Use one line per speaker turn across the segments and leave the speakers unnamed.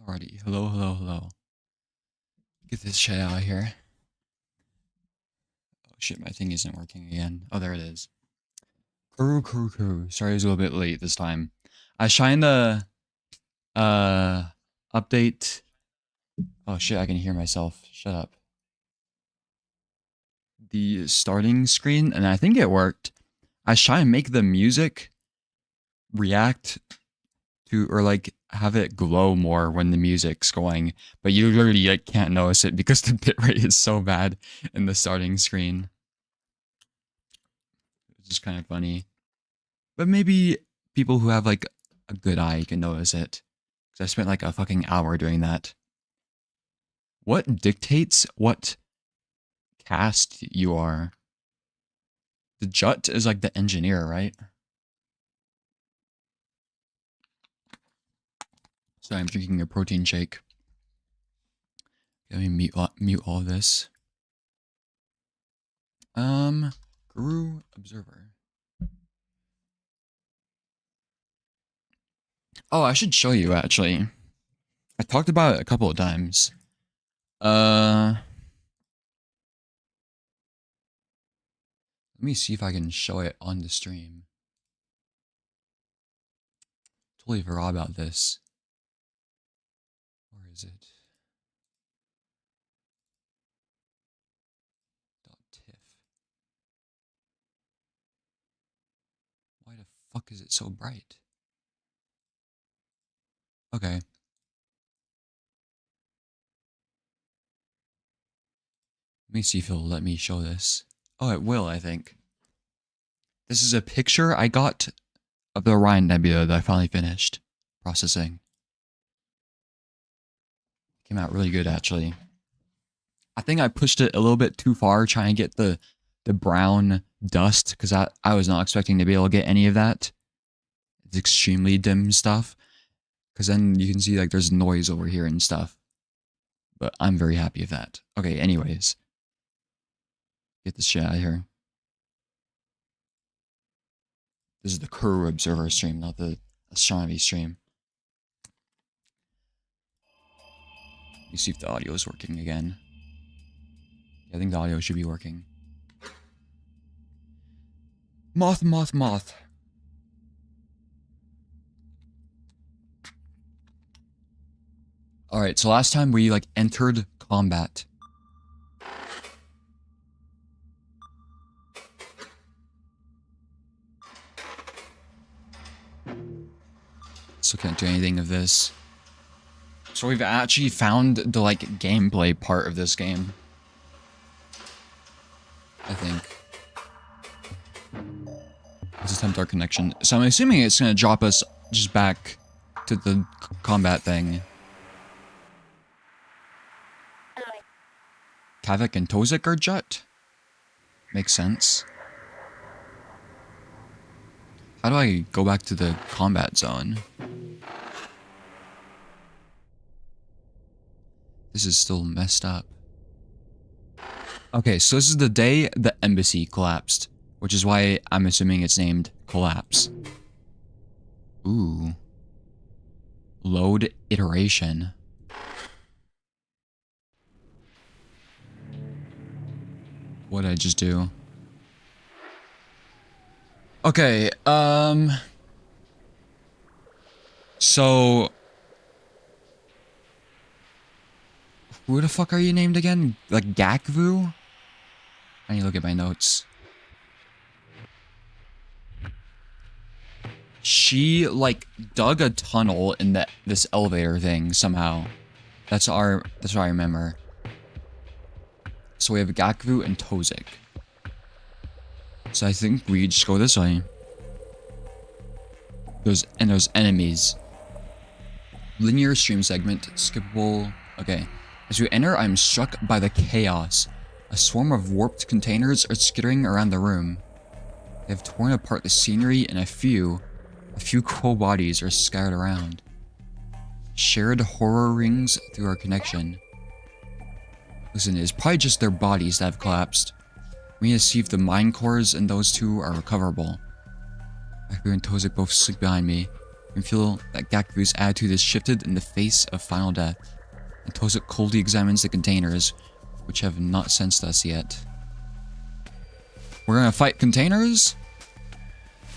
Alrighty, hello. Get this shit out of here. Oh shit, my thing isn't working again. Oh, there it is. Corru. Sorry, I was a little bit late this time. I was trying to update. Oh shit, I can hear myself. Shut up. The starting screen, and I think it worked. I was trying to make the music react to, or like have it glow more when the music's going, but you literally like can't notice it because the bitrate is so bad in the starting screen. It's just kind of funny. But maybe people who have like a good eye can notice it. Because I spent like a fucking hour doing that. What dictates what cast you are? The Jut is like the engineer, right? So I'm drinking a protein shake. Let me mute all this. corru.observer. Oh, I should show you actually. I talked about it a couple of times. Let me see if I can show it on the stream. Totally forgot about this. Where is it? .tiff. Why the fuck is it so bright? Okay. Let me see if it'll let me show this. Oh, it will, I think. This is a picture I got of the Orion Nebula that I finally finished processing. Came out really good, actually. I think I pushed it a little bit too far trying to get the brown dust, because I was not expecting to be able to get any of that. It's extremely dim stuff. Because then you can see like there's noise over here and stuff. But I'm very happy with that. Okay, anyways. Get this shit out of here. This is the corru.observer stream, not the astronomy stream. Let me see if the audio is working again. Yeah, I think the audio should be working. Moth. Alright, so last time we like entered combat. So can't do anything of this. So we've actually found the like gameplay part of this game. I think. Let's attempt our connection. So I'm assuming it's gonna drop us just back to the combat thing. Kavik and Tozik are Jut? Makes sense. How do I go back to the combat zone? This is still messed up. Okay, so this is the day the embassy collapsed, which is why I'm assuming it's named Collapse. Ooh. Load iteration. What did I just do? Okay, so who the fuck are you named again? Like Gakvu? I need to look at my notes. She like dug a tunnel in this elevator thing somehow. That's what I remember. So we have Gakvu and Tozik. So I think we just go this way. There's enemies. Linear stream segment, skippable. Okay. As we enter, I'm struck by the chaos. A swarm of warped containers are skittering around the room. They have torn apart the scenery, and a few cool bodies are scattered around. Shared horror rings through our connection. Listen, it's probably just their bodies that have collapsed. We need to see if the mine cores and those two are recoverable. Gakvu and Tozik both sleep behind me. You can feel that Gakvu's attitude is shifted in the face of final death. And Tozak coldly examines the containers, which have not sensed us yet. We're gonna fight containers?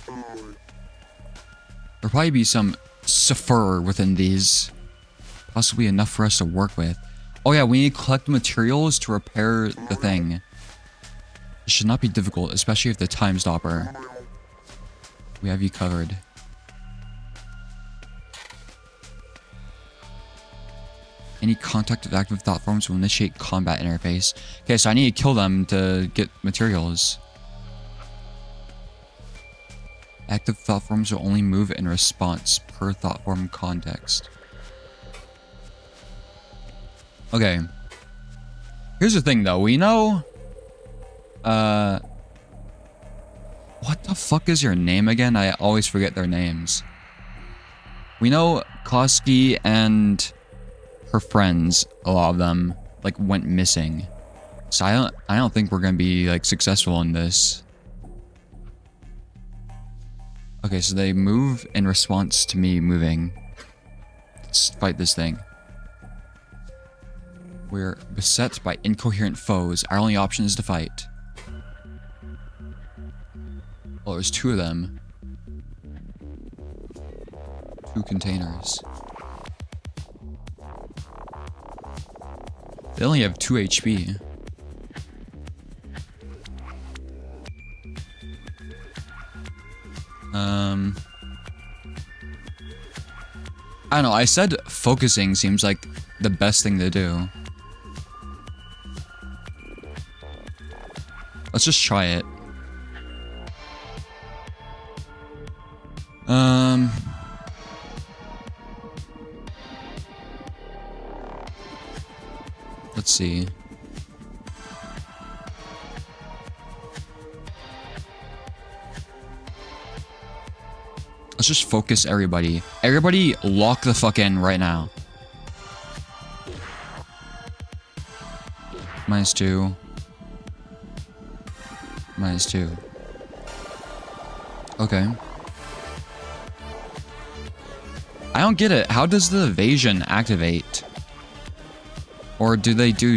There'll probably be some sulfur within these. Possibly enough for us to work with. Oh yeah, we need to collect materials to repair the thing. It should not be difficult, especially if the time stopper. We have you covered. Any contact with active thought forms will initiate combat interface. Okay, so I need to kill them to get materials. Active thought forms will only move in response per thought form context. Okay. Here's the thing though, we know... What the fuck is your name again? I always forget their names. We know Koski and her friends, a lot of them, like, went missing. So I don't think we're gonna be, like, successful in this. Okay, so they move in response to me moving. Let's fight this thing. We're beset by incoherent foes. Our only option is to fight. Well, there's two of them. Two containers. They only have 2 HP. I don't know, I said focusing seems like the best thing to do. Let's just try it. Let's see. Let's just focus everybody. Everybody lock the fuck in right now. -2. -2. Okay. I don't get it. How does the evasion activate? Or do they do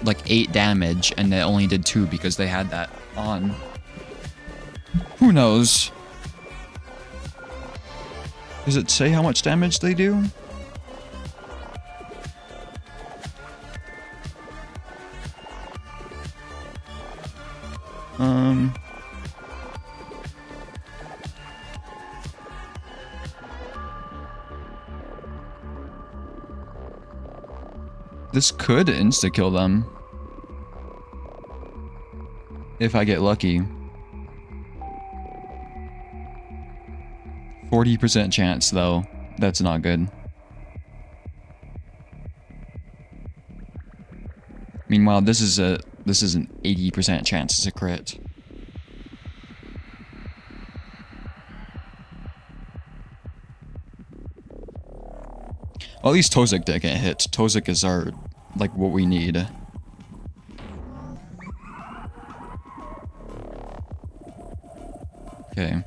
like 8 damage and they only did 2 because they had that on? Who knows? Does it say how much damage they do? This could insta-kill them. If I get lucky. 40% chance, though. That's not good. Meanwhile, this is an 80% chance it's a crit. Well, at least Tozak didn't get hit. Tozak is our, like, what we need. Okay.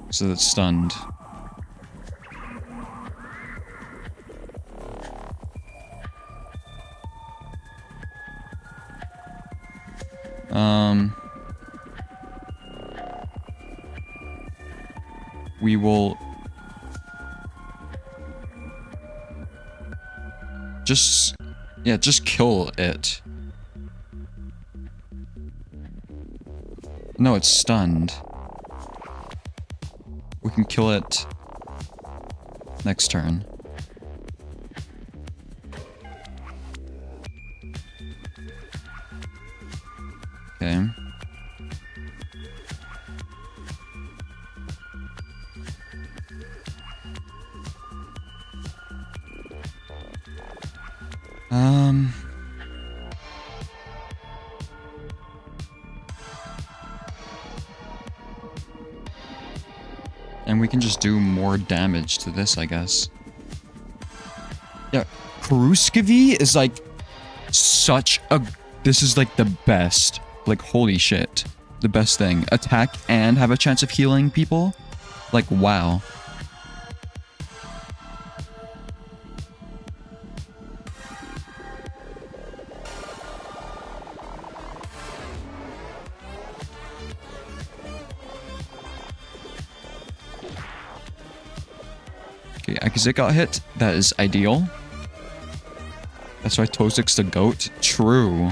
So that's stunned. We will... just kill it. No, it's stunned. We can kill it next turn. Okay. And we can just do more damage to this, I guess. Yeah, Korruskivi is like such a... This is like the best. Like, holy shit. The best thing. Attack and have a chance of healing people? Like, wow. Okay, Akizit got hit. That is ideal. That's why Tozik's the GOAT. True.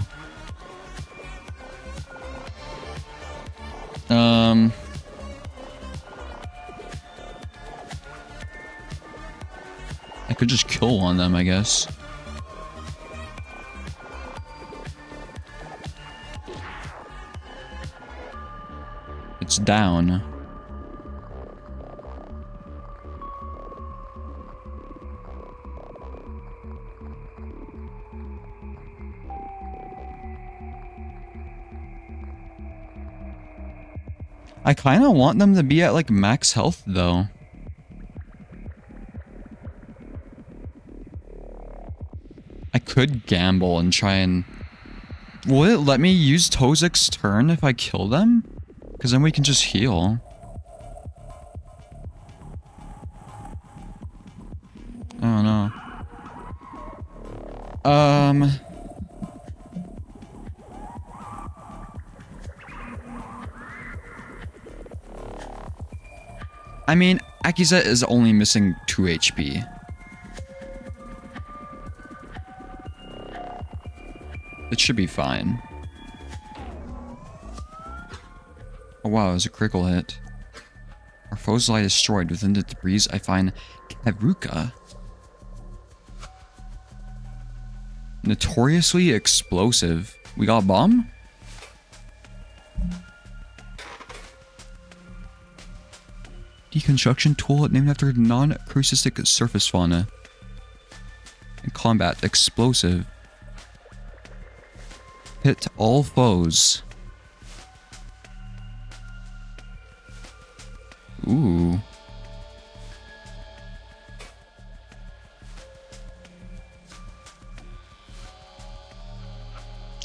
I could just kill one of them, I guess. It's down. I kind of want them to be at like max health though. I could gamble and try and... Will it let me use Tozik's turn if I kill them? Because then we can just heal. Oh no. I mean, Akizet is only missing 2 HP. It should be fine. Oh wow, it was a critical hit. Our foes lie destroyed. Within the debris, I find Karuka. Notoriously explosive. We got a bomb? Deconstruction tool named after non-crucistic surface fauna. In combat, explosive. Hit all foes. Ooh.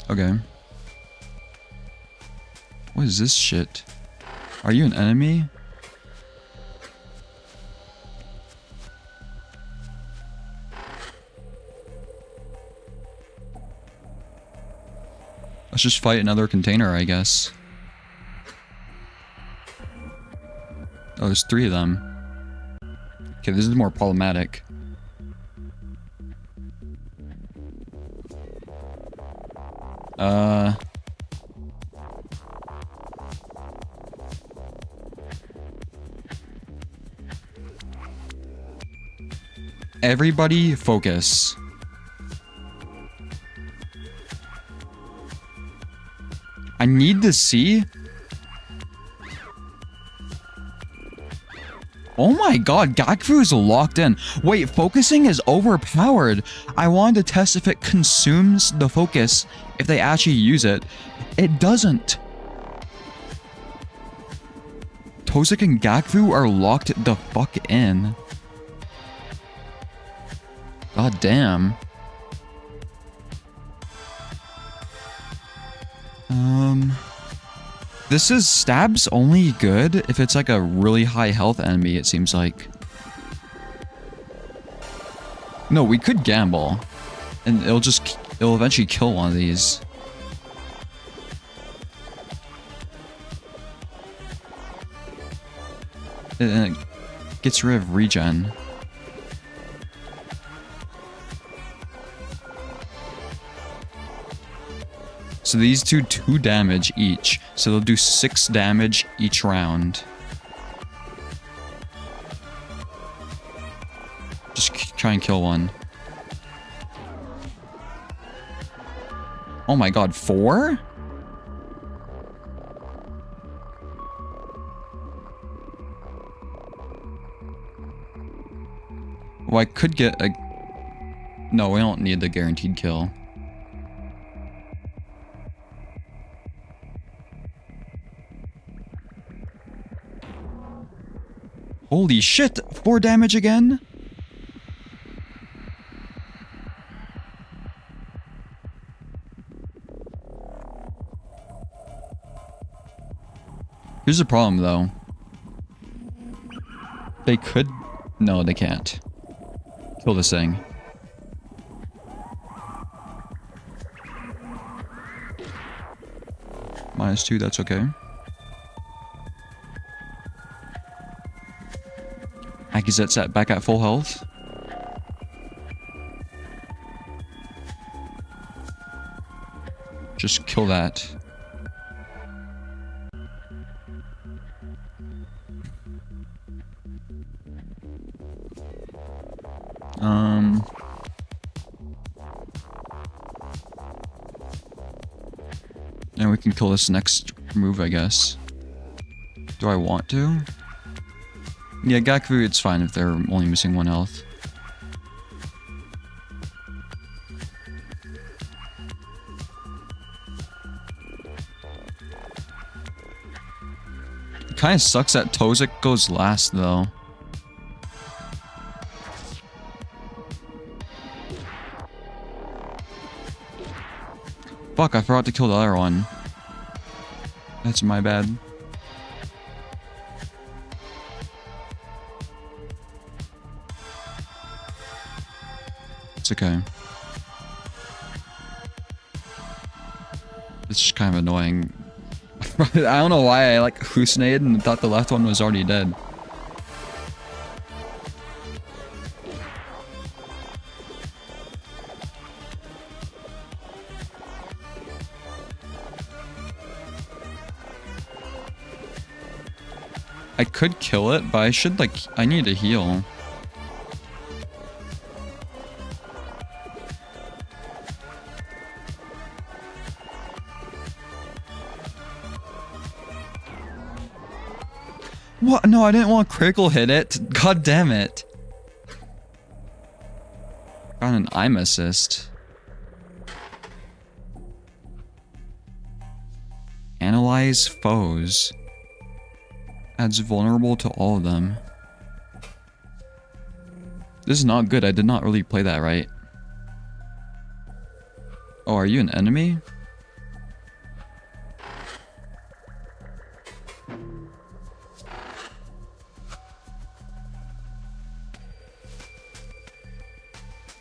Okay. What is this shit? Are you an enemy? Let's just fight another container, I guess. Oh, there's 3 of them. Okay, this is more problematic. Everybody focus. I need to see. Oh my god, Gakfu is locked in. Wait, focusing is overpowered. I wanted to test if it consumes the focus, if they actually use it. It doesn't. Tozik and Gakfu are locked the fuck in. God damn. This is stabs only good if it's like a really high health enemy, it seems like. No, we could gamble. And it'll eventually kill one of these. And it gets rid of regen. So these two 2 damage each. So they'll do 6 damage each round. Just try and kill one. Oh my god, 4? Well, I could get a... No, we don't need the guaranteed kill. Holy shit! 4 damage again? Here's the problem, though. They could... No, they can't. Kill this thing. -2, that's okay. He's back at full health. Just kill that. And we can kill this next move, I guess. Do I want to? Yeah, Gakvu, it's fine if they're only missing 1 health. It kinda sucks that Tozik goes last, though. Fuck, I forgot to kill the other one. That's my bad. It's okay. It's just kind of annoying. I don't know why I like hallucinated and thought the left one was already dead. I could kill it, but I should I need to heal. What? No, I didn't want to critical hit it. God damn it. Got an aim assist. Analyze foes. Adds vulnerable to all of them. This is not good. I did not really play that right. Oh, are you an enemy?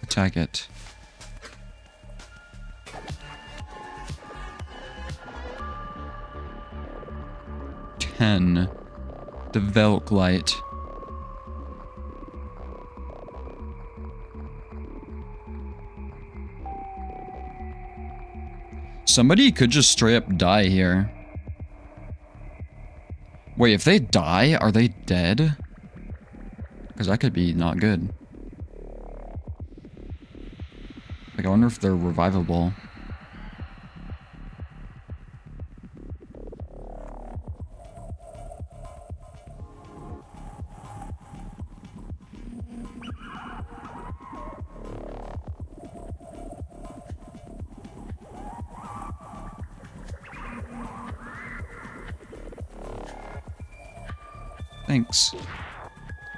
Attack it. The Velk light. Somebody could just straight up die here. Wait, if they die, are they dead? Because that could be not good. Like, I wonder if they're revivable. Thanks.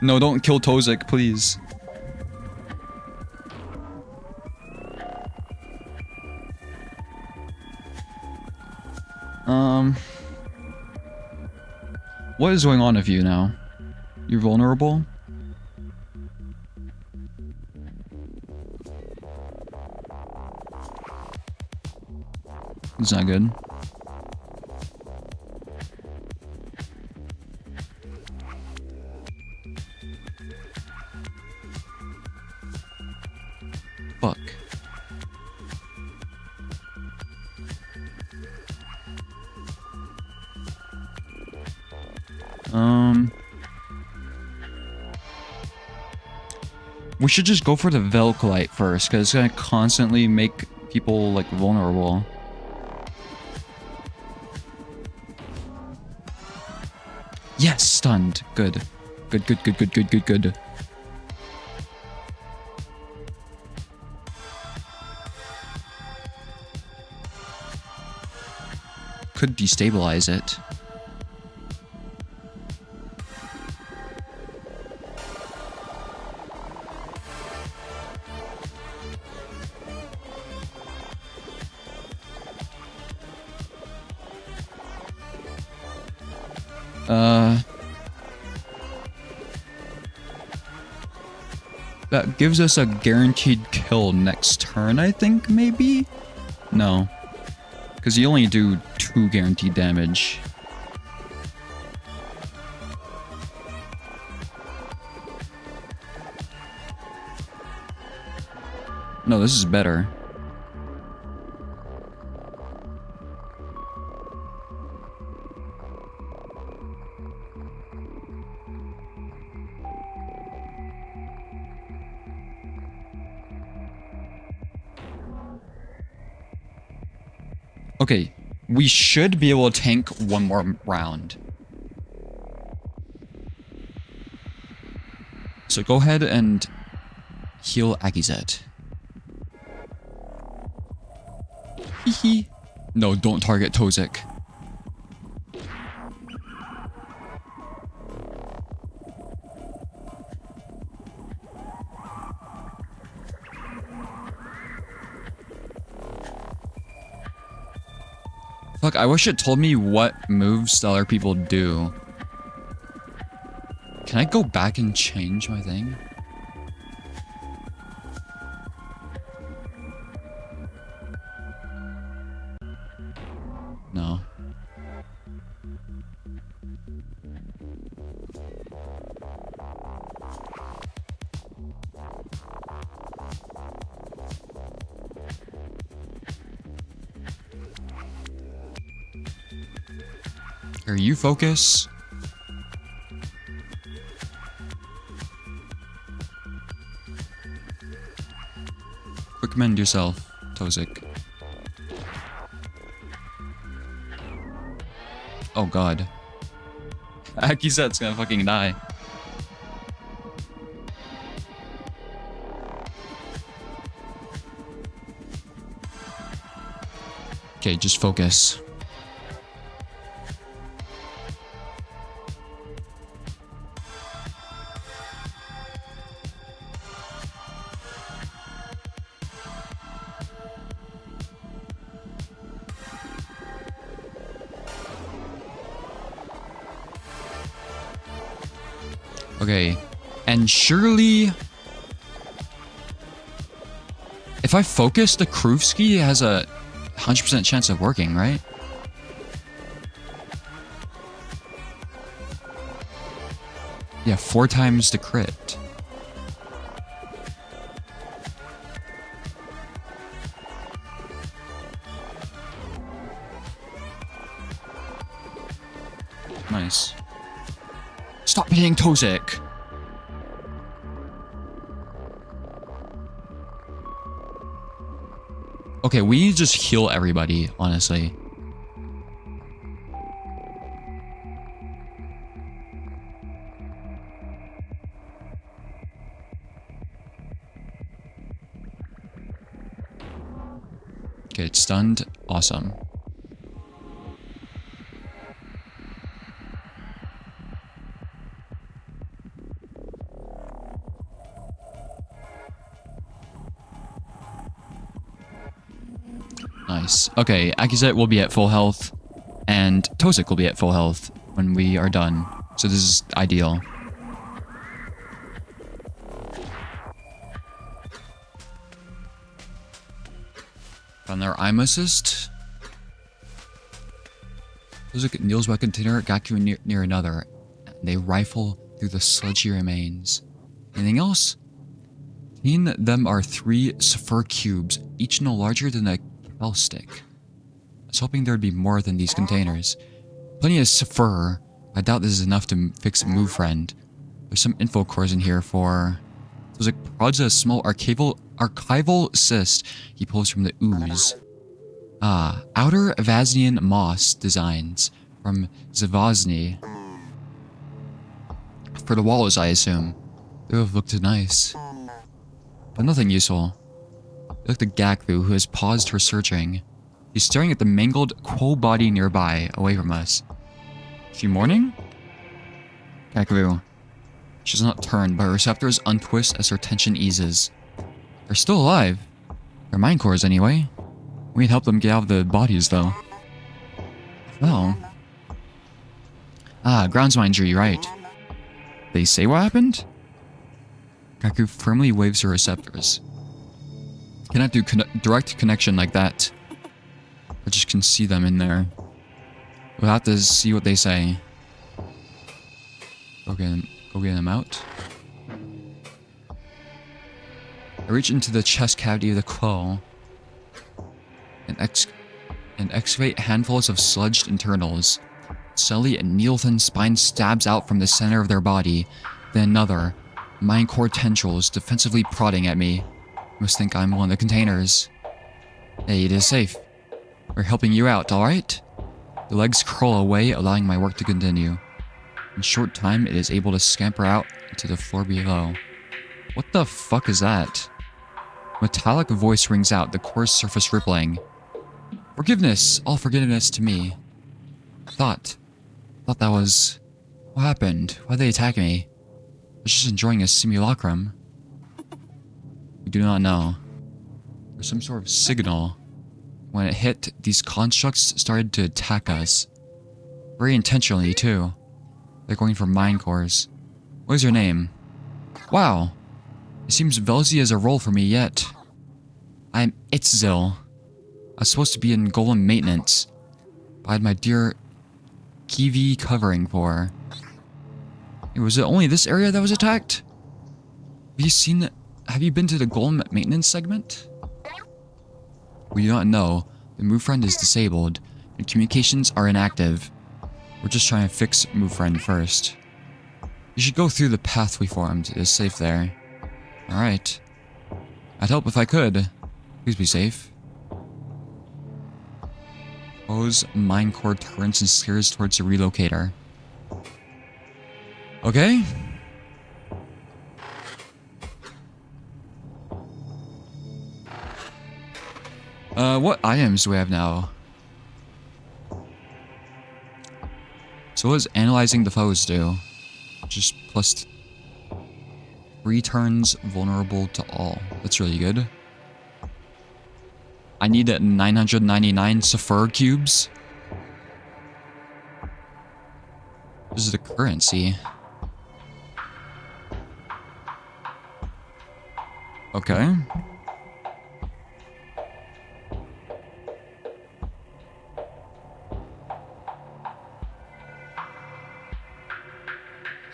No, don't kill Tozik, please. What is going on with you now? You're vulnerable? It's not good. Fuck. We should just go for the Velkolite first, because it's gonna constantly make people, like, vulnerable. Yes, stunned. Good. Good, good, good, good, good, good, good. Could destabilize it. That gives us a guaranteed kill next turn, I think, maybe? No. Because you only do 2 guaranteed damage. No, this is better. Okay, we should be able to tank one more round. So go ahead and heal Akizet. Hehe. No, don't target Tozik. Fuck, I wish it told me what moves the other people do. Can I go back and change my thing? No. Here, you focus. Quick mend yourself, Tozik. Oh god. Akizet's gonna fucking die. Okay, just focus. Okay, and surely if I focus, the Kruvsky has a 100% chance of working, right? Yeah, 4 times the crit. Nice. Stop hitting Tozik! Okay, we just heal everybody, honestly. Okay, it's stunned. Awesome. Nice. Okay, Akizet will be at full health, and Tozik will be at full health when we are done. So this is ideal. Found their IM assist. Tozik kneels by a container, Gaku near another. They rifle through the sludgy remains. Anything else? In them are 3 Saphir cubes, each no larger than a Bell stick. I was hoping there'd be more than these containers. Plenty of Saphir. I doubt this is enough to fix Move Friend. There's some info cores in here for... There's like prods a small archival cyst he pulls from the ooze. Ah, outer Vaznian moss designs from Zavazny. For the walls, I assume. They would have looked nice. But nothing useful. Look at Gakvu, who has paused her searching. He's staring at the mangled Quo body nearby, away from us. Is she mourning? Gakvu. She does not turn, but her receptors untwist as her tension eases. They're still alive. They're mind cores, anyway. We need help them get out of the bodies, though. Oh. Ah, groundsman injury, right. They say what happened? Gaku firmly waves her receptors. Cannot do direct connection like that. I just can see them in there. We'll have to see what they say. Go get them out. I reach into the chest cavity of the quo and excavate handfuls of sludged internals. Suddenly, a needle-thin spine stabs out from the center of their body. Then another, mind core tendrils defensively prodding at me. You must think I'm one of the containers. Hey, it is safe. We're helping you out, alright? The legs crawl away, allowing my work to continue. In a short time, it is able to scamper out to the floor below. What the fuck is that? A metallic voice rings out, the core's surface rippling. Forgiveness! All forgiveness to me. Thought that was... What happened? Why'd they attack me? I was just enjoying a simulacrum. We do not know. There's some sort of signal. When it hit, these constructs started to attack us. Very intentionally, too. They're going for mine cores. What is your name? Wow. It seems Velzy has a role for me yet. I'm Itzil. I was supposed to be in golem maintenance, but I had my dear Kiwi covering for her. Hey, was it only this area that was attacked? Have you been to the golem maintenance segment? We do not know. The move friend is disabled, and communications are inactive. We're just trying to fix move friend first. You should go through the path we formed. It is safe there. Alright. I'd help if I could. Please be safe. Pose mine core turns and steers towards the relocator. Okay. What items do we have now? So what does analyzing the foes do? Just plus 3 turns vulnerable to all. That's really good. I need 999 Saphir cubes. This is the currency. Okay.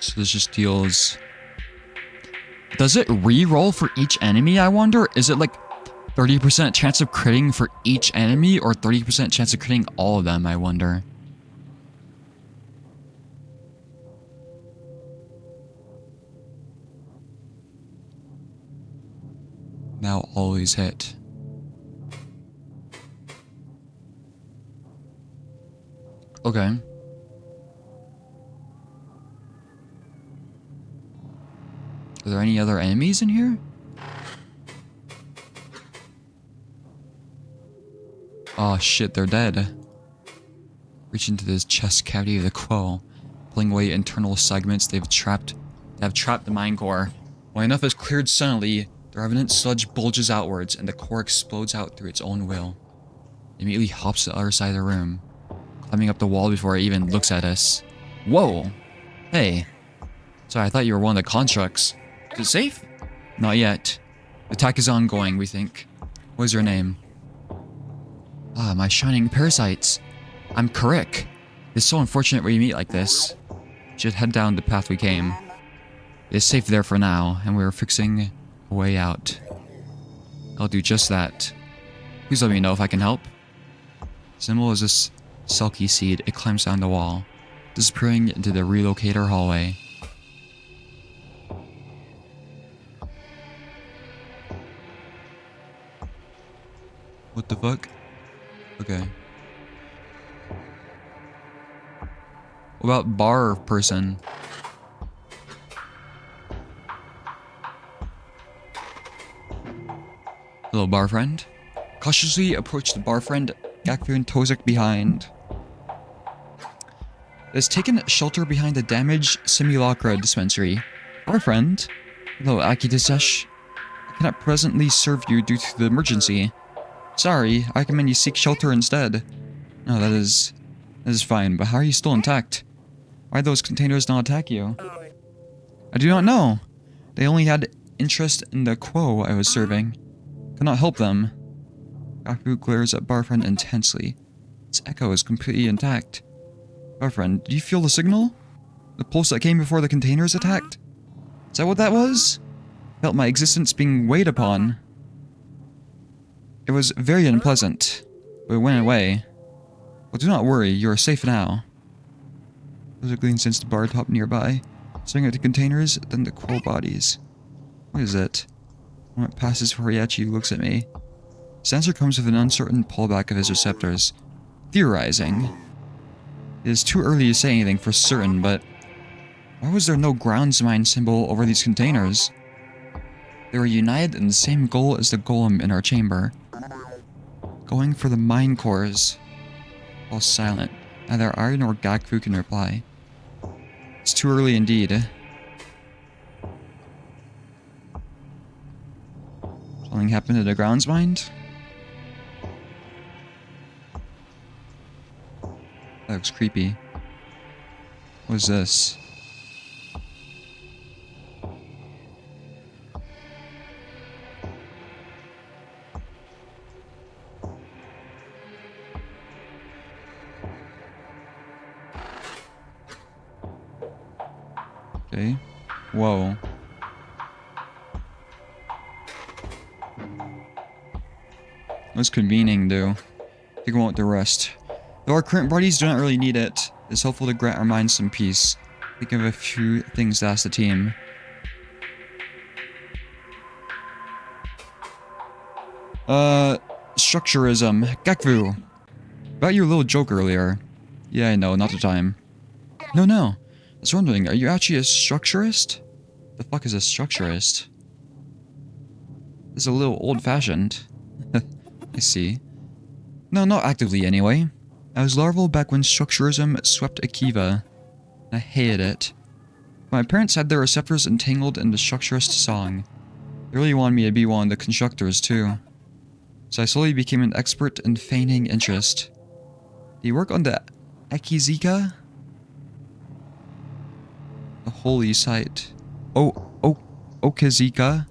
So this just deals... Does it re-roll for each enemy, I wonder? Is it like 30% chance of critting for each enemy or 30% chance of critting all of them, I wonder? Now always hit. Okay. Are there any other enemies in here? Oh shit, they're dead. Reach into this chest cavity of the quo. Pulling away internal segments, they have trapped the mine core. When enough is cleared suddenly, the revenant sludge bulges outwards and the core explodes out through its own will. It immediately hops to the other side of the room, climbing up the wall before it even looks at us. Whoa! Hey. Sorry, I thought you were one of the constructs. Is it safe? Not yet. The attack is ongoing, we think. What is your name? Ah, my shining parasites. I'm Corrick. It's so unfortunate we meet like this. We should head down the path we came. It is safe there for now, and we are fixing a way out. I'll do just that. Please let me know if I can help. Symbol is this sulky seed. It climbs down the wall, disappearing into the relocator hallway. What the fuck? Okay. What about bar person? Hello, bar friend. Cautiously approach the bar friend, Gakfu and Tozek behind. It has taken shelter behind the damaged simulacra dispensary. Bar friend. Hello, Akidisesh. I cannot presently serve you due to the emergency. Sorry, I recommend you seek shelter instead. No, that is fine, but how are you still intact? Why those containers not attack you? I do not know. They only had interest in the quo I was serving. Could not help them. Gaku glares at Barfriend intensely. Its echo is completely intact. Barfriend, do you feel the signal? The pulse that came before the containers attacked? Is that what that was? Felt my existence being weighed upon. It was very unpleasant, but it went away. Well, do not worry, you are safe now. Physically sensed the bar top nearby, staring at the containers, then the coral bodies. What is it? A moment passes before he actually looks at me. His answer comes with an uncertain pullback of his receptors. Theorizing. It is too early to say anything for certain, but why was there no grounds mine symbol over these containers? They were united in the same goal as the golem in our chamber. Going for the mine cores. All silent. Neither I nor Gakfu can reply. It's too early indeed. Something happened to the grounds mine? That looks creepy. What is this? Okay. Whoa. What's convening do? I think I want the rest. Though our current parties do not really need it, it's helpful to grant our minds some peace. Think of a few things to ask the team. Structurism. Gakvu! About your little joke earlier. Yeah, I know, not the time. No. I was wondering, are you actually a structurist? The fuck is a structurist? It's a little old-fashioned. I see. No, not actively anyway. I was larval back when structurism swept Akiva. I hated it. My parents had their receptors entangled in the structurist song. They really wanted me to be one of the constructors too. So I slowly became an expert in feigning interest. Do you work on the Ekizika? The holy site. Okazika?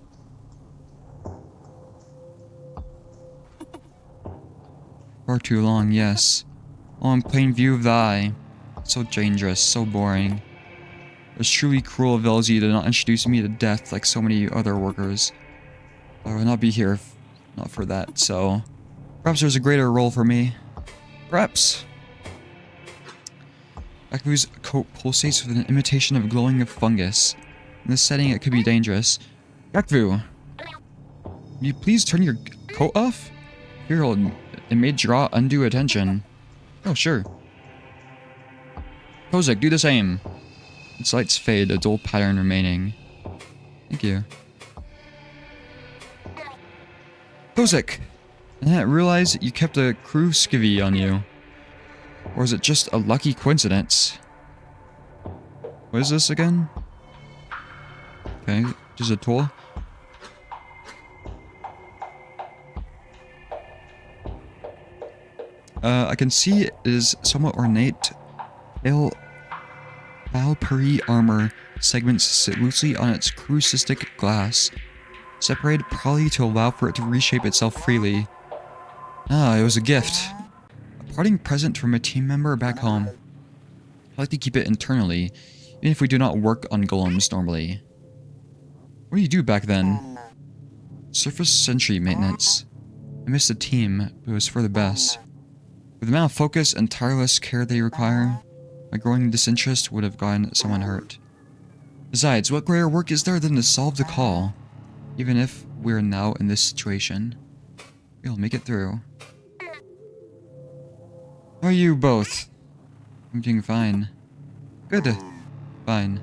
Far too long, yes. All in plain view of the eye. So dangerous, so boring. It was truly cruel of Velzy to not introduce me to death like so many other workers. I would not be here if not for that, so... Perhaps there's a greater role for me. Perhaps. Akvu's coat pulsates with an imitation of glowing of fungus. In this setting, it could be dangerous. Akvu! Will you please turn your coat off? Here, it may draw undue attention. Oh, sure. Kozak, do the same. Its lights fade, a dull pattern remaining. Thank you. Kozak! I didn't realize you kept a crew skivvy on you. Or is it just a lucky coincidence? What is this again? Okay, just a tool. I can see it is somewhat ornate. Valperi armor segments sit loosely on its crucistic glass, separated probably to allow for it to reshape itself freely. Ah, it was a gift. A parting present from a team member back home. I like to keep it internally, even if we do not work on golems normally. What do you do back then? Surface sentry maintenance. I missed the team, but it was for the best. With the amount of focus and tireless care they require, my growing disinterest would have gotten someone hurt. Besides, what greater work is there than to solve the call? Even if we're now in this situation, we'll make it through. How are you both? I'm doing fine. Good. Fine.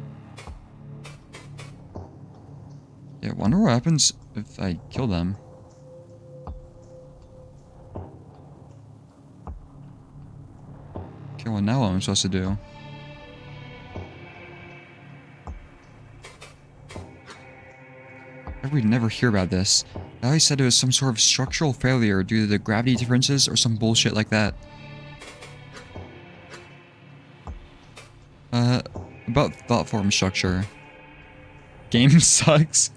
Yeah, I wonder what happens if I kill them. Okay, well now what am I supposed to do? I would never hear about this. I always said it was some sort of structural failure due to the gravity differences or some bullshit like that. About thought form structure. Game sucks.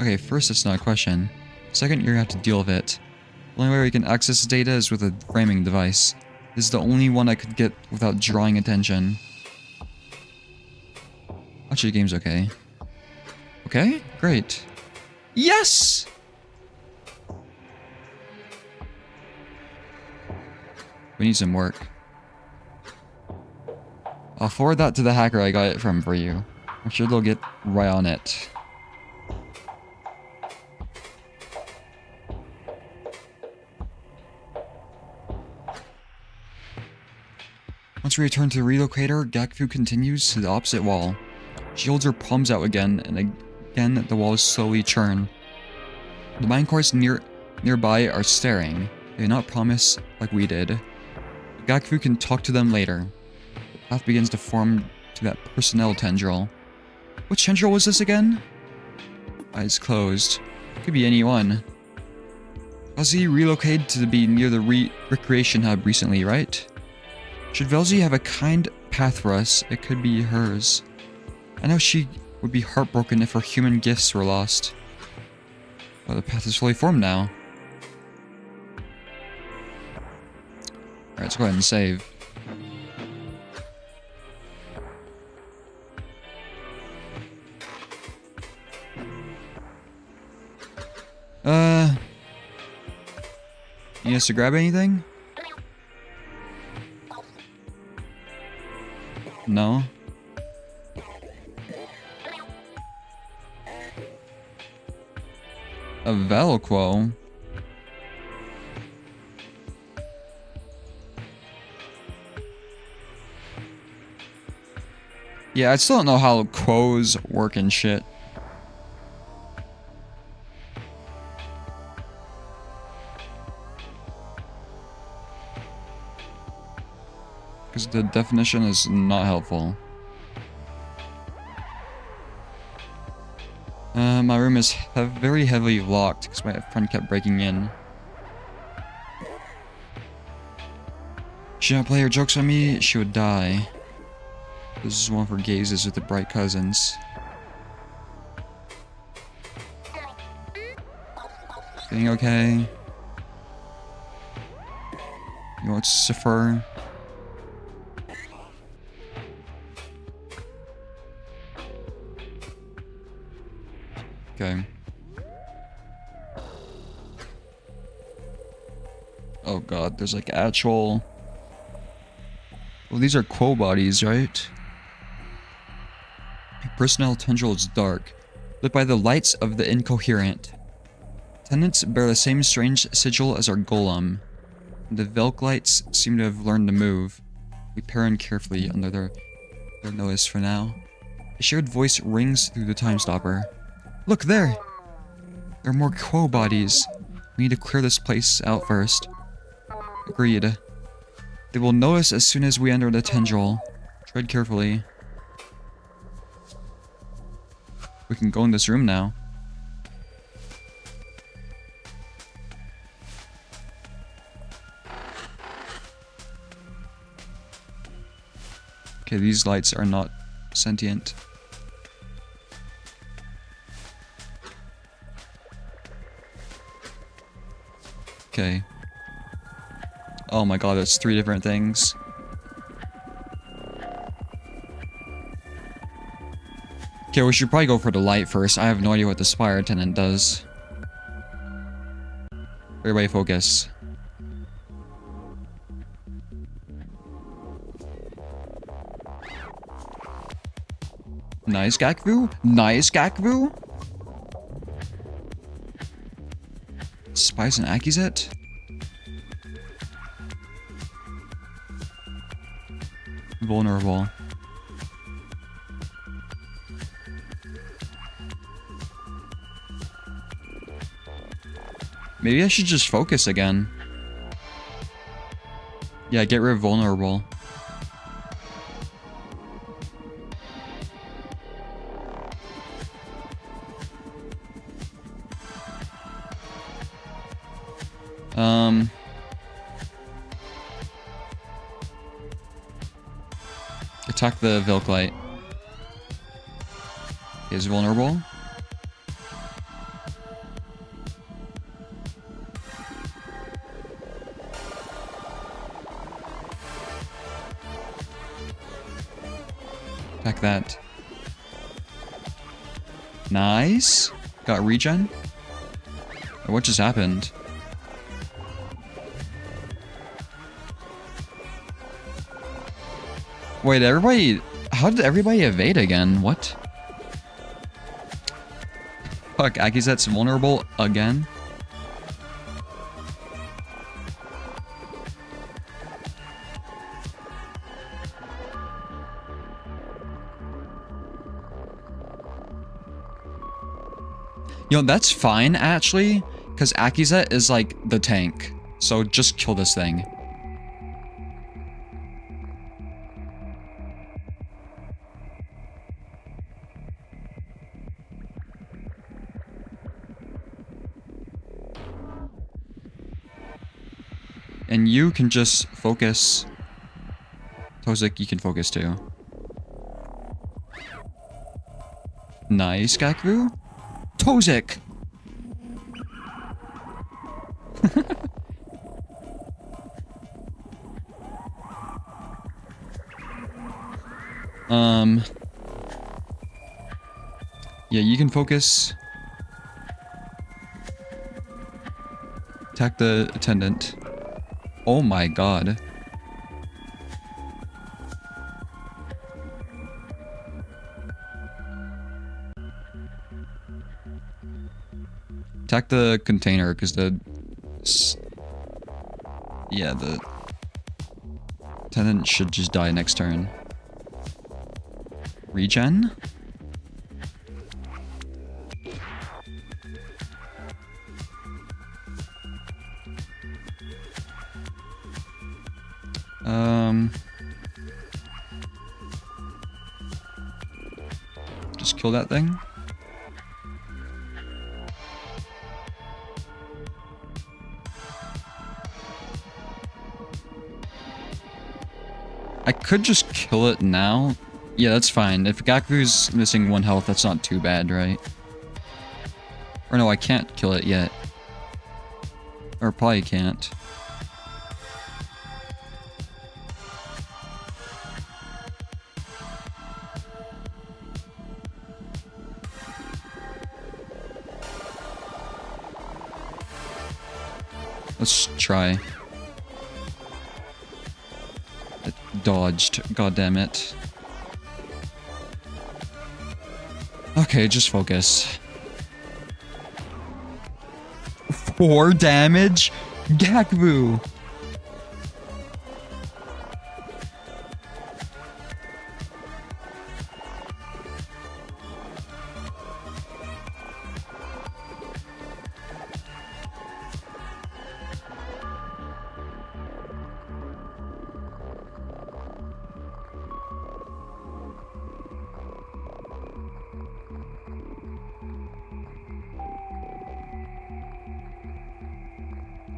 Okay, first it's not a question. Second, you're gonna have to deal with it. The only way we can access the data is with a framing device. This is the only one I could get without drawing attention. Actually, the game's okay. Okay, great. Yes! We need some work. I'll forward that to the hacker I got it from for you. I'm sure they'll get right on it. Once we return to the relocator, Gakfu continues to the opposite wall. She holds her palms out again, and again the walls slowly churn. The mine cores nearby are staring. They do not promise like we did. Gakfu can talk to them later. The path begins to form to that personnel tendril. Which tendril was this again? Eyes closed. Could be anyone. Velzy relocated to be near the recreation hub recently, right? Should Velzy have a kind path for us, it could be hers. I know she would be heartbroken if her human gifts were lost. Well, the path is fully formed now. Alright, let's go ahead and save. Need us to grab anything? No. A Velquo? Yeah, I still don't know how quos work and shit. Because the definition is not helpful. My room is very heavily locked because my friend kept breaking in. She not play her jokes on me, she would die. This is one of her gazes with the bright cousins. Feeling okay? You want Siffer? Okay. Oh god, there's like actual... Well, these are quo bodies, right? Personnel tendril is dark, lit by the lights of the incoherent. Tenants bear the same strange sigil as our golem. The Velk lights seem to have learned to move. We peer in carefully under their notice for now. A shared voice rings through the time stopper. Look there! There are more quo bodies. We need to clear this place out first. Agreed. They will notice as soon as we enter the tendril. Tread carefully. We can go in this room now. Okay, these lights are not sentient. Okay. Oh my god, that's 3 different things. Okay, we should probably go for the light first. I have no idea what the spire attendant does. Everybody focus. Nice Gakvu. Nice Gakvu. Spies and Akizet? Vulnerable. Maybe I should just focus again. Yeah, get rid of vulnerable. Attack the Vilk light. Is vulnerable. Attack that. Nice. Got regen. What just happened? Wait, everybody... How did everybody evade again? What? Fuck, Akizet's vulnerable again? Yo, that's fine, actually, because Akizet is, like, the tank. So just kill this thing. And you can just focus. Tozik, you can focus too. Nice, Gakvu. Tozik! Yeah, you can focus. Attack the attendant. Oh my god. Attack the container, because the... Yeah, the... Attendant should just die next turn. Regen? Just kill that thing. I could just kill it now. Yeah, that's fine. If Gaku's missing 1 health, that's not too bad, right? Or no, I can't kill it yet. Or probably can't. Let's try. It dodged. God damn it. Okay, just focus. 4 damage? Gakbu!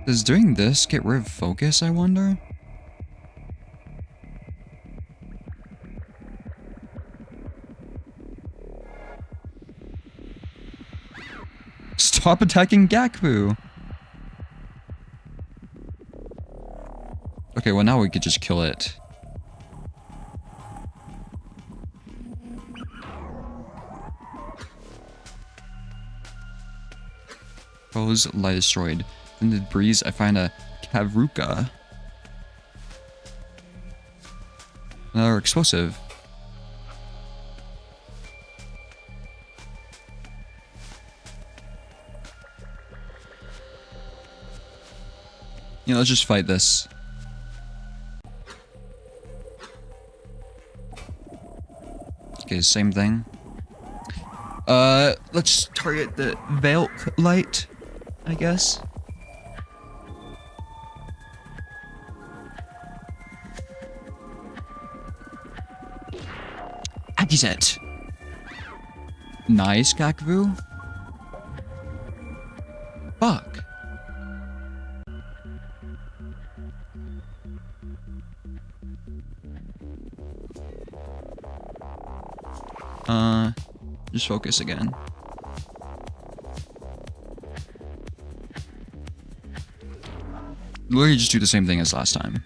Does doing this get rid of focus, I wonder? Stop attacking Gakbu! Okay, well now we could just kill it. Foes lie destroyed. In the breeze, I find a Kavruka. Another explosive. Yeah, let's just fight this. Okay, same thing. Let's target the Velk light, I guess. Akizet. Nice, Gakvu. Fuck. Just focus again. Literally just do the same thing as last time.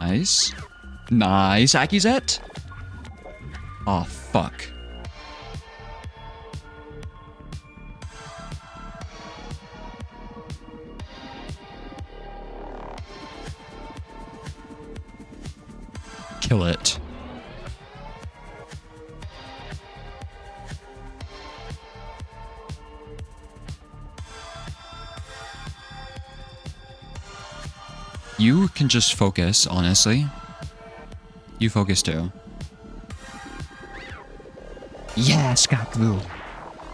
Nice. Nice, Akizet. Oh, fuck. Kill it. You can just focus, honestly. You focus too. Yes, Gaklu.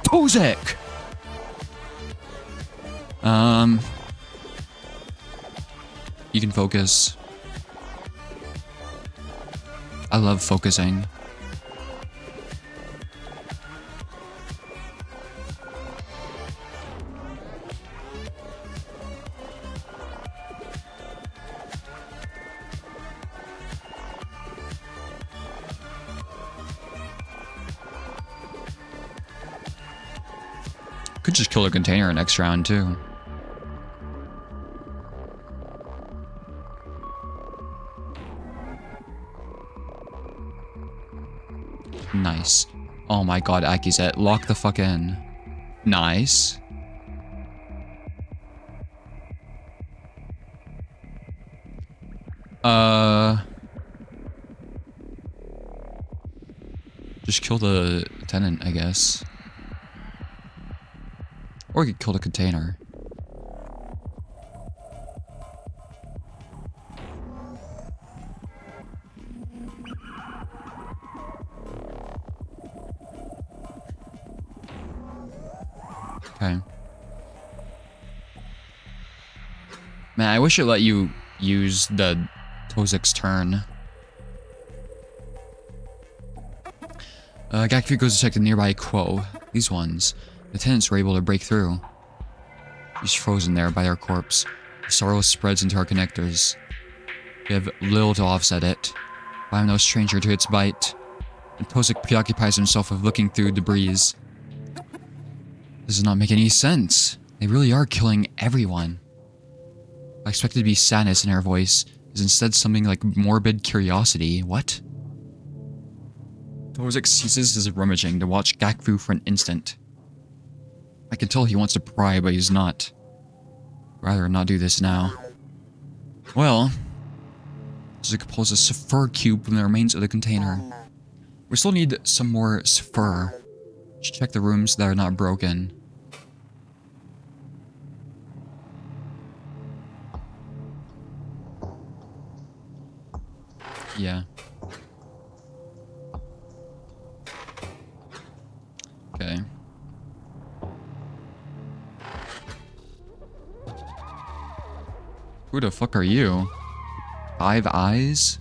Tozik! You can focus. I love focusing. Could just kill the container next round too. Nice. Oh my god, Akizet, lock the fuck in. Nice. Just kill the tenant, I guess. Or you could kill the container. Okay. Man, I wish it let you use the Tozik's turn. Gakfu goes to check the nearby Quo. These ones. The tenants were able to break through. She's frozen there by our corpse. The sorrow spreads into our connectors. We have little to offset it. But I'm no stranger to its bite. And Tozik preoccupies himself with looking through debris. This does not make any sense. They really are killing everyone. I expected to be sadness in her voice. Is instead something like morbid curiosity. What? Tozik ceases his rummaging to watch Gakfu for an instant. I can tell he wants to pry, but he's not. Rather not do this now. Well, Tozik pulls a Saphir cube from the remains of the container. We still need some more Saphir. Should check the rooms that are not broken. Yeah. Okay. Who the fuck are you? 5 eyes?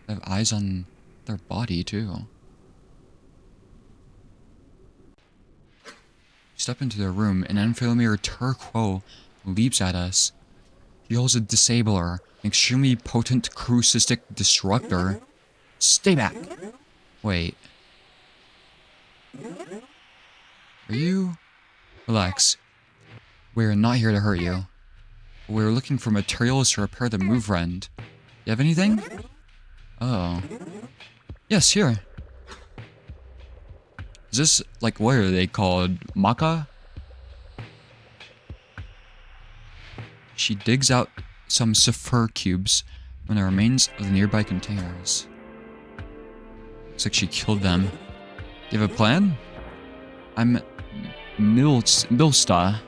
They have eyes on their body too. Step into their room, an unfamiliar Turquo leaps at us. He holds a disabler, an extremely potent crucistic disruptor. Stay back! Wait. Are you? Relax. We're not here to hurt you. We're looking for materials to repair the move rend. You have anything? Oh. Yes, here. Is this, like, what are they called? Maca? She digs out some Saphir cubes from the remains of the nearby containers. Looks like she killed them. You have a plan? I'm Milsta.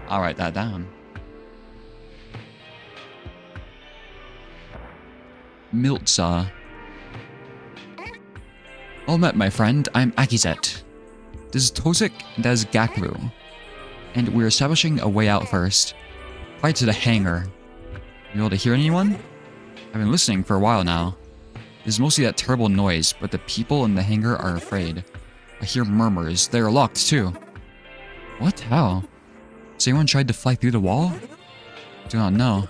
I'll write that down. Miltza. All met, my friend. I'm Akizet. This is Tozik, and that is Gakru. And we're establishing a way out first. Right to the hangar. You able to hear anyone? I've been listening for a while now. There's mostly that terrible noise, but the people in the hangar are afraid. I hear murmurs. They are locked, too. What? How? Has anyone tried to fly through the wall? Do not know.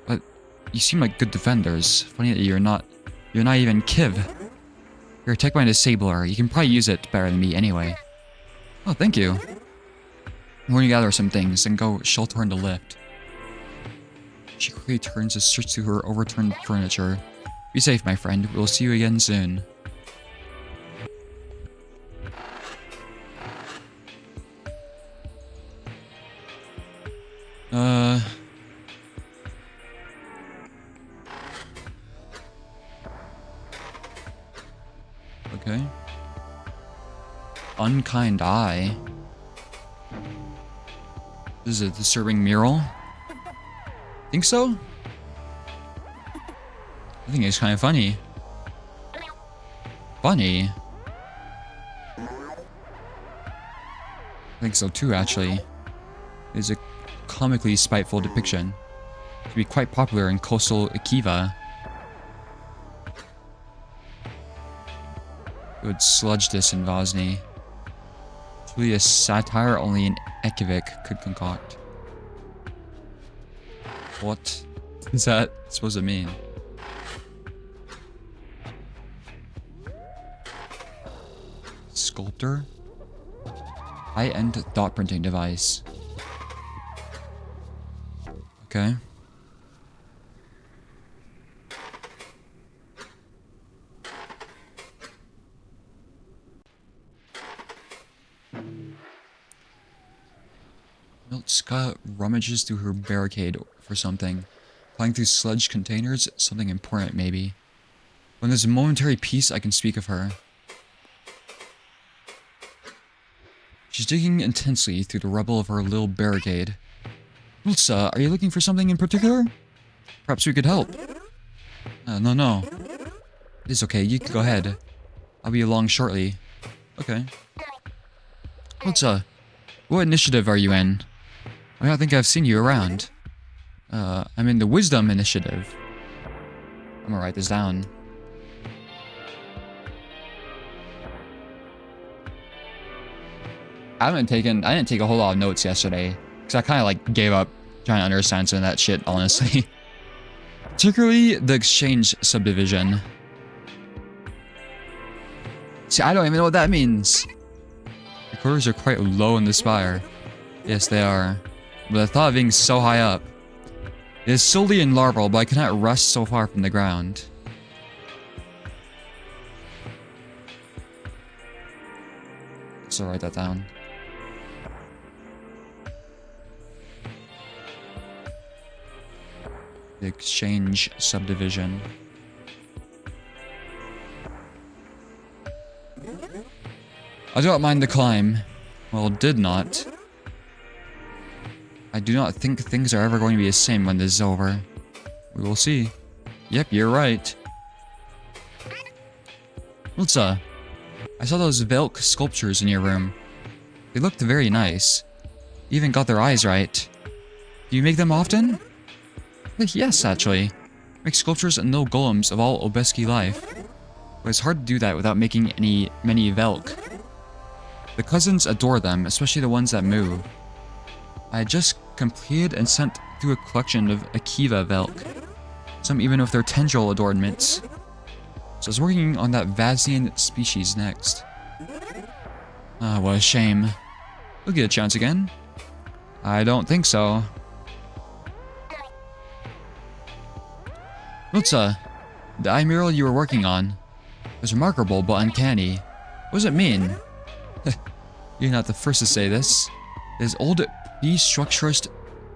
But you seem like good defenders. Funny that you're not even Kiv. Here, take my disabler. You can probably use it better than me anyway. Oh, thank you. I'm going to gather some things and go shelter in the lift. She quickly turns to search through her overturned furniture. Be safe, my friend. We'll see you again soon. Okay. Unkind eye. This is a disturbing mural. Think so? I think it's kind of funny. Funny? I think so too, actually. It's a comically spiteful depiction. It could be quite popular in coastal Akiva. It would sludge this in Vosny. Truly a satire only an Ekivik could concoct. What is that supposed to mean? Sculptor? High-end dot printing device. Okay. Miltska rummages through her barricade for something. Flying through sludge containers, something important maybe. When there's a momentary peace, I can speak of her. She's digging intensely through the rubble of her little barricade. Miltsa, are you looking for something in particular? Perhaps we could help. No. It's okay, you can go ahead. I'll be along shortly. Okay. Miltsa, what initiative are you in? I don't think I've seen you around. I'm in the Wisdom Initiative. I'm gonna write this down. I didn't take a whole lot of notes yesterday. Because I kind of like gave up trying to understand some of that shit, honestly. Particularly the exchange subdivision. See, I don't even know what that means. The quarters are quite low in the spire. Yes, they are. But the thought of being so high up. It is solely in larval, but I cannot rest so far from the ground. So write that down. The exchange subdivision. I do not mind the climb. Well, did not. I do not think things are ever going to be the same when this is over. We will see. Yep, you're right. Miltsa, I saw those Velk sculptures in your room. They looked very nice. You even got their eyes right. Do you make them often? Yes, actually. I make sculptures and no golems of all Obeski life. But it's hard to do that without making many Velk. The cousins adore them, especially the ones that move. I had just completed and sent through a collection of Akiva Velk. Some even with their tendril adornments. So I was working on that Vasian species next. Ah, what a shame. We'll get a chance again. I don't think so. Miltsa, the eye mural you were working on was remarkable but uncanny. What does it mean? You're not the first to say this. It is old beestructurist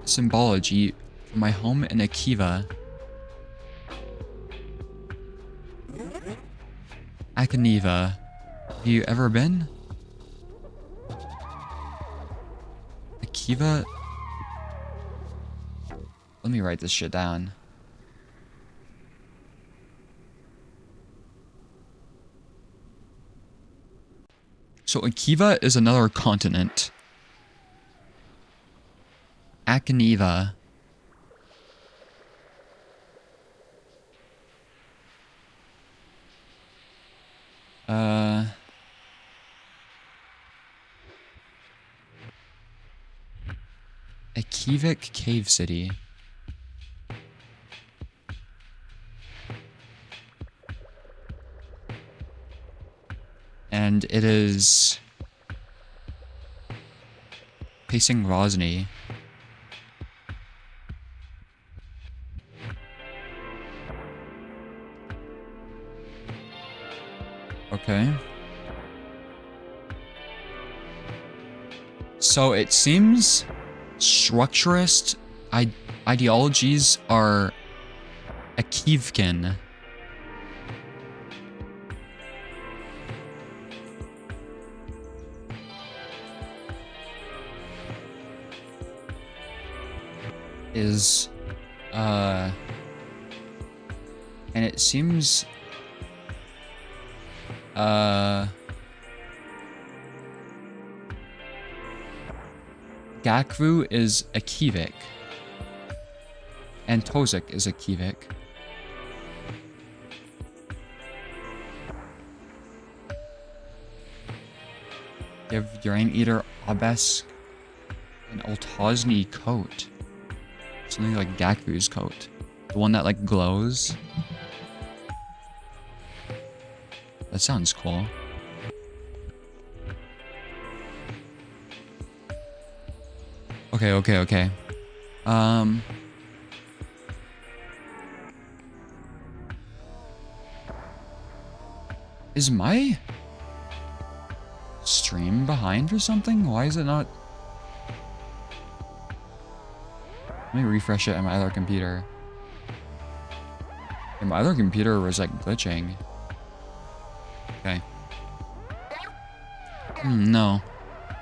symbology from my home in Akiva. Akaniva. Have you ever been? Akiva? Let me write this shit down. So Akiva is another continent. Akaniva. Akivik Cave City. And it is facing Rosny. Okay. So it seems structurist ideologies are a Kivkin. And it seems Gakvu is a Kivik. And Tozik is a Kivik. Give UraniumEater Obesk an Altosny coat. Something like Gakvu's coat. The one that like glows. That sounds cool. Okay. Is my stream behind or something? Why is it not? Let me refresh it on my other computer. And my other computer was like glitching. Okay. No.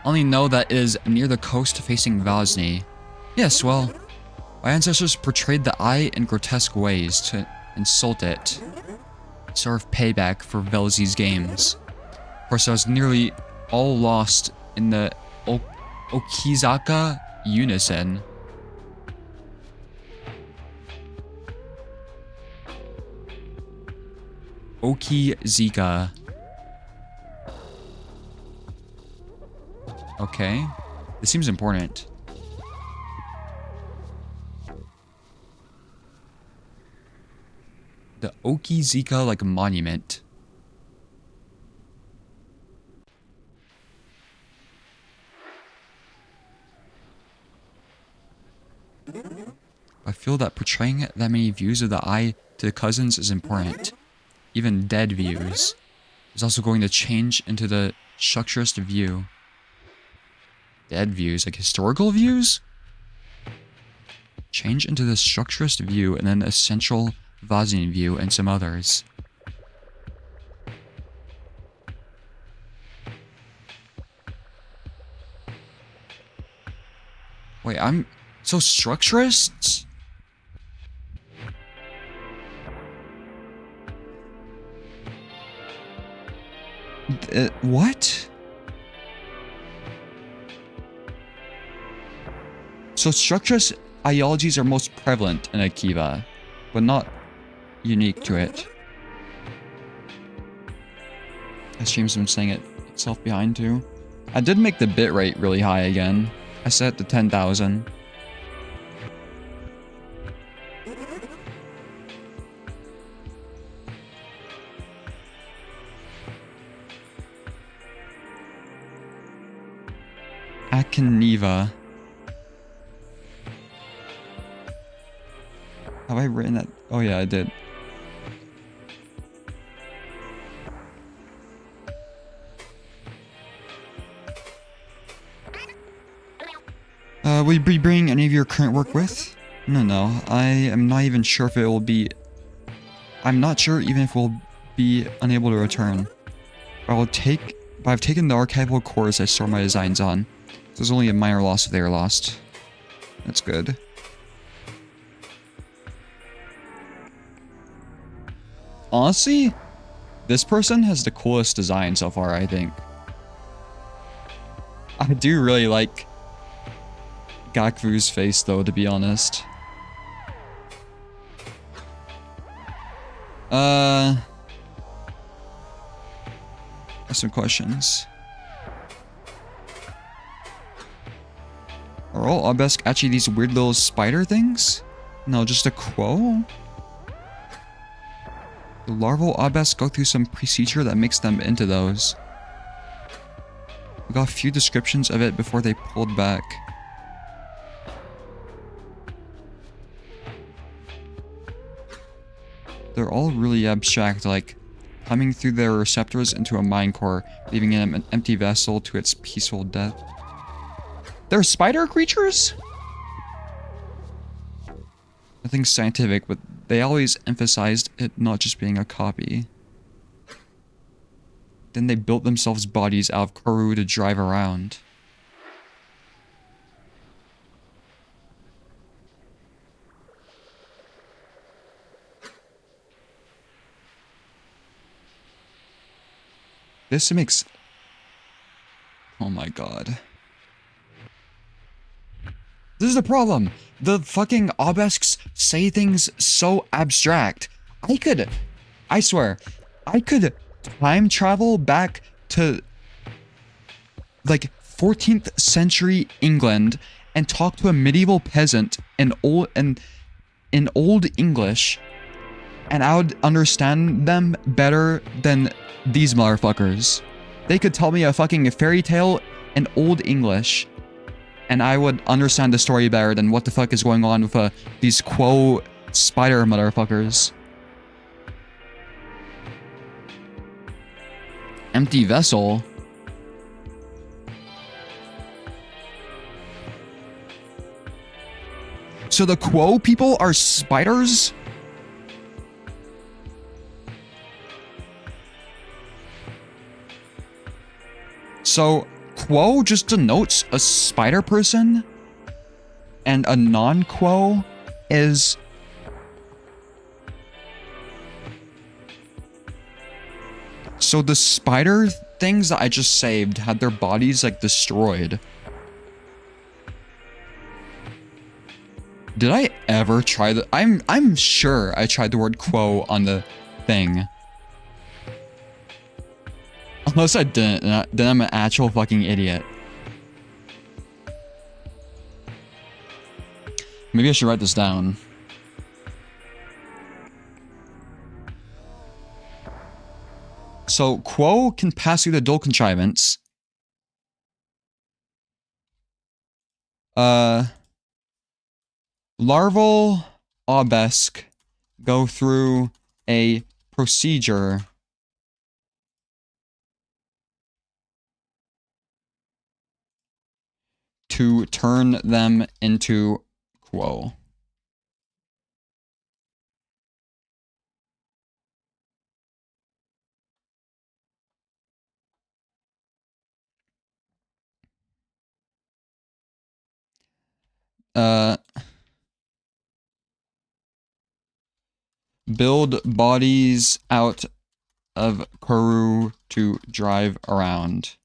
Only know that it is near the coast facing Vazny. Yes, well, my ancestors portrayed the eye in grotesque ways to insult it. Sort of payback for Velzy's games. Of course, I was nearly all lost in the Okizaka unison. Okizika. Okay. This seems important. The Okizika, like, monument. I feel that portraying that many views of the eye to the cousins is important. Even dead views. Is also going to change into the structurist view. Dead views, like historical views? Change into the structurist view and then essential Vazian view and some others. Wait, so structurists? What? So structurist ideologies are most prevalent in Akiva, but not unique to it. I stream some saying it itself behind too. I did make the bitrate really high again. I set it to 10,000. Akiniva. Have I written that? Oh yeah, I did. Will you be bringing any of your current work with? No. I am not even sure if it will be... I'm not sure even if we'll be unable to return. But I've taken the archival cores I store my designs on. So there's only a minor loss if they are lost. That's good. Honestly, this person has the coolest design so far, I think. I do really like Gakvu's face, though, to be honest. I have some questions. Are all obelisk actually these weird little spider things? No, just a crow? The larval obelisk go through some procedure that makes them into those. We got a few descriptions of it before they pulled back. they're all really abstract, like coming through their receptors into a mind core, leaving an empty vessel to its peaceful death. They're spider creatures? Nothing scientific, but they always emphasized it not just being a copy. Then they built themselves bodies out of corru to drive around. This makes... Oh my god. This is the problem. The fucking obelisks say things so abstract. I swear, I could time travel back to like 14th century England and talk to a medieval peasant in old English, and I would understand them better than these motherfuckers. They could tell me a fucking fairy tale in old English, and I would understand the story better than what the fuck is going on with these quo spider motherfuckers. Empty vessel? So the quo people are spiders? So quo just denotes a spider person, and a non-quo is... So the spider things that I just saved had their bodies like destroyed. Did I ever try the... I'm sure I tried the word quo on the thing. Unless I didn't, then I'm an actual fucking idiot. Maybe I should write this down. So, quo can pass through the dual contrivance. Larval obelisk go through a procedure to turn them into quo. Build bodies out of corru to drive around.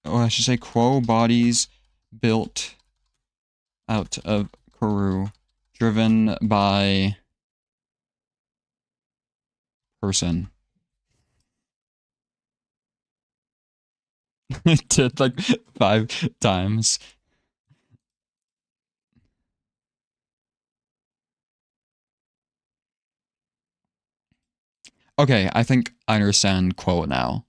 Oh, I should say quo bodies built out of corru, driven by person. It did like 5 times. Okay, I think I understand quo now.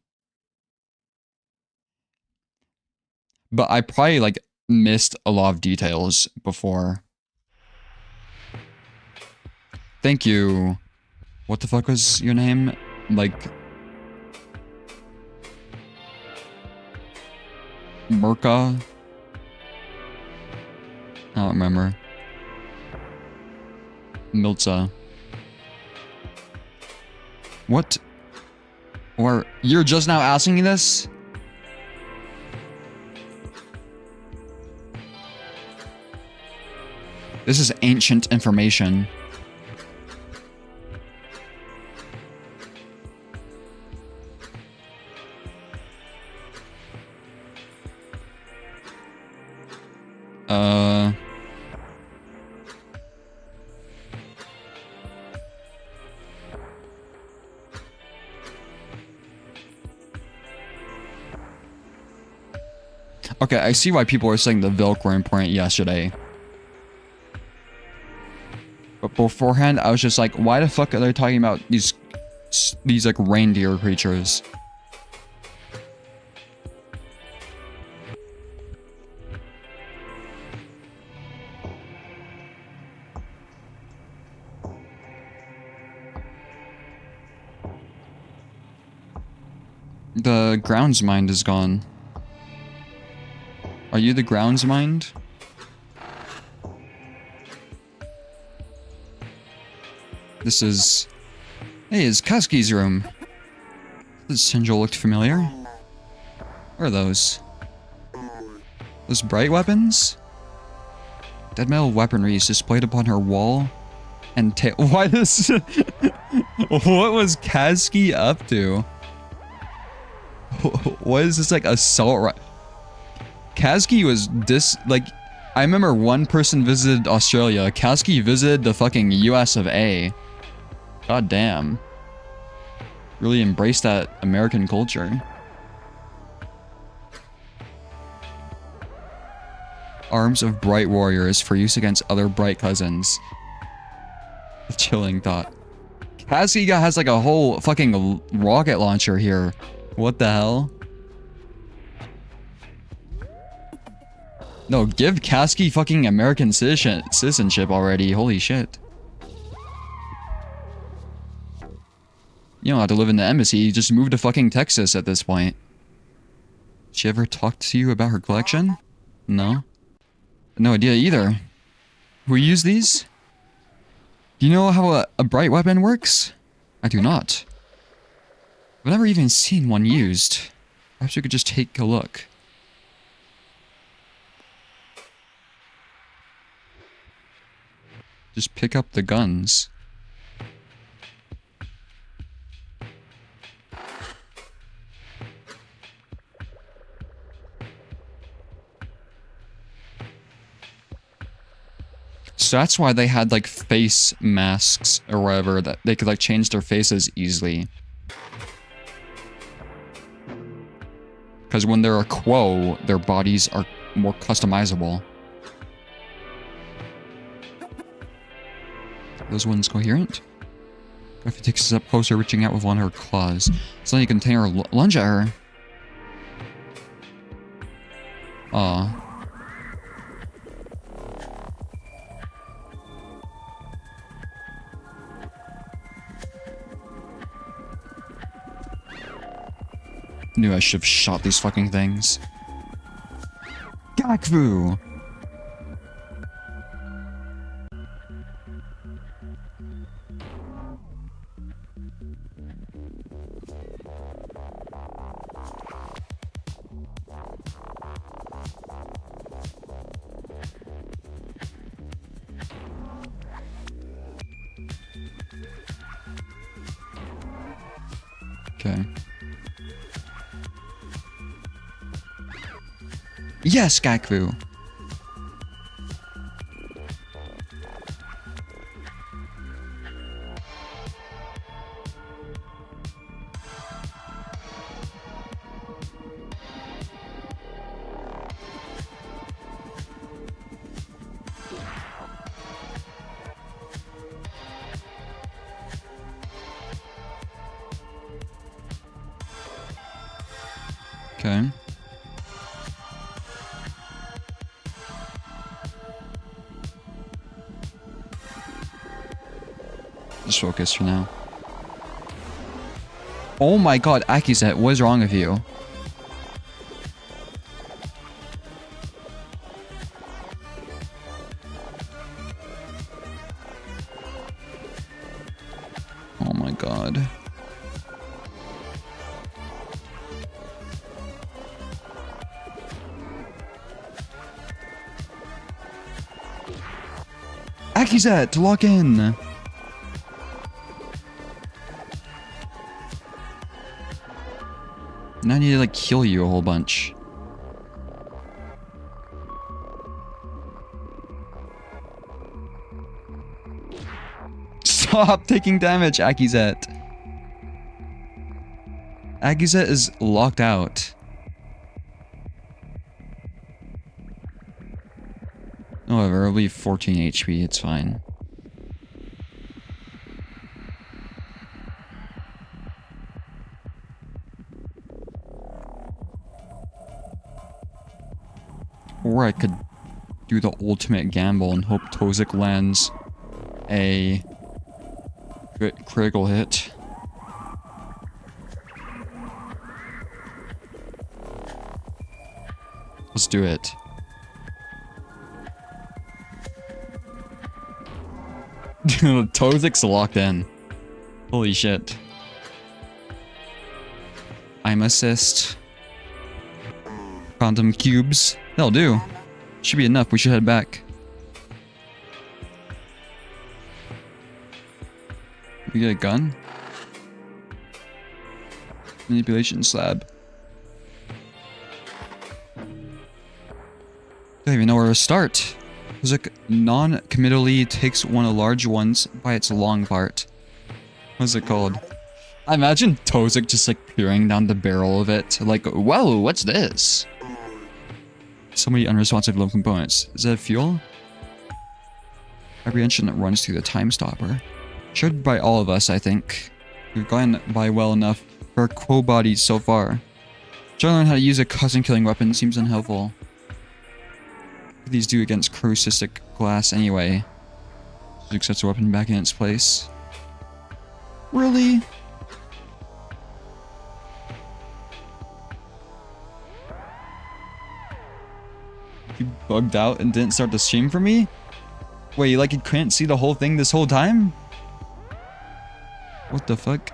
But I probably like missed a lot of details before. Thank you. What the fuck was your name? Like... Merca? I don't remember. Milza. What? Or you're just now asking me this? This is ancient information. Okay, I see why people were saying the Vilk were important yesterday. But beforehand, I was just like, why the fuck are they talking about these these like reindeer creatures. The grounds mind is gone. Are you the grounds mind? This is... Hey, it's Kaski's room. This sigil looked familiar. What are those? Those bright weapons? Dead metal weaponry is displayed upon her wall. And why this? What was Kaski up to? What is this, like, assault Kaski was like, I remember one person visited Australia. Kaski visited the fucking US of A. God damn. Really embraced that American culture. Arms of bright warriors for use against other bright cousins. A chilling thought. Kaski has like a whole fucking rocket launcher here. What the hell? No, give Kaski fucking American citizenship already. Holy shit. You don't have to live in the embassy. You just move to fucking Texas at this point. She ever talked to you about her collection? No? No idea either. Who used these? Do you know how a bright weapon works? I do not. I've never even seen one used. Perhaps we could just take a look. Just pick up the guns. So that's why they had like face masks or whatever, that they could like change their faces easily. Because when they're a quo, their bodies are more customizable. Those ones coherent? If it takes us up closer, reaching out with one of her claws. Suddenly a container lunge at her. Aw. Knew I should have shot these fucking things. Gakvu! Okay. Yes, Gakvu! Okay. Just focus for now. Oh my god, Akizet, what is wrong with you? Oh my god. Akizet, to lock in! Now I need to like kill you a whole bunch. Stop taking damage, Akizet. Akizet is locked out. However, it'll be 14 HP, it's fine. Or I could do the ultimate gamble and hope Tozik lands a critical hit. Let's do it. Tozik's locked in. Holy shit. I'm assist. Quantum cubes. That'll do. Should be enough. We should head back. We get a gun? Manipulation slab. Don't even know where to start. Tozik non-committally takes one of the large ones by its long part. What's it called? I imagine Tozik just like peering down the barrel of it. Like, whoa, what's this? So many unresponsive low components. Is that fuel? Apprehension that runs through the time stopper. Shared by all of us, I think. We've gotten by well enough for our quo bodies so far. Trying to learn how to use a cousin-killing weapon seems unhelpful. What do these do against corrosive glass anyway? Tozik sets the weapon back in its place. Really? You bugged out and didn't start the stream for me? Wait, like you couldn't see the whole thing this whole time? What the fuck?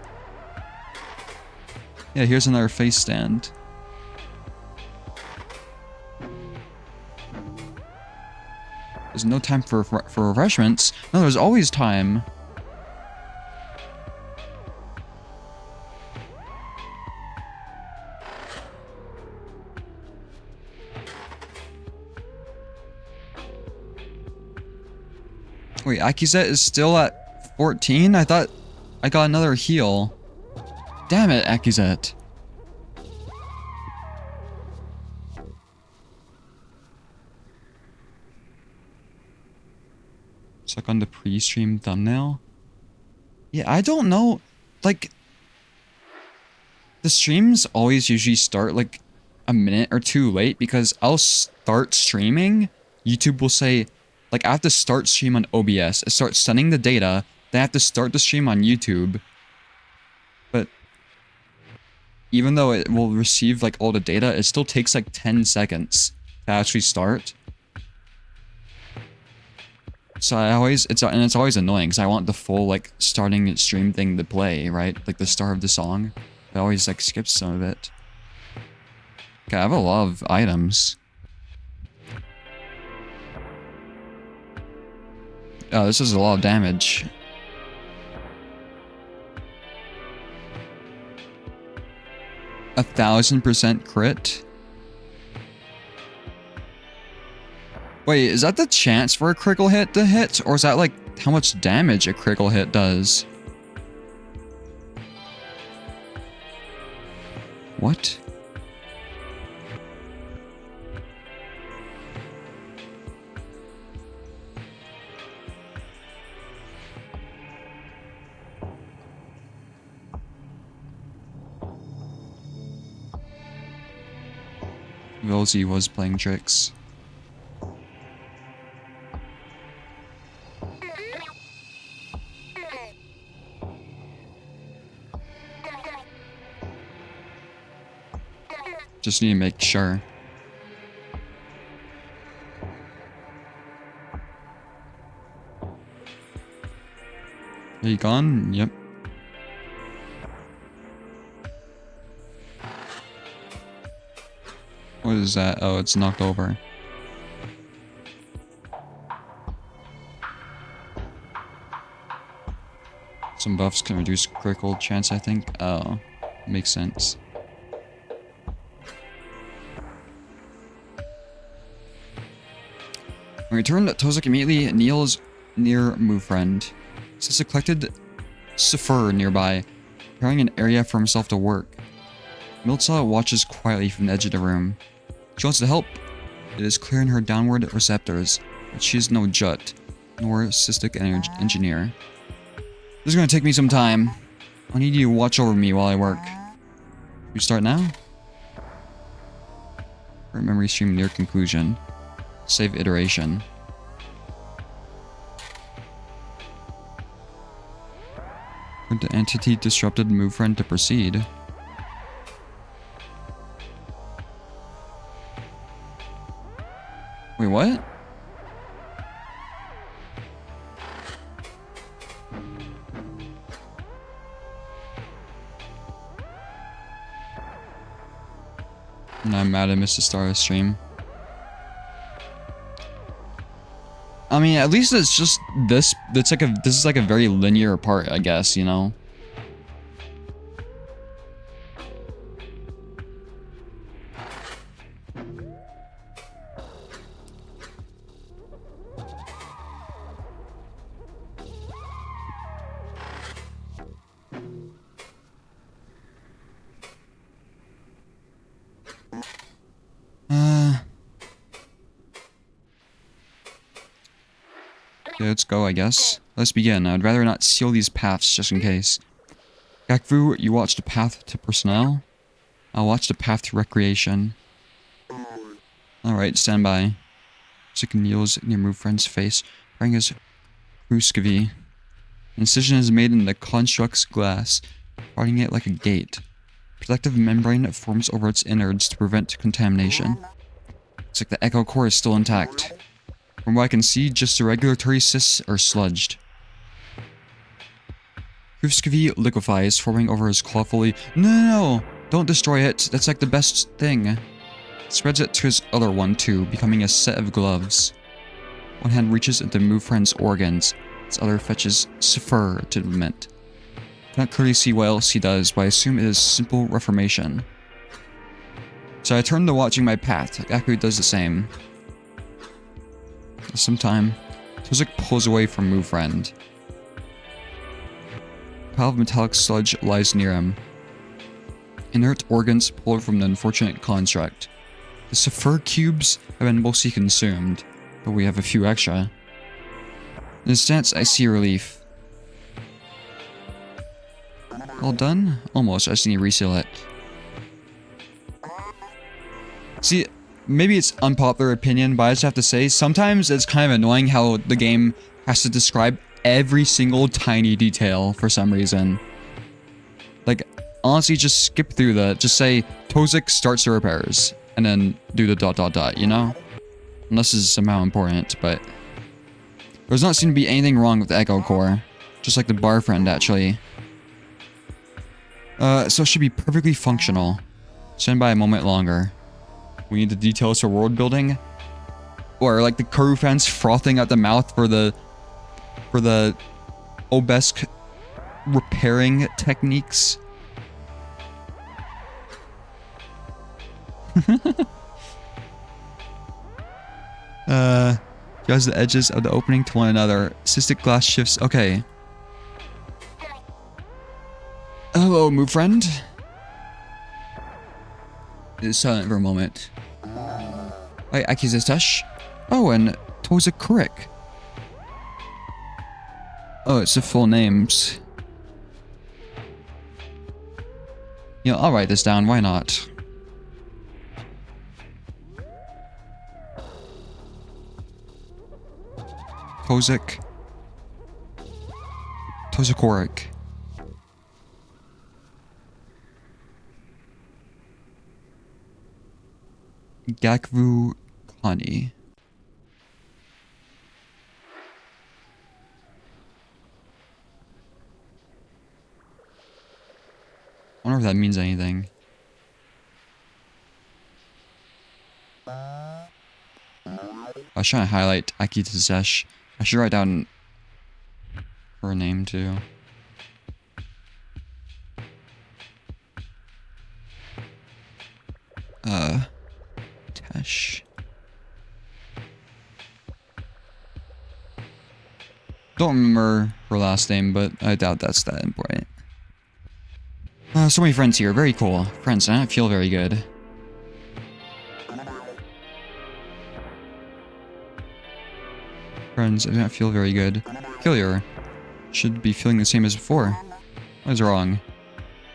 Yeah, here's another face stand. There's no time for refreshments. No, there's always time. Wait, Akizet is still at 14? I thought I got another heal. Damn it, Akizet. Suck on the pre-stream thumbnail? Yeah, I don't know. Like, the streams always usually start like a minute or two late because I'll start streaming. YouTube will say, like, I have to start stream on OBS. It starts sending the data. Then I have to start the stream on YouTube. But even though it will receive, like, all the data, it still takes, like, 10 seconds to actually start. So it's always annoying because I want the full, like, starting stream thing to play, right? Like, the start of the song. It always, like, skips some of it. Okay, I have a lot of items. Oh, this is a lot of damage. A 1000% crit? Wait, is that the chance for a critical hit to hit? Or is that like how much damage a critical hit does? What? Velzy was playing tricks. Just need to make sure. Are you gone? Yep. What is that? Oh, it's knocked over. Some buffs can reduce critical chance, I think. Oh, makes sense. When returned, Tozik immediately kneels near Moofriend. Sees a collected Suffer nearby, preparing an area for himself to work. Miltza watches quietly from the edge of the room. She wants to help. It is clear in her downward receptors that she is no Jut, nor cystic engineer. This is going to take me some time. I need you to watch over me while I work. You start now? Current memory stream near conclusion. Save iteration. The entity disrupted move friend to proceed. Wait, what? Nah, I'm mad I missed the start of the stream. I mean, at least it's just this. This is like a very linear part, I guess. You know. Okay, let's go, I guess. Let's begin. I'd rather not seal these paths just in case. Gakvu, you watch the path to personnel. I'll watch the path to recreation. Alright, stand by. Sick kneels near move friend's face, wearing his Ruskavi. Incision is made in the construct's glass, parting it like a gate. Protective membrane forms over its innards to prevent contamination. Looks like the echo core is still intact. From what I can see, just the regulatory cysts are sludged. Ruskavi liquefies, forming over his clawfully. No! Don't destroy it. That's like the best thing. Spreads it to his other one too, becoming a set of gloves. One hand reaches into move friend's organs. Its other fetches fur to implement. Cannot clearly see what else he does, but I assume it is simple reformation. So I turn to watching my path. Gaku does the same. Some time, Tozik pulls away from move friend. A pile of metallic sludge lies near him. Inert organs pulled from the unfortunate construct. The Saphir cubes have been mostly consumed, but we have a few extra. In his stance, I see relief. All done? Almost. I just need to reseal it. See, maybe it's unpopular opinion, but I just have to say, sometimes it's kind of annoying how the game has to describe every single tiny detail for some reason. Like, honestly, just skip through that. Just say, Tozik starts the repairs, and then do the ... you know? Unless it's somehow important, but... There does not seem to be anything wrong with the Echo Core. Just like the bar friend, actually. So it should be perfectly functional. Stand by a moment longer. We need the details for world building. Or like the corru fans frothing at the mouth for the obelisk repairing techniques. Guys, the edges of the opening to one another. Cystic glass shifts. Okay. Hello, move friend. It is silent for a moment. Hi, Akizestash. Oh, and Tozik Kurik. Oh, it's the full names. Yeah, I'll write this down. Why not? Tozik. Tozikorik. Gakvu Kani. I wonder if that means anything. I was trying to highlight Akitasesh. I should write down her name too. Tesh. Don't remember her last name, but I doubt that's that important. So many friends here. Very cool. Friends, I don't feel very good. Friends, I do not feel very good. Failure. Should be feeling the same as before. What is wrong?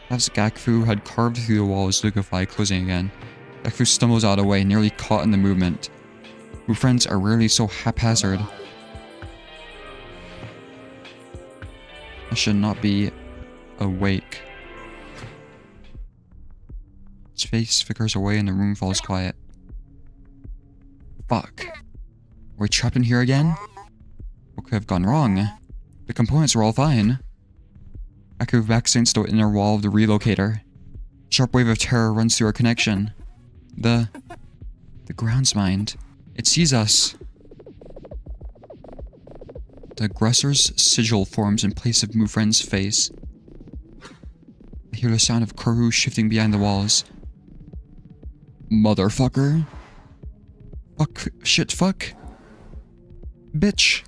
Perhaps Gakfu had carved through the wall as liquefy, closing again. Gakfu stumbles out of the way, nearly caught in the movement. Move friends are rarely so haphazard. I should not be awake. His face flickers away and the room falls quiet. Fuck. Are we trapped in here again? What could have gone wrong? The components were all fine. I could move back against the inner wall of the relocator. A sharp wave of terror runs through our connection. The ground's mind. It sees us. The aggressor's sigil forms in place of Move Friend's face. I hear the sound of corru shifting behind the walls. Motherfucker. Fuck. Shit, fuck. Bitch.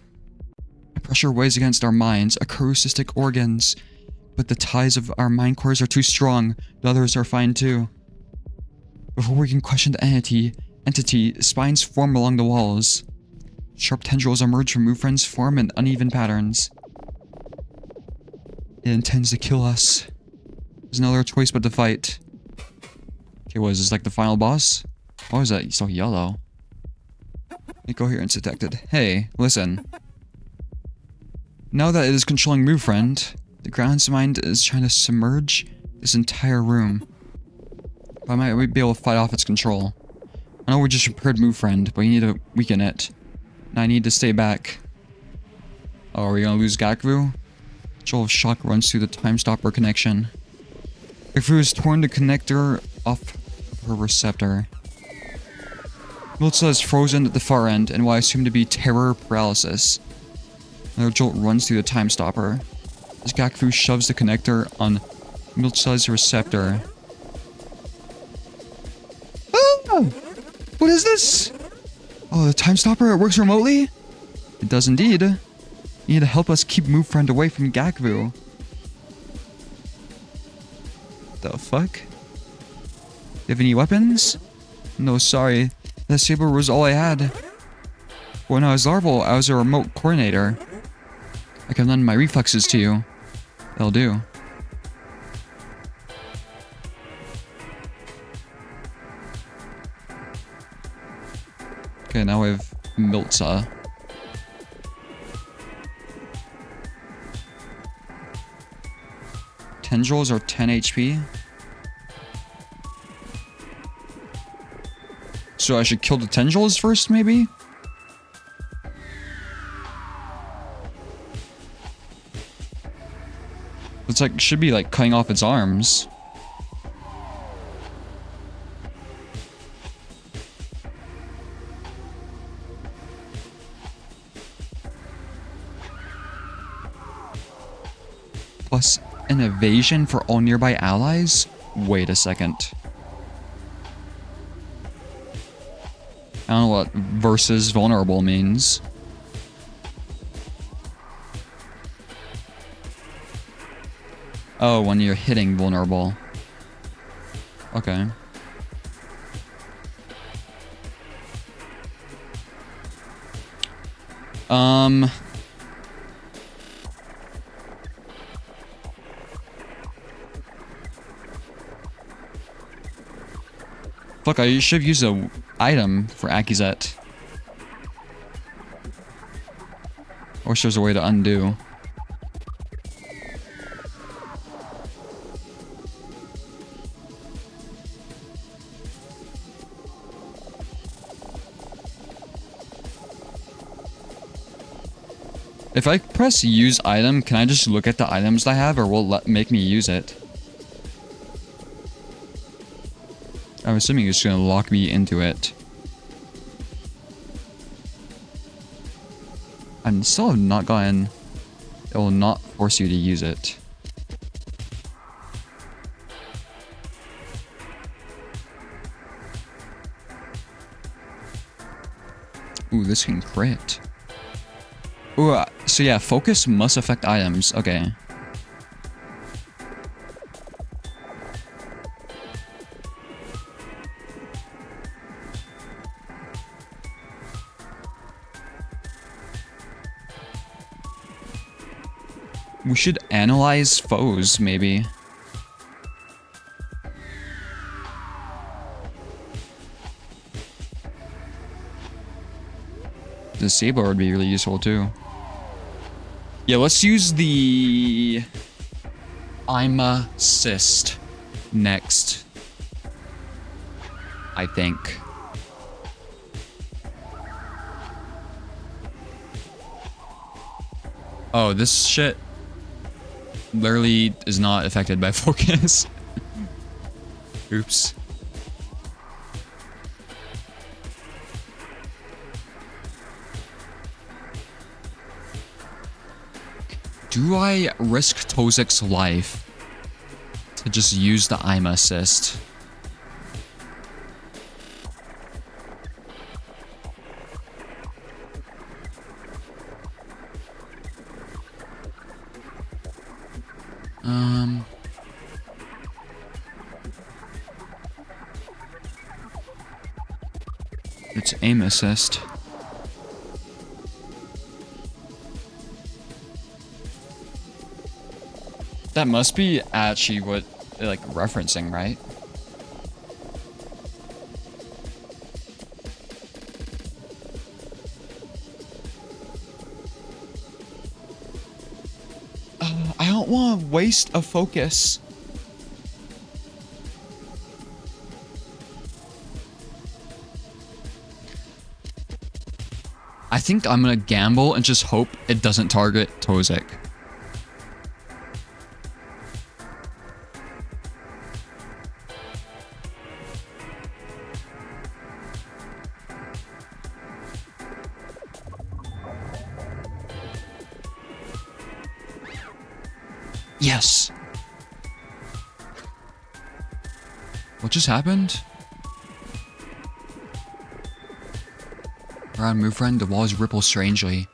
The pressure weighs against our minds, our corru-cystic organs. But the ties of our mind cores are too strong. The others are fine too. Before we can question the entity, spines form along the walls. Sharp tendrils emerge from Move Friend's form in uneven patterns. It intends to kill us. There's no other choice but to fight. Okay, what is this, like the final boss? Why is that so yellow? Incoherence detected. Hey, listen. Now that it is controlling Move Friend, the ground's mind is trying to submerge this entire room. But might we be able to fight off its control? I know we just repaired Move Friend, but we need to weaken it. And I need to stay back. Oh, are we gonna lose Gakvu? A jolt of shock runs through the time stopper connection. Gakvu has torn the connector off of her receptor. Miltza is frozen at the far end and what I assume to be terror paralysis. Another jolt runs through the time stopper as Gakvu shoves the connector on Miltza's receptor. Oh! What is this? Oh, the time stopper, it works remotely? It does indeed. You need to help us keep Move Friend away from Gakvu. The fuck? You have any weapons? No, sorry. That saber was all I had. When I was larval, I was a remote coordinator. I can lend my reflexes to you. They'll do. Okay, now we have Miltza. Tendrils are 10 HP. So I should kill the tendrils first, maybe? It's like, should be like cutting off its arms. Plus an evasion for all nearby allies? Wait a second. I don't know what versus vulnerable means. Oh, when you're hitting vulnerable. Okay. Fuck, I should have used an item for Akizet. I wish there's a way to undo. If I press use item, can I just look at the items I have, or will it make me use it? I'm assuming it's gonna lock me into it. I still have not gotten... It will not force you to use it. Ooh, this can crit. Ooh, so yeah, focus must affect items. Okay. We should analyze foes, maybe. Disabler would be really useful too. Yeah, let's use the I'm assist next. I think. Oh, this shit literally is not affected by focus. Oops. Do I risk Tozek's life to just use the I'm assist? It's aim assist. That must be actually what they're like referencing, right? I don't want to waste a focus. I think I'm gonna gamble and just hope it doesn't target Tozek. Yes. What just happened? Around move friend, the walls ripple strangely.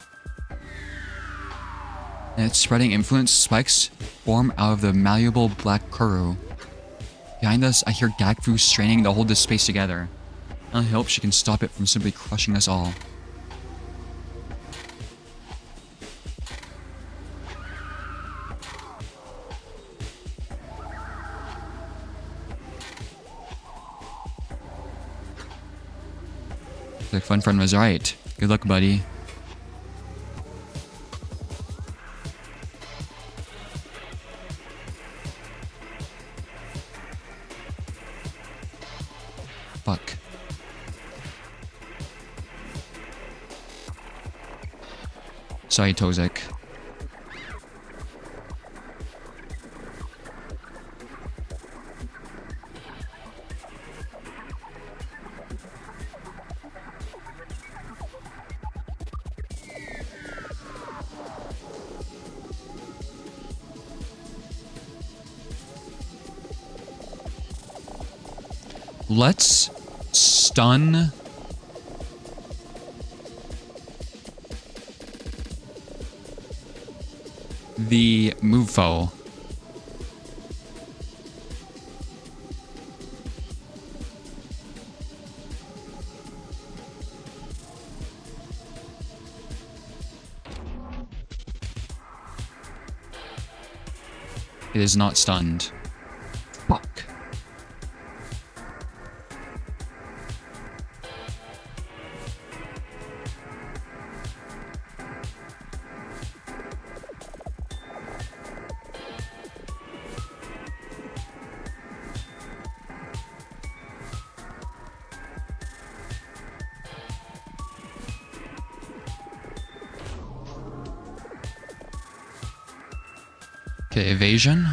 And its spreading influence spikes form out of the malleable black corru. Behind us, I hear Gakfu straining to hold this space together. I hope she can stop it from simply crushing us all. The fun friend was right. Good luck, buddy. Fuck. Sorry, Tozek. Let's stun the move foe. It is not stunned. Fuck. Okay, evasion.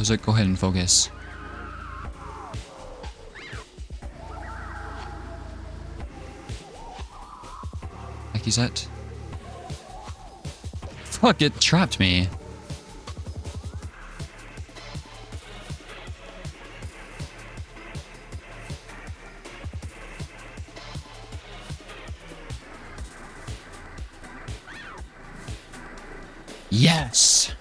So go ahead and focus. Like he's at. Fuck, it trapped me. Yes!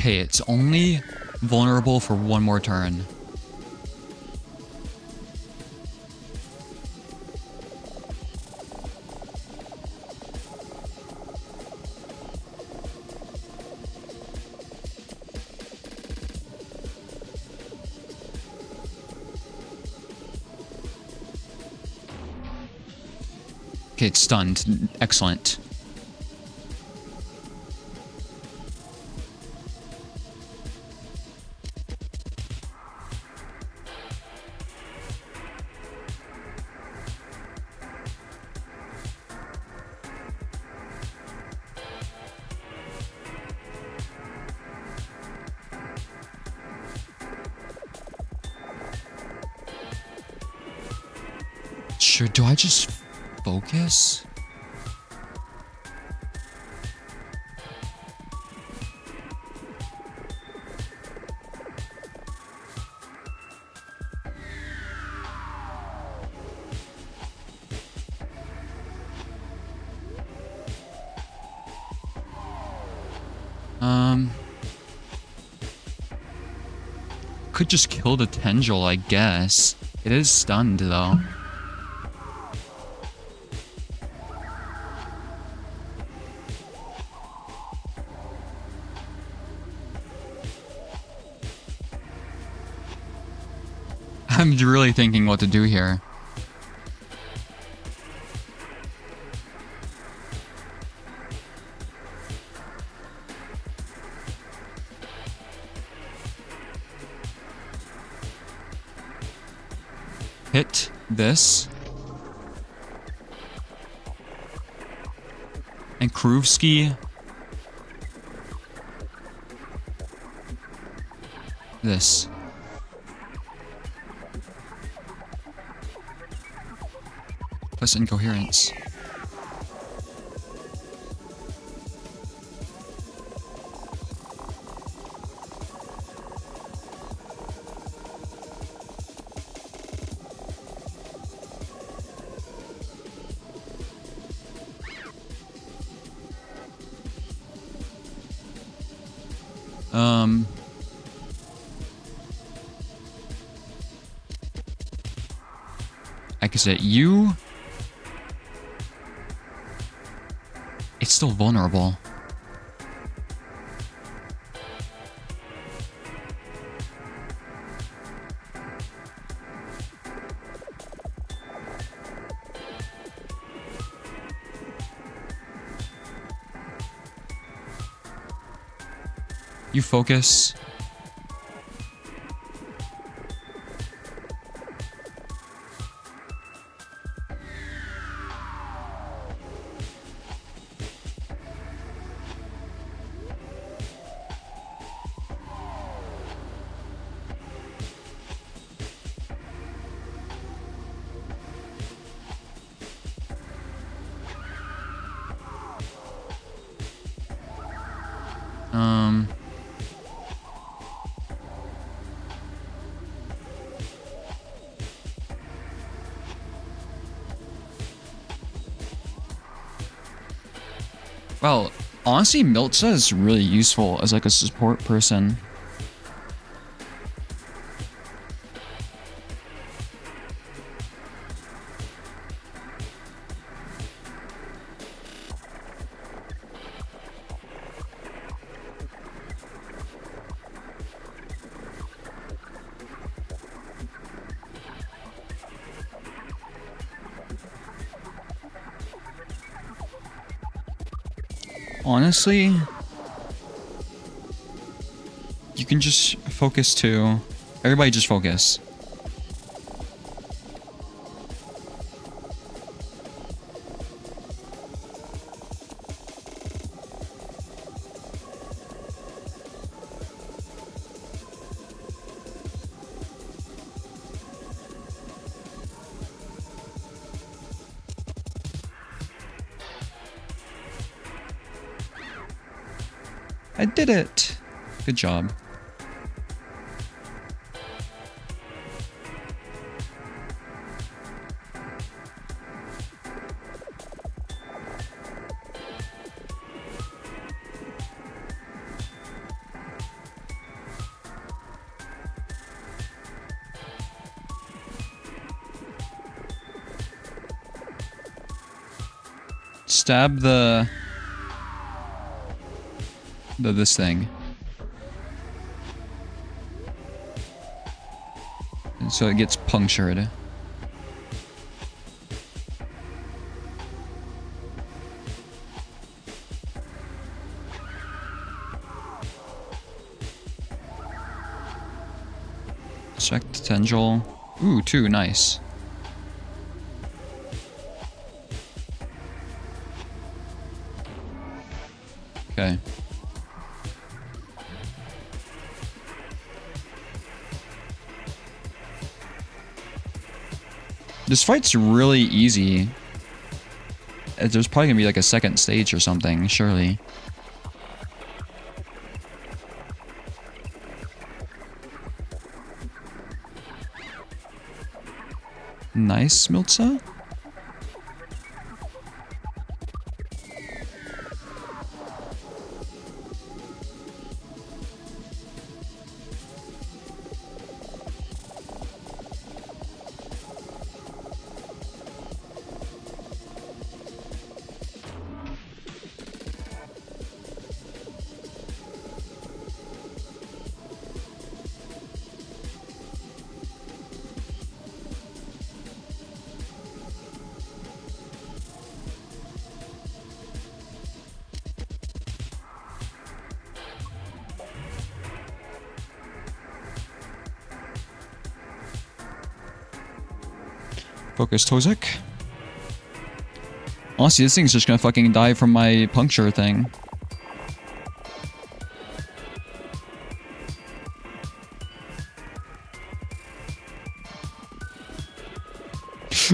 Okay, it's only vulnerable for one more turn. Okay, it's stunned. Excellent. Sure, do I just focus? Could just kill the tendril, I guess. It is stunned, though. I'm really thinking what to do here. Hit this. And Kruvsky. This. Plus incoherence. I guess that you... It's still vulnerable. You focus. Well, honestly, Miltza is really useful as like a support person. Honestly, you can just focus too. Everybody just focus. I did it. Good job. stab this thing. And so it gets punctured. Check the tendril. Ooh, 2, nice. Okay. This fight's really easy. There's probably gonna be like a second stage or something, surely. Nice, Miltza. Focus, Tozek. Honestly, this thing's just gonna fucking die from my puncture thing.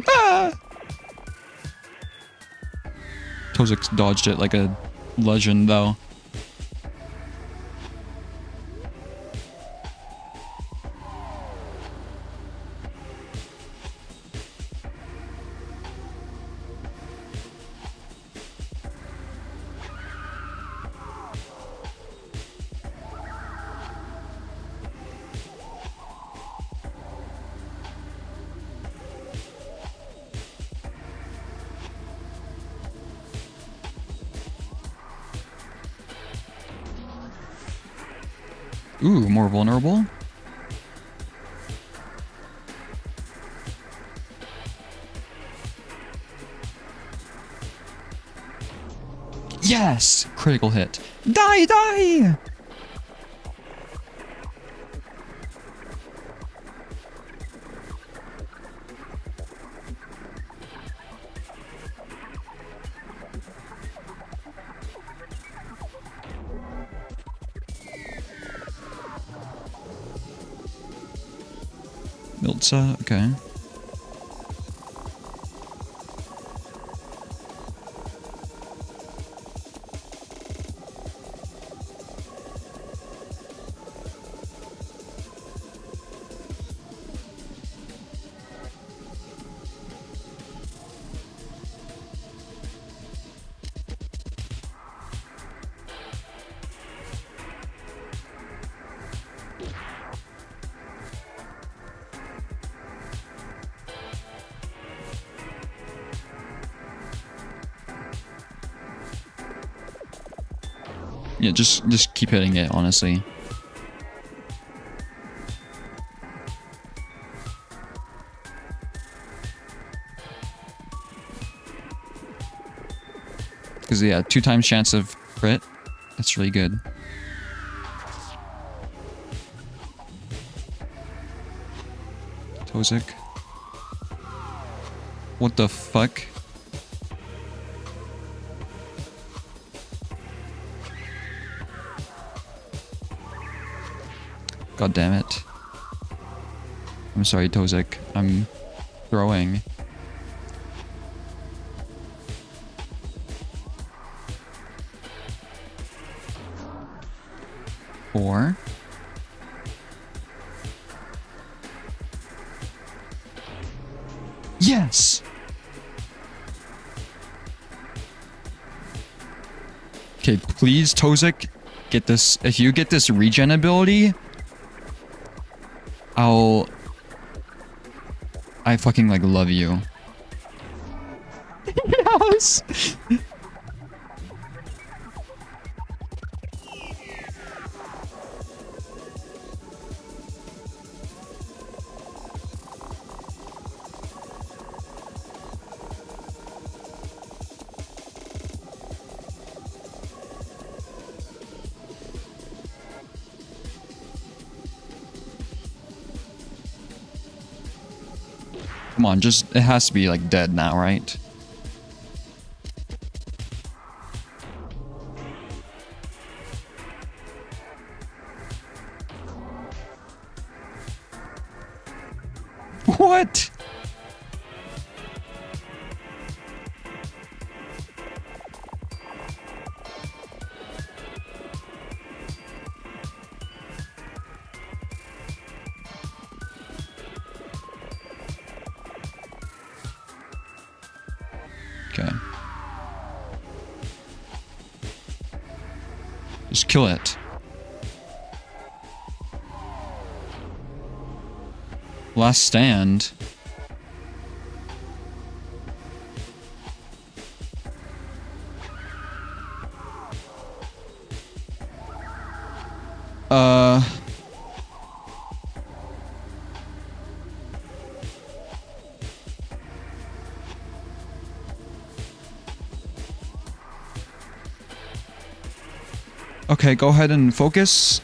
Ah! Tozek dodged it like a legend, though. Ooh, more vulnerable. Yes! Critical hit. Die, die! Miltza, okay. Yeah, just keep hitting it, honestly. Because, yeah, 2 times chance of crit. That's really good. Tozek. What the fuck? God damn it. I'm sorry, Tozek. I'm throwing. Four. Yes! Okay, please, Tozek, get this. If you get this regen ability, I fucking, like, love you. chaos! Come on, just, it has to be like dead now, right? What? Okay. Just kill it. Last stand. Okay, go ahead and focus,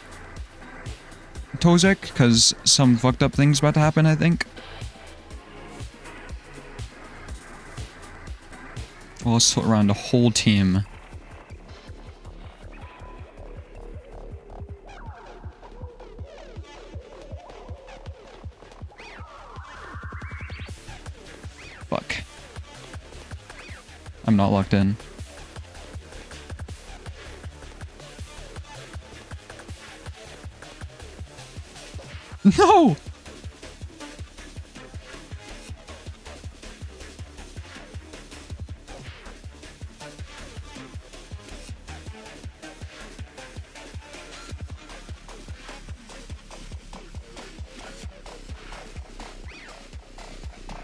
Tozek, because some fucked up thing's about to happen, I think. Well, let's flip around the whole team. Fuck. I'm not locked in. No!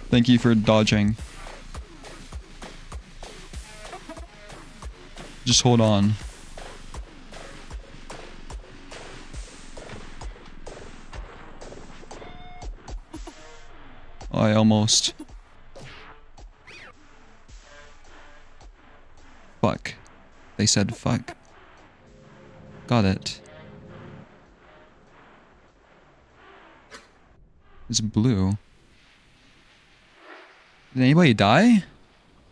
Thank you for dodging. Just hold on. I almost... Fuck. They said fuck. Got it. It's blue. Did anybody die?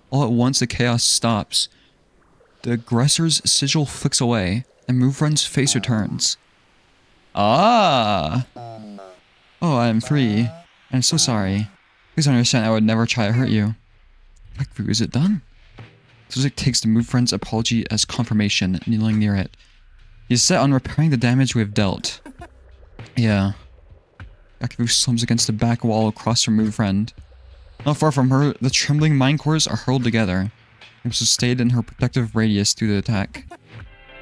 All at once the chaos stops. The aggressor's sigil flicks away, and MoveFriend's face returns. Ah! Oh, I am free. I'm so sorry. Please understand I would never try to hurt you. Is it done? Suzik takes the MoveFriend's apology as confirmation, kneeling near it. He is set on repairing the damage we have dealt. Yeah. Yakubu slumps against the back wall across from MoveFriend. Not far from her, the trembling mind cores are hurled together. It was stayed in her protective radius through the attack.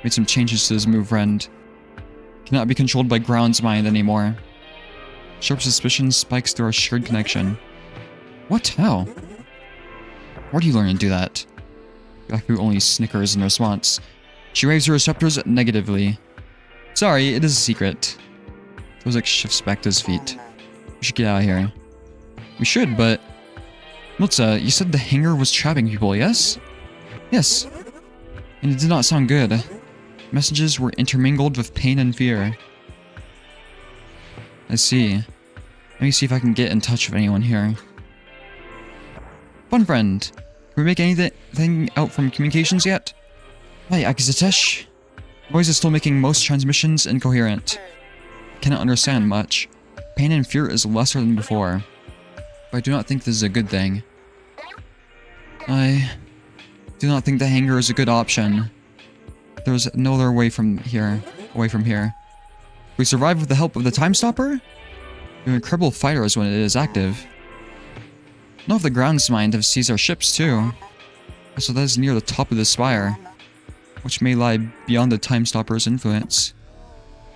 Made some changes to his MoveFriend. Cannot be controlled by Ground's mind anymore. Sharp suspicion spikes through our shared connection. What? How? Where do you learn to do that? Yaku only snickers in response. She waves her receptors negatively. Sorry, it is a secret. Tozek shifts back to his feet. We should get out of here. We should, but... Mutsa, you said the hangar was trapping people, yes? Yes. And it did not sound good. Messages were intermingled with pain and fear. I see. Let me see if I can get in touch with anyone here. Fun friend, can we make anything out from communications yet? Hi, Akizatesh. Voice is still making most transmissions incoherent. Cannot understand much. Pain and fear is lesser than before. But I do not think this is a good thing. I do not think the hangar is a good option. There's no other way from here. Away from here. We survive with the help of the Time Stopper? You're incredible fighters when it is active. None of the Ground's mind have seized our ships too. So that is near the top of the spire, which may lie beyond the Time Stopper's influence.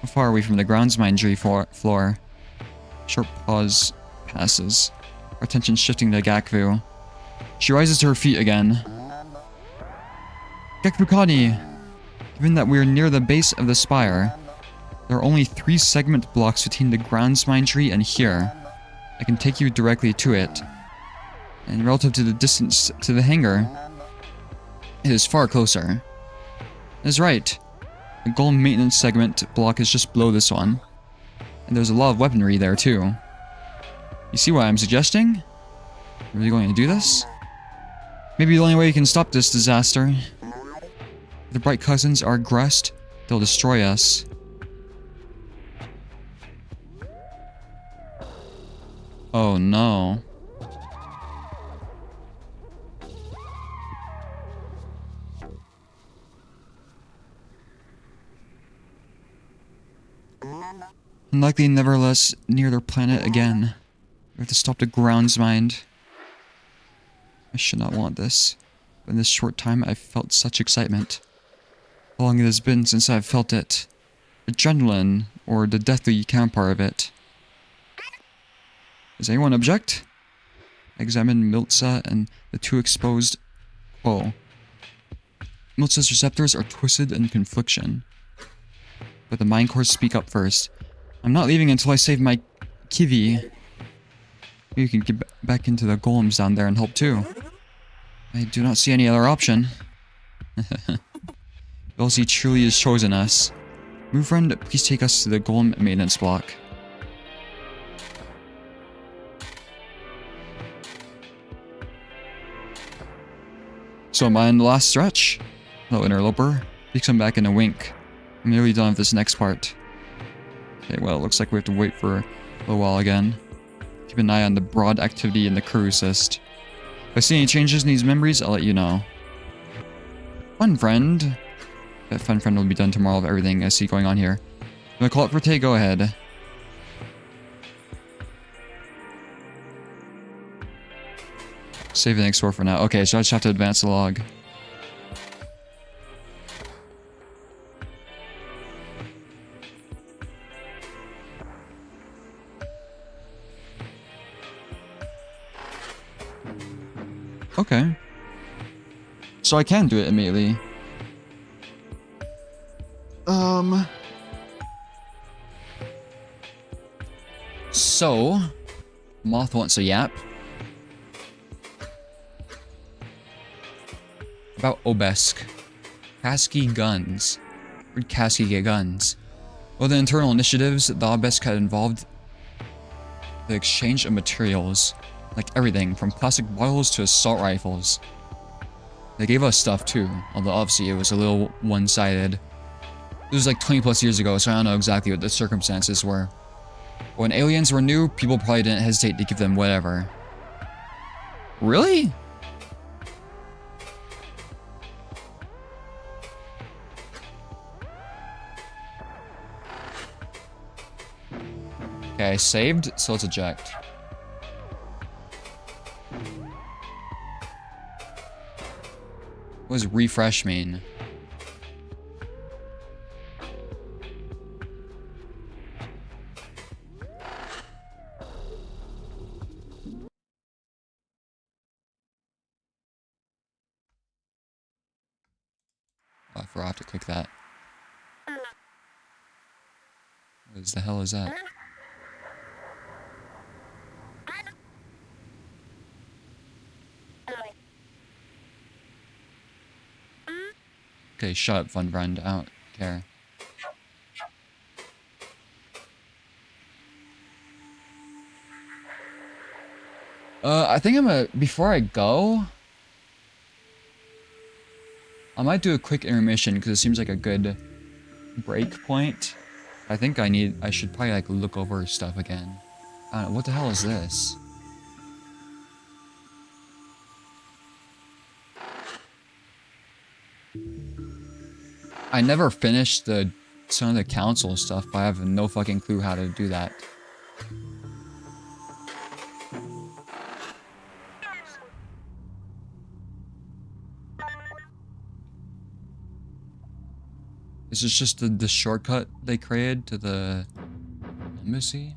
How far are we from the Ground's mind floor? Short pause passes. Our attention shifting to Gakvu. She rises to her feet again. Gekbukani, given that we are near the base of the spire, there are only 3 segment blocks between the grounds mine tree and here. I can take you directly to it. And relative to the distance to the hangar, it is far closer. That's right. The golem maintenance segment block is just below this one. And there's a lot of weaponry there too. You see what I'm suggesting? Are we going to do this? Maybe the only way you can stop this disaster. If the Bright Cousins are aggressed, they'll destroy us. Oh no. Unlikely nevertheless near their planet again. We have to stop the grounds mine. I should not want this. But in this short time I've felt such excitement. How long it has been since I've felt it. Adrenaline, or the deathly counterpart of it. Does anyone object? I examine Miltza and the 2 exposed... Whoa. Miltza's receptors are twisted in confliction. But the mind cores speak up first. I'm not leaving until I save my Kiwi. Maybe you can get back into the golems down there and help too. I do not see any other option. Elsie truly has chosen us. Move friend, please take us to the golem maintenance block. So am I in the last stretch? Hello, interloper. Please come back in a wink. I'm nearly done with this next part. Okay, well, it looks like we have to wait for a little while again. Keep an eye on the broad activity in the crew assist. If I see any changes in these memories, I'll let you know. Fun friend. That fun friend will be done tomorrow with everything I see going on here. You wanna call it for Tay? Go ahead. Save and explore for now. Okay, so I just have to advance the log. Okay. So I can do it immediately. So, Moth wants a yap. About Obesk. Kasky guns. Where'd Kasky get guns? Well, the internal initiatives the Obesk had involved the exchange of materials. Like everything, from plastic bottles to assault rifles. They gave us stuff too, although obviously it was a little one-sided. It was like 20 plus years ago, so I don't know exactly what the circumstances were. When aliens were new, people probably didn't hesitate to give them whatever. Really? Okay, I saved, so let's eject. What does refresh mean? Oh, I forgot to click that. What the hell is that? Okay, shut up, fun friend. I don't care. I think I'm gonna... Before I go... I might do a quick intermission, because it seems like a good break point. I think I should probably, like, look over stuff again. I don't know, what the hell is this? I never finished some of the council stuff, but I have no fucking clue how to do that. Is this just the shortcut they created to the embassy?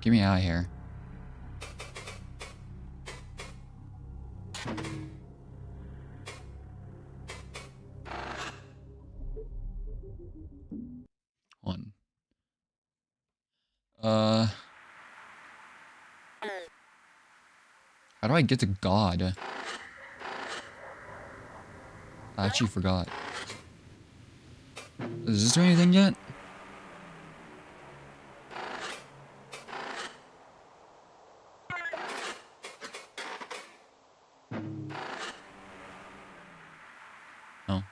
Get me out of here. One. How do I get to God? I actually forgot. Does this do anything yet? No.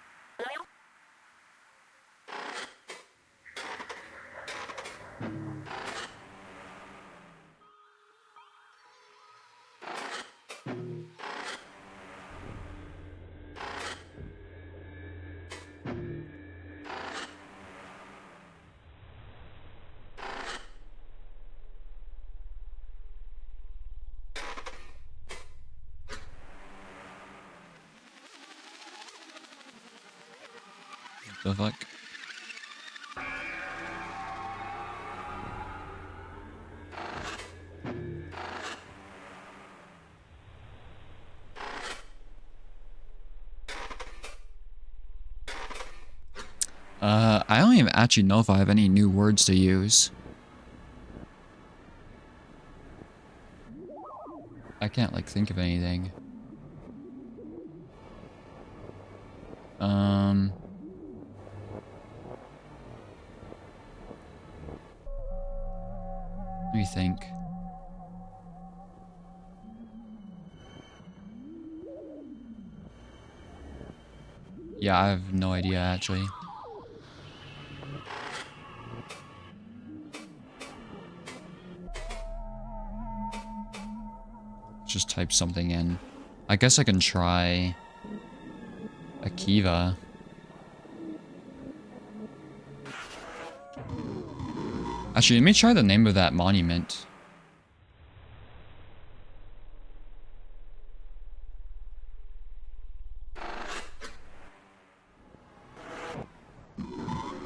What the fuck? I don't even actually know if I have any new words to use. I can't, like, think of anything. Let me think. Yeah, I have no idea, actually. Just type something in. I guess I can try Akiva. Actually, let me try the name of that monument.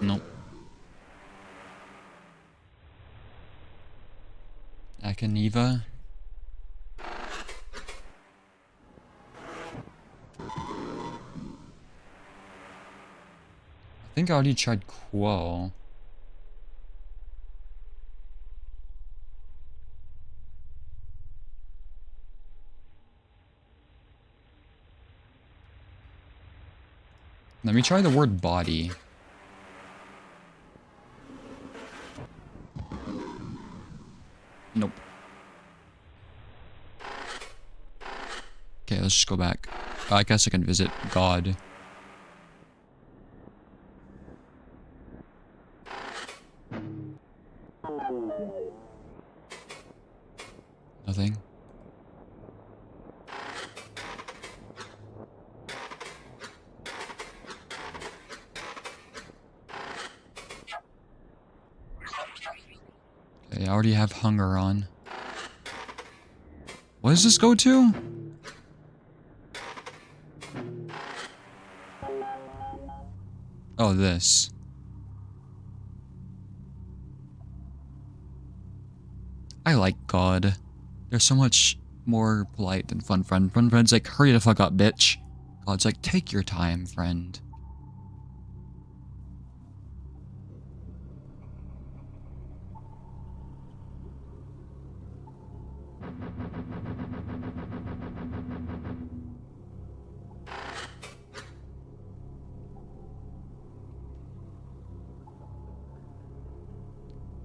Nope. Akaniva. I think I already tried Quo. Let me try the word body. Nope. Okay, let's just go back. I guess I can visit God. Nothing. Okay, I already have hunger on. What does this go to? Oh, this. I like God. They're so much more polite than Fun Friend. Fun Friend's like, hurry the fuck up, bitch. God's like, take your time, friend.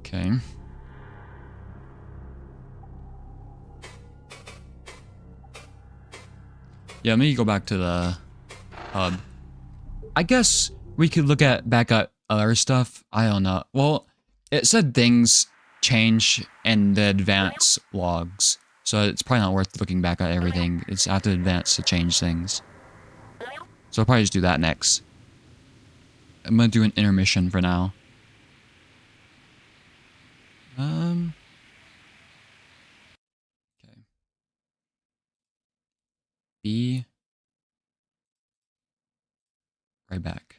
Okay. Yeah, let me go back to the hub. I guess we could look at back at other stuff. I don't know. Well, it said things change in the advance logs. So it's probably not worth looking back at everything. It's after advance to change things. So I'll probably just do that next. I'm gonna do an intermission for now. Okay. Be right back.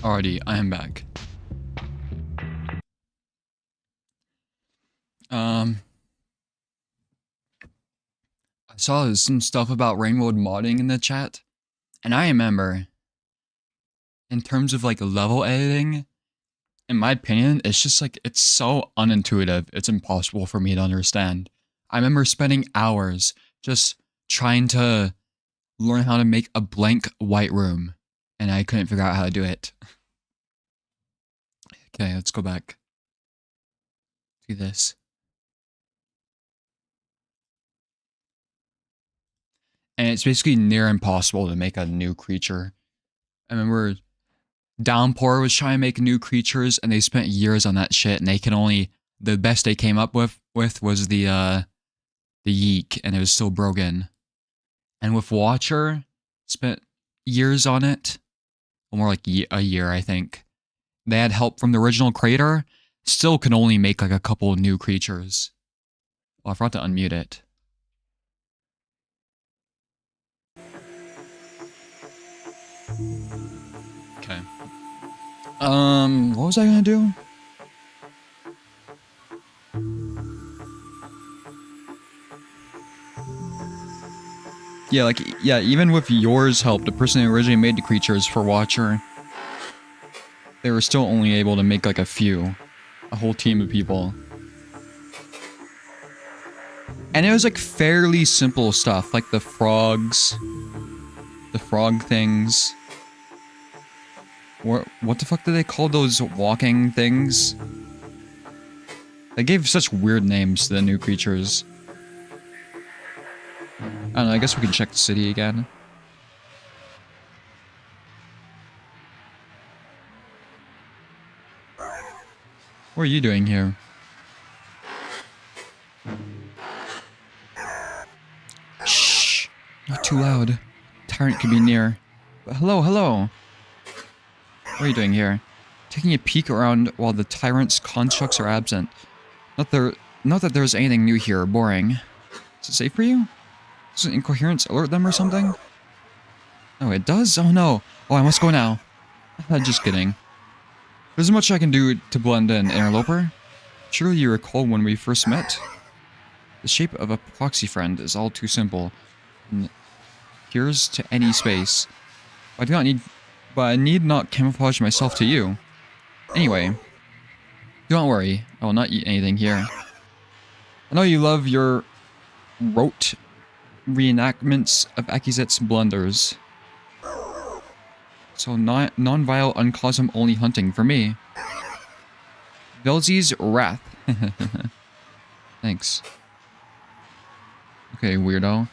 Alrighty, I am back. I saw some stuff about rainbow modding in the chat, and I remember, in terms of like level editing, in my opinion, it's just like, it's so unintuitive, it's impossible for me to understand. I remember spending hours just trying to learn how to make a blank white room, and I couldn't figure out how to do it. Okay, let's go back. Do this. And it's basically near impossible to make a new creature. I remember Downpour was trying to make new creatures, and they spent years on that shit, and they can only, the best they came up with was the Yeek, and it was still broken. And with Watcher, spent years on it, or more like a year, I think. They had help from the original creator, still can only make like a couple new creatures. Oh, I forgot to unmute it. Okay. What was I gonna do? Yeah, even with yours help, the person who originally made the creatures for Watcher, they were still only able to make like a few. A whole team of people. And it was like fairly simple stuff, like the frogs. The frog things. What the fuck do they call those walking things? They gave such weird names to the new creatures. I don't know, I guess we can check the city again. What are you doing here? Shh! Not too loud. Tyrant could be near. But hello, hello! What are you doing here? Taking a peek around while the tyrant's constructs are absent. Not that there's anything new here or boring. Is it safe for you? Does an incoherence alert them or something? Oh, it does? Oh no. Oh, I must go now. Just kidding. There's much I can do to blend in, interloper. Surely you recall when we first met? The shape of a proxy friend is all too simple. And here's to any space. But I need not camouflage myself to you. Anyway, don't worry, I will not eat anything here. I know you love your rote reenactments of Akizet's blunders. So non-vile uncosm only hunting for me. Velzy's wrath. Thanks. Okay, weirdo.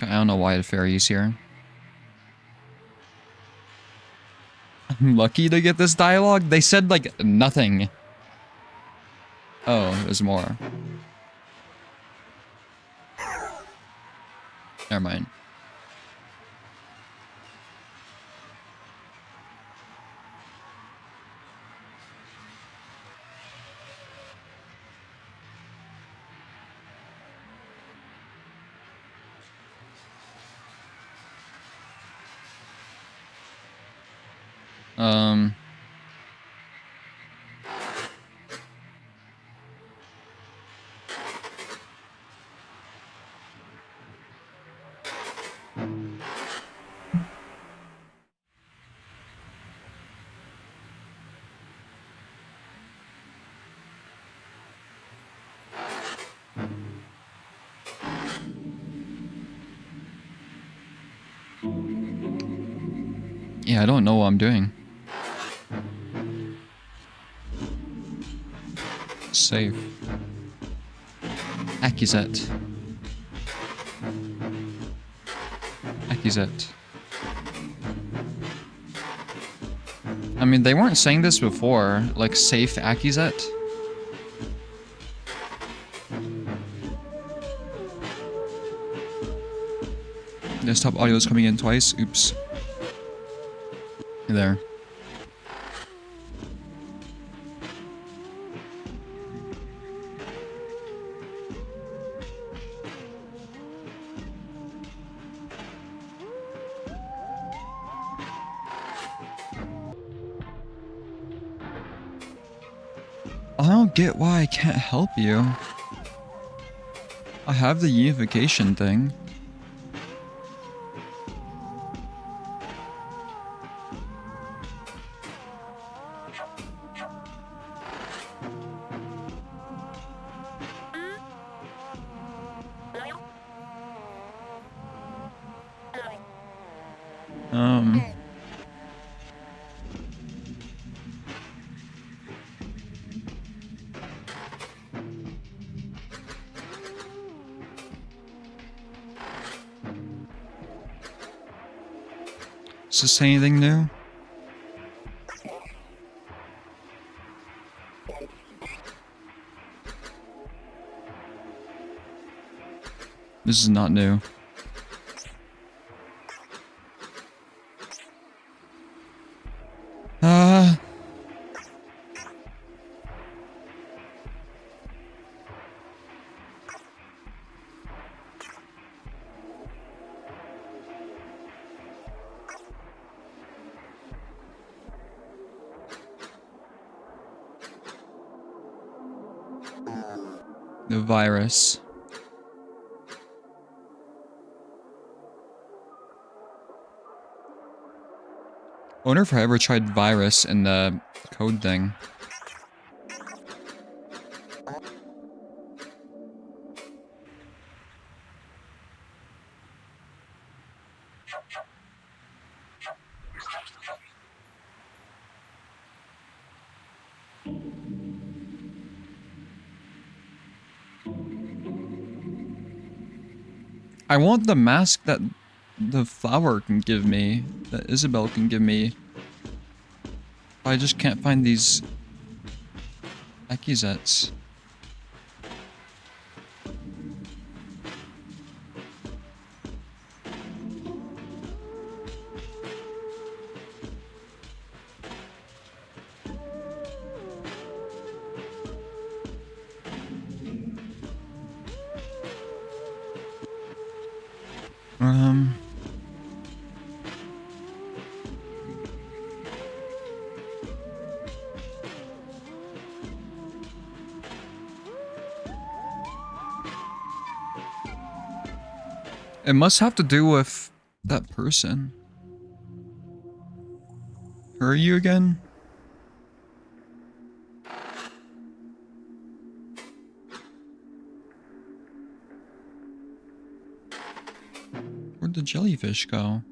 I don't know why the fairy's here. I'm lucky to get this dialogue. They said like nothing. Oh, there's more. Never mind. Yeah, I don't know what I'm doing. Save. Akizet. Akizet. I mean, they weren't saying this before, like safe Akizet. Desktop audio is coming in twice. Oops. Hey there. don't get why I can't help you. I have the unification thing. Is this anything new? This is not new. The virus. I wonder if I ever tried virus in the code thing. I want the mask that the flower can give me, that Isabel can give me. I just can't find these accusates. It must have to do with that person. Who are you again? Where'd the jellyfish go?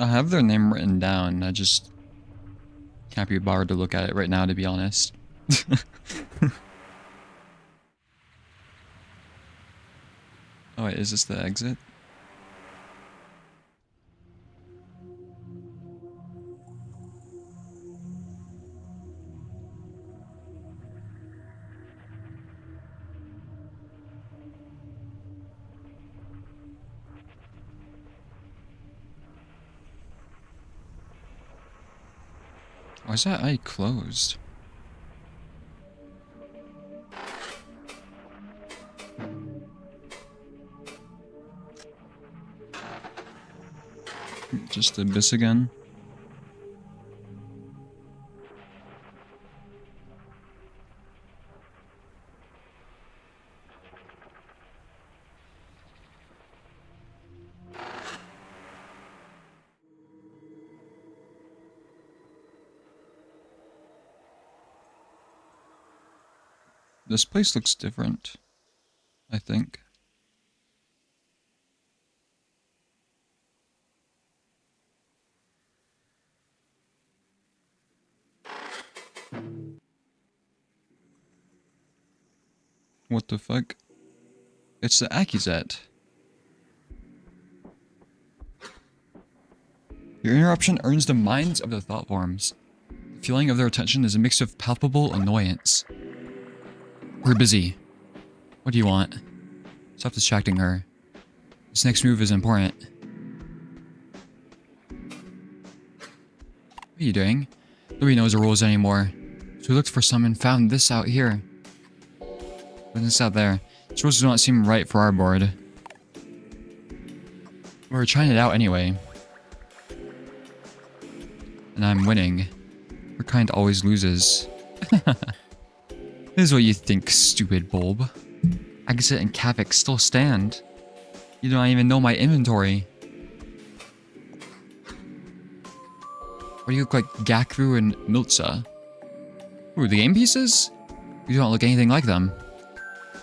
I have their name written down, I just can't be bothered to look at it right now, to be honest. Oh wait, is this the exit? Why is that eye closed? Just abyss again. This place looks different, I think. What the fuck? It's the accusate. Your interruption earns the minds of the thought forms. The feeling of their attention is a mix of palpable annoyance. We're busy. What do you want? Stop distracting her. This next move is important. What are you doing? Nobody knows the rules anymore. So we looked for some and found this out here. What's this out there? These rules do not seem right for our board. We're trying it out anyway. And I'm winning. Your kind always loses. This is what you think, stupid bulb. Agate and Kavik still stand. You don't even know my inventory. Or you look like Gakru and Miltza. Ooh, the game pieces? You don't look anything like them.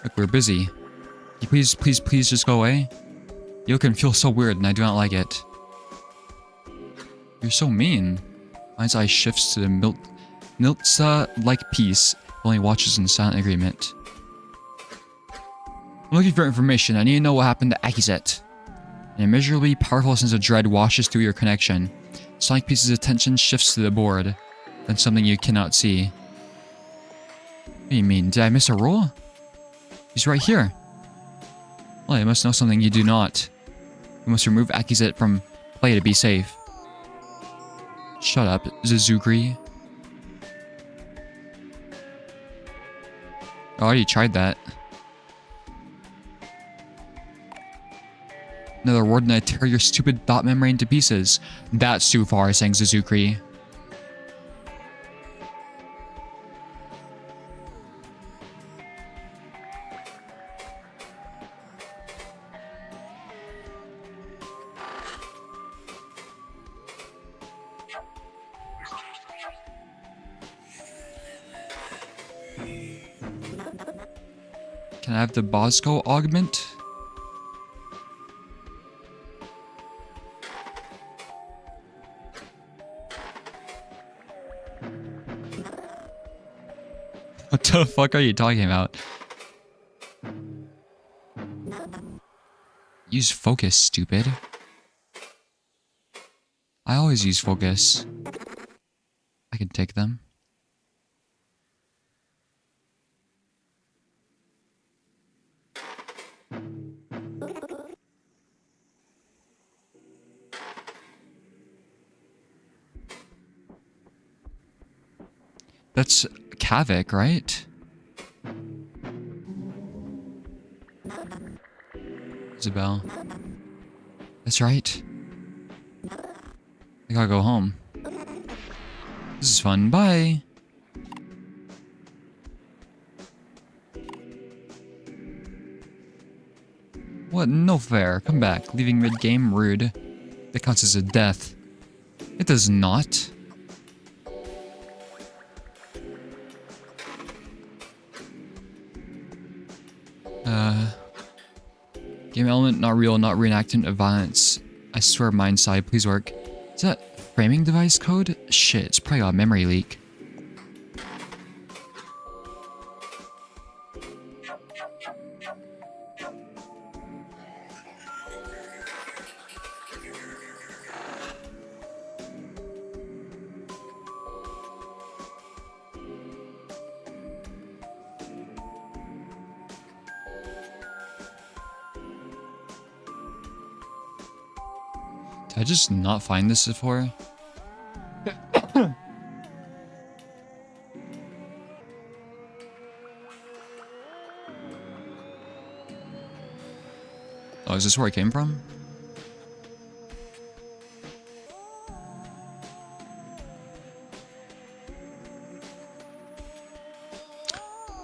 Look, we're busy. Can you please just go away? You look and feel so weird and I do not like it. You're so mean. Mine's eye shifts to the Miltza-like piece, only watches in silent agreement. I'm looking for information. I need to know what happened to Akizet. An immeasurably powerful sense of dread washes through your connection. Sonic Piece's attention shifts to the board, then something you cannot see. What do you mean? Did I miss a rule? He's right here. Well, you must know something you do not. You must remove Akizet from play to be safe. Shut up, Zuzugri. I already tried that. Another word and I tear your stupid thought memory into pieces. That's too far, sang Zuzukri. Can I have the Bosco augment? What the fuck are you talking about? Use focus, stupid. I always use focus. I can take them. That's Kavik, right? Isabel. That's right. I gotta go home. This is fun. Bye. What? No fair. Come back. Leaving mid-game? Rude. That counts as a death. It does not. Game element, not real, not reenactment of violence. I swear, mind side, please work. Is that framing device code? Shit, it's probably got a memory leak. Did I just not find this before? Oh, is this where I came from?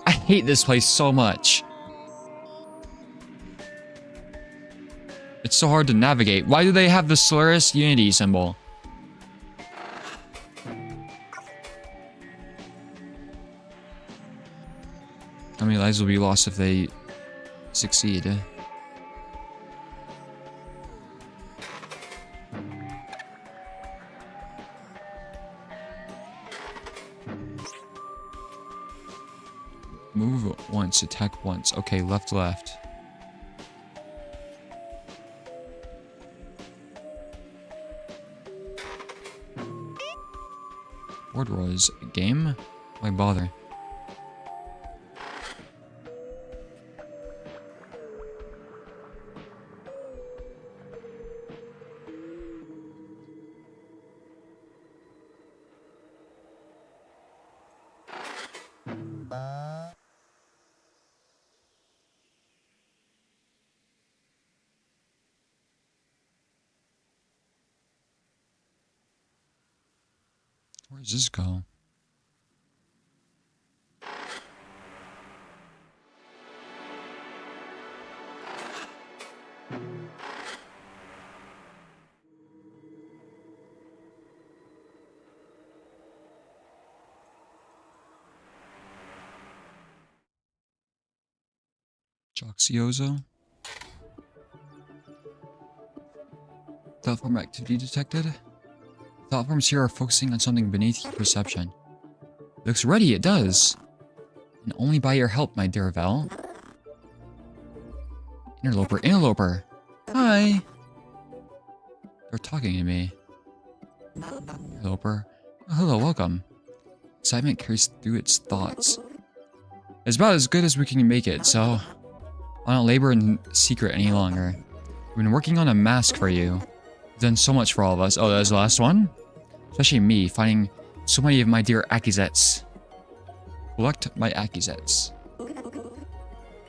I hate this place so much. It's so hard to navigate. Why do they have the Solaris Unity symbol? How many lives will be lost if they succeed? Move once, attack once. Okay, left, left. corduroys. Game? Why bother? Where does this go? Joxiozo? Thought form activity detected? Thought forms here are focusing on something beneath your perception. Looks ready, it does. And only by your help, my dear Vel. Interloper, interloper! Hi! They're talking to me. Interloper. Oh, hello, welcome. Excitement carries through its thoughts. It's about as good as we can make it, so I don't labor in secret any longer. We've been working on a mask for you. You've done so much for all of us. Oh, that was the last one? Especially me, finding so many of my dear accusates. Collect my accusates.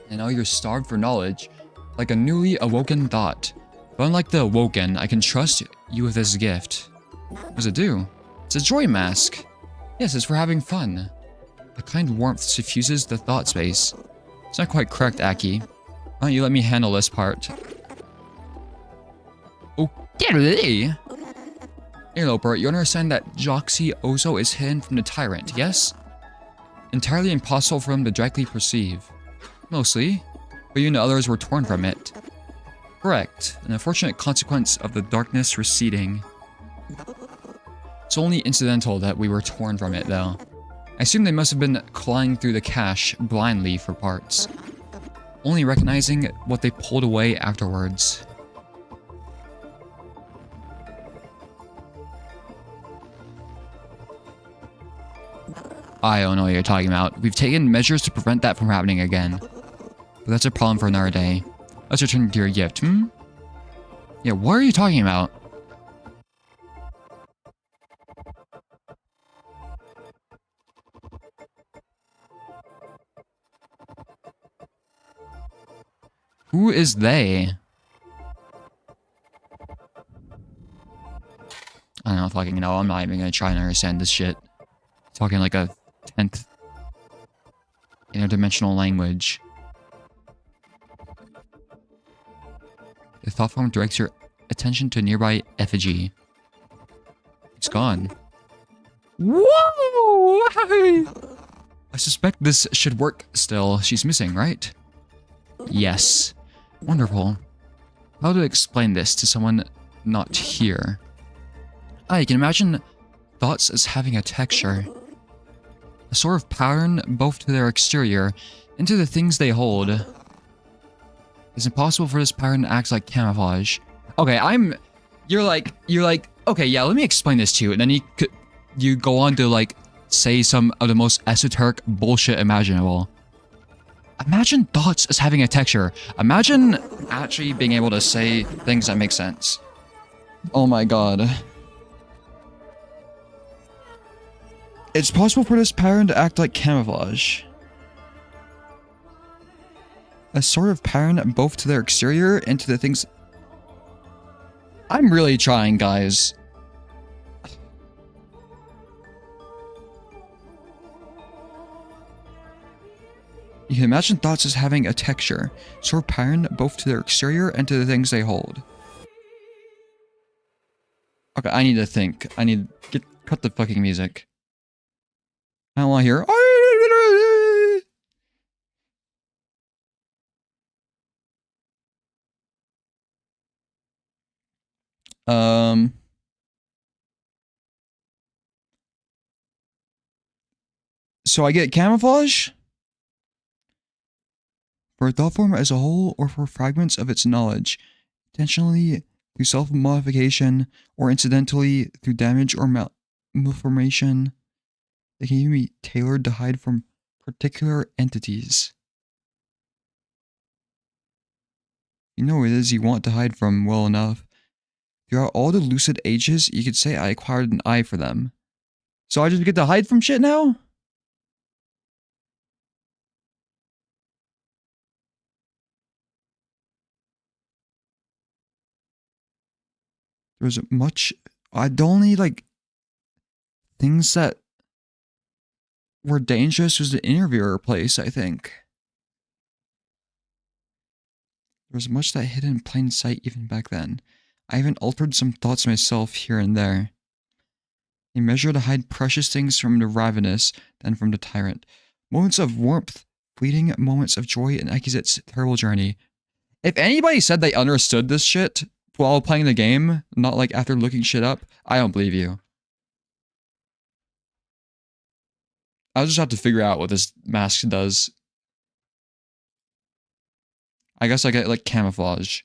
And now you're starved for knowledge, like a newly awoken thought. But unlike the awoken, I can trust you with this gift. What does it do? It's a joy mask. Yes, it's for having fun. A kind warmth suffuses the thought space. It's not quite correct, Aki. Why don't you let me handle this part? Okay. Interloper, you understand that Joxiozo is hidden from the tyrant, yes? Entirely impossible for him to directly perceive. Mostly, but you and the others were torn from it. Correct. An unfortunate consequence of the darkness receding. It's only incidental that we were torn from it, though. I assume they must have been clawing through the cache blindly for parts, only recognizing what they pulled away afterwards. I don't know what you're talking about. We've taken measures to prevent that from happening again. But that's a problem for another day. Let's return to your gift, Yeah, what are you talking about? Who is they? I don't fucking know. I'm not even gonna try and understand this shit. Talking like a 10th interdimensional language. The thought form directs your attention to a nearby effigy. It's gone. Whoa! I suspect this should work still. She's missing, right? Yes. Wonderful. How to explain this to someone not here? You can imagine thoughts as having a texture. A sort of pattern both to their exterior and to the things they hold. It's impossible for this pattern to act like camouflage. Okay, you're like, okay, yeah, let me explain this to you. And then you go on to like say some of the most esoteric bullshit imaginable. Imagine thoughts as having a texture. Imagine actually being able to say things that make sense. Oh my god. It's possible for this pattern to act like camouflage. A sort of pattern both to their exterior and to the things... I'm really trying, guys. You can imagine thoughts as having a texture, sort of pattern both to their exterior and to the things they hold. Okay, I need to think. Cut the fucking music. I don't want to hear. So I get camouflage? For a thought form as a whole, or for fragments of its knowledge, intentionally through self-modification, or incidentally through damage or malformation. They can even be tailored to hide from particular entities. You know what it is you want to hide from well enough. Throughout all the lucid ages, you could say I acquired an eye for them. So I just get to hide from shit now? There's much... the only, like, things that were dangerous was the interviewer place, I think. There was much that hid in plain sight even back then. I even altered some thoughts myself here and there. A measure to hide precious things from the ravenous, then from the tyrant. Moments of warmth, fleeting moments of joy in Akizet's terrible journey. If anybody said they understood this shit while playing the game, not like after looking shit up, I don't believe you. I'll just have to figure out what this mask does. I guess I get like camouflage.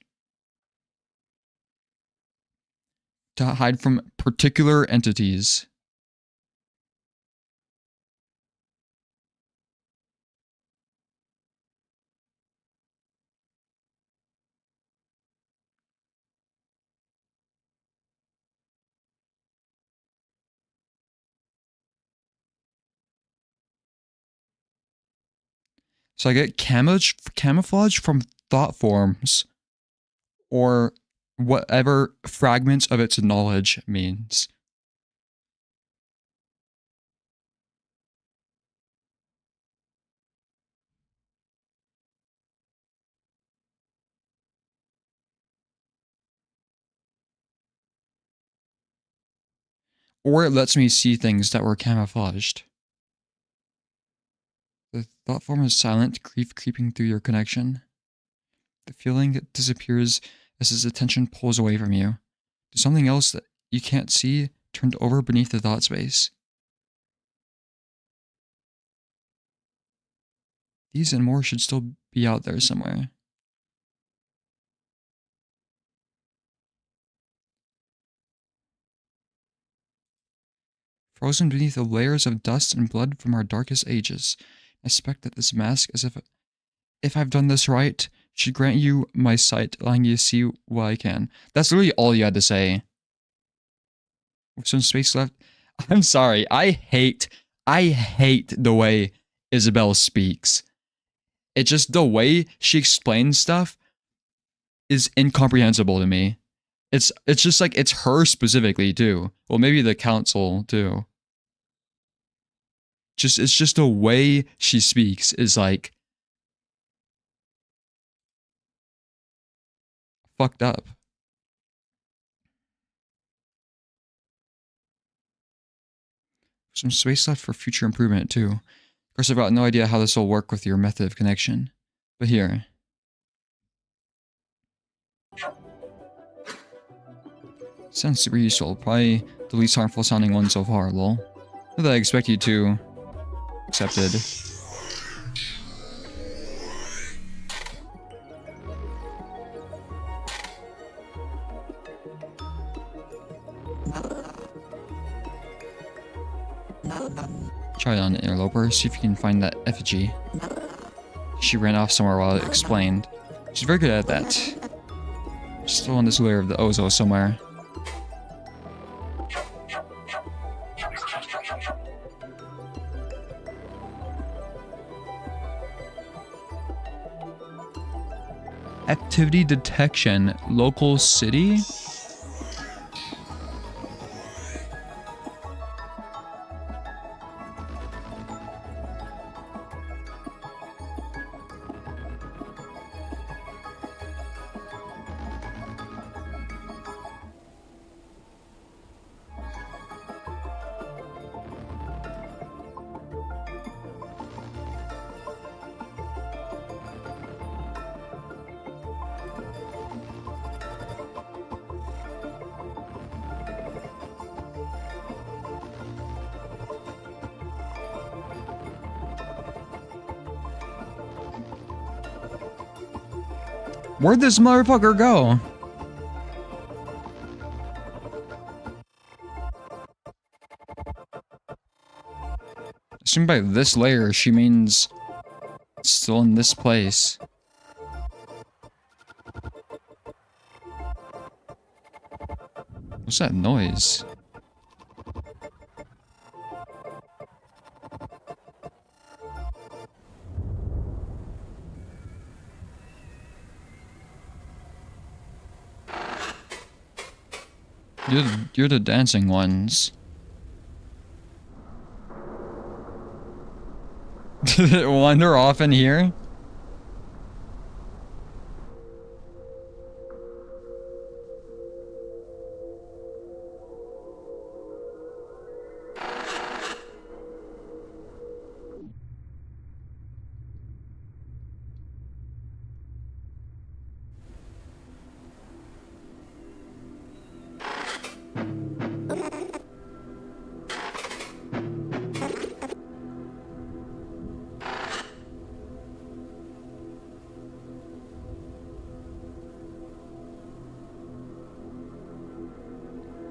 To hide from particular entities. So I get camouflage from thought forms, or whatever fragments of its knowledge means. Or it lets me see things that were camouflaged. The thought form is silent, grief creeping through your connection. The feeling that disappears as his attention pulls away from you. To something else that you can't see, turned over beneath the thought space. These and more should still be out there somewhere. Frozen beneath the layers of dust and blood from our darkest ages. I suspect that this mask, as if I've done this right, should grant you my sight, allowing you to see what I can. That's literally all you had to say. With some space left. I'm sorry. I hate the way Isabelle speaks. It's just the way she explains stuff is incomprehensible to me. It's just like, it's her specifically too. Well, maybe the council too. It's just the way she speaks is like fucked up. Some space left for future improvement too. Of course, I've got no idea how this will work with your method of connection. But here. Sounds super useful. Probably the least harmful sounding one so far, lol. Not that I expect you to. Accepted. Try it on an interloper, see if you can find that effigy. She ran off somewhere while it explained. She's very good at that. She's still on this layer of the Ozo somewhere. Activity detection, local city? Where'd this motherfucker go? assume by this layer she means it's still in this place. What's that noise? You're the dancing ones. Did it wander off in here?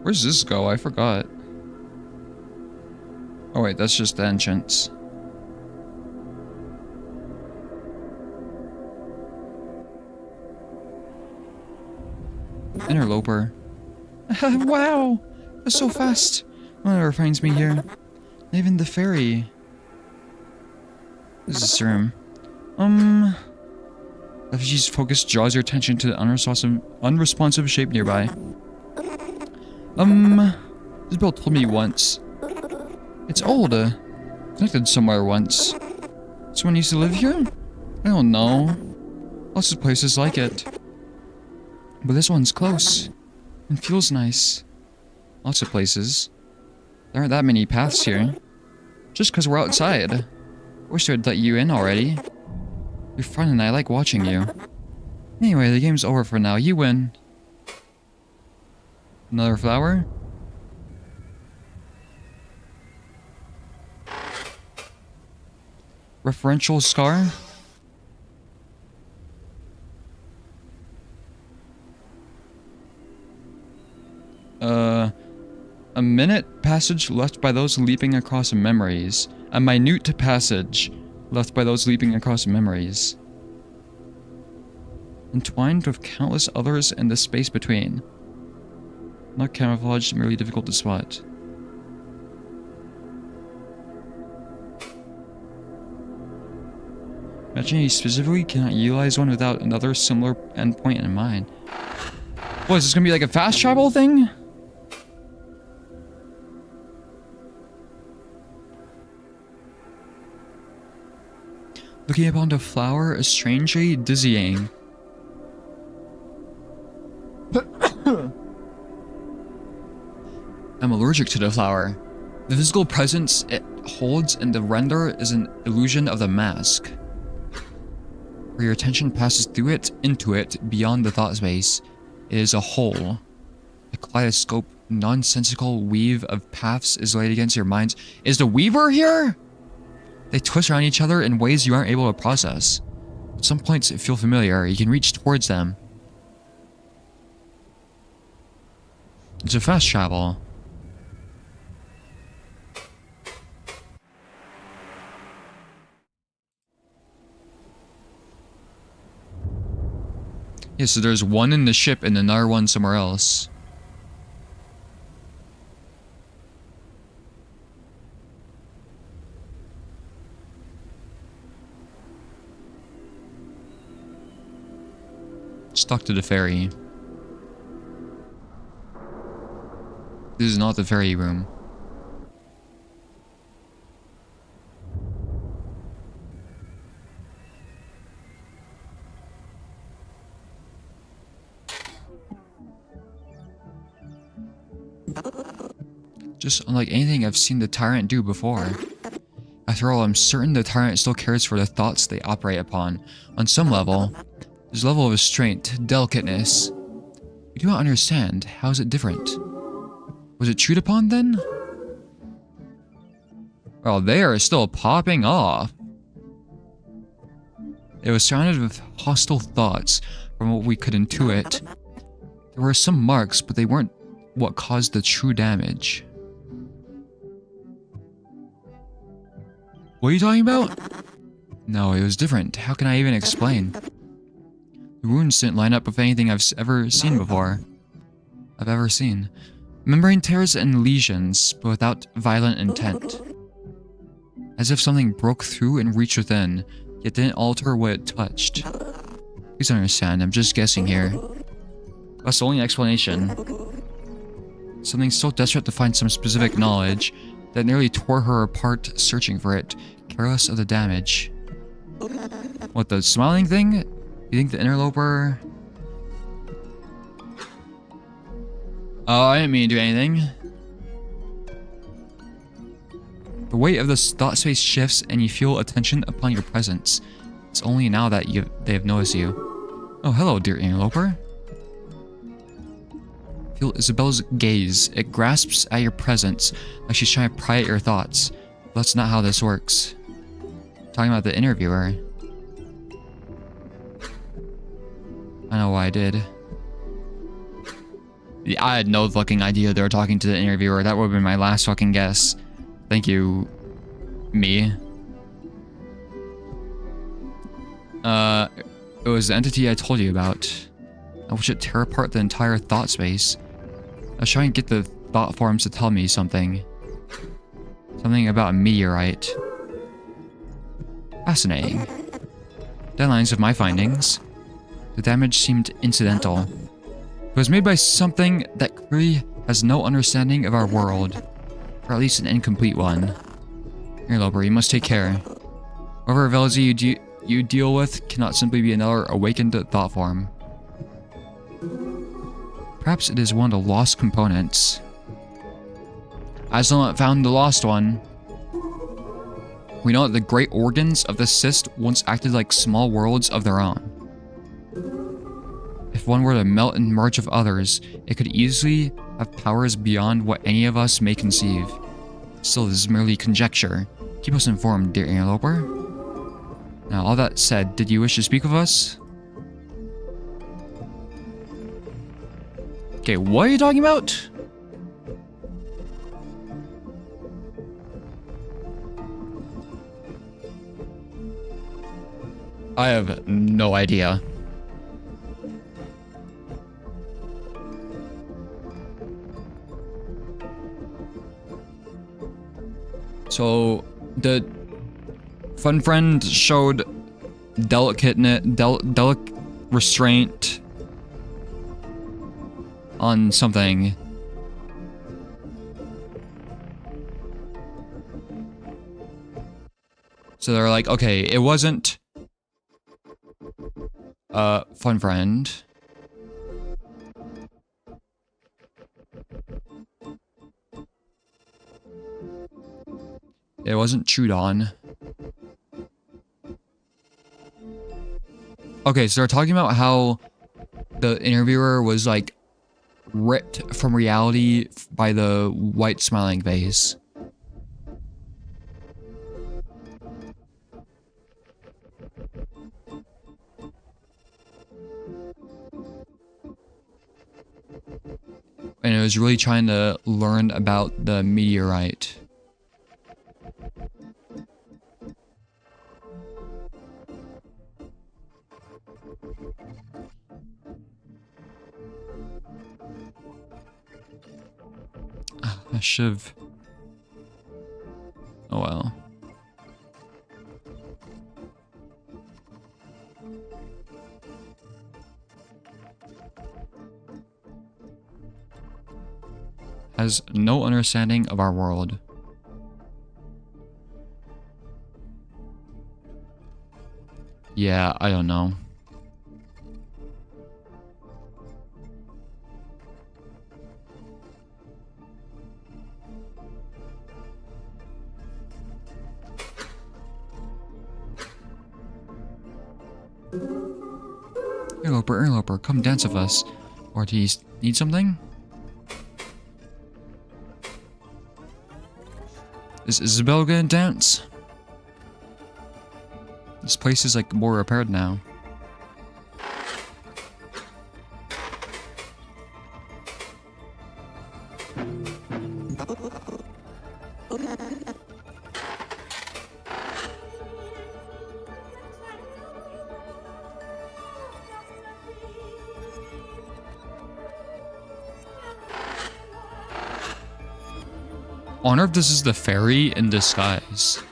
Where's this go? I forgot. Oh wait, that's just the entrance. Interloper. Wow! That's so fast! Whatever finds me here. Not even the fairy. This is this room. Refugee's focus draws your attention to the unresponsive shape nearby. Isabel told me once. It's old, connected somewhere once. Someone used to live here? I don't know. Lots of places like it. But this one's close. And feels nice. Lots of places. There aren't that many paths here. Just because we're outside. Wish I'd let you in already. You're fun and I like watching you. Anyway, the game's over for now. You win. Another flower? Referential scar? A minute passage left by those leaping across memories. A minute passage left by those leaping across memories. Entwined with countless others in the space between. Not camouflaged, merely difficult to spot. Imagine you specifically cannot utilize one without another similar endpoint in mind. What, is this gonna be like a fast travel thing? Looking upon the flower is strangely dizzying. I'm allergic to the flower. The physical presence it holds in the render is an illusion of the mask. Where your attention passes through it, into it, beyond the thought space, it is a whole. A kaleidoscope, nonsensical weave of paths is laid against your minds. Is the weaver here? They twist around each other in ways you aren't able to process. At some points feel familiar, you can reach towards them. It's a fast travel. Yeah, so there's one in the ship and another one somewhere else. Stuck to the ferry. This is not the ferry room. Just unlike anything I've seen the tyrant do before. After all, I'm certain the tyrant still cares for the thoughts they operate upon. On some level, there's a level of restraint, delicateness. We do not understand. How is it different? Was it chewed upon then? Well, they are still popping off. It was surrounded with hostile thoughts from what we could intuit. There were some marks, but they weren't what caused the true damage. What are you talking about? No, it was different. How can I even explain? The wounds didn't line up with anything I've ever seen before. Membrane tears and lesions, but without violent intent. As if something broke through and reached within, yet didn't alter what it touched. Please understand, I'm just guessing here. That's the only explanation. Something so desperate to find some specific knowledge that nearly tore her apart searching for it, careless of the damage. What, the smiling thing? You think the interloper... Oh, I didn't mean to do anything. The weight of this thought space shifts and you feel attention upon your presence. It's only now that they have noticed you. Oh, hello, dear interloper. Feel Isabel's gaze. It grasps at your presence like she's trying to pry at your thoughts. But that's not how this works. Talking about the interviewer. I know why I did. Yeah, I had no fucking idea they were talking to the interviewer. That would have been my last fucking guess. Thank you, me. It was the entity I told you about. I watched it tear apart the entire thought space. I was trying to get the thought forms to tell me something. Something about a meteorite. Fascinating. Deadlines of my findings. The damage seemed incidental. It was made by something that clearly has no understanding of our world. Or at least an incomplete one. Interloper, you must take care. Whatever ability you deal with cannot simply be another awakened thought form. Perhaps it is one of the lost components. I still not found the lost one. We know that the great organs of the cyst once acted like small worlds of their own. If one were to melt and merge with others, it could easily have powers beyond what any of us may conceive. Still, this is merely conjecture. Keep us informed, dear interloper. Now, all that said, did you wish to speak with us? Okay, what are you talking about? I have no idea. So, the fun friend showed delicate restraint on something. So they're like, okay, it wasn't fun friend. It wasn't chewed on. Okay, so they're talking about how the interviewer was like ripped from reality by the white smiling face. And it was really trying to learn about the meteorite. I should've... Oh well. Has no understanding of our world. Yeah, I don't know. Interloper, come dance with us. Or do you need something? Is Isabel gonna dance? This place is like more repaired now. I wonder if this is the fairy in disguise.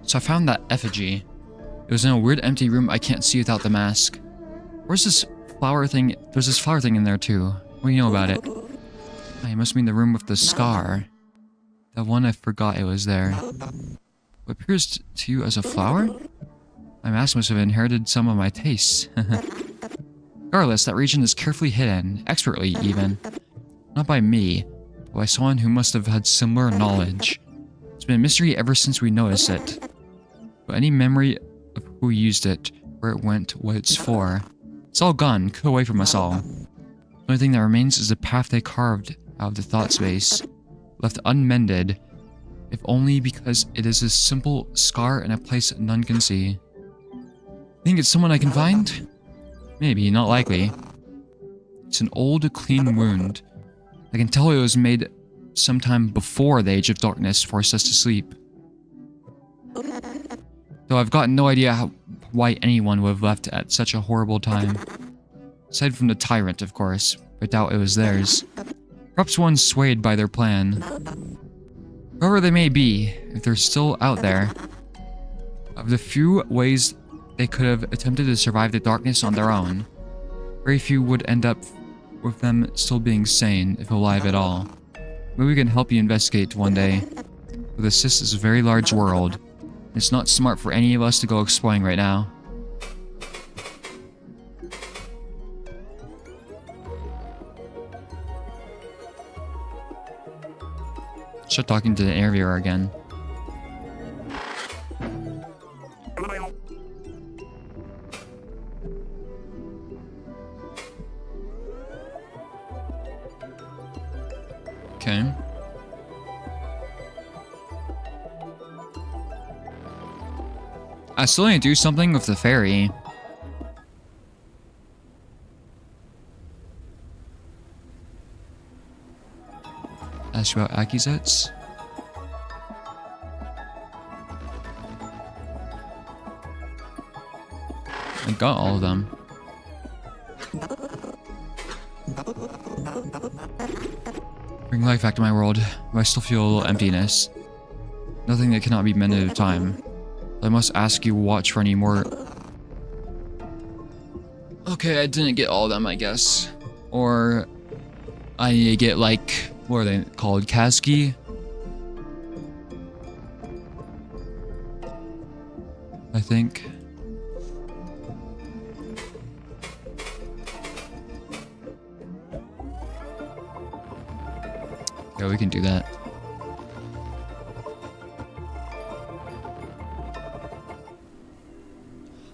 So I found that effigy. It was in a weird empty room I can't see without the mask. Where's this flower thing? There's this flower thing in there too. What do you know about it? Oh, it must mean the room with the scar. That one I forgot it was there. What appears to you as a flower? My mask must have inherited some of my tastes. Regardless, that region is carefully hidden, expertly even. Not by me, but by someone who must have had similar knowledge. It's been a mystery ever since we noticed it. But any memory of who used it, where it went, what it's for, it's all gone, cut away from us all. The only thing that remains is the path they carved out of the thought space, left unmended, if only because it is a simple scar in a place none can see. Think it's someone I can find? Maybe, not likely. It's an old, clean wound. I can tell it was made sometime before the Age of Darkness forced us to sleep. Though I've got no idea why anyone would have left at such a horrible time. Aside from the tyrant, of course, I doubt it was theirs. Perhaps one swayed by their plan. Whoever they may be, if they're still out there, of the few ways they could have attempted to survive the darkness on their own, very few would end up with them still being sane, if alive at all. Maybe we can help you investigate one day. But this is a very large world. It's not smart for any of us to go exploring right now. Start talking to the interviewer again. Okay. I still need to do something with the fairy. Ask about Akizets. I got all of them. Bring life back to my world, but I still feel a little emptiness. Nothing that cannot be mended at a time. I must ask you watch for any more. Okay, I didn't get all of them, I guess. Or I need to get, like, what are they called? Kaski? I think. Yeah, we can do that.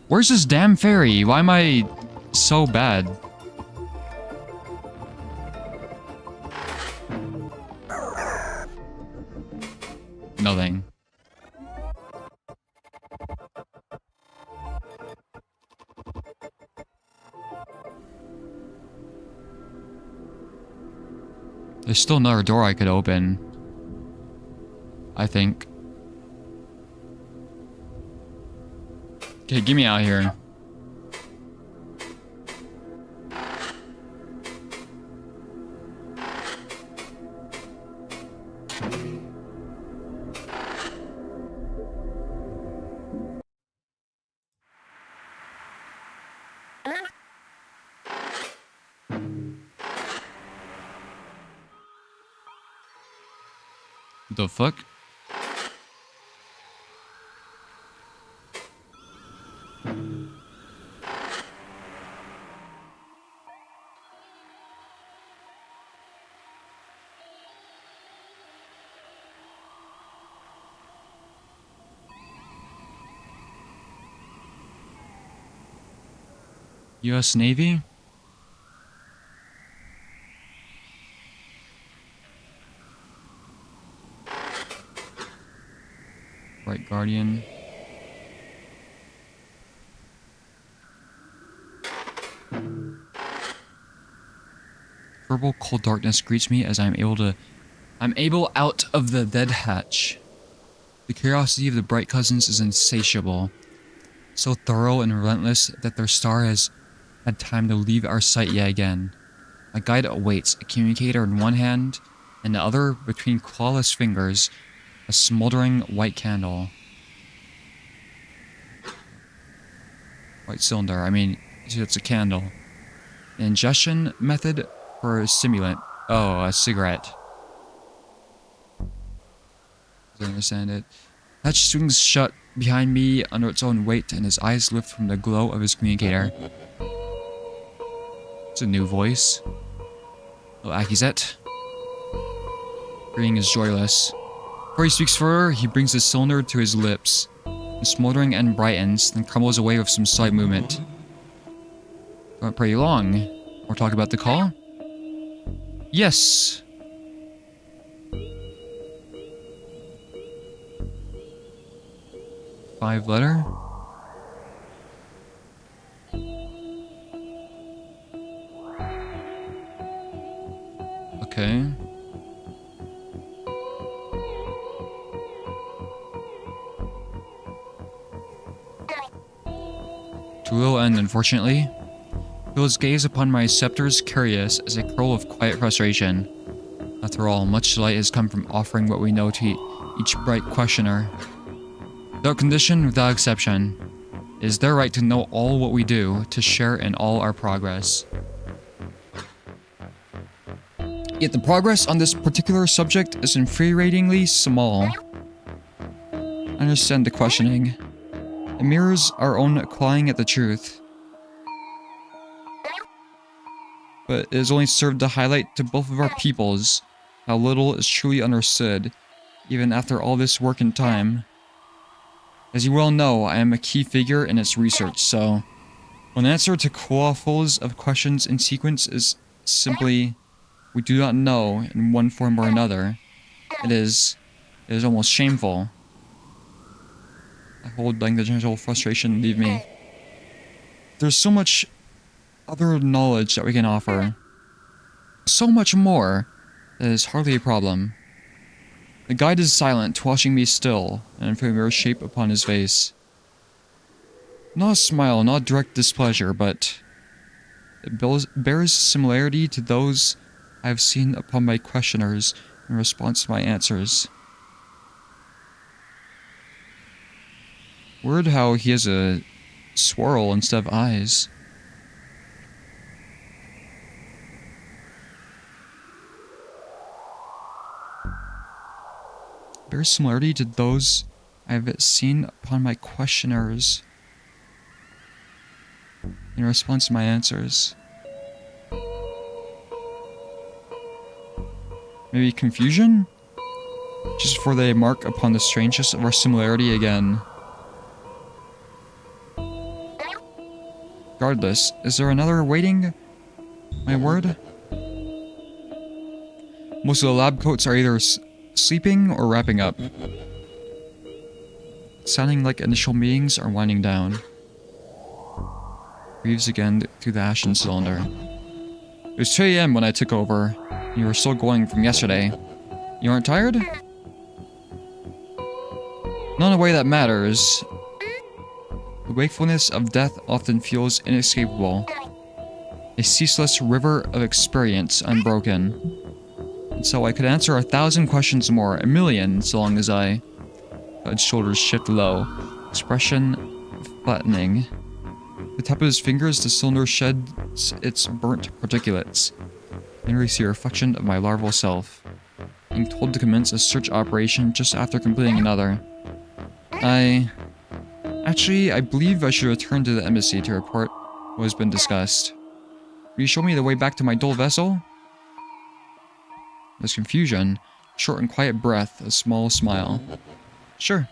Where's this damn fairy? Why am I so bad? Nothing. There's still another door I could open, I think. Okay, get me out of here. The fuck? US Navy? Right Guardian. Purple cold darkness greets me as I'm able out of the dead hatch. The curiosity of the bright cousins is insatiable, so thorough and relentless that their star has had time to leave our sight yet again. My guide awaits, a communicator in one hand, and the other, between clawless fingers, a smoldering white candle. White cylinder, I mean, it's a candle. The ingestion method for a stimulant. Oh, a cigarette. As I understand it. Hatch swings shut behind me under its own weight, and his eyes lift from the glow of his communicator. It's a new voice. Hello, Akizet. Greeting is joyless. Before he speaks further, he brings the cylinder to his lips. The smoldering end brightens, then crumbles away with some slight movement. Not pretty long. We'll talk about the call? Yes. Five letter. Okay. To a little end, unfortunately. Phil's gaze upon my scepters curious as a curl of quiet frustration. After all, much delight has come from offering what we know to each bright questioner. Without condition, without exception. It is their right to know all what we do, to share in all our progress. Yet the progress on this particular subject is infuriatingly small. I understand the questioning. It mirrors our own clawing at the truth. But it has only served to highlight to both of our peoples how little is truly understood, even after all this work and time. As you well know, I am a key figure in its research, so when the answer to clawfuls of questions in sequence is simply, we do not know in one form or another, it is almost shameful. I hold letting the general frustration leave me. There's so much other knowledge that we can offer. So much more that is hardly a problem. The guide is silent, watching me still, an unfamiliar shape upon his face. Not a smile, not direct displeasure, but it bears similarity to those I have seen upon my questioners in response to my answers. Weird how he has a swirl instead of eyes. Bears similarity to those I have seen upon my questioners in response to my answers. Maybe confusion? Just before they mark upon the strangeness of our similarity again. Regardless, is there another waiting? My word? Most of the lab coats are either sleeping or wrapping up. Sounding like initial meetings are winding down. Breathes again through the ashen cylinder. It was 2 AM when I took over. You were still going from yesterday. You aren't tired? Not in a way that matters. The wakefulness of death often feels inescapable. A ceaseless river of experience unbroken. And so I could answer 1,000 questions more, 1,000,000, so long as I... His shoulders shift low. Expression flattening. The tip of his fingers, the cylinder sheds its burnt particulates. And we see a reflection of my larval self. Being told to commence a search operation just after completing another. Actually, I believe I should return to the embassy to report what has been discussed. Will you show me the way back to my dull vessel? There's confusion, short and quiet breath, a small smile. Sure.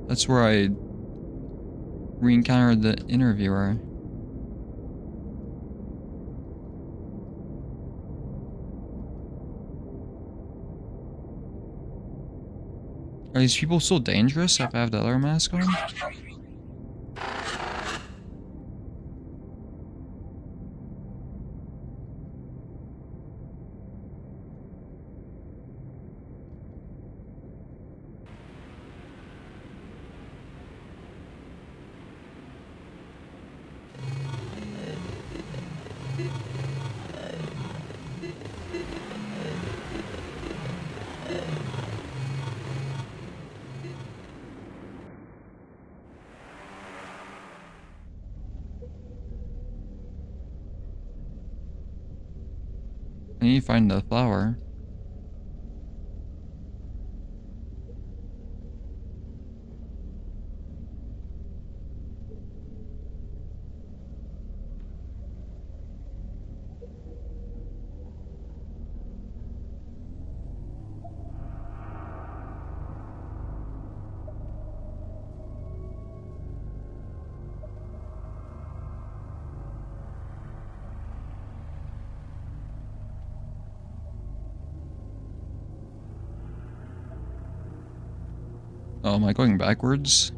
That's where I re-encountered the interviewer. Are these people still dangerous if I have the other mask on? I need to find the flower. Oh, am I going backwards?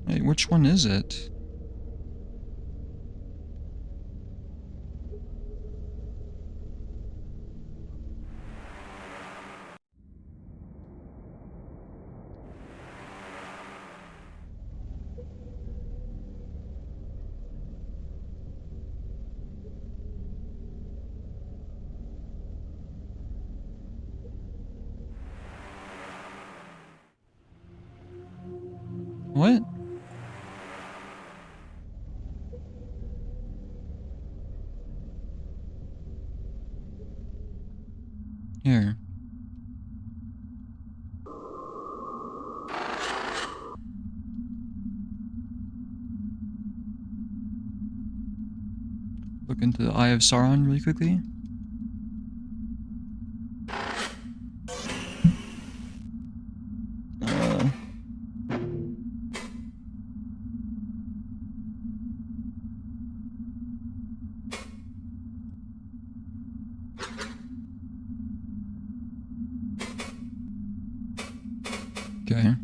Wait, which one is it? What? Here. Look into the Eye of Sauron really quickly. Okay.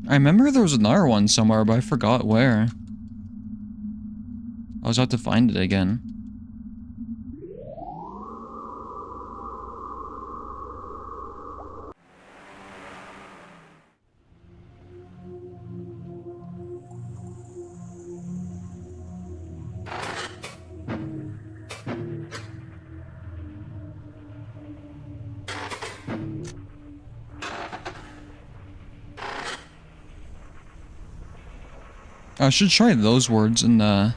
I remember there was another one somewhere, but I forgot where. I was about to find it again. I should try those words in the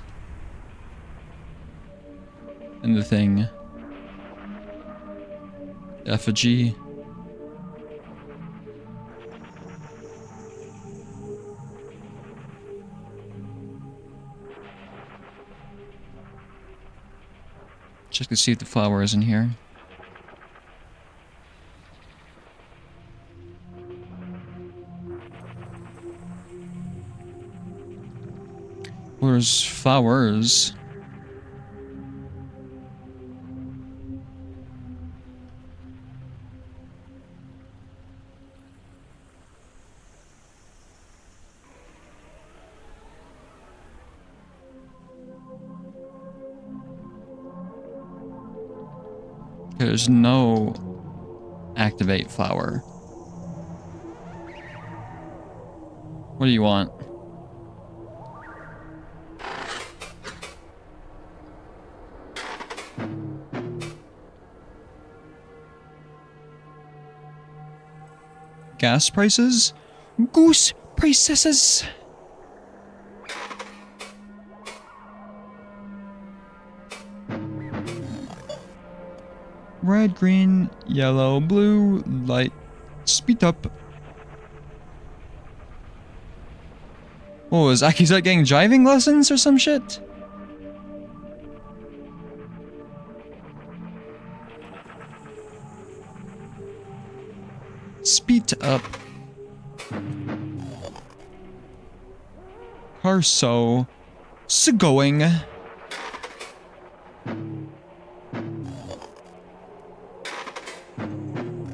thing. Effigy. Check to see if the flower is in here. Well, there's flowers. There's no activate flower. What do you want? Gas prices? Goose prices! Red, green, yellow, blue, light. Speed up. Oh, is Akizet getting driving lessons or some shit? Speed up. Car so going.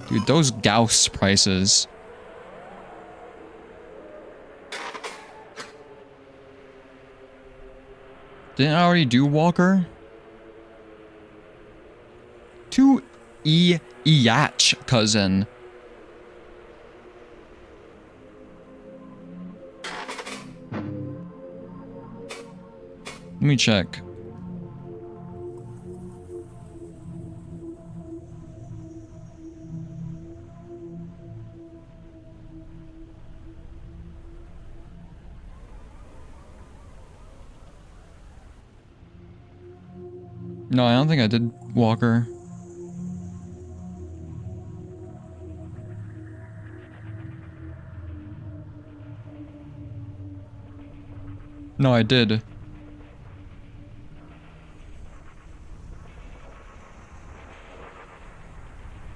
Dude, those Gauss prices. Didn't I already do Walker? To Yatch, cousin. Let me check. No, I don't think I did Walker. No, I did.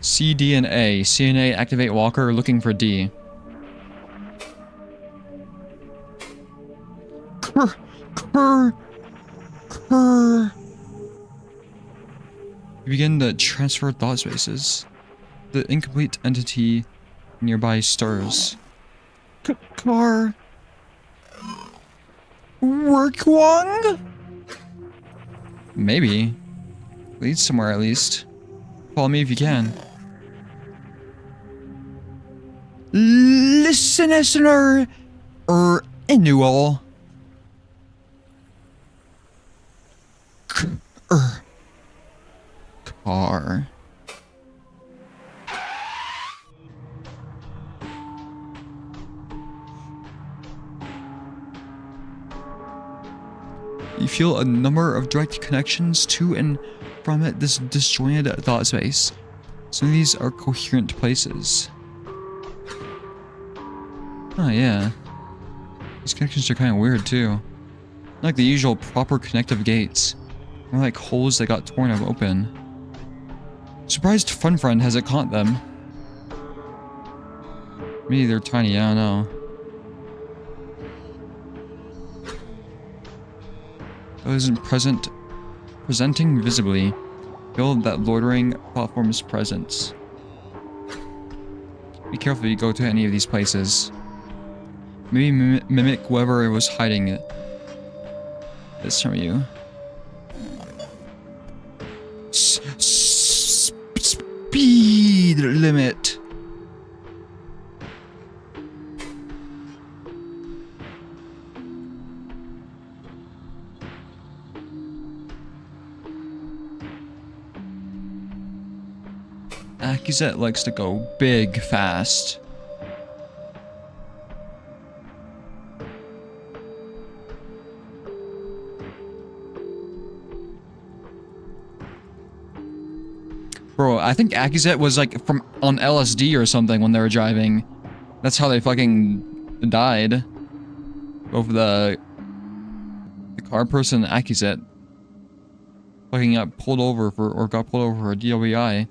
C, D, and A. C and A activate Walker, looking for D. Kerr. You begin to transfer thought spaces. The incomplete entity nearby stirs. Car. Workwong? Maybe. Leads somewhere at least. Follow me if you can. Listener. Annual. Car. You feel a number of direct connections to and from it, this disjointed thought space. Some of these are coherent places. Oh yeah. These connections are kind of weird too. Not like the usual proper connective gates. More like holes that got torn open. Surprised Fun Friend hasn't caught them. Maybe they're tiny, I don't know. That isn't presenting visibly. Feel that loitering platform's presence. Be careful if you go to any of these places. Maybe mimic whoever was hiding it. This from you. Speed limit. Akizet likes to go big fast. Bro, I think Akizet was like on LSD or something when they were driving. That's how they fucking died. Both the car person and Akizet fucking got pulled over for a DWI.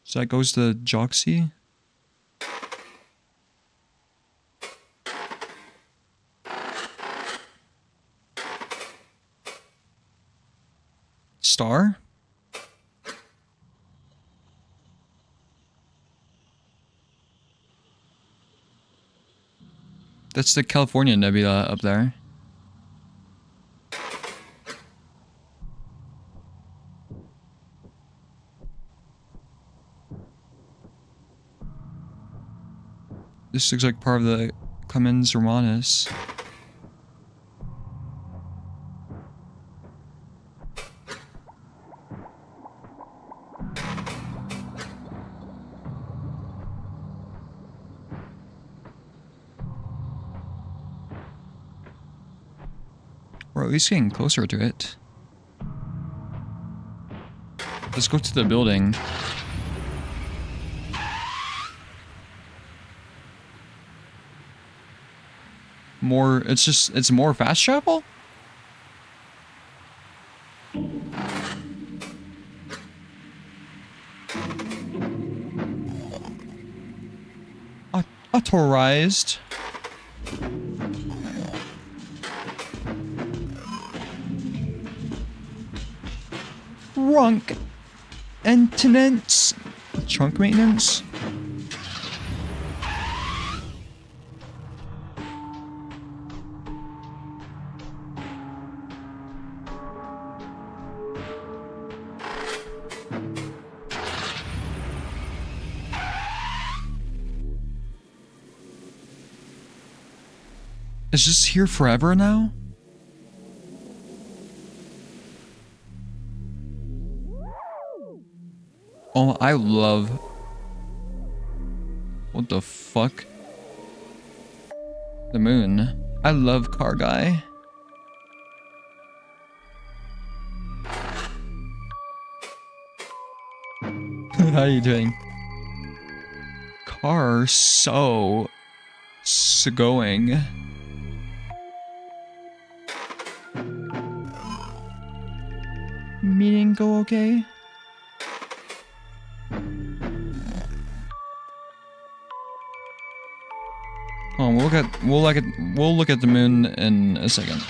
So that goes to Joxy. Star? That's the California Nebula up there. This looks like part of the Clemens Romanus. Or at least getting closer to it. Let's go to the building. More, it's more fast travel? Authorized. Trunk maintenance. Trunk maintenance. Is this here forever now? Oh, I love... What the fuck? The moon. I love car guy. How are you doing? Car so going. Meeting go okay? Oh, we'll look at the moon in a second.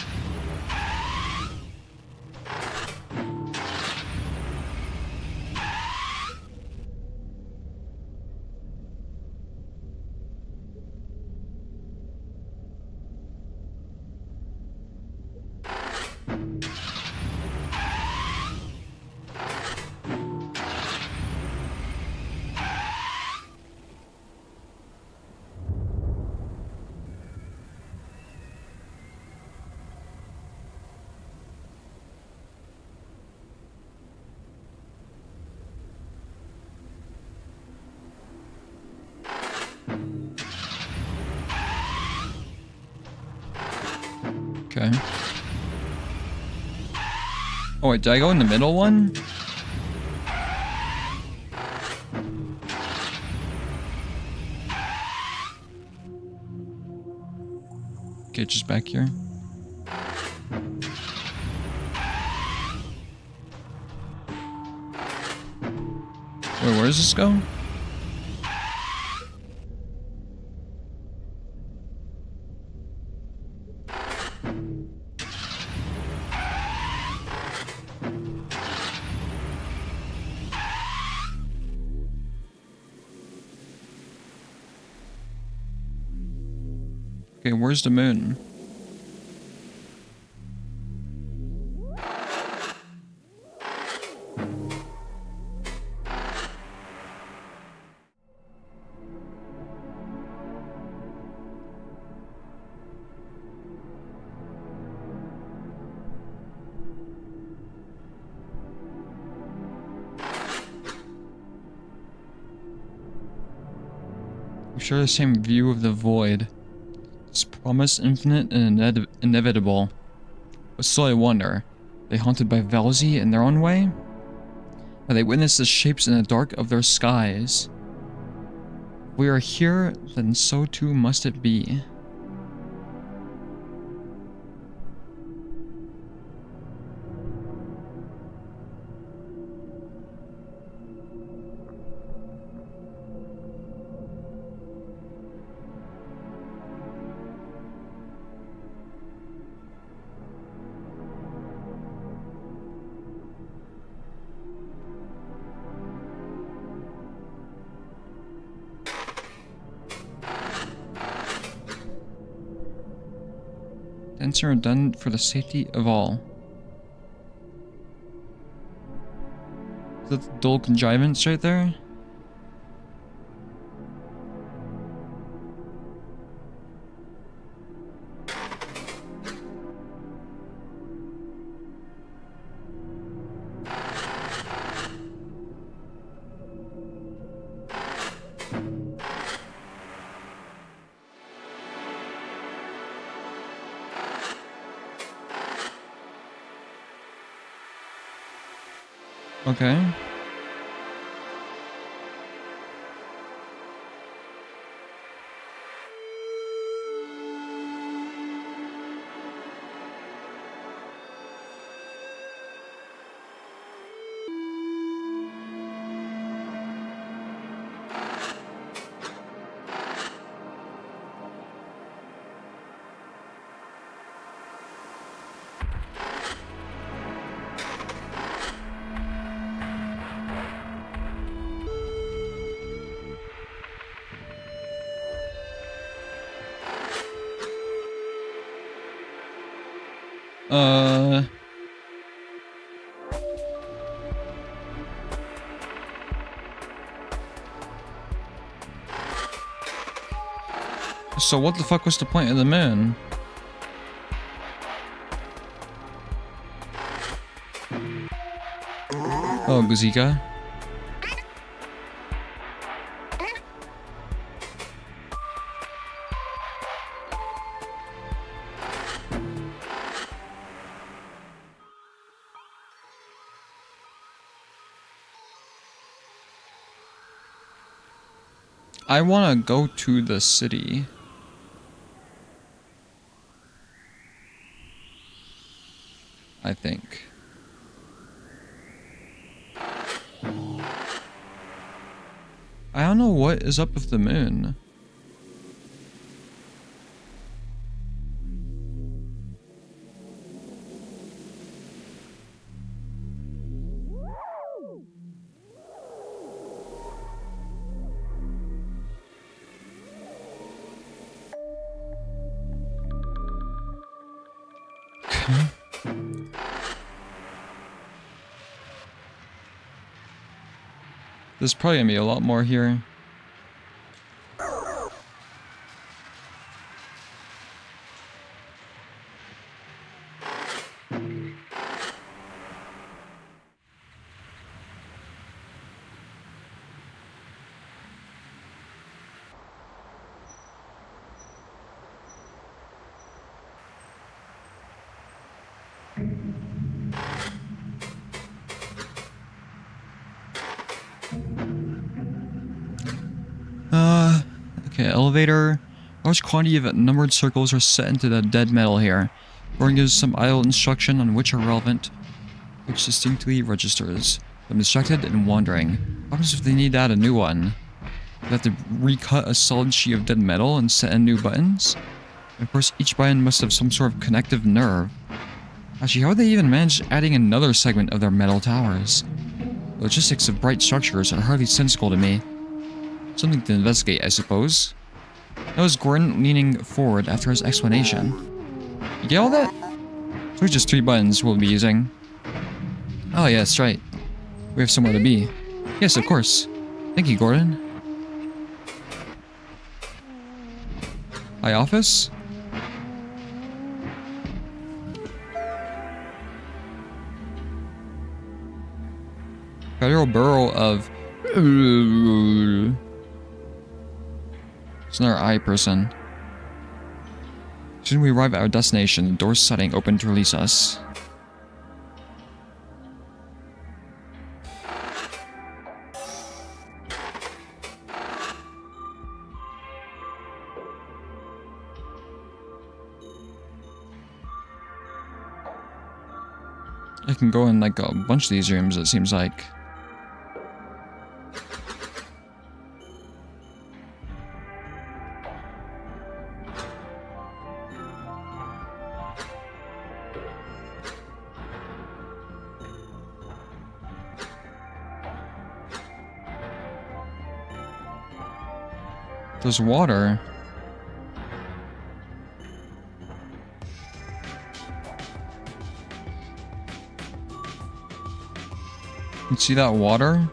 Okay. Oh wait, did I go in the middle one? Okay, just back here. Wait, where does this go? Okay, where's the moon? We share the same view of the void. It's promise infinite and inevitable. But still I wonder, are they haunted by Valzy in their own way? Or they witness the shapes in the dark of their skies? If we are here, then so too must it be. Tents are done for the safety of all. Is that the dual contrivance right there? Okay. So what the fuck was the point of the moon? Oh, Gazika. I want to go to the city. I think. I don't know what is up with the moon. There's probably gonna be a lot more here. Okay, elevator. Large quantity of numbered circles are set into the dead metal here. Boring gives some idle instruction on which are relevant, which distinctly registers. I'm distracted and wandering. What happens if they need to add a new one? They have to recut a solid sheet of dead metal and set in new buttons? And of course, each button must have some sort of connective nerve. Actually, how would they even manage adding another segment of their metal towers? The logistics of bright structures are hardly sensible to me. Something to investigate, I suppose. That was Gordon leaning forward after his explanation. You get all that? So it's just 3 buttons we'll be using. Oh yeah, that's right. We have somewhere to be. Yes, of course. Thank you, Gordon. Hi, office? Federal Bureau of... It's another eye person. As soon as we arrive at our destination, the door's setting open to release us. I can go in like a bunch of these rooms, it seems like. There's water. You see that water?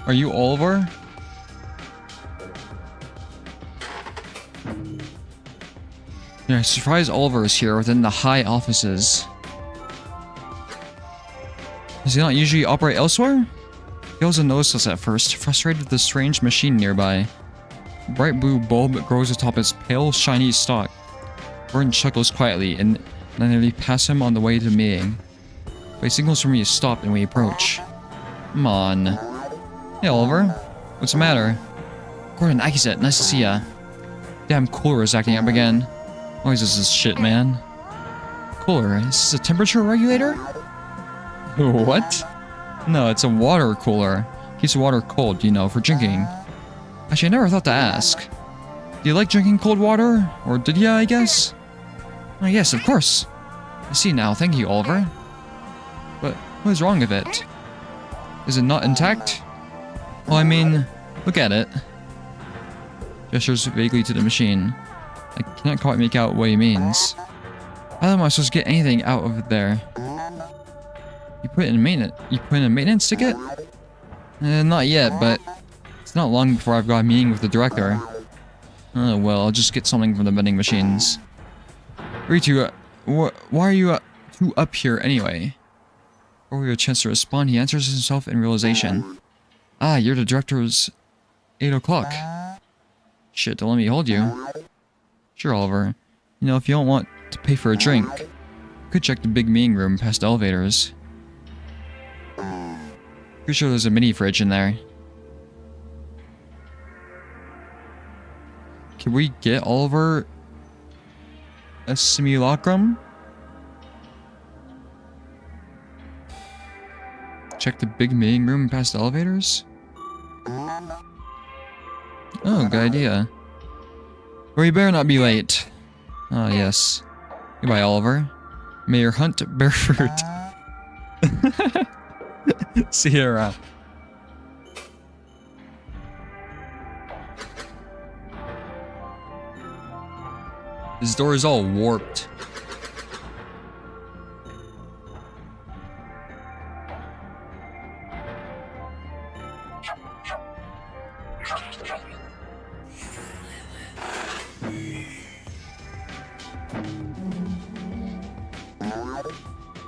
Are you Oliver? Yeah, surprise Oliver is here within the high offices. Does he not usually operate elsewhere? He also noticed us at first, frustrated with the strange machine nearby. A bright blue bulb grows atop its pale, shiny stalk. Gordon chuckles quietly, and I nearly pass him on the way to meeting. But he signals for me to stop, and we approach. Come on. Hey, Oliver. What's the matter? Gordon, Akizet, nice to see ya. Damn, Cooler is acting up again. Always does this shit, man. Cooler, is this a temperature regulator? What? No, it's a water cooler. Keeps the water cold, you know, for drinking. Actually, I never thought to ask. Do you like drinking cold water? Or did ya, I guess? Oh, yes, of course. I see now, thank you, Oliver. But what is wrong with it? Is it not intact? Well, I mean, look at it. Gestures vaguely to the machine. I cannot quite make out what he means. How am I supposed to get anything out of there? You put it in maintenance. You put in a maintenance ticket? Not yet, but it's not long before I've got a meeting with the director. Oh well, I'll just get something from the vending machines. Ritu, why are you two up here anyway? Before we have a chance to respond, he answers himself in realization. Ah, you're the director's 8 o'clock. Shit, don't let me hold you. Sure, Oliver. You know, if you don't want to pay for a drink, you could check the big meeting room past the elevators. Pretty sure there's a mini fridge in there. Can we get Oliver a simulacrum? Check the big meeting room past the elevators? Oh, good idea. Or you better not be late. Ah, yes. Goodbye, Oliver. May your hunt bear fruit. See you around. This door is all warped.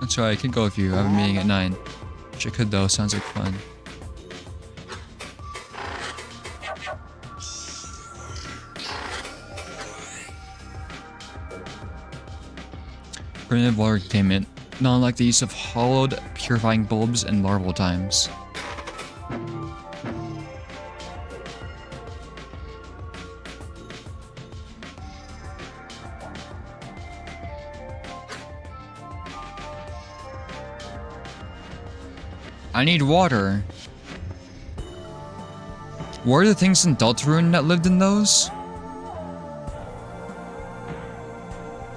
That's right, I can go with you. I have a meeting at 9. Which I could though, sounds like fun. Primitive water containment, not unlike the use of hollowed purifying bulbs and larval times. I need water. Were the things in Deltarune that lived in those?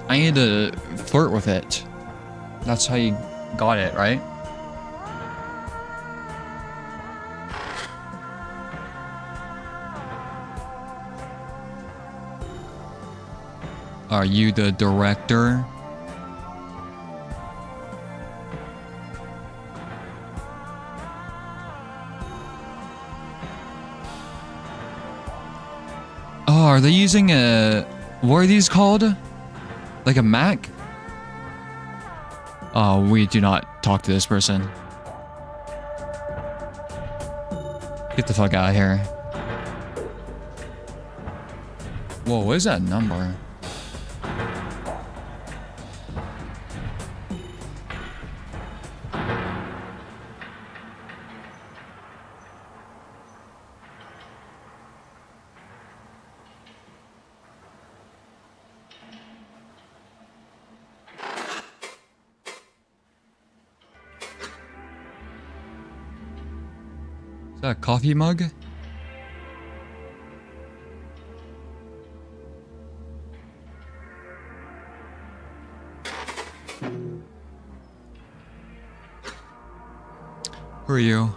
I need to flirt with it. That's how you got it, right? Are you the director? Oh, are they using a... What are these called? Like a Mac? Oh, we do not talk to this person. Get the fuck out of here. Whoa, what is that number? Is that a coffee mug? Who are you?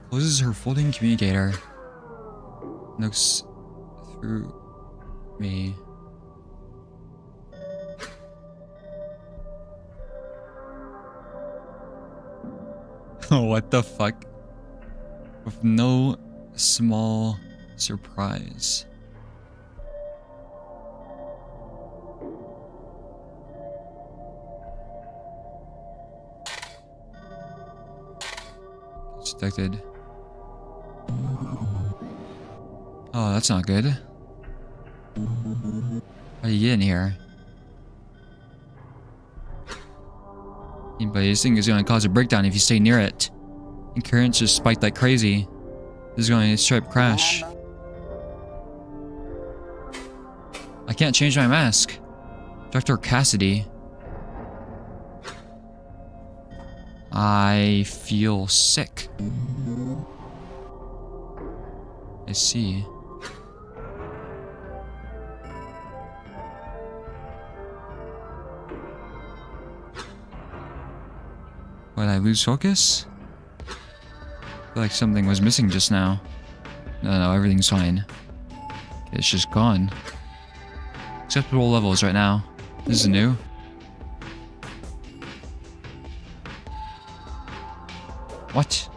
Closes her folding communicator. Looks through me. What the fuck? With no small surprise. Detected. Oh, that's not good. How do you get in here? But this thing is going to cause a breakdown if you stay near it. And currents just spiked like crazy. This is going to straight crash. I can't change my mask. Dr. Cassidy. I feel sick. I see. Did I lose focus? I feel like something was missing just now. No, everything's fine. It's just gone. Acceptable levels right now. This is new. What?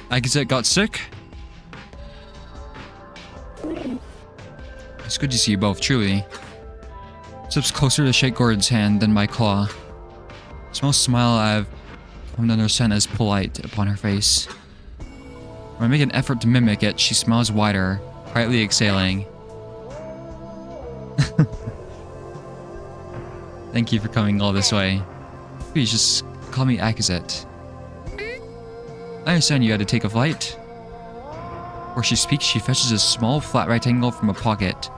I guess it got sick. It's good to see you both, truly. Steps closer to shake Gordon's hand than my claw. Small smile I've come to understand as polite upon her face. When I make an effort to mimic it, she smiles wider, quietly exhaling. Thank you for coming all this way. Please just call me Akazet. I understand you had to take a flight. Before she speaks, she fetches a small flat rectangle from a pocket.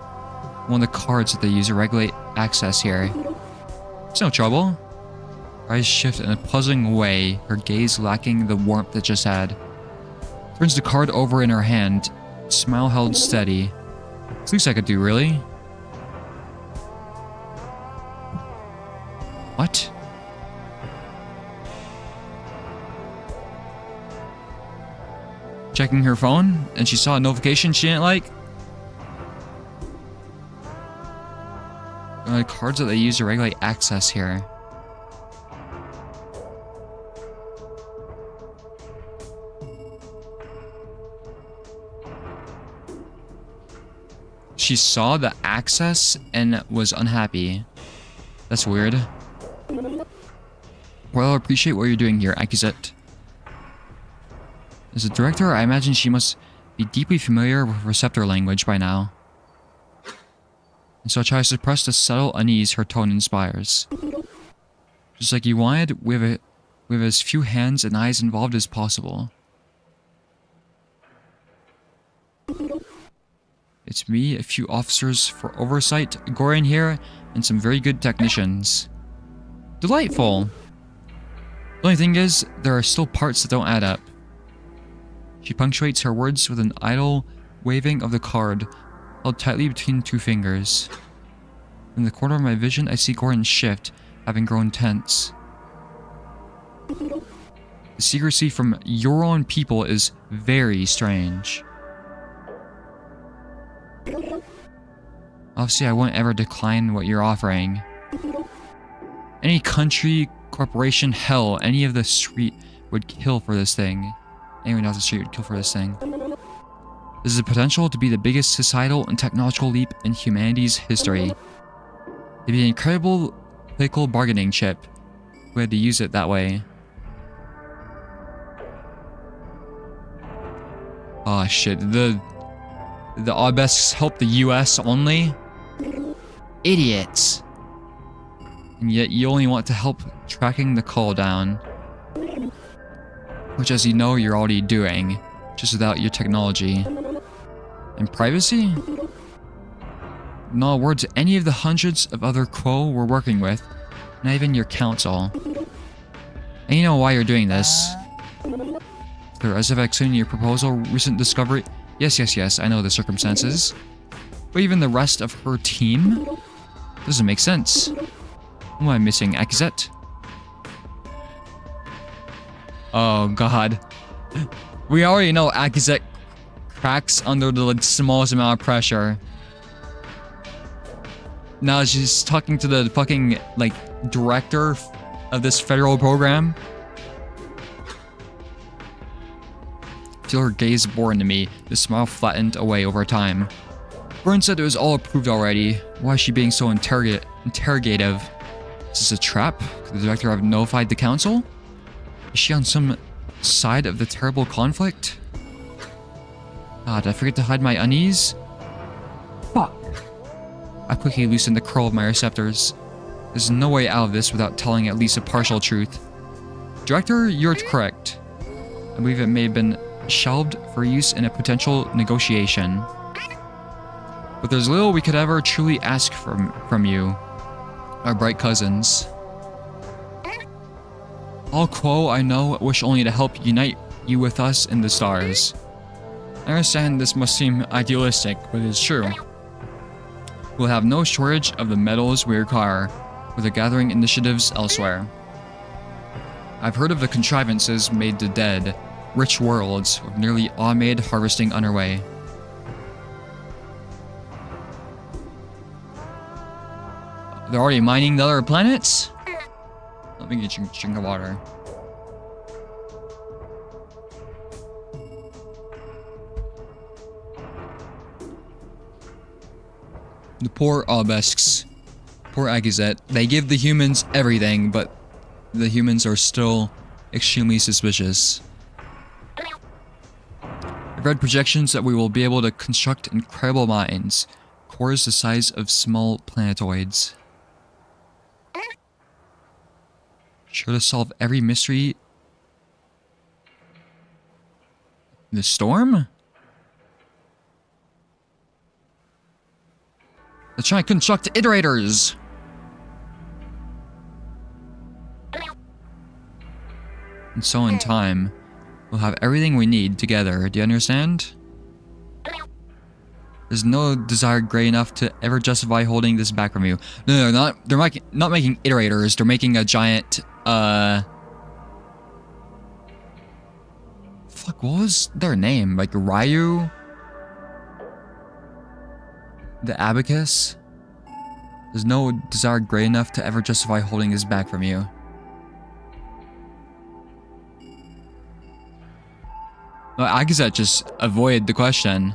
One of the cards that they use to regulate access here. It's no trouble. Her eyes shift in a puzzling way, her gaze lacking the warmth it just had. Turns the card over in her hand, smile held steady. It's the least I could do, really. What? Checking her phone, and she saw a notification she didn't like. Cards that they use to regulate access here. She saw the access and was unhappy. That's weird. Well, I appreciate what you're doing here, Akazet. As a director, I imagine she must be deeply familiar with receptor language by now. And so I try to suppress the subtle unease her tone inspires. Just like you wanted, with as few hands and eyes involved as possible. It's me, a few officers for oversight, Goran here, and some very good technicians. Delightful! The only thing is, there are still parts that don't add up. She punctuates her words with an idle waving of the card, held tightly between two fingers. In the corner of my vision, I see Goran shift, having grown tense. The secrecy from your own people is very strange. Obviously, I won't ever decline what you're offering. Any country, corporation, hell, any of the street would kill for this thing. Anyone off the street would kill for this thing. This is the potential to be the biggest societal and technological leap in humanity's history. It'd be an incredible political bargaining chip. We had to use it that way. Oh shit, the Obests help the US only? Idiots! And yet you only want to help tracking the call down. Which, as you know, you're already doing, just without your technology. And privacy? Not a word to any of the hundreds of other Quo we're working with, not even your council. And you know why you're doing this. The Resurrection in your proposal, recent discovery. Yes, I know the circumstances. But even the rest of her team? Doesn't make sense. Who am I missing, Akazet? Oh god. We already know Akazet cracks under the smallest amount of pressure. Now she's talking to the fucking, director of this federal program. feel her gaze bore into me, the smile flattened away over time. Burn said it was all approved already. Why is she being so interrogative? Is this a trap? Could the director have notified the council? Is she on some side of the terrible conflict? Ah, did I forget to hide my unease? Fuck. I quickly loosened the curl of my receptors. There's no way out of this without telling at least a partial truth. Director, you're correct. I believe it may have been shelved for use in a potential negotiation. But there's little we could ever truly ask from you, our bright cousins. All quo, I know, wish only to help unite you with us in the stars. I understand this must seem idealistic, but it is true. We'll have no shortage of the metals we require for the gathering initiatives elsewhere. I've heard of the contrivances made to dead, rich worlds with nearly automated harvesting underway. They're already mining the other planets? Let me get a drink of water. The poor obesks. Poor Agizet. They give the humans everything, but the humans are still extremely suspicious. I've read projections that we will be able to construct incredible mines, cores the size of small planetoids. Sure to solve every mystery. The storm? Let's try and construct iterators. And so in time, we'll have everything we need together. Do you understand? There's no desire great enough to ever justify holding this back from you. No, not. They're not making iterators. They're making a giant. Fuck, what was their name? Like Ryu? The abacus? There's no desire great enough to ever justify holding this back from you. Well, I guess that just avoided the question.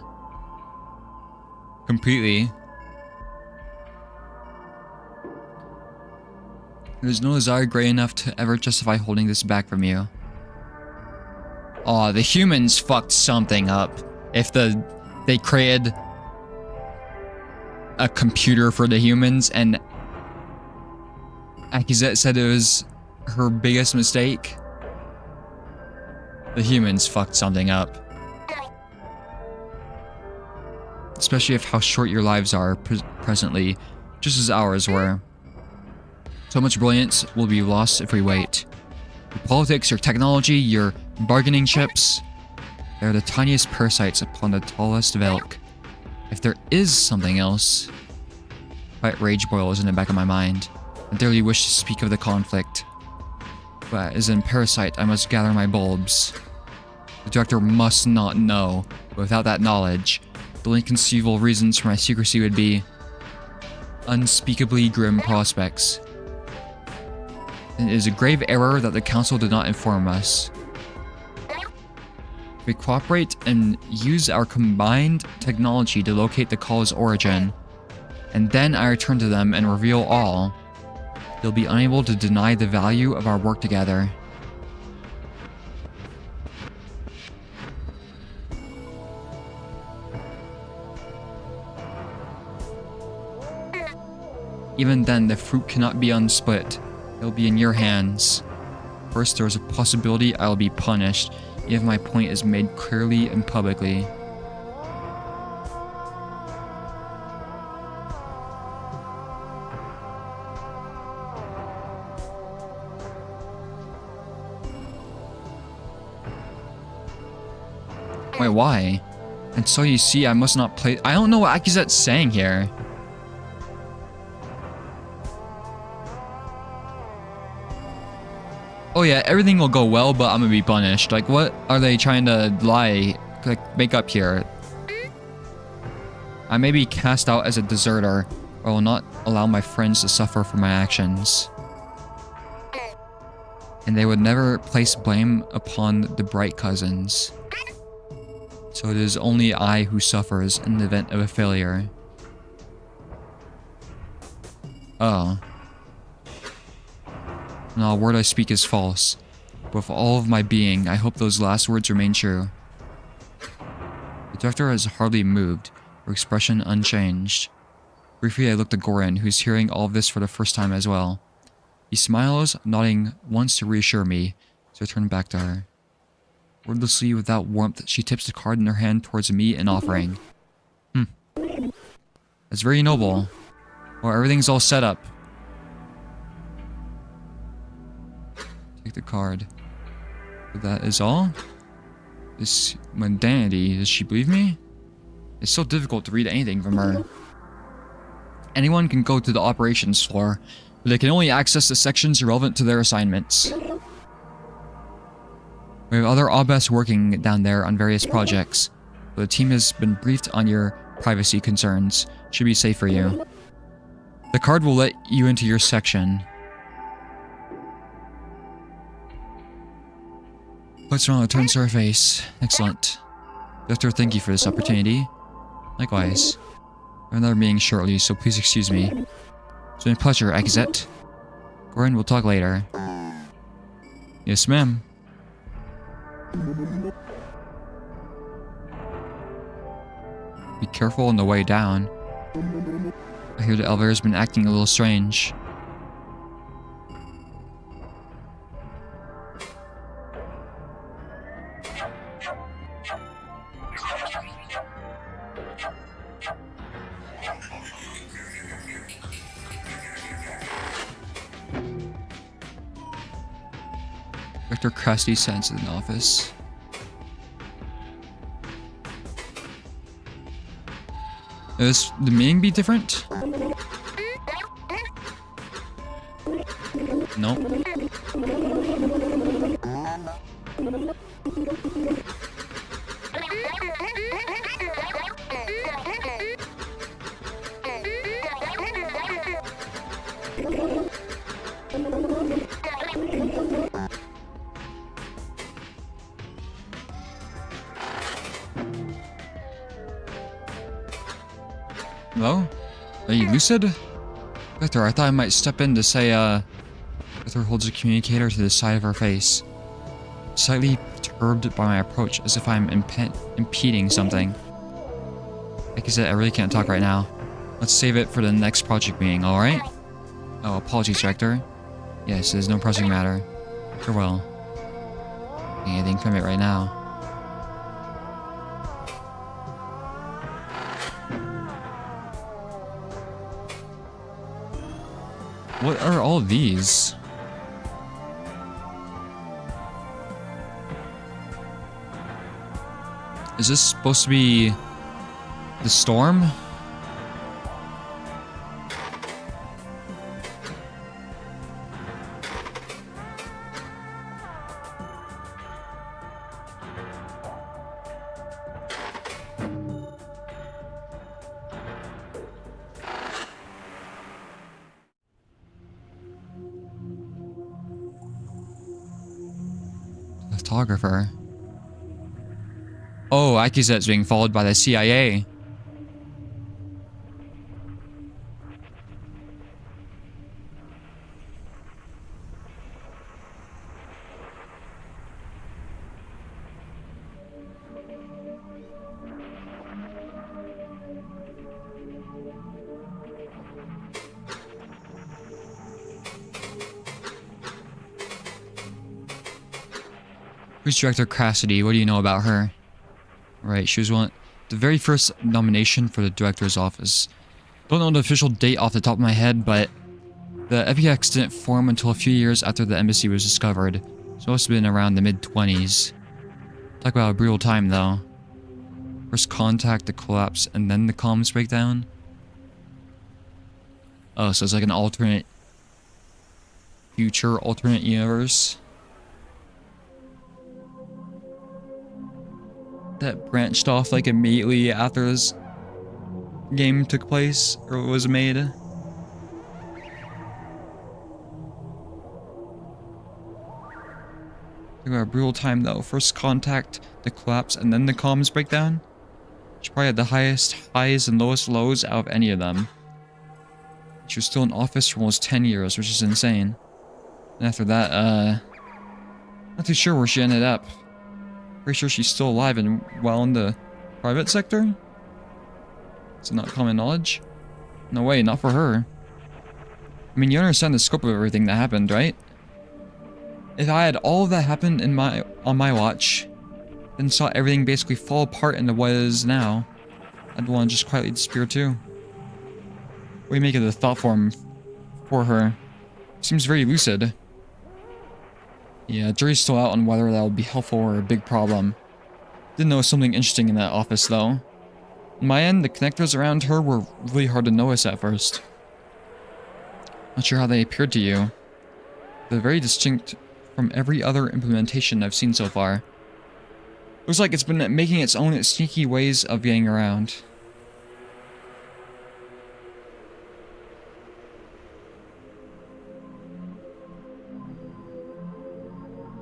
Completely. There's no desire great enough to ever justify holding this back from you. Aw, the humans fucked something up. If they created a computer for the humans and Akizet said it was her biggest mistake. The humans fucked something up. Especially if how short your lives are presently, just as ours were. So much brilliance will be lost if we wait. Your politics, your technology, your bargaining chips, they're the tiniest parasites upon the tallest Velk. If there is something else, quiet rage boils in the back of my mind. I dearly wish to speak of the conflict. But as a parasite, I must gather my bulbs. The director must not know, but without that knowledge, the only conceivable reasons for my secrecy would be unspeakably grim prospects. And it is a grave error that the council did not inform us. If we cooperate and use our combined technology to locate the call's origin, and then I return to them and reveal all, they'll be unable to deny the value of our work together. Even then, the fruit cannot be unsplit. It'll be in your hands. First, there is a possibility I'll be punished if my point is made clearly and publicly. Wait, why? And so you see, I must not play. I don't know what Akizet's saying here. Oh yeah, everything will go well, but I'm gonna be punished. Like, what are they trying to lie, like, make up here? I may be cast out as a deserter, or will not allow my friends to suffer for my actions. And they would never place blame upon the bright cousins. So it is only I who suffers in the event of a failure. Oh. No, a word I speak is false. But with all of my being, I hope those last words remain true. The director has hardly moved, her expression unchanged. Briefly, I looked at Goran, who's hearing all of this for the first time as well. He smiles, nodding once to reassure me, so I turned back to her. Wordlessly, without warmth, she tips the card in her hand towards me and offering. That's very noble. Well, everything's all set up. Take the card. But that is all? This mundanity, does she believe me? It's so difficult to read anything from her. Anyone can go to the operations floor, but they can only access the sections relevant to their assignments. We have other OBS working down there on various projects, but the team has been briefed on your privacy concerns. Should be safe for you. The card will let you into your section. Puts her on a turn to her face. Excellent. Doctor, thank you for this opportunity. Likewise. I have another meeting shortly, so please excuse me. It's been a pleasure, Exit. Goran, we'll talk later. Yes, ma'am. Be careful on the way down. I hear the elevator's been acting a little strange. Director Krusty sends to the office. Is the meaning be different? Nope. Hello? Are you lucid? Victor, I thought I might step in to say, Victor holds a communicator to the side of her face. Slightly perturbed by my approach, as if I'm impeding something. Like I said, I really can't talk right now. Let's save it for the next project meeting, alright? Oh, apologies, Director. Yes, there's no pressing matter. Farewell. Anything from it right now. What are all these? Is this supposed to be the storm? Photographer. Oh, Akizet's being followed by the CIA. Who's Director Cassidy? What do you know about her? Right, she was the very first nomination for the director's office. Don't know the official date off the top of my head, but the EPIX didn't form until a few years after the embassy was discovered. So it must have been around the mid-20s. Talk about a brutal time, though. First contact, the collapse, and then the comms breakdown. Oh, so it's like an alternate universe that branched off like immediately after this game took place or was made. They got a brutal time though. First contact, the collapse, and then the comms breakdown. She probably had the highest highs and lowest lows out of any of them. She was still in office for almost 10 years, which is insane. And after that, not too sure where she ended up. Pretty sure she's still alive and well in the private sector? Is it not common knowledge? No way, not for her. I mean, you understand the scope of everything that happened, right? If I had all of that happen on my watch, then saw everything basically fall apart into what it is now, I'd want to just quietly disappear too. What do you make of the thought form for her? Seems very lucid. Yeah, jury's still out on whether that would be helpful or a big problem. Did notice something interesting in that office though. On my end, the connectors around her were really hard to notice at first. Not sure how they appeared to you. They're very distinct from every other implementation I've seen so far. Looks like it's been making its own sneaky ways of getting around.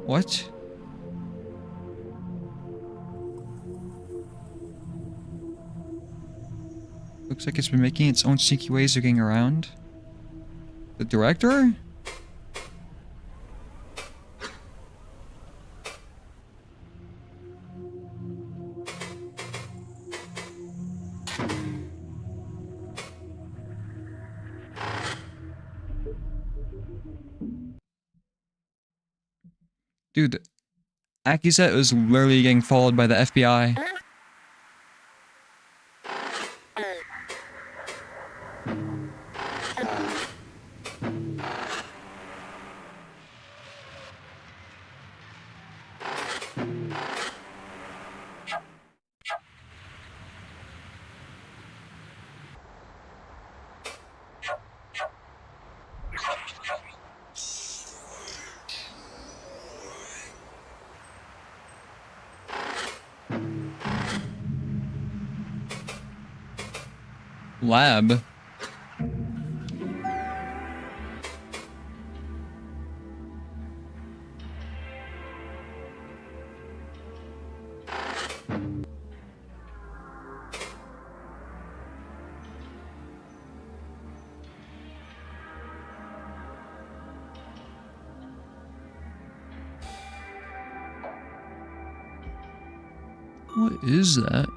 What? Looks like it's been making its own sneaky ways of getting around. The director? Dude, Akizet was literally getting followed by the FBI. Lab. What is that?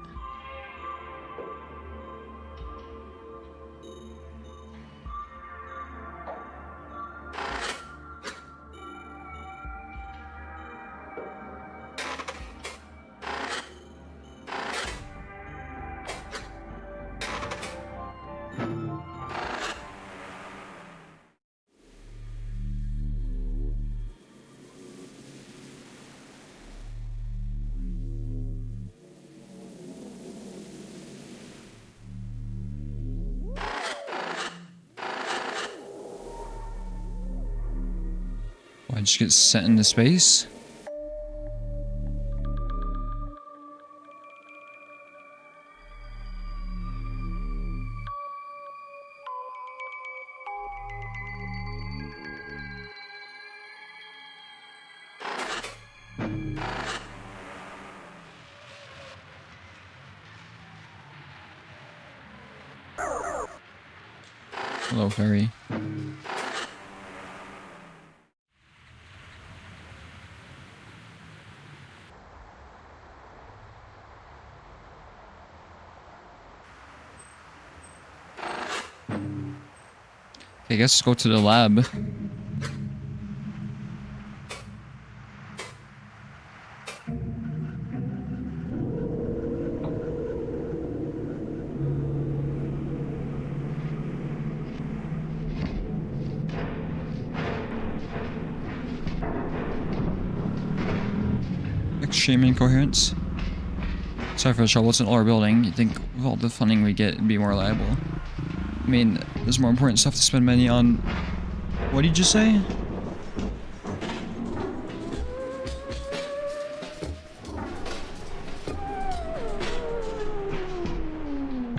I just get sent into space? Hello, fairy. Okay, I guess let's go to the lab. Extreme incoherence. Sorry for the trouble, it's an older building. You'd think with all the funding we get, it'd be more reliable. I mean, there's more important stuff to spend money on. What did you just say?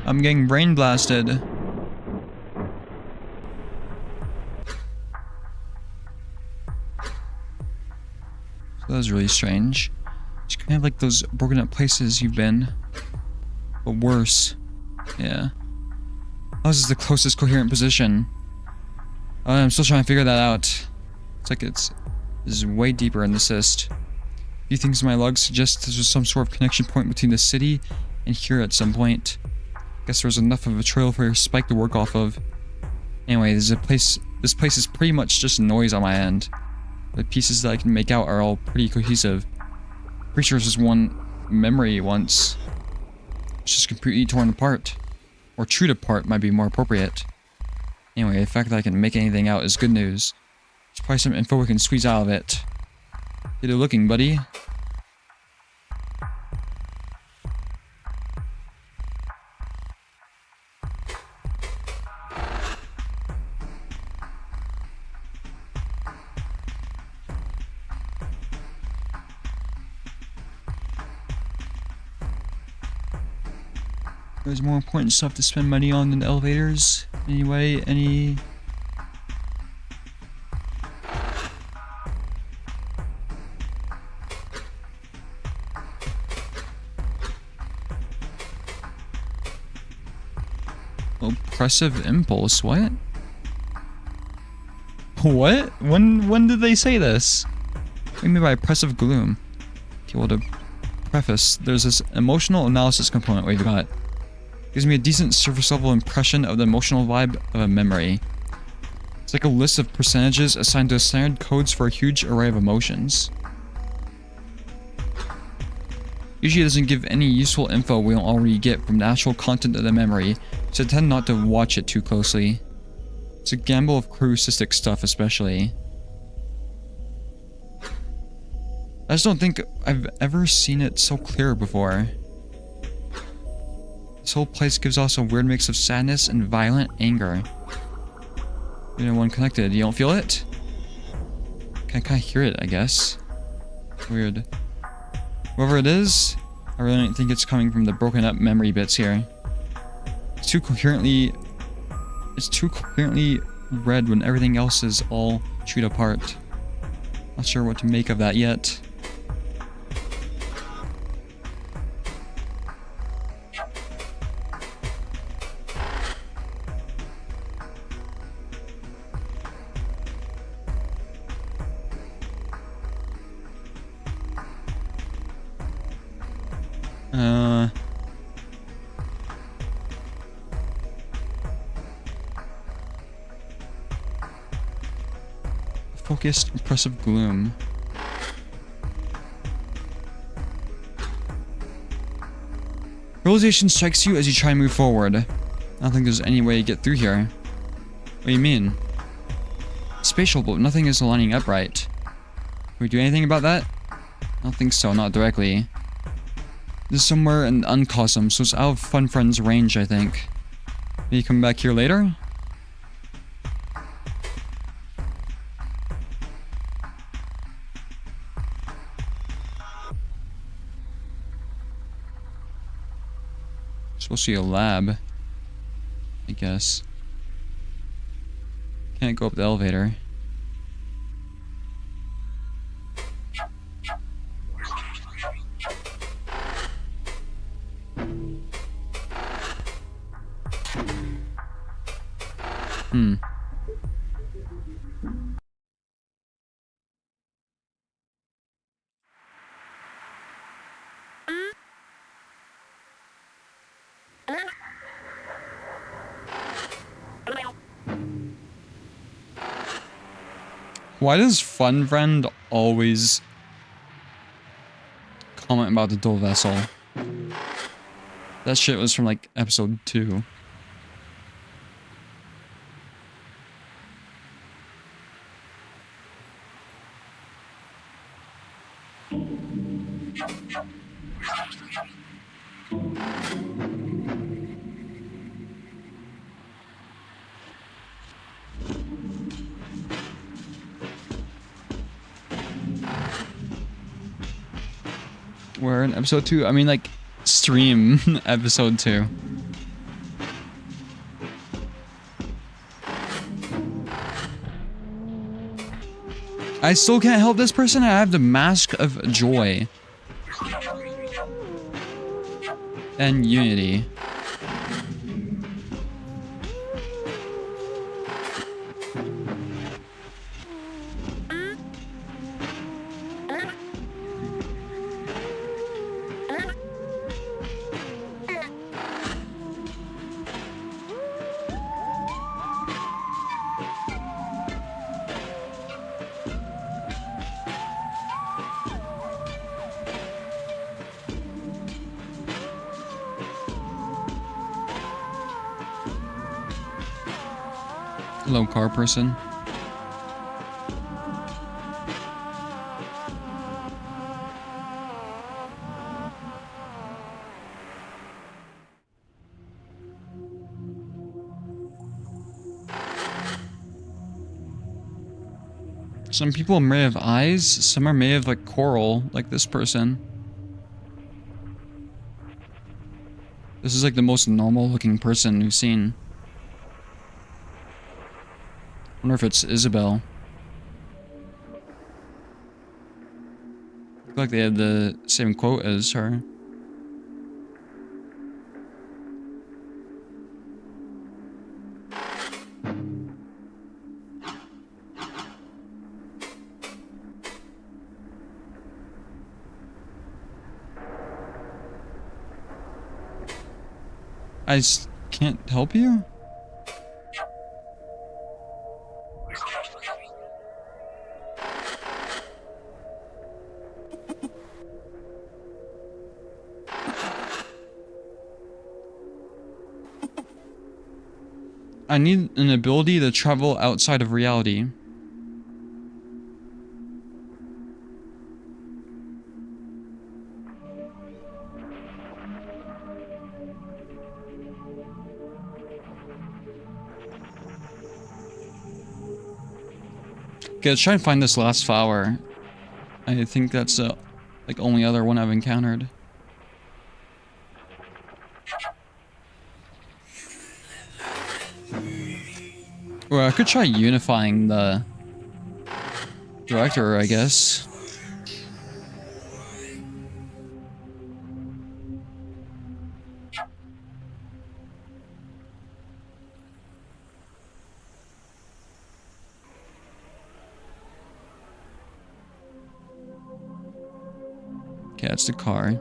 I'm getting brain blasted. So That was really strange. It's kind of like those broken up places you've been. But worse. Yeah. Oh, this is the closest coherent position. Oh, I'm still trying to figure that out. It's like this is way deeper in the cyst. A few things in my log suggest there's some sort of connection point between the city and here at some point. Guess there was enough of a trail for your spike to work off of. Anyway, this place is pretty much just noise on my end. The pieces that I can make out are all pretty cohesive. Pretty sure this was one memory once. It's just completely torn apart. Or chewed apart might be more appropriate. Anyway, the fact that I can make anything out is good news. There's probably some info we can squeeze out of it. Get it looking, buddy. There's more important stuff to spend money on than elevators. Anyway, any... Oppressive impulse, what? What? When did they say this? What do you mean by oppressive gloom? Okay, well, to preface, there's this emotional analysis component we've got. Gives me a decent surface level impression of the emotional vibe of a memory. It's like a list of percentages assigned to standard codes for a huge array of emotions. Usually it doesn't give any useful info we don't already get from the actual content of the memory, so I tend not to watch it too closely. It's a gamble of crucistic stuff especially. I just don't think I've ever seen it so clear before. This whole place gives off a weird mix of sadness and violent anger. You know, one connected. You don't feel it? I kind of hear it, I guess. Weird. Whoever it is, I really don't think it's coming from the broken up memory bits here. It's too coherently red when everything else is all chewed apart. Not sure what to make of that yet. Focused, oppressive gloom. Realization strikes you as you try and move forward. I don't think there's any way to get through here. What do you mean? It's spatial, but nothing is lining up right. Can we do anything about that? I don't think so, not directly. This is somewhere in Uncosm, so it's out of Fun Friend's range, I think. Maybe come back here later? Supposed to be a lab, I guess. Can't go up the elevator. Why does Fun Friend always comment about the dual vessel? That shit was from like episode 2. We're in episode 2. I mean, like, stream episode 2. I still can't help this person. I have the mask of joy. And unity. Hello, car person. Some people may have eyes, some are made of like coral, like this person. This is like the most normal looking person we've seen. I wonder if it's Isabel. Look like they had the same quote as her. I just can't help you? I need an ability to travel outside of reality. Okay, let's try and find this last flower. I think that's the like only other one I've encountered. Or I could try unifying the director, I guess. Okay, that's the car.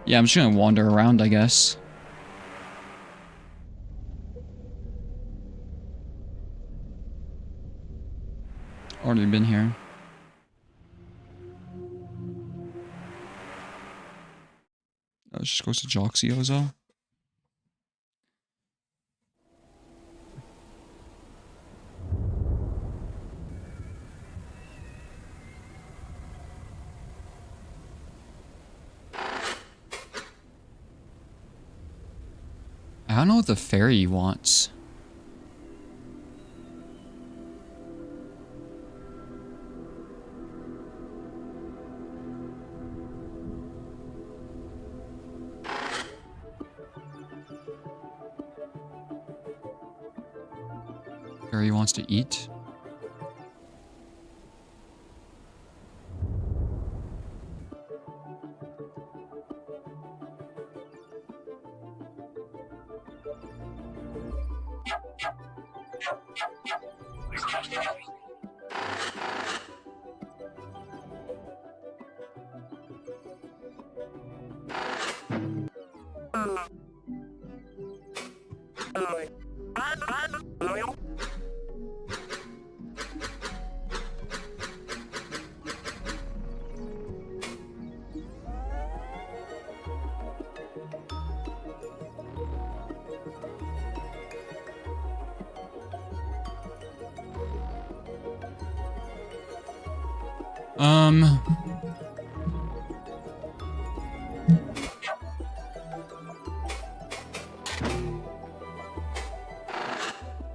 Yeah, I'm just gonna wander around, I guess. Already been here. Let's just go to Joxiozo. I don't know what the fairy wants. Fairy wants to eat.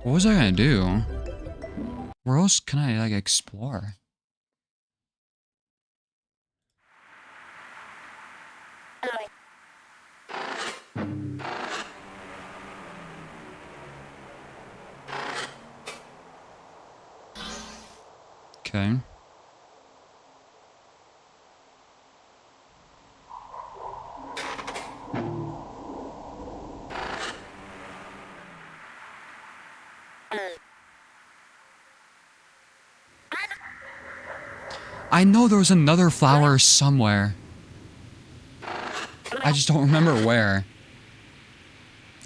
What was I gonna do? Where else can I, like, explore? Okay. I know there was another flower somewhere. I just don't remember where.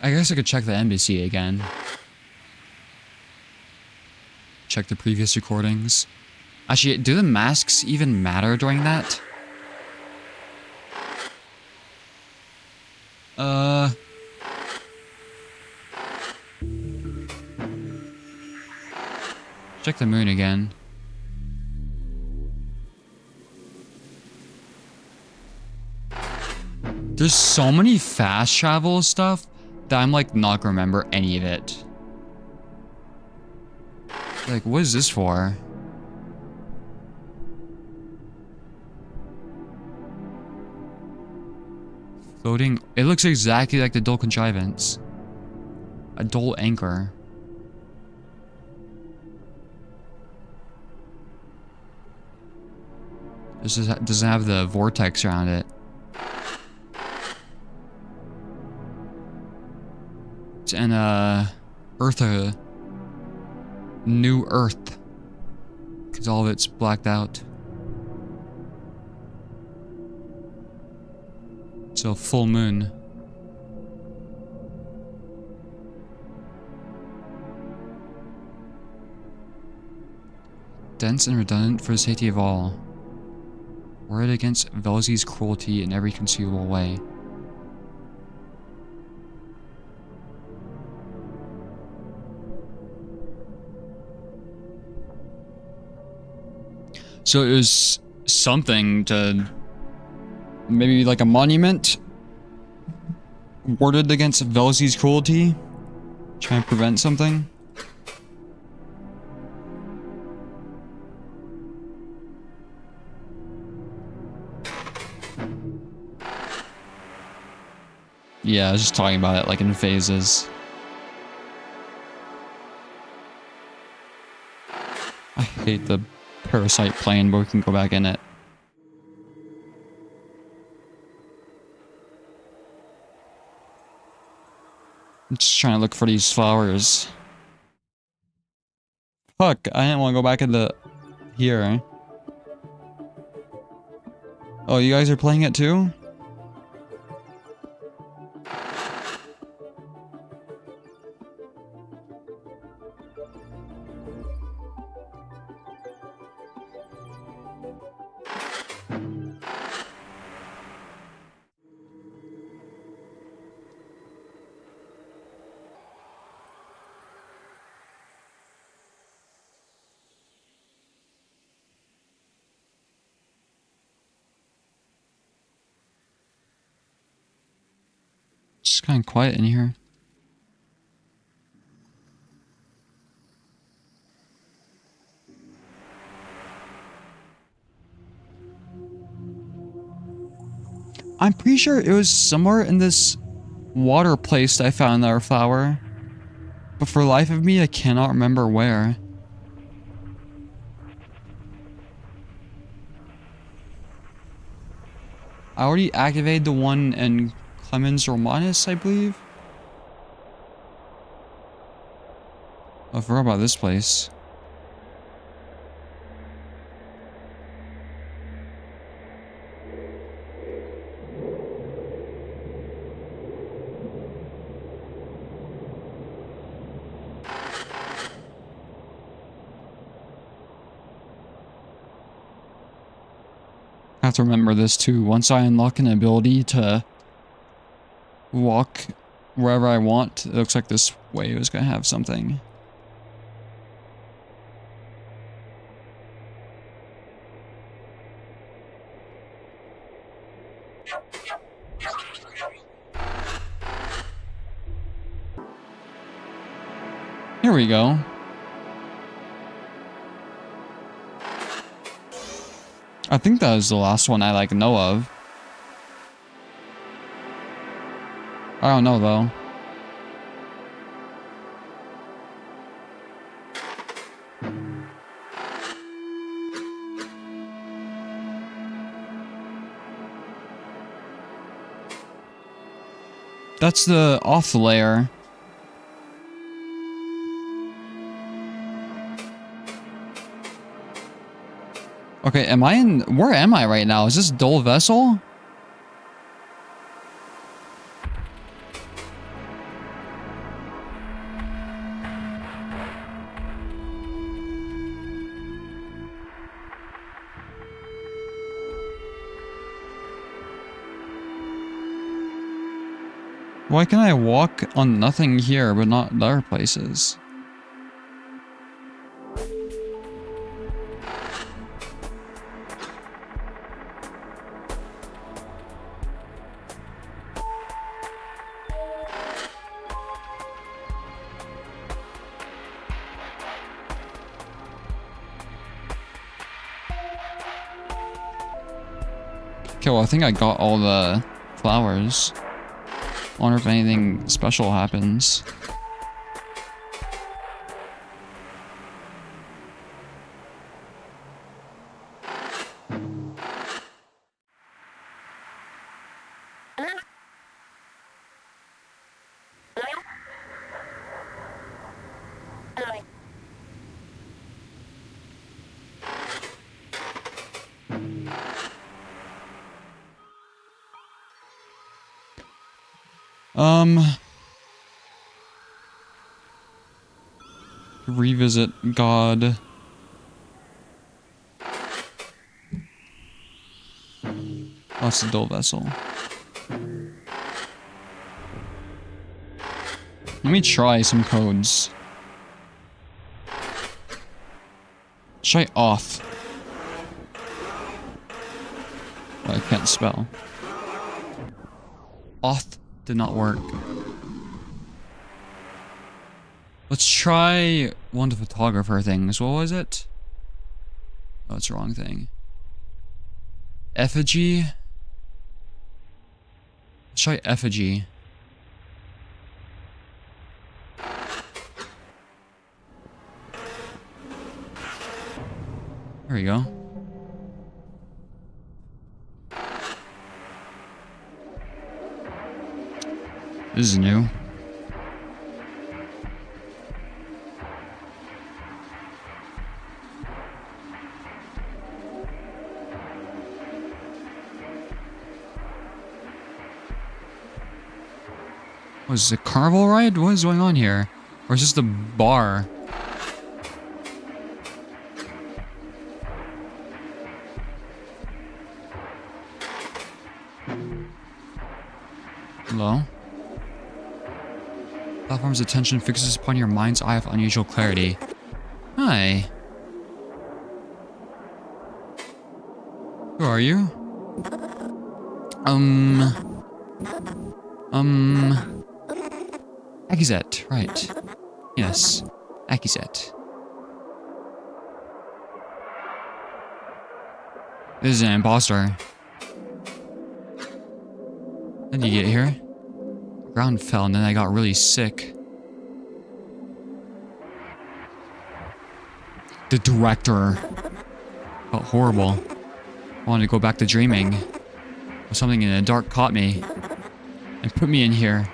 I guess I could check the embassy again. Check the previous recordings. Actually, do the masks even matter during that? Check the moon again. There's so many fast travel stuff that I'm like not gonna remember any of it. Like, what is this for? Floating. It looks exactly like the dull contrivance. A dull anchor. This doesn't have the vortex around it. It's in Earth, new Earth, because all of it's blacked out. So full moon. Dense and redundant for the safety of all. Word against Velzy's cruelty in every conceivable way. So it was something to... maybe like a monument? Warded against Velzy's cruelty? Trying to prevent something? Yeah, I was just talking about it like in phases. I hate the parasite plane, but we can go back in it. I'm just trying to look for these flowers. Fuck, I didn't want to go back into here. Oh, you guys are playing it too? It's kind of quiet in here. I'm pretty sure it was somewhere in this water place that I found our flower. But for the life of me, I cannot remember where. I already activated the one in Clemens Romanus, I believe. I forgot about this place. I have to remember this too. Once I unlock an ability to walk wherever I want, it looks like this way is going to have something. Here we go. I think that was the last one I like know of. I don't know though. That's the off layer. Okay, am I in... Where am I right now? Is this Dull Vessel? Why can I walk on nothing here, but not in other places? Okay, well, I think I got all the flowers. I wonder if anything special happens. Revisit God. That's the Dull Vessel. Let me try some codes. Try off. Oh, I can't spell. Off did not work. Let's try one of the photographer things. What was it? Oh, it's the wrong thing. Effigy? Let's try effigy. There we go. This is new. Was this a carnival ride? What is going on here? Or is this the bar? Hello? Platform's attention fixes upon your mind's eye of unusual clarity. Hi. Who are you? Akizet, right. Yes, Akizet. This is an imposter. How did you get here? The ground fell and then I got really sick. The director felt horrible. I wanted to go back to dreaming. But something in the dark caught me and put me in here.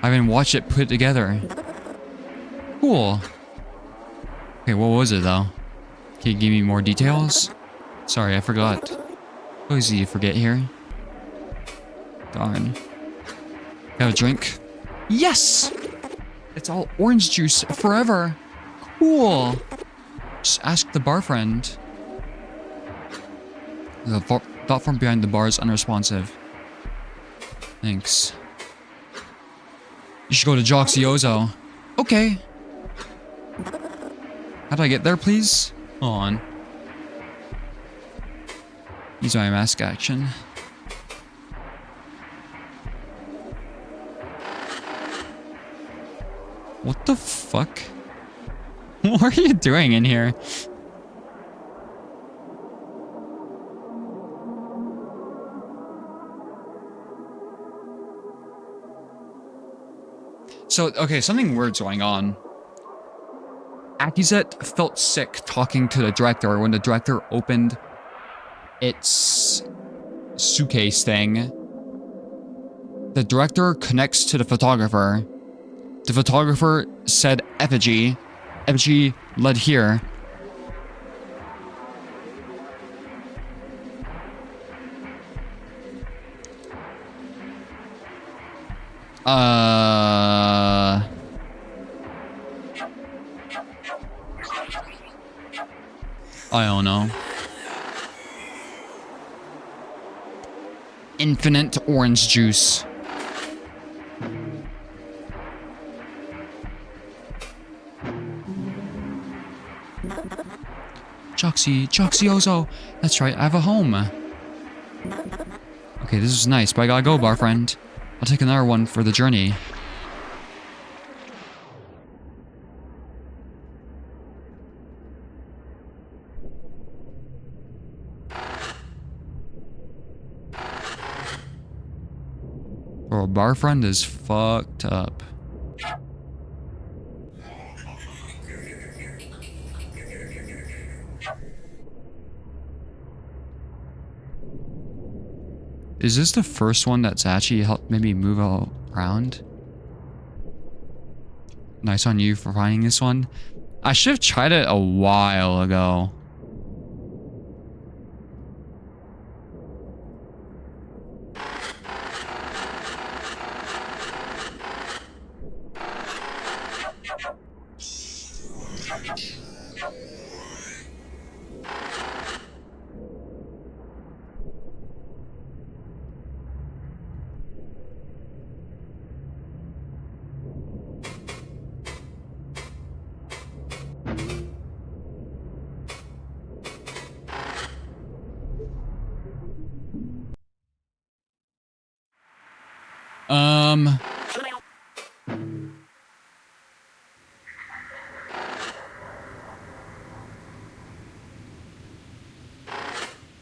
I haven't watched it put together. Cool. Okay, what was it though? Can you give me more details? Sorry, I forgot. How easy you forget here. Darn. Have a drink? Yes! It's all orange juice forever. Cool. Just ask the bar friend. The platform behind the bar is unresponsive. Thanks. You should go to Joxiozo. Okay. How do I get there, please? Hold on. Use my mask action. What the fuck? What are you doing in here? So, okay, something weird's going on. Akizet felt sick talking to the director when the director opened its suitcase thing. The director connects to the photographer. The photographer said effigy. Effigy led here. I don't know. Infinite orange juice. Joxioso. That's right, I have a home. Okay, this is nice, but I gotta go, bar friend. I'll take another one for the journey. Bro, bar friend is fucked up. Is this the first one that's actually helped maybe move around? Nice on you for finding this one. I should have tried it a while ago.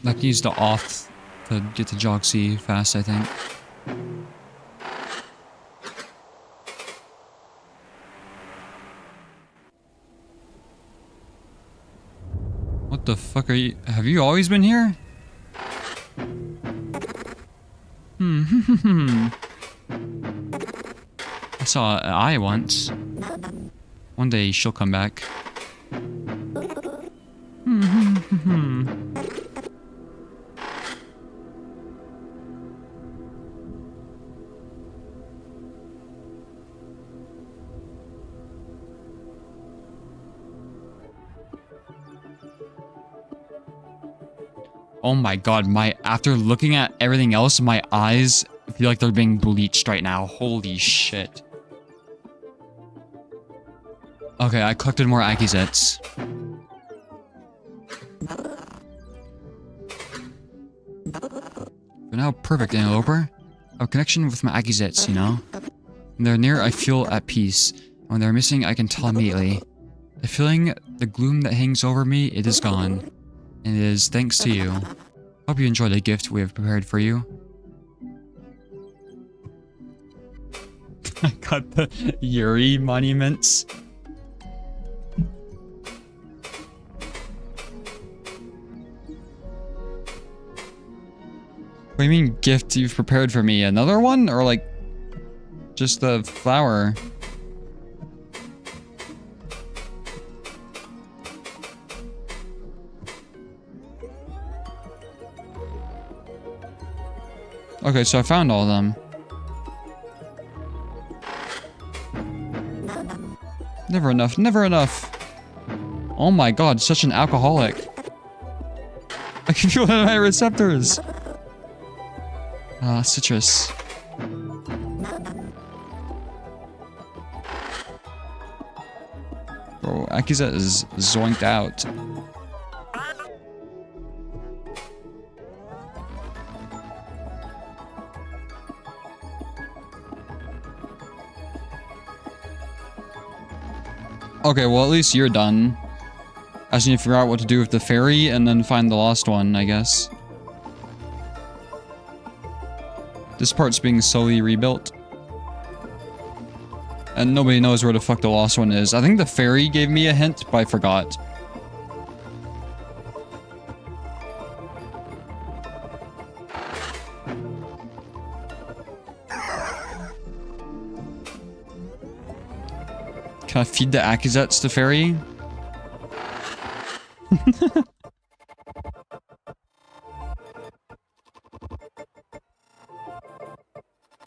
Like use the off to get to Joxy fast, I think. What the fuck are you? Have you always been here? I saw an eye once. One day she'll come back. Oh my god, after looking at everything else, my eyes feel like they're being bleached right now. Holy shit. Okay, I collected more Akizets. For now, perfect, interloper. I have a connection with my Akizets, you know? When they're near, I feel at peace. When they're missing, I can tell immediately. The feeling, the gloom that hangs over me, it is gone. And it is thanks to you. Hope you enjoy the gift we have prepared for you. I got the Yuri monuments. What do you mean gift you've prepared for me? Another one? Or like just the flower? Okay, so I found all of them. Never enough, never enough. Oh my god, such an alcoholic. I can feel it in my receptors. Citrus. Bro, Akizet is zoinked out. Okay, well at least you're done. I just need to figure out what to do with the ferry and then find the lost one, I guess. This part's being slowly rebuilt. And nobody knows where the fuck the lost one is. I think the ferry gave me a hint, but I forgot. Can I feed the accusates to ferry?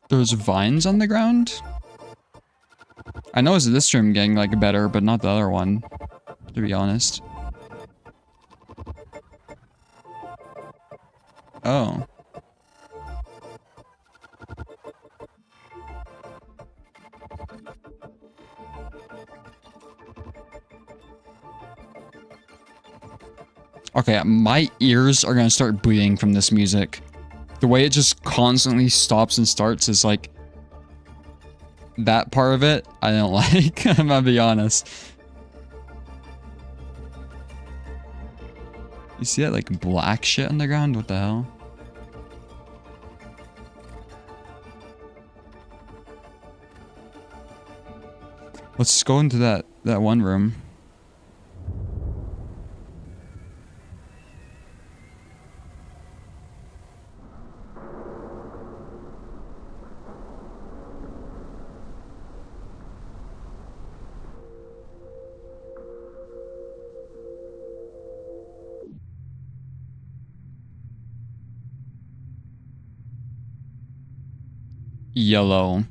There's vines on the ground? I know it's this room getting like better, but not the other one, to be honest. Oh. Okay, my ears are gonna start bleeding from this music. The way it just constantly stops and starts is like... That part of it, I don't like. I'm gonna be honest. You see that like black shit on the ground? What the hell? Let's go into that one room. Yellow.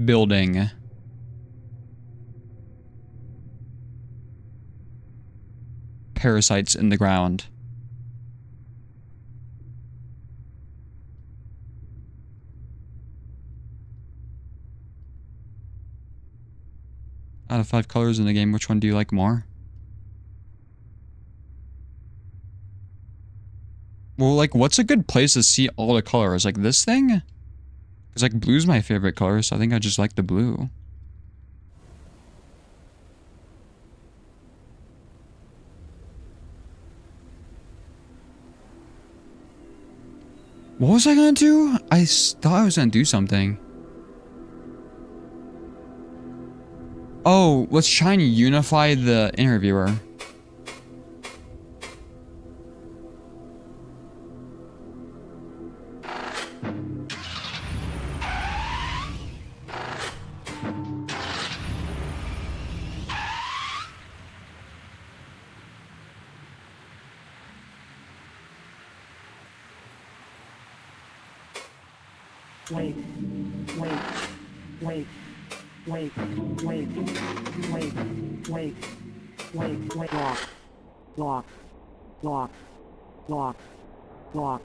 Building. Parasites in the ground. Out of 5 colors in the game, which one do you like more? Well, like, what's a good place to see all the colors? Like this thing? Because, like, blue's my favorite color, so I think I just like the blue. What was I gonna do? I thought I was gonna do something. Oh, let's try and unify the interviewer.
Wait, wait, wait, wait, wait, wait, wait, wait, wait, lock, lock, lock, lock, lock.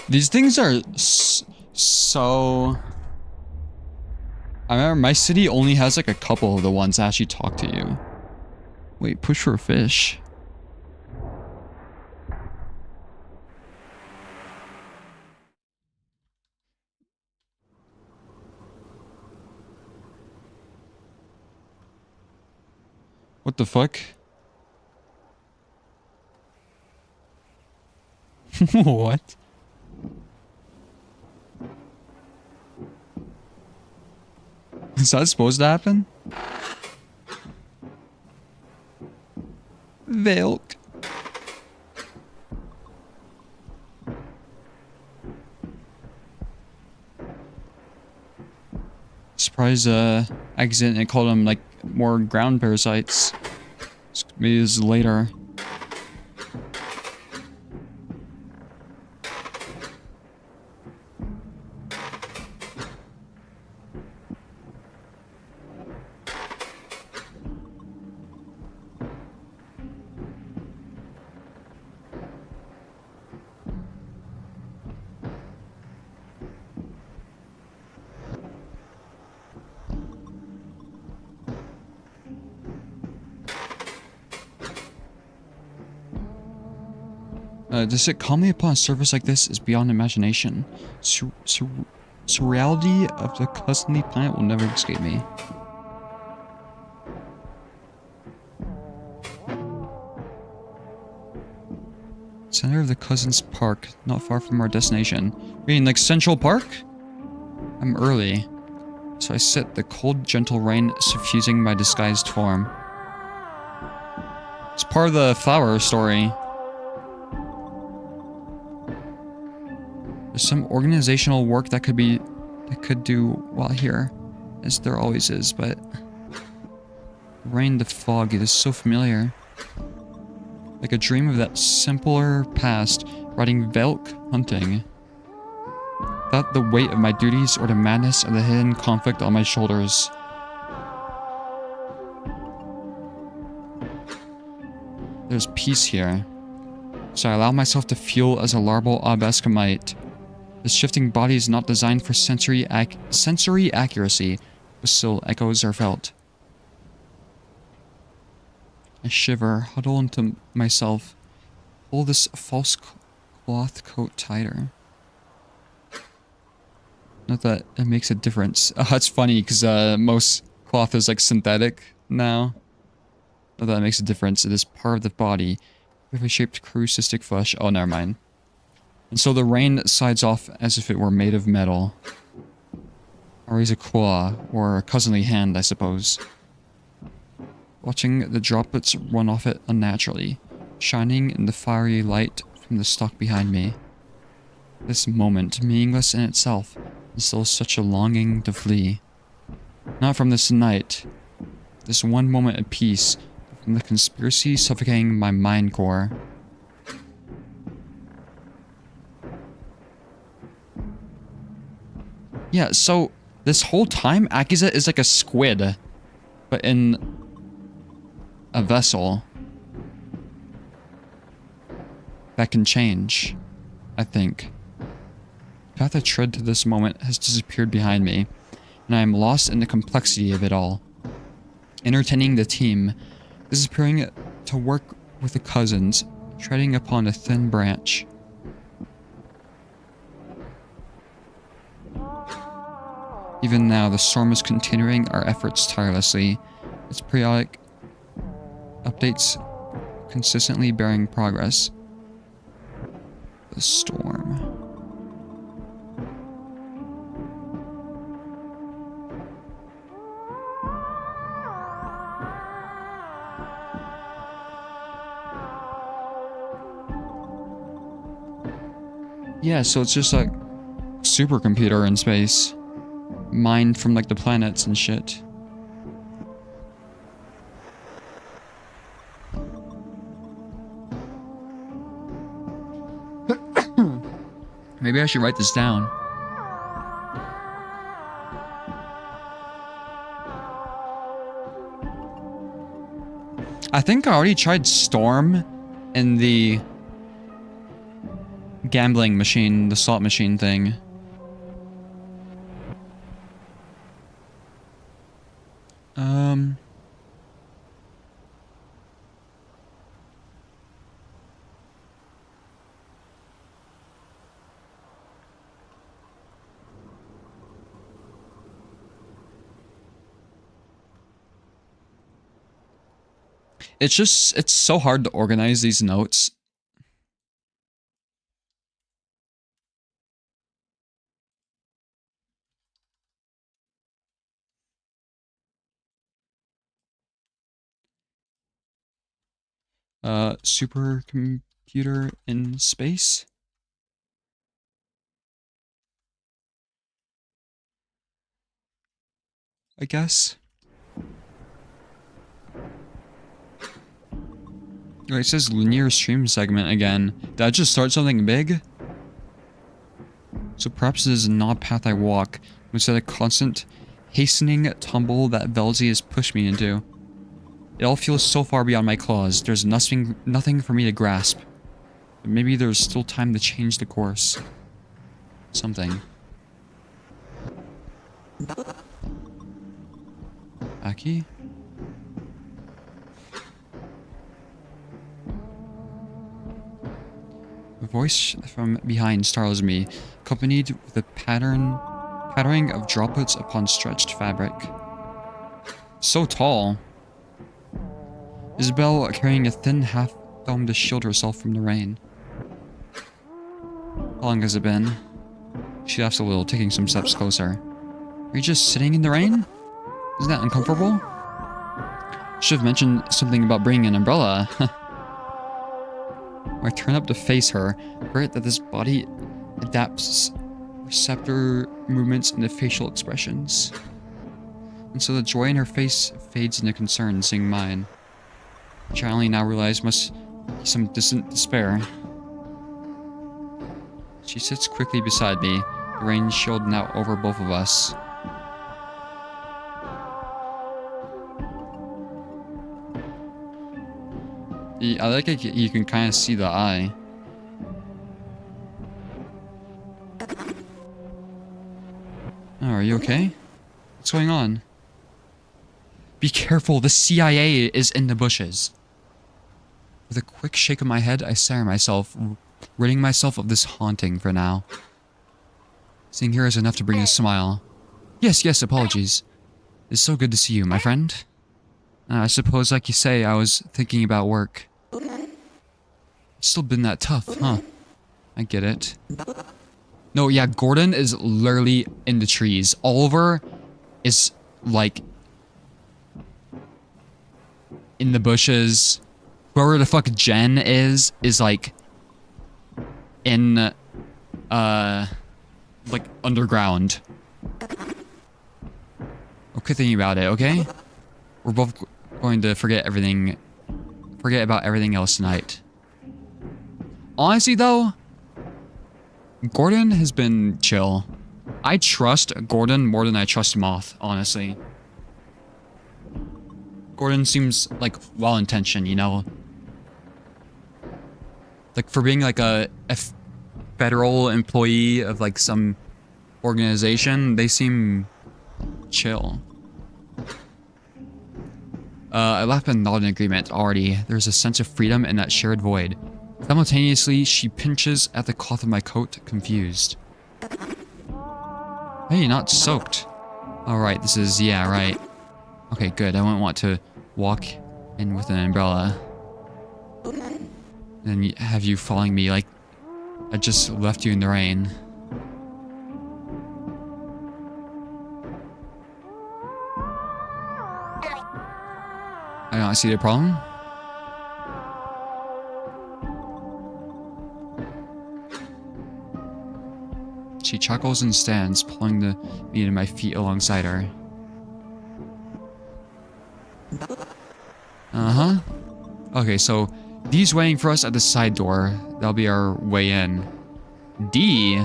These things are so... I remember my city only has like a couple of the ones that actually talk to you. Wait, push for a fish. What the fuck? What? Is that supposed to happen? Velk. Surprise, accident and called them like more ground parasites. Maybe this is later. To sit calmly upon a surface like this is beyond imagination. surreality of the cousinly planet will never escape me. Center of the Cousins Park, not far from our destination. Meaning like Central Park? I'm early, so I sit the cold, gentle rain suffusing my disguised form. It's part of the flower story. There's some organizational work that could do well here, as there always is, but the rain, the fog, it is so familiar. Like a dream of that simpler past, riding Velk hunting. Without the weight of my duties or the madness of the hidden conflict on my shoulders. There's peace here, so I allow myself to feel as a larval obelisk might. The shifting body is not designed for sensory accuracy, but still echoes are felt. I shiver, huddle into myself, pull this false cloth coat tighter. Not that it makes a difference. It's funny because most cloth is like synthetic now. Not that it makes a difference. It is part of the body. Perfectly shaped crucystic flesh. Oh, never mind. And so the rain slides off as if it were made of metal. I raise a claw, or a cousinly hand, I suppose. Watching the droplets run off it unnaturally, shining in the fiery light from the stalk behind me. This moment, meaningless in itself, is still such a longing to flee. Not from this night, this one moment of peace, but from the conspiracy suffocating my mind core. Yeah, so this whole time, Akiza is like a squid, but in a vessel that can change, I think. The path I tread to this moment has disappeared behind me, and I am lost in the complexity of it all. Entertaining the team, disappearing to work with the cousins, treading upon a thin branch. Even now, the storm is continuing our efforts tirelessly. Its periodic updates consistently bearing progress. The storm. Yeah, so it's just like supercomputer in space. Mined from like the planets and shit. Maybe I should write this down. I think I already tried Storm in the gambling machine, the slot machine thing. It's so hard to organize these notes. Supercomputer in space? I guess. Oh, it says linear stream segment again. Did I just start something big? So perhaps it is not a path I walk, but instead a constant, hastening tumble that Velzy has pushed me into. It all feels so far beyond my claws, there's nothing for me to grasp. But maybe there's still time to change the course. Something. Aki? A voice from behind startles me, accompanied with a pattern pattering of droplets upon stretched fabric. So tall. Isabel carrying a thin half-dome to shield herself from the rain. How long has it been? She laughs a little, taking some steps closer. Are you just sitting in the rain? Isn't that uncomfortable? Should have mentioned something about bringing an umbrella. I turn up to face her, regret that this body adapts receptor movements into facial expressions. And so the joy in her face fades into concern, seeing mine, which I only now realize must be some distant despair. She sits quickly beside me, the rain shielding out over both of us. I like it, you can kind of see the eye. Oh, are you okay? What's going on? Be careful, the CIA is in the bushes. With a quick shake of my head, I stare at myself, ridding myself of this haunting for now. Seeing her is enough to bring a smile. Yes, apologies. It's so good to see you, my friend. I suppose, like you say, I was thinking about work. It's still been that tough, huh? I get it. No, yeah, Gordon is literally in the trees. Oliver is, like, in the bushes. Whoever the fuck Jen is like, in, like, underground. Okay, thinking about it, okay? We're both going to forget about everything else tonight. Honestly, though, Gordon has been chill. I trust Gordon more than I trust Moth, honestly. Gordon seems, like, well-intentioned, you know? Like, for being, like, a federal employee of, like, some organization, they seem chill. I laugh and nod in agreement already. There's a sense of freedom in that shared void. Simultaneously, she pinches at the cloth of my coat, confused. Hey, not soaked. Alright, this is, yeah, right. Okay, good. I wouldn't want to walk in with an umbrella. And have you following me like I just left you in the rain. I don't see the problem. She chuckles and stands, pulling me to my feet alongside her. Uh-huh. Okay, so D's waiting for us at the side door. That'll be our way in. D?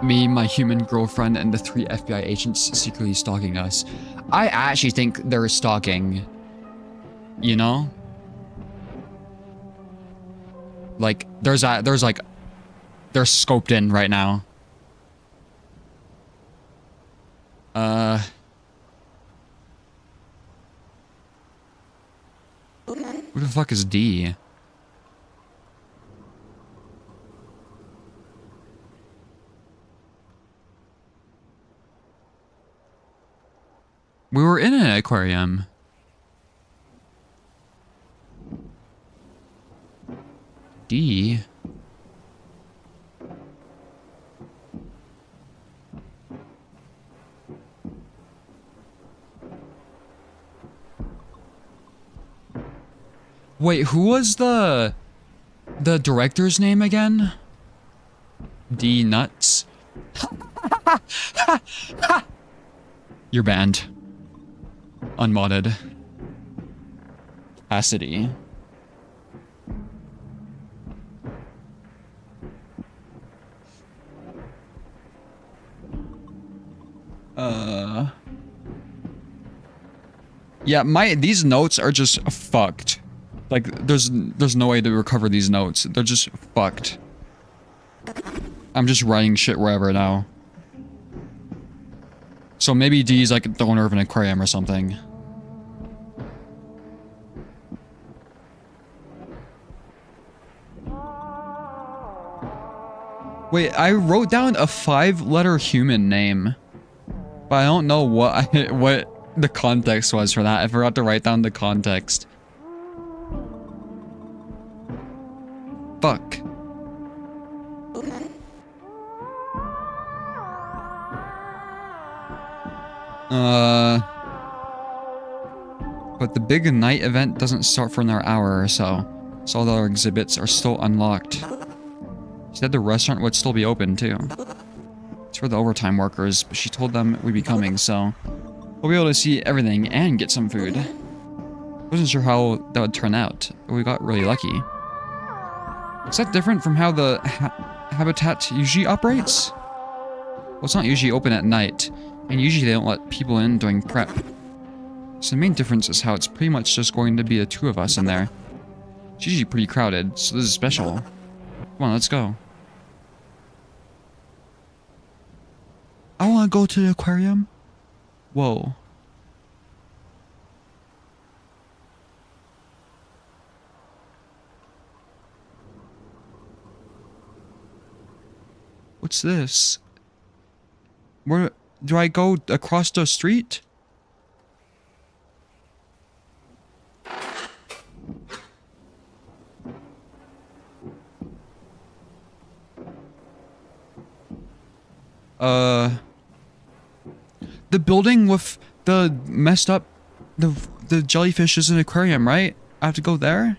Me, my human girlfriend, and the 3 FBI agents secretly stalking us. I actually think they're stalking. You know? Like, they're scoped in right now. Who the fuck is D? We were in an aquarium. D? Wait, who was the director's name again? D Nuts? You're banned. Unmodded. Capacity. Yeah, these notes are just fucked. Like, there's no way to recover these notes. They're just fucked. I'm just writing shit wherever now. So maybe D's like the owner of an aquarium or something. Wait, I wrote down a 5-letter human name, but I don't know what what the context was for that. I forgot to write down the context. Fuck. But the big night event doesn't start for another hour or so all the other exhibits are still unlocked. She said the restaurant would still be open too. It's for the overtime workers, but she told them we'd be coming, so we'll be able to see everything and get some food. Wasn't sure how that would turn out, but we got really lucky. Is that different from how the habitat usually operates? Well, it's not usually open at night, and usually they don't let people in during prep. So the main difference is how it's pretty much just going to be the two of us in there. It's usually pretty crowded, so this is special. Come on, let's go. I want to go to the aquarium. Whoa. What's this? Where do I go across the street? The building with the messed up, the jellyfish is an aquarium, right? I have to go there?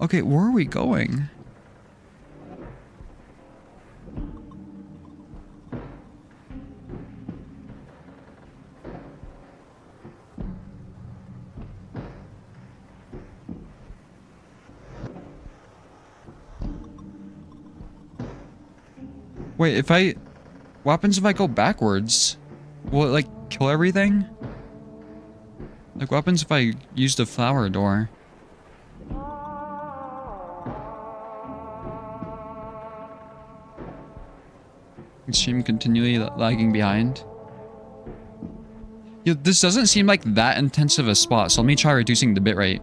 Okay, where are we going? Wait, what happens if I go backwards? Will it, like, kill everything? Like, what happens if I use the flower door? Stream continually lagging behind. Yo, this doesn't seem like that intensive a spot, so let me try reducing the bitrate.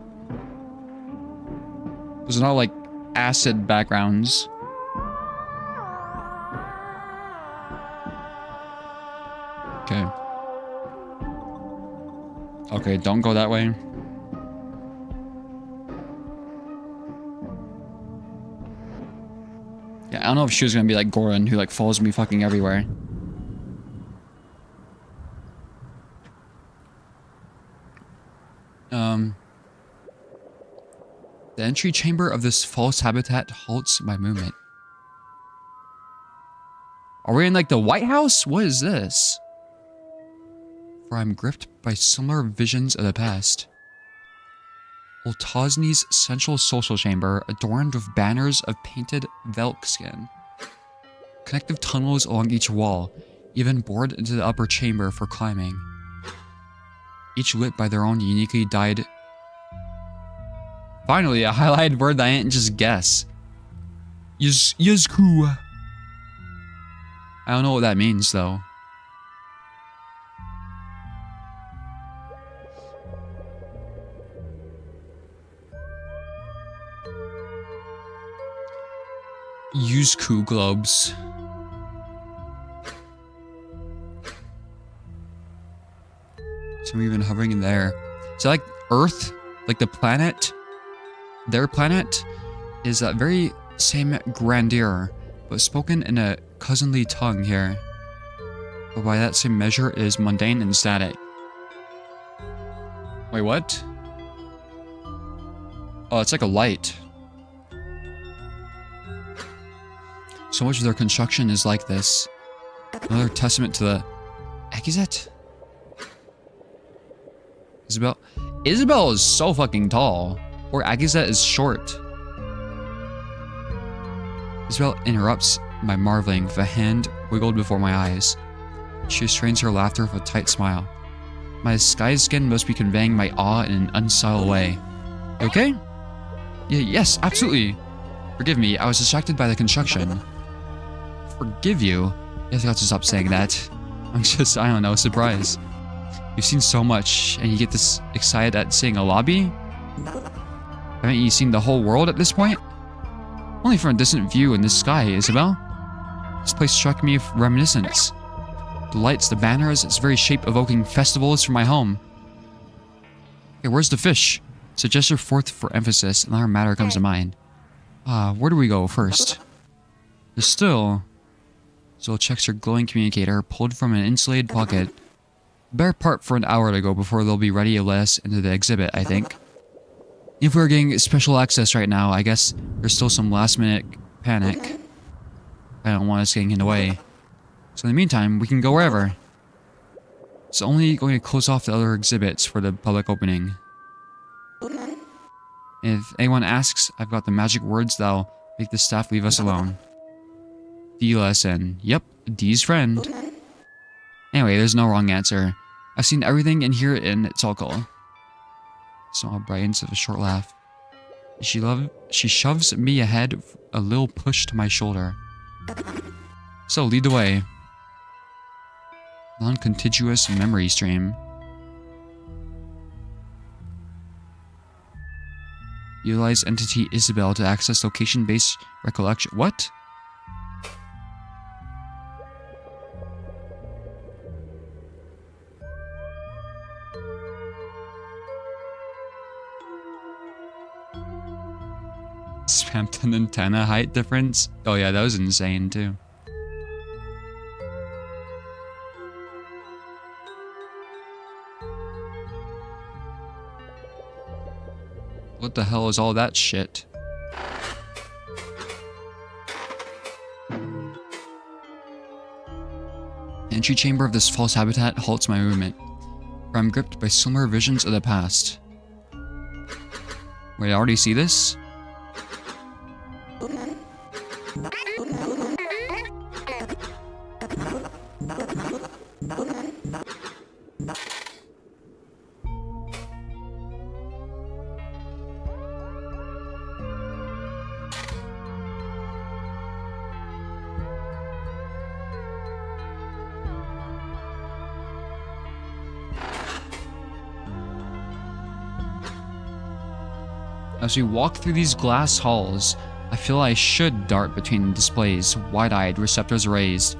Those are not like acid backgrounds. Okay. Okay, don't go that way. Yeah, I don't know if she was gonna be like Goran, who like follows me fucking everywhere. The entry chamber of this false habitat halts my movement. Are we in like the White House? What is this? For I'm gripped by similar visions of the past. Old Tosny's central social chamber, adorned with banners of painted Velk skin. Connective tunnels along each wall, even bored into the upper chamber for climbing. Each lit by their own uniquely dyed... Finally, a highlighted word that I didn't just guess. Yuzku. I don't know what that means, though. Yuzku globes. So we've been hovering in there. Is that like Earth? Like the planet? Their planet is that very same grandeur, but spoken in a cousinly tongue here. But by that same measure, it is mundane and static. Wait, what? Oh, it's like a light. So much of their construction is like this. Another testament to the... Akizet? Isabel? Isabel is so fucking tall. Or Akizet is short. Isabel interrupts my marveling with a hand wiggled before my eyes. She restrains her laughter with a tight smile. My disguised skin must be conveying my awe in an unsubtle way. You okay? Yeah, yes, absolutely. Forgive me, I was distracted by the construction. Forgive you? You have to stop saying that. I'm just, I don't know, surprised. You've seen so much, and you get this excited at seeing a lobby? Haven't you seen the whole world at this point? Only from a distant view in the sky, Isabel. This place struck me with reminiscence. The lights, the banners, its very shape evoking festivals from my home. Okay, where's the fish? So gesture forth for emphasis, another matter comes to mind. Where do we go first? There's still... Still checks her glowing communicator, pulled from an insulated pocket. Better part for an hour to go before they'll be ready to let us into the exhibit, I think. If we're getting special access right now, I guess there's still some last minute panic. I don't want us getting in the way. So in the meantime, we can go wherever. It's only going to close off the other exhibits for the public opening. If anyone asks, I've got the magic words that'll make the staff leave us alone. D-lesson. Yep, D's friend. Anyway, there's no wrong answer. I've seen everything in here and it's all cool. Smile brightens with a short laugh. She shoves me ahead with a little push to my shoulder. So lead the way. Non-contiguous memory stream. Utilize entity Isabel to access location-based recollection. What? Spamton antenna height difference? Oh yeah, that was insane too. What the hell is all that shit? The entry chamber of this false habitat halts my movement, for I'm gripped by similar visions of the past. Wait, I already see this? As we walk through these glass halls, I feel I should dart between displays, wide-eyed, receptors raised,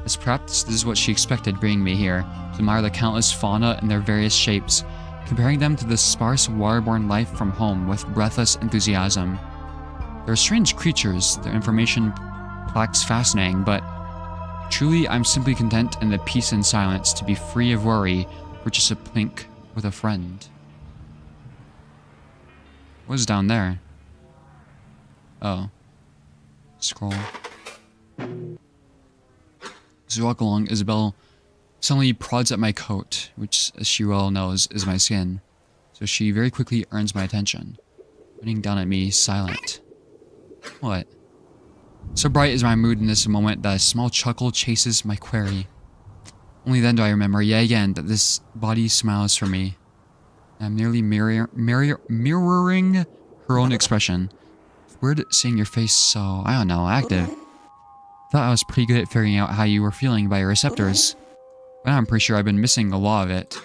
as perhaps this is what she expected bringing me here, to admire the countless fauna in their various shapes, comparing them to the sparse waterborne life from home with breathless enthusiasm. They're strange creatures, their information plaques fascinating, but truly I'm simply content in the peace and silence to be free of worry for just a plink with a friend. What's down there? Oh. Scroll. As we walk along, Isabel suddenly prods at my coat, which, as she well knows, is my skin. So she very quickly earns my attention, looking down at me, silent. What? So bright is my mood in this moment that a small chuckle chases my query. Only then do I remember yet again that this body smiles for me. I'm nearly mirroring her own expression. It's weird seeing your face so, I don't know, active. Thought I was pretty good at figuring out how you were feeling by your receptors. But now I'm pretty sure I've been missing a lot of it.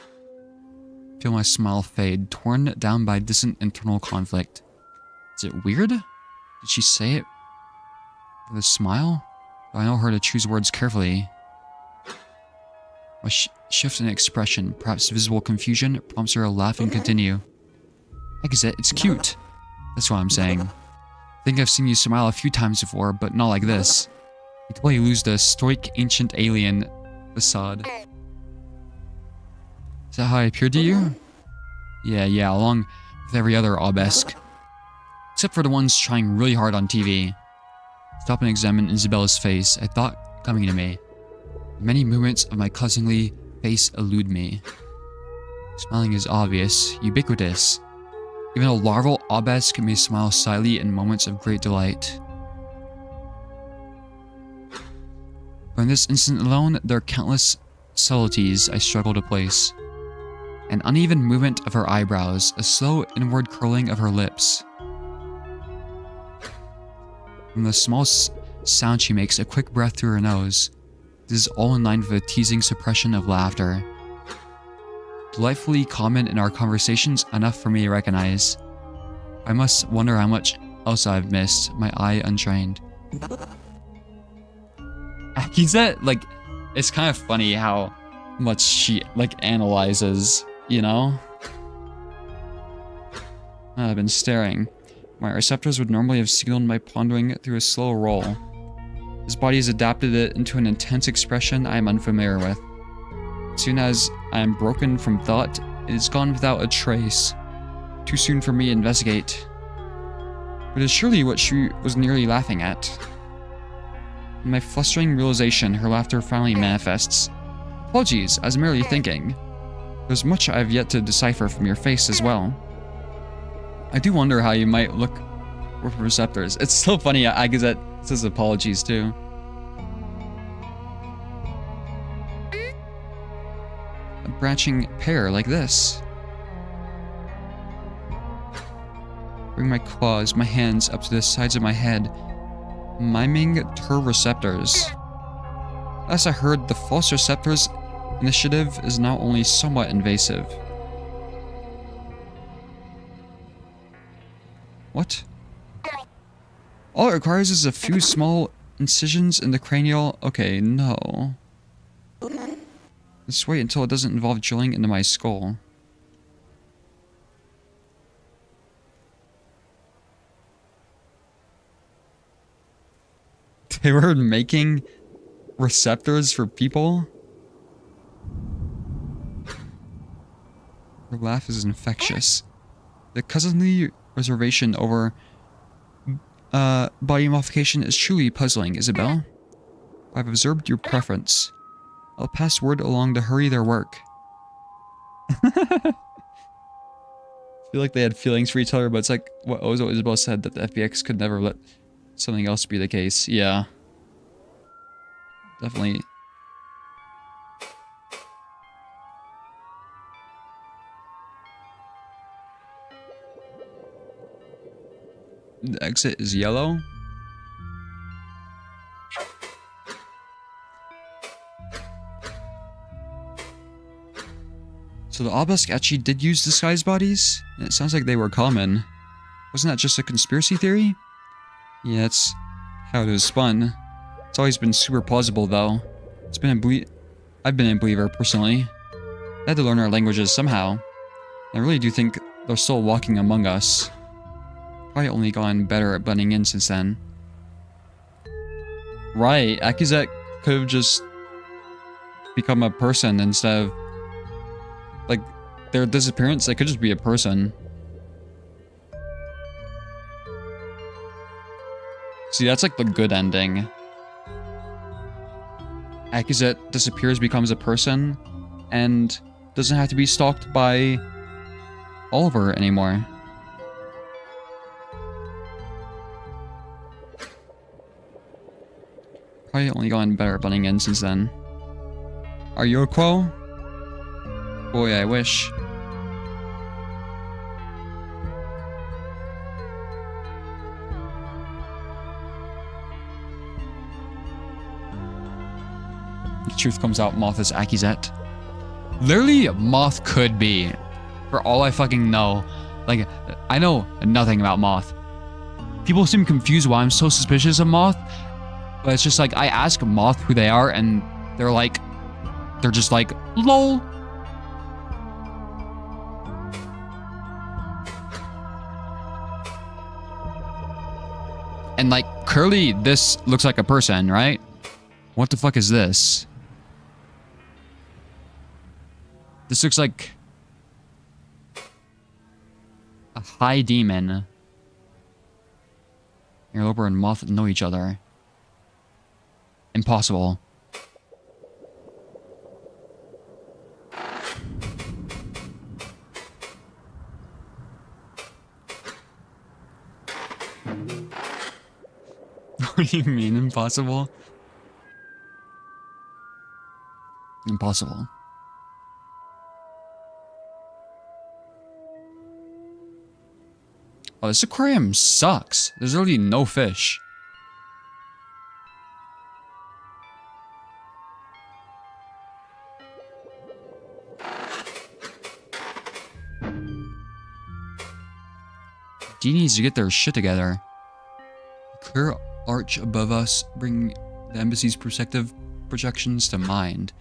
Feel my smile fade, torn down by distant internal conflict. Is it weird? Did she say it with a smile? Do I know her to choose words carefully? A shift in expression, perhaps visible confusion, prompts her to laugh and continue. Exit, it's cute. That's what I'm saying. I think I've seen you smile a few times before, but not like this. You totally lose the stoic ancient alien facade. Is that how I appeared to you? Yeah, along with every other obelisk. Except for the ones trying really hard on TV. Stop and examine Isabella's face, a thought coming to me. Many movements of my cousinly face elude me. Smiling is obvious, ubiquitous. Even a larval obelisk may smile slyly in moments of great delight. But in this instant alone, there are countless subtleties I struggle to place. An uneven movement of her eyebrows, a slow inward curling of her lips. From the small sound she makes, a quick breath through her nose. This is all in line with a teasing suppression of laughter. Delightfully common in our conversations, enough for me to recognize. I must wonder how much else I've missed, my eye untrained. Akizet, like, it's kind of funny how much she, like, analyzes, you know? I've been staring. My receptors would normally have signaled my pondering through a slow roll. His body has adapted it into an intense expression I am unfamiliar with. As soon as I am broken from thought, it is gone without a trace. Too soon for me to investigate. But it is surely what she was nearly laughing at. In my flustering realization, her laughter finally manifests. Apologies, I was merely thinking. There's much I have yet to decipher from your face as well. I do wonder how you might look with receptors. It's so funny, Agazet says apologies too. A branching pear like this. Bring my claws, my hands up to the sides of my head, miming her receptors. As I heard, the false receptors initiative is now only somewhat invasive. What? All it requires is a few small incisions in the cranial. Okay, no. Let's wait until it doesn't involve drilling into my skull. They were making receptors for people? Her laugh is infectious. The cousinly reservation over body modification is truly puzzling, Isabel. I've observed your preference. I'll pass word along to hurry their work. I feel like they had feelings for each other, but it's like what Isabel said, that the FBX could never let something else be the case. Yeah. Definitely. The exit is yellow. So the obelisk actually did use disguised bodies? And it sounds like they were common. Wasn't that just a conspiracy theory? Yeah, that's how it was spun. It's always been super plausible though. I've been a believer personally. I had to learn our languages somehow. I really do think they're still walking among us. Probably only gotten better at blending in since then. Right, Akizet could have just become a person instead of, like, their disappearance. They could just be a person. See, that's like the good ending. Akizet disappears, becomes a person, and doesn't have to be stalked by Oliver anymore. Probably only gotten better at blending in since then. Are you a Quo? Boy, I wish. The truth comes out, Moth is Akizet. Literally, Moth could be. For all I fucking know. Like, I know nothing about Moth. People seem confused why I'm so suspicious of Moth. But it's just like, I ask Moth who they are, and they're just like, LOL. And like, clearly this looks like a person, right? What the fuck is this? This looks like a high demon. Interloper and Moth know each other. Impossible. What do you mean, impossible? Impossible. Oh, this aquarium sucks. There's really no fish. D needs to get their shit together. The clear arch above us bring the embassy's perspective projections to mind.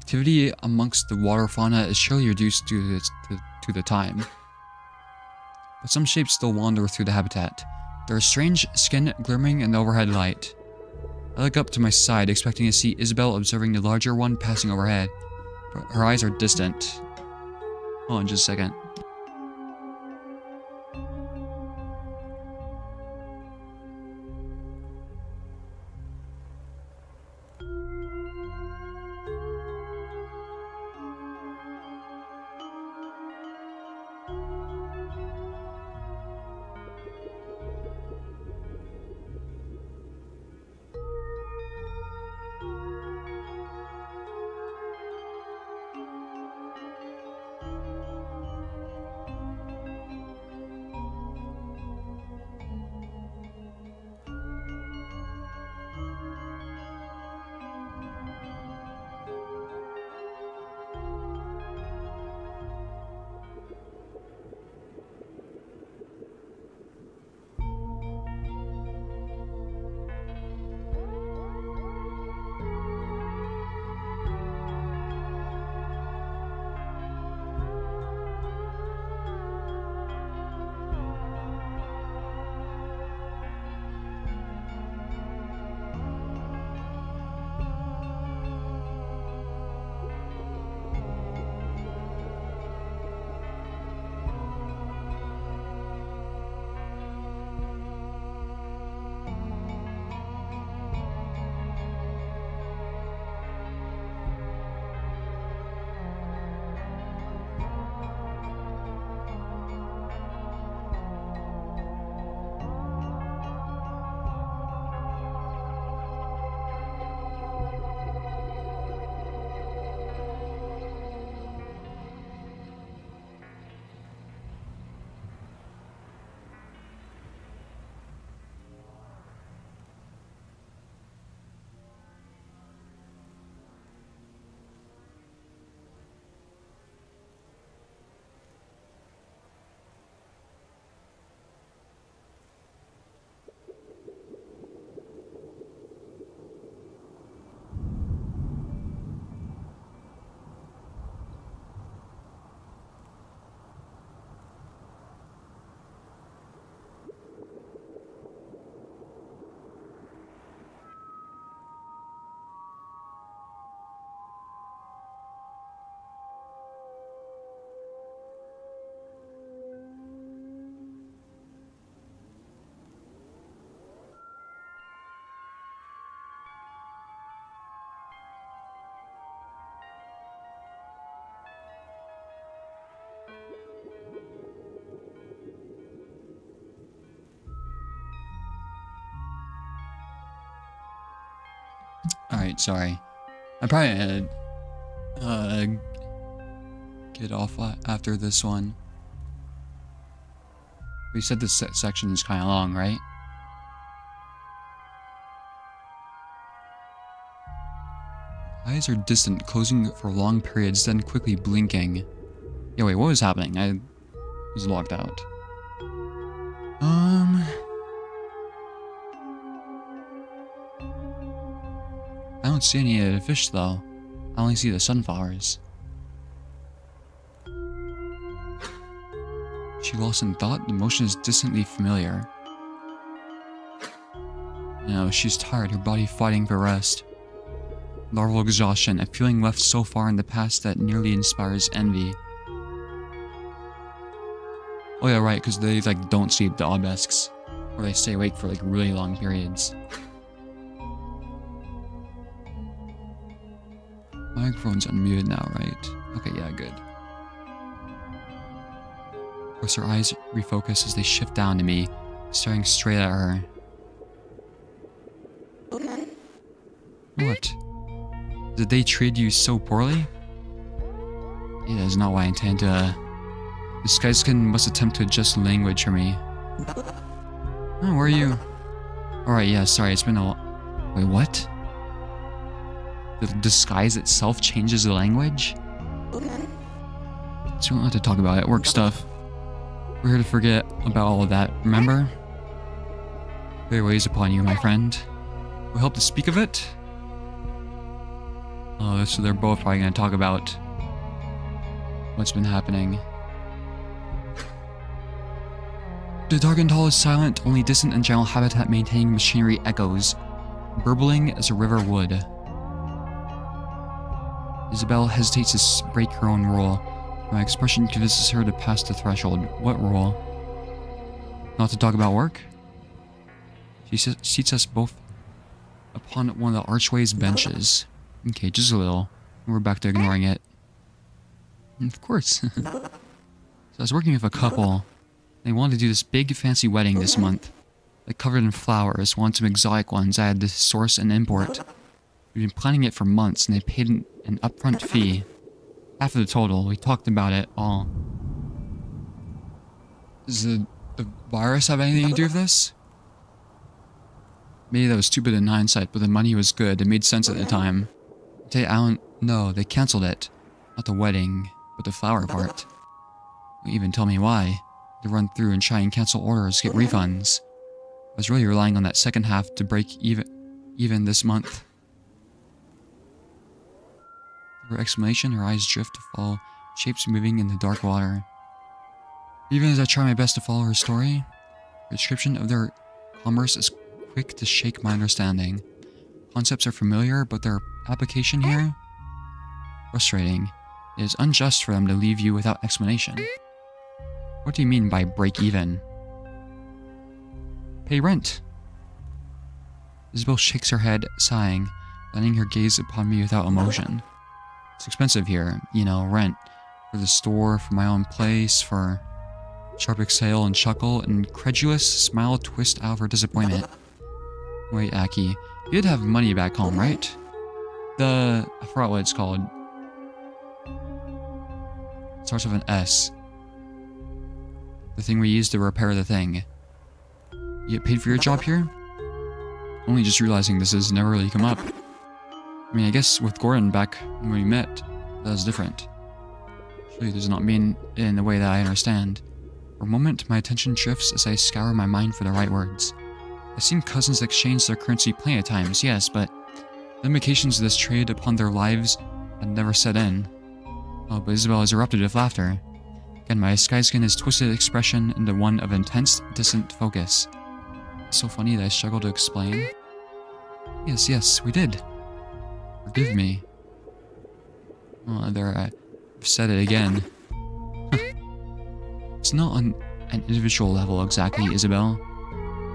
Activity amongst the water fauna is surely reduced due to the time. But some shapes still wander through the habitat. There is strange skin glimmering in the overhead light. I look up to my side, expecting to see Isabel observing the larger one passing overhead, but her eyes are distant. Hold on just a second. Alright, sorry. I'm probably gonna get off after this one. We said this section is kind of long, right? Eyes are distant, closing for long periods, then quickly blinking. Yeah, wait, what was happening? I was locked out. I don't see any of the fish, though. I only see the sunflowers. She lost in thought. The motion is distantly familiar. No, she's tired, her body fighting for rest. Larval exhaustion, a feeling left so far in the past that nearly inspires envy. Oh yeah, right, because they like don't sleep, the obesks. Or they stay awake for like really long periods. Microphone's unmuted now, right? Okay, yeah, good. Of course, her eyes refocus as they shift down to me, staring straight at her. What? Did they treat you so poorly? Yeah, that's not why I intend to... The skyskin must attempt to adjust language for me. Oh, where are you? Alright, yeah, sorry, it's been a... Wait, what? The disguise itself changes the language? So we don't have to talk about it, work stuff. We're here to forget about all of that, remember? There weighs upon you, my friend. Will help to speak of it? Oh, so they're both probably going to talk about what's been happening. The Dargental is silent, only distant and general habitat maintaining machinery echoes, burbling as a river would. Isabel hesitates to break her own rule. My expression convinces her to pass the threshold. What rule? Not to talk about work? She seats us both upon one of the archway's benches. Okay, just a little. We're back to ignoring it. Of course. So I was working with a couple. They wanted to do this big fancy wedding this month. Like covered in flowers, wanted some exotic ones I had to source and import. We've been planning it for months and they paid an upfront fee. Half of the total. We talked about it all. Does the virus have anything to do with this? Maybe that was stupid in hindsight, but the money was good. It made sense at the time. I don't know. They canceled it. Not the wedding, but the flower part. They even tell me why. To run through and try and cancel orders, get refunds. I was really relying on that second half to break even this month. Her exclamation, her eyes drift to follow shapes moving in the dark water. Even as I try my best to follow her story, her description of their commerce is quick to shake my understanding. Concepts are familiar, but their application here? Frustrating. It is unjust for them to leave you without explanation. What do you mean by break even? Pay rent. Isabel shakes her head, sighing, letting her gaze upon me without emotion. It's expensive here, you know, rent. For the store, for my own place, for... Sharp exhale and chuckle, and incredulous smile twist out of her disappointment. Wait, Aki, you did have money back home, right? I forgot what it's called. It starts with an S. The thing we use to repair the thing. You get paid for your job here? Only just realizing this has never really come up. I mean, I guess with Gordon back when we met, that was different. Surely does not mean it in the way that I understand. For a moment, my attention drifts as I scour my mind for the right words. I've seen cousins exchange their currency plenty of times, yes, but the implications of this trade upon their lives had never set in. Oh, but Isabel has erupted with laughter. Again, my sky skin has twisted expression into one of intense, distant focus. It's so funny that I struggle to explain. Yes, we did. Forgive me. Oh, there, I've said it again. It's not on an individual level exactly, Isabel.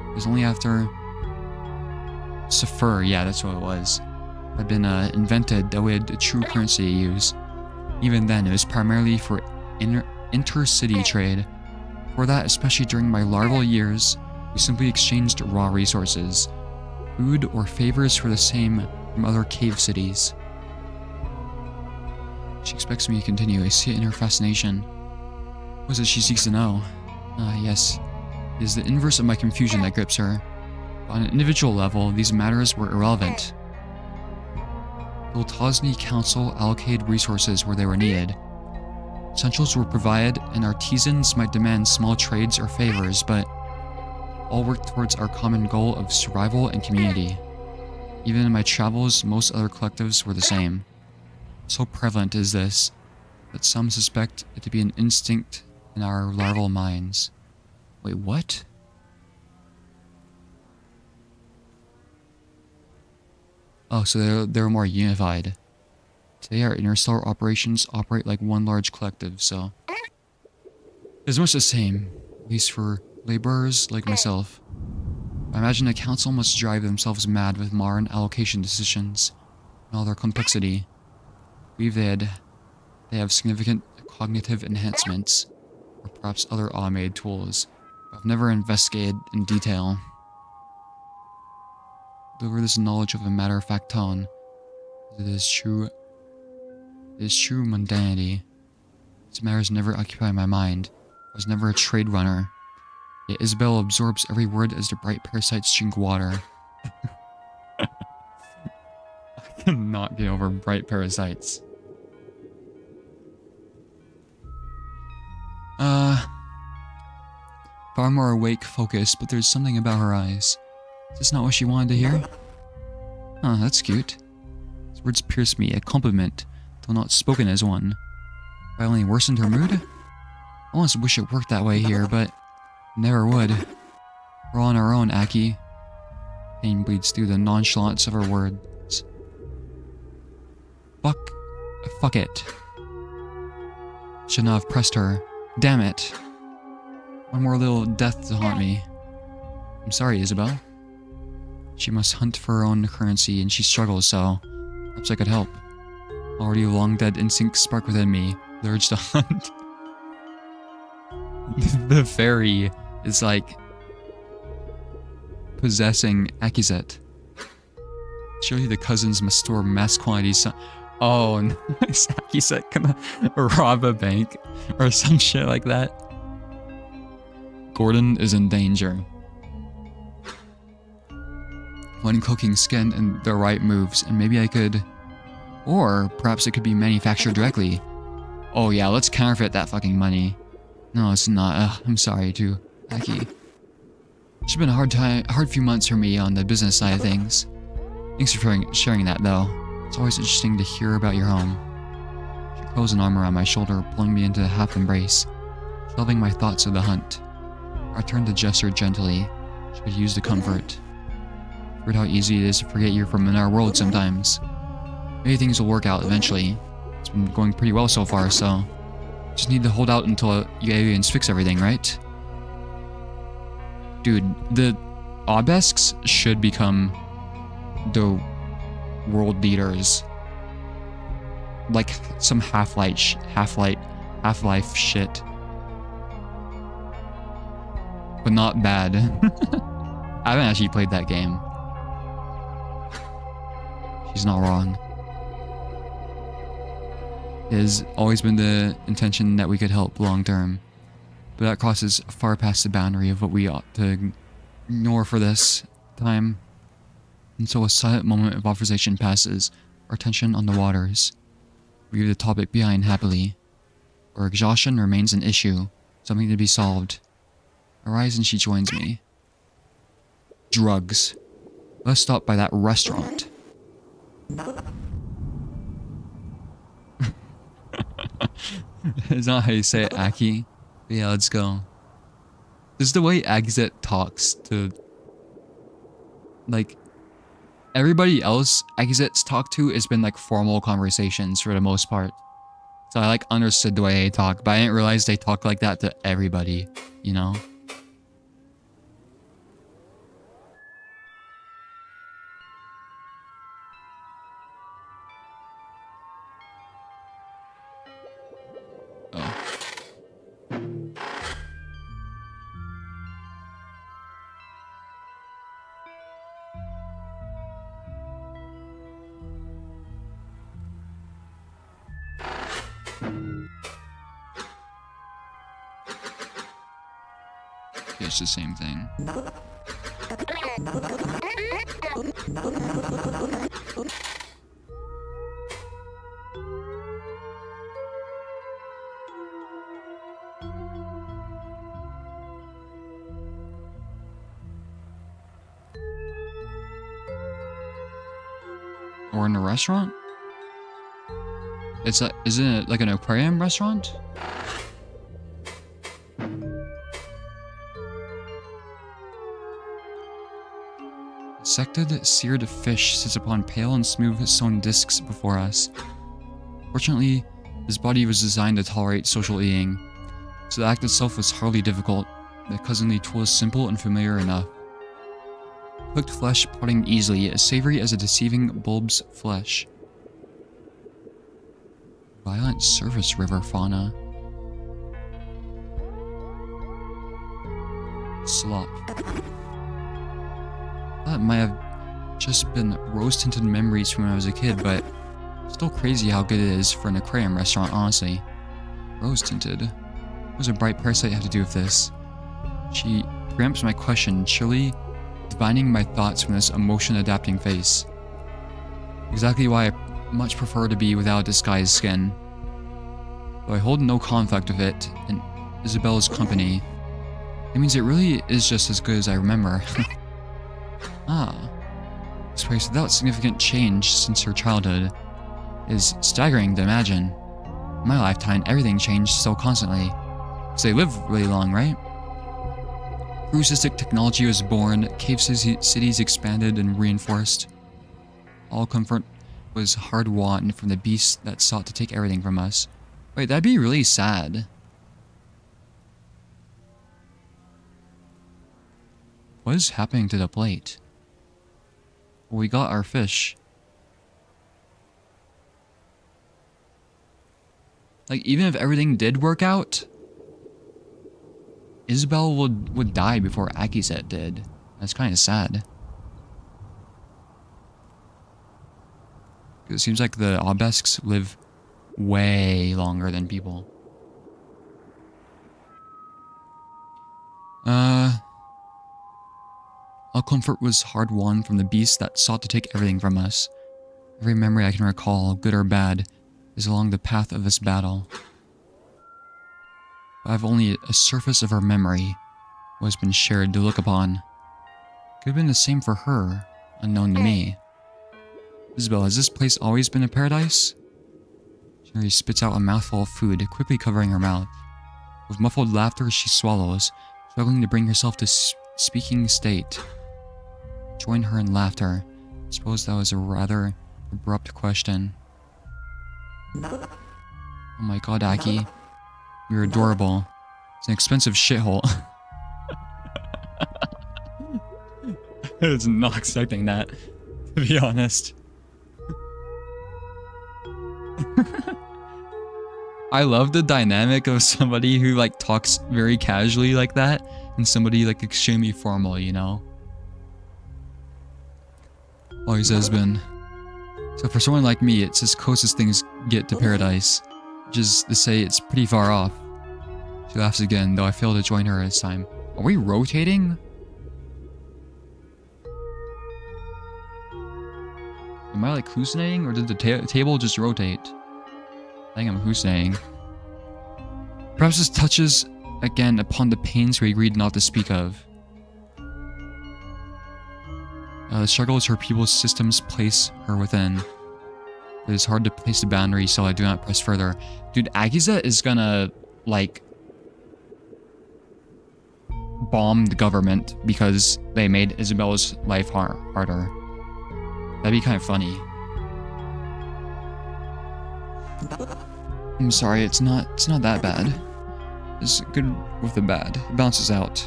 It was only after... Sefer, yeah, that's what it was. Had been invented that we had a true currency to use. Even then, it was primarily for intercity trade. For that, especially during my larval years, we simply exchanged raw resources. Food or favors for the same from other cave cities. She expects me to continue. I see it in her fascination. What is it she seeks to know? Yes. It is the inverse of my confusion that grips her. On an individual level, these matters were irrelevant. The Ultosny Council allocated resources where they were needed. Essentials were provided, and artisans might demand small trades or favors, but all worked towards our common goal of survival and community. Even in my travels, most other collectives were the same. So prevalent is this, that some suspect it to be an instinct in our larval minds. Wait, what? Oh, so they're more unified. Today our interstellar operations operate like one large collective, so... It's much the same, at least for laborers like myself. I imagine the council must drive themselves mad with modern allocation decisions and all their complexity. I believe they have significant cognitive enhancements, or perhaps other automated tools, but I've never investigated in detail. Deliver this knowledge of a matter-of-fact tone. It is true mundanity. These matters never occupy my mind. I was never a trade runner. Yet Isabel absorbs every word as the bright parasites drink water. I cannot get over bright parasites. far more awake, focused, but there's something about her eyes. Is this not what she wanted to hear? Huh, that's cute. These words pierce me, a compliment, though not spoken as one. Have I only worsened her mood? I almost wish it worked that way here, but it never would. We're on our own, Aki. Pain bleeds through the nonchalance of her words. Fuck it. Should not have pressed her. Damn it. One more little death to haunt me. I'm sorry, Isabel. She must hunt for her own currency, and she struggles, so perhaps I could help. Already a long-dead instinct spark within me, the urge to hunt. The fairy is like possessing Akizet. Surely the cousins must store mass quantities. Oh, nice. Akizet gonna rob a bank or some shit like that. Gordon is in danger. One cooking skin and the right moves, and maybe I could... Or perhaps it could be manufactured directly. Oh yeah, let's counterfeit that fucking money. No, it's not. I'm sorry too, Aki. It's been a hard few months for me on the business side of things. Thanks for sharing that though. It's always interesting to hear about your home. She curls an arm around my shoulder, pulling me into a half embrace, shelving my thoughts of the hunt. I turned to gesture gently. She could use the comfort. Heard how easy it is to forget you're from in our world sometimes. Maybe things will work out eventually. It's been going pretty well so far, so... Just need to hold out until you aliens fix everything, right? Dude, the obelisks should become the world leaders. Like some Half-Life shit. But not bad. I haven't actually played that game. She's not wrong. It has always been the intention that we could help long term, but that crosses far past the boundary of what we ought to ignore for this time. And so a silent moment of observation passes, our attention on the waters. We leave the topic behind happily. Our exhaustion remains an issue, something to be solved. I rise and she joins me. Drugs. Let's stop by that restaurant. It's not how you say it, Aki. But yeah, let's go. This is the way Akizet talks to... Like... Everybody else Akizet's talked to has been like formal conversations for the most part. So I like understood the way they talk, but I didn't realize they talk like that to everybody, you know? Oh. It's the same thing. Or in a restaurant? Isn't it like an aquarium restaurant? Dissected, seared fish sits upon pale and smooth stone discs before us. Fortunately, his body was designed to tolerate social eating, so the act itself was hardly difficult. The cousinly tool is simple and familiar enough. Cooked flesh parting easily, as savory as a deceiving bulb's flesh. Violent surface river fauna. Slop. That might have just been rose-tinted memories from when I was a kid, but still crazy how good it is for an aquarium restaurant, honestly. Rose-tinted? What does a bright parasite have to do with this? She preempts my question, surely divining my thoughts from this emotion-adapting face. Exactly why I much prefer to be without disguised skin. Though I hold no conflict with it in Isabella's company, That means it really is just as good as I remember. Ah. This place without significant change since her childhood is staggering to imagine. In my lifetime, everything changed so constantly. Because they live really long, right? Cruisistic technology was born, cave cities expanded and reinforced. All comfort was hard-won from the beasts that sought to take everything from us. Wait, that'd be really sad. What is happening to the plate? Well, we got our fish. Like, even if everything did work out, Isabel would die before Akizet did. That's kind of sad. It seems like the obelisks live way longer than people. All comfort was hard won from the beasts that sought to take everything from us. Every memory I can recall, good or bad, is along the path of this battle. But I've only a surface of her memory, what has been shared to look upon. Could have been the same for her, unknown to me. Isabel, has this place always been a paradise? Sherry spits out a mouthful of food, quickly covering her mouth. With muffled laughter, she swallows, struggling to bring herself to speaking state. Join her in laughter. I suppose that was a rather abrupt question. Oh my god, Aki. You're adorable. It's an expensive shithole. I was not expecting that, to be honest. I love the dynamic of somebody who like talks very casually like that and somebody like extremely formal, you know? Always has been. So for someone like me, it's as close as things get to paradise. Which is to say it's pretty far off. She laughs again, though I fail to join her this time. Are we rotating? Am I like hallucinating, or did the table just rotate? I think I'm hallucinating. Perhaps this touches again upon the pains we agreed not to speak of. The struggles her people's systems place her within. It is hard to place the boundary, so I do not press further. Dude, Akizet is gonna, like, bomb the government because they made Isabella's life harder. That'd be kind of funny. I'm sorry, it's not that bad. It's good with the bad. It bounces out.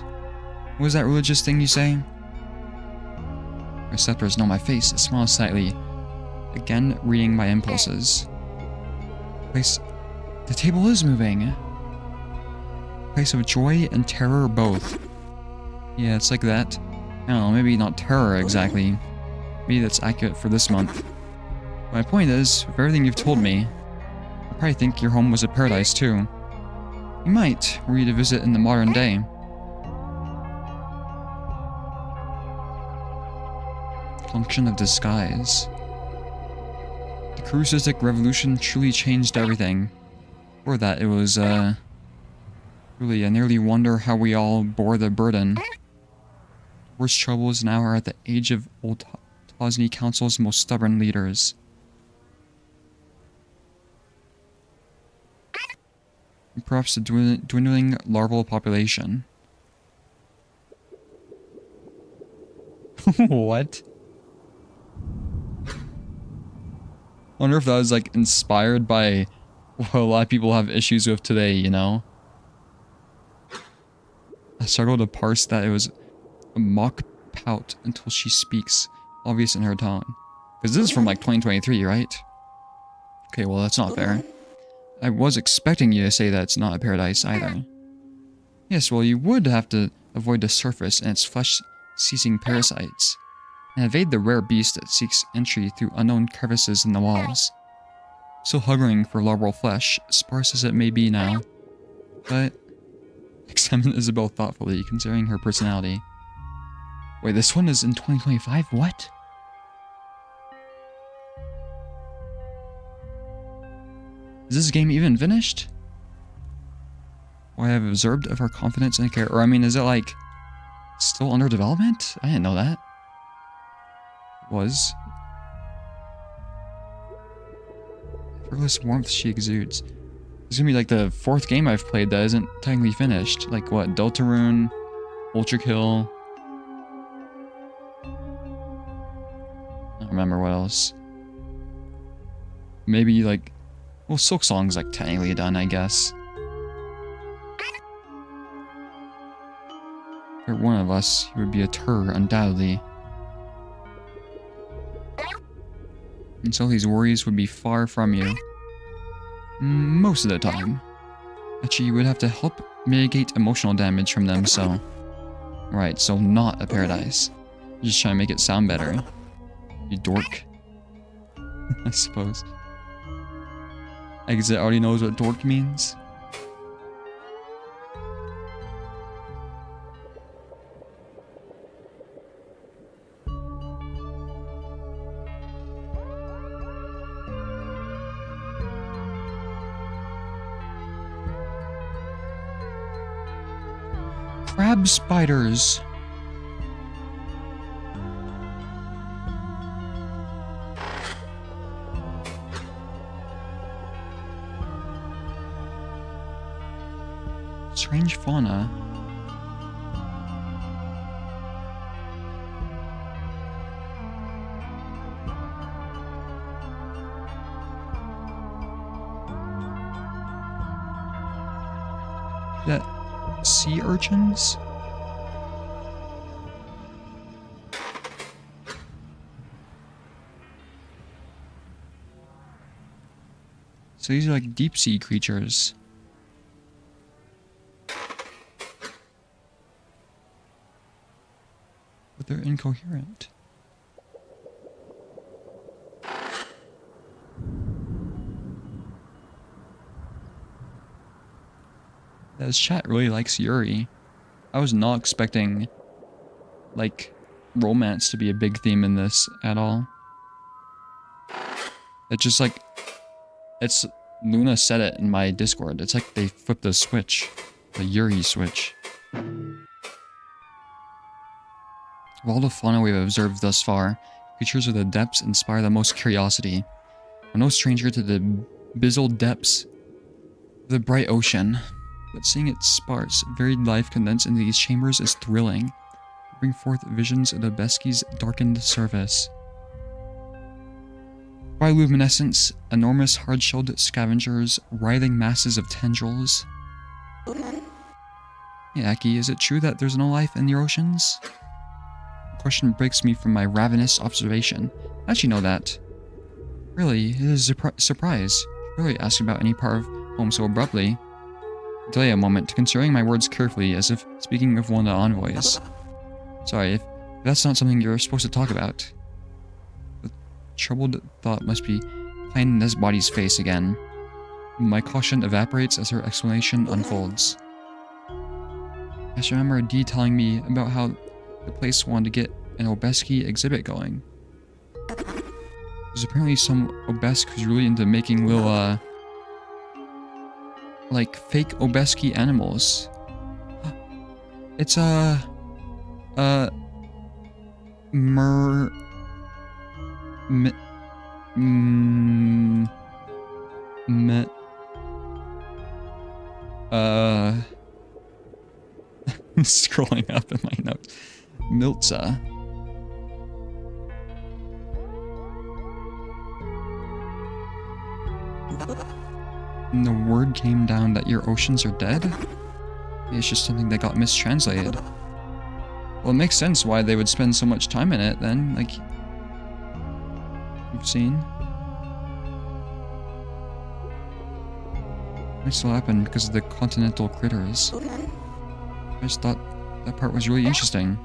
What was that religious thing you say? Receptors know my face. It smiles slightly. Again, reading my impulses. Place. The table is moving. Place of joy and terror both. Yeah, it's like that. I don't know, maybe not terror exactly. Maybe that's accurate for this month. My point is, with everything you've told me, I probably think your home was a paradise too. You might, were you to visit in the modern day. Function of disguise. The Cruisistic Revolution truly changed everything. Before that, it was, really, I nearly wonder how we all bore the burden. Worst troubles now are at the age of old Tosni Council's most stubborn leaders. And perhaps the dwindling larval population. What? I wonder if that was like inspired by what a lot of people have issues with today, you know? I struggle to parse that it was a mock pout until she speaks, obvious in her tone. Because this is from like 2023, right? Okay, well that's not fair. I was expecting you to say that it's not a paradise either. Yes, well you would have to avoid the surface and its flesh-seizing parasites, and evade the rare beast that seeks entry through unknown crevices in the walls. Still hungering for larval flesh, sparse as it may be now. But examine Isabel thoughtfully, considering her personality. Wait, this one is in 2025? What? Is this game even finished? I have observed of her confidence and care. Or, I mean, is it like still under development? I didn't know that. It was. Effortless warmth she exudes. It's gonna be like the 4th game I've played that isn't technically finished. Like what? Deltarune, Ultra Kill. I don't remember what else. Maybe like, well, Silk Song's like technically done, I guess. For one of us, he would be a Tur, undoubtedly. And so these worries would be far from you. Most of the time. Actually, you would have to help mitigate emotional damage from them, so... Right, so not a paradise. Just trying to make it sound better. You dork. I suppose. Exit already knows what dork means. Crab spiders. Strange fauna. That sea urchins? So these are like deep sea creatures. But they're incoherent. This chat really likes Yuri. I was not expecting, like, romance to be a big theme in this at all. It's just like, it's, Luna said it in my Discord. It's like they flipped the switch. The Yuri switch. Of all the fauna we've observed thus far, creatures of the depths inspire the most curiosity. I'm no stranger to the bizzled depths of the bright ocean. But seeing its sparse, varied life condensed into these chambers is thrilling. Bring forth visions of the Beski's darkened surface. Bioluminescence, enormous hard-shelled scavengers, writhing masses of tendrils. Hey Aki, is it true that there's no life in the oceans? The question breaks me from my ravenous observation. I actually know that. Really, it is a surprise. Really ask about any part of home so abruptly. Delay a moment, considering my words carefully, as if speaking of one of the envoys. Sorry, if that's not something you're supposed to talk about. The troubled thought must be plain in this body's face again. My caution evaporates as her explanation unfolds. I just remember Dee telling me about how the place wanted to get an Obeski exhibit going. There's apparently some Obesk who's really into making little, like fake Obeski animals. It's scrolling up in my notes. Miltza. And the word came down that your oceans are dead? It's just something that got mistranslated. Well, it makes sense why they would spend so much time in it then, like... You've seen? It still happened because of the continental critters. I just thought that part was really interesting.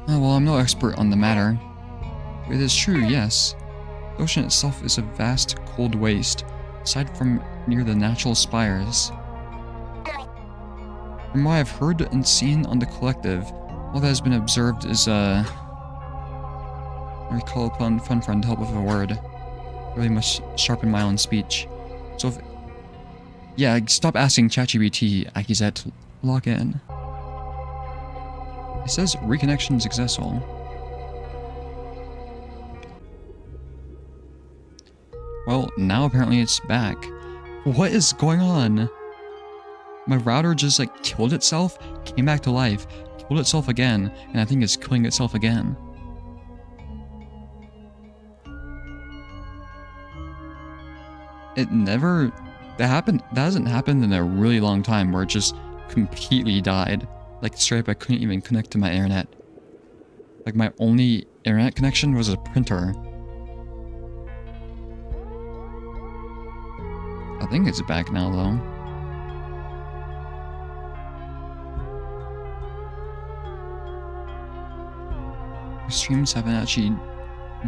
Oh, well, I'm no expert on the matter. But it is true, yes. The ocean itself is a vast, cold waste, aside from near the natural spires. From what I've heard and seen on the collective, all that has been observed is, I call upon Fun Friend to help with a word. Really must sharpen my own speech. So if Yeah, stop asking ChatGPT, Akizet. Log in. It says reconnection successful. Well, now apparently it's back. What is going on? My router just like killed itself, came back to life, killed itself again, and I think it's killing itself again. It never... That hasn't happened in a really long time where it just completely died. Like straight up I couldn't even connect to my internet. Like my only internet connection was a printer. I think it's back now though. Streams haven't actually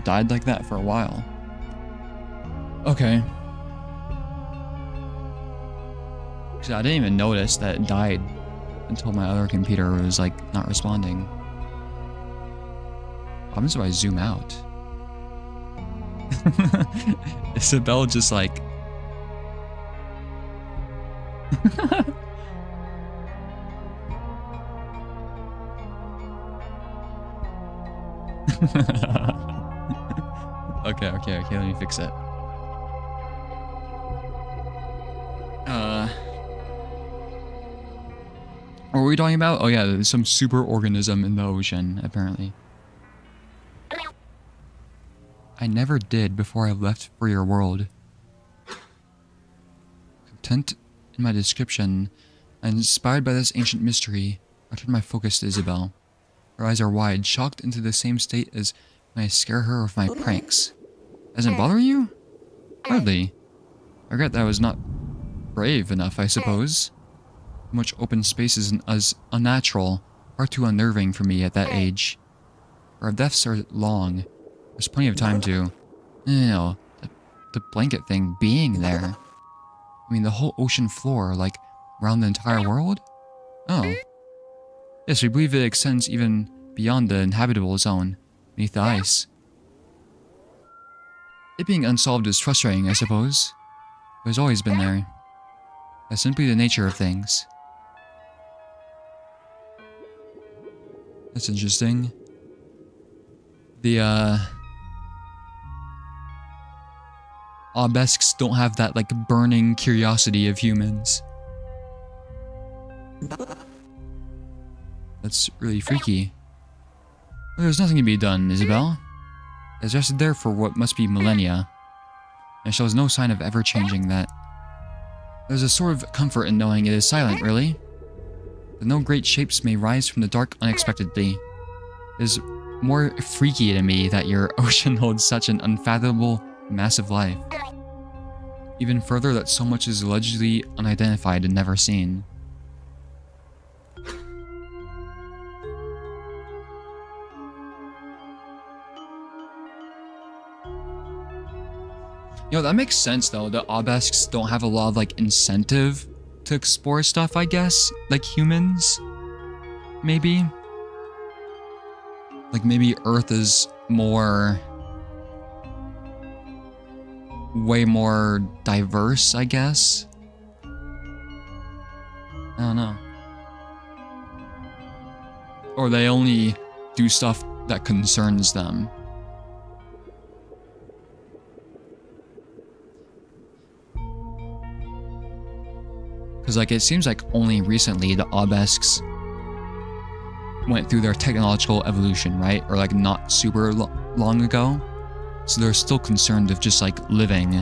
died like that for a while. Okay. So I didn't even notice that it died until my other computer was like not responding. What happens if I zoom out? Isabel just like... Okay, let me fix it. What were we talking about? Oh yeah, there's some super organism in the ocean, apparently. I never did before I left for your world. Content in my description, and inspired by this ancient mystery, I turn my focus to Isabel. Her eyes are wide, shocked into the same state as when I scare her with my pranks. Doesn't bother you? Hardly. I regret that I was not brave enough, I suppose. Much open space is unnatural, far too unnerving for me at that age. Our deaths are long. There's plenty of time to... No, the blanket thing being there. I mean, the whole ocean floor, like, around the entire world? Oh. Yes, we believe it extends even beyond the inhabitable zone, beneath the ice. It being unsolved is frustrating, I suppose. It has always been there. That's simply the nature of things. That's interesting. The, obesks don't have that, like, burning curiosity of humans. That's really freaky. Well, there's nothing to be done, Isabel. It's rested there for what must be millennia, and shows no sign of ever changing that. There's a sort of comfort in knowing it is silent, really. That no great shapes may rise from the dark unexpectedly. It is more freaky to me that your ocean holds such an unfathomable, massive life. Even further, that so much is allegedly unidentified and never seen. You know, that makes sense though. The obesks don't have a lot of like incentive to explore stuff, I guess. Like humans. Maybe. Like maybe Earth is more... way more diverse, I guess. I don't know. Or they only do stuff that concerns them. Because, like, it seems like only recently the obesks went through their technological evolution, right? Or, like, not super long ago. So they're still concerned with just, like, living.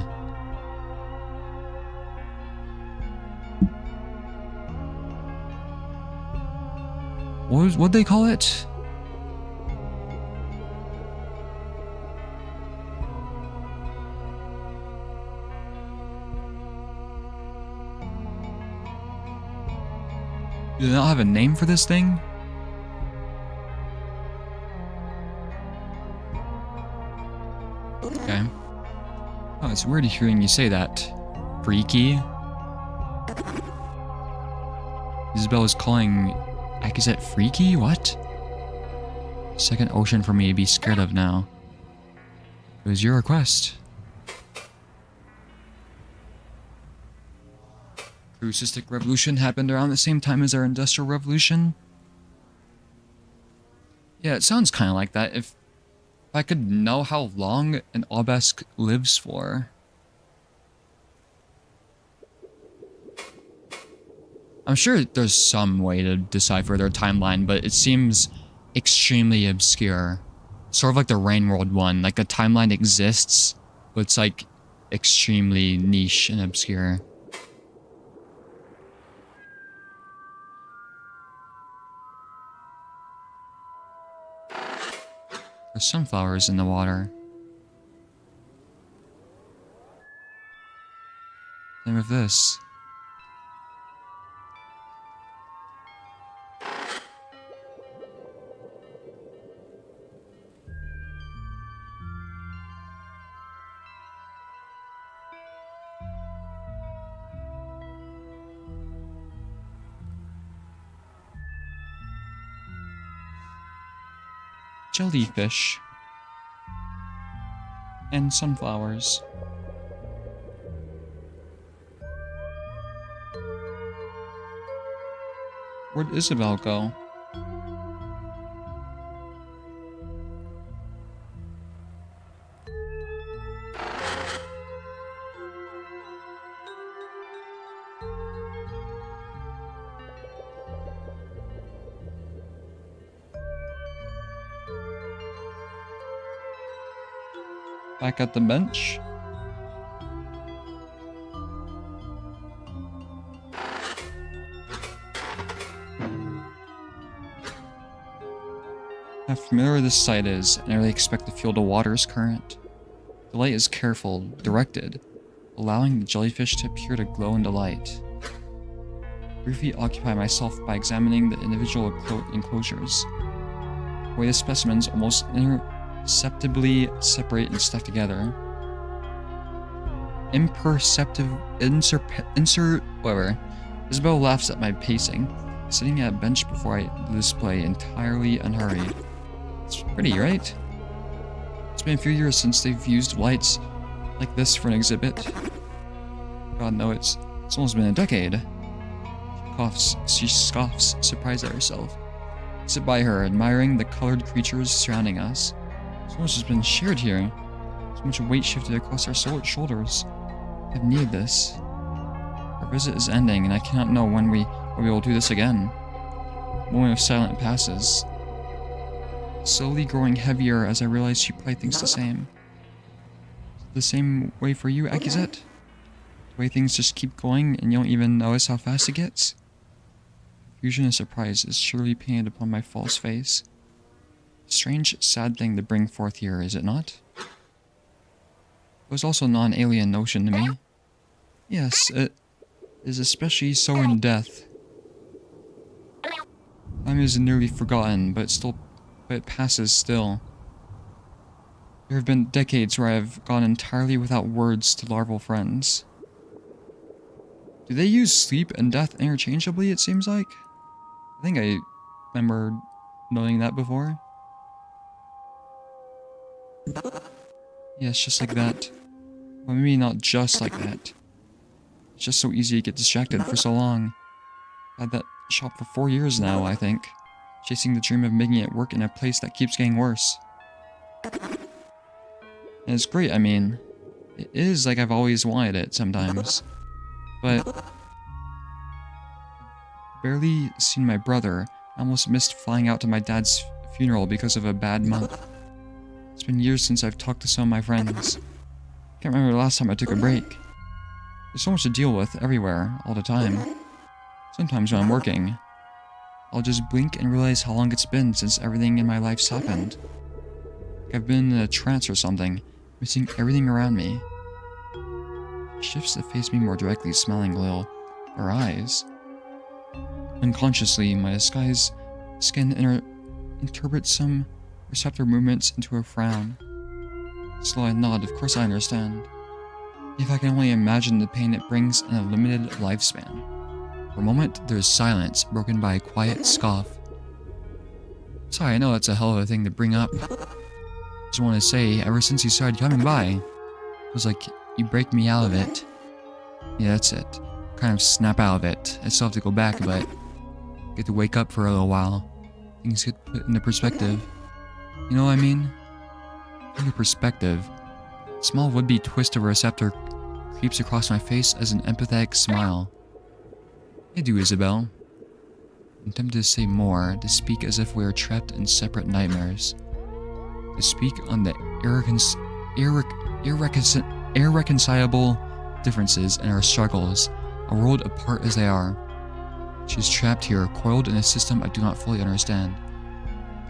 What'd they call it? Do they not have a name for this thing? Okay. Oh, it's weird hearing you say that. Freaky. Isabel is calling Akizet freaky? What? Second ocean for me to be scared of now. It was your request. Crucistic revolution happened around the same time as our industrial revolution. Yeah, it sounds kind of like that. If I could know how long an obelisk lives for. I'm sure there's some way to decipher their timeline, but it seems extremely obscure. Sort of like the Rain World one. Like, the timeline exists, but it's like extremely niche and obscure. There's sunflowers in the water. Same with this. Jellyfish. And sunflowers. Where'd Isabel go? Back at the bench. How familiar this site is, and I really expect to feel the water's current. The light is careful, directed, allowing the jellyfish to appear to glow in the light. Briefly occupy myself by examining the individual enclosures. The way the specimens almost imperceptibly separate and stuck together. Whatever. Isabel laughs at my pacing, sitting at a bench before the display entirely unhurried. It's pretty, right? It's been a few years since they've used lights like this for an exhibit. God, no, it's almost been a decade. She scoffs, surprised at herself. I sit by her, admiring the colored creatures surrounding us. So much has been shared here. So much weight shifted across our shoulders. I've needed this. Our visit is ending, and I cannot know when we will do this again. A moment of silence passes, slowly growing heavier as I realize she probably thinks the same. The same way for you, Akizet? The way things just keep going and you don't even notice how fast it gets? Confusion and surprise is surely painted upon my false face. Strange, sad thing to bring forth here, is it not? It was also a non-alien notion to me. Yes, it is especially so in death. Time is nearly forgotten, but it passes still. There have been decades where I have gone entirely without words to larval friends. Do they use sleep and death interchangeably, it seems like? I think I remember knowing that before. Yes, just like that. Well, maybe not just like that. It's just so easy to get distracted for so long. I've had that shop for 4 years now, I think. Chasing the dream of making it work in a place that keeps getting worse. And it's great, I mean. It is like I've always wanted it sometimes. But I've barely seen my brother. I almost missed flying out to my dad's funeral because of a bad month. It's been years since I've talked to some of my friends. Can't remember the last time I took a break. There's so much to deal with everywhere, all the time. Sometimes when I'm working, I'll just blink and realize how long it's been since everything in my life's happened. Like I've been in a trance or something, missing everything around me. Shifts to face me more directly, smiling a little. Her eyes. Unconsciously, my disguised skin interprets some receptor movements into a frown. Slow I nod, of course I understand. If I can only imagine the pain it brings in a limited lifespan. For a moment, there's silence, broken by a quiet scoff. Sorry, I know that's a hell of a thing to bring up. Just want to say, ever since you started coming by, it was like you break me out of it. Yeah, that's it. kind of snap out of it. I still have to go back, but get to wake up for a little while. Things get put into perspective. You know what I mean? Into perspective. A small would-be twist of a receptor creeps across my face as an empathetic smile. I do, Isabel. I'm tempted to say more, to speak as if we are trapped in separate nightmares. To speak on the irreconcilable differences in our struggles, a world apart as they are. She's trapped here, coiled in a system I do not fully understand.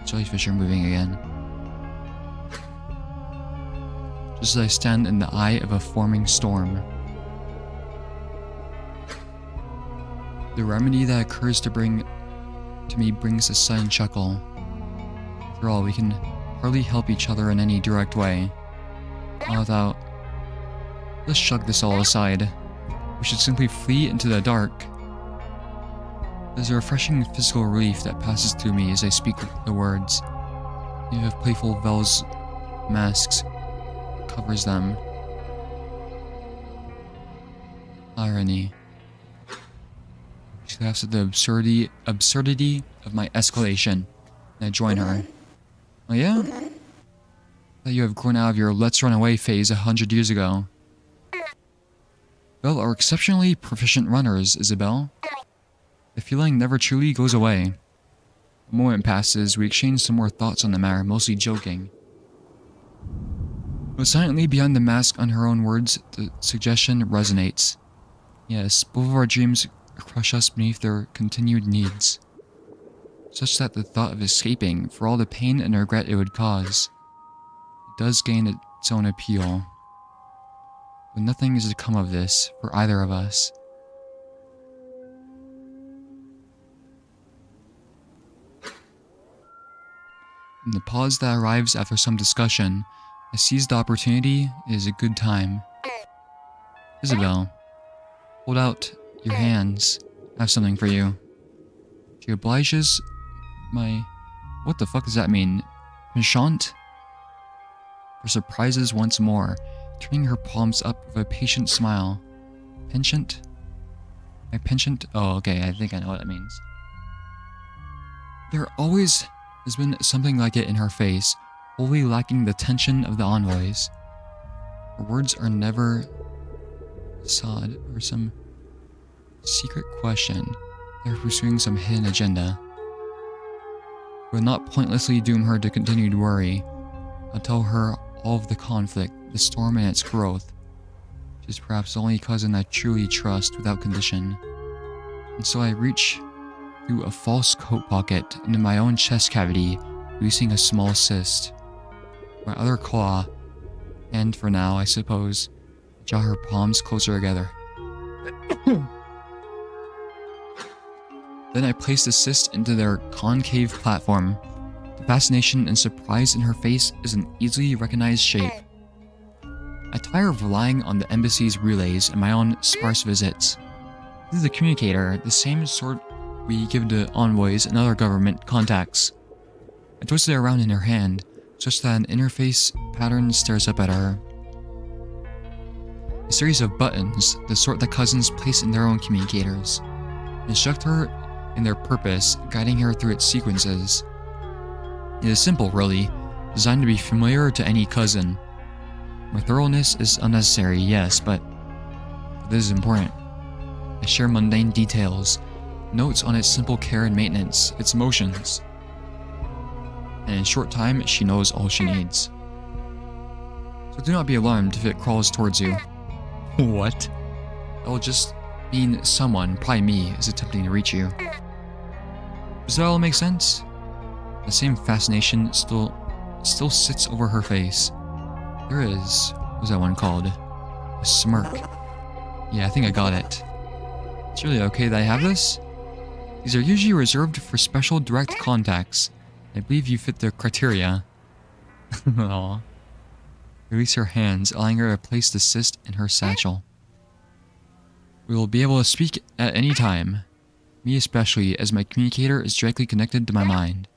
The jellyfish are moving again. Just as I stand in the eye of a forming storm. The remedy that occurs to me brings a sudden chuckle. After all, we can hardly help each other in any direct way. Without... Let's shrug this all aside. We should simply flee into the dark. There's a refreshing physical relief that passes through me as I speak the words. You have playful Vel's masks covers them. Irony. She laughs at the absurdity of my escalation, and I join her. Oh yeah? That you have grown out of your let's run away phase 100 years ago. Vel are exceptionally proficient runners, Isabel. The feeling never truly goes away. A moment passes, we exchange some more thoughts on the matter, mostly joking. But silently behind the mask on her own words, the suggestion resonates. Yes, both of our dreams crush us beneath their continued needs. Such that the thought of escaping, for all the pain and regret it would cause, it does gain its own appeal. But nothing is to come of this, for either of us. In the pause that arrives after some discussion, I seize the opportunity. It is a good time. Isabel, hold out your hands. I have something for you. She obliges my... What the fuck does that mean? Penchant? Her surprises once more, turning her palms up with a patient smile. Penchant? My penchant? Oh, okay, I think I know what that means. There always has been something like it in her face, wholly lacking the tension of the envoys. Her words are never sod or some secret question. They're pursuing some hidden agenda. Will not pointlessly doom her to continued worry. I'll tell her all of the conflict, the storm and its growth. She is perhaps the only cousin I truly trust without condition. And so I reach through a false coat pocket into my own chest cavity, releasing a small cyst. My other claw, and for now, I suppose, draw her palms closer together. Then I place the cyst into their concave platform. The fascination and surprise in her face is an easily recognized shape. I tire of relying on the embassy's relays and my own sparse visits. This is the communicator, the same sort we give to envoys and other government contacts. I twist it around in her hand, such that an interface pattern stares up at her. A series of buttons, the sort that cousins place in their own communicators, instruct her in their purpose, guiding her through its sequences. It is simple, really, designed to be familiar to any cousin. My thoroughness is unnecessary, yes, but this is important. I share mundane details, notes on its simple care and maintenance, its motions. And in short time, she knows all she needs. So do not be alarmed if it crawls towards you. What? That will just mean someone, probably me, is attempting to reach you. Does that all make sense? The same fascination still sits over her face. There is, what was that one called? A smirk. Yeah, I think I got it. It's really okay that I have this? These are usually reserved for special direct contacts. I believe you fit the criteria. Aww. Release her hands, allowing her to place the cyst in her satchel. We will be able to speak at any time. Me especially, as my communicator is directly connected to my mind.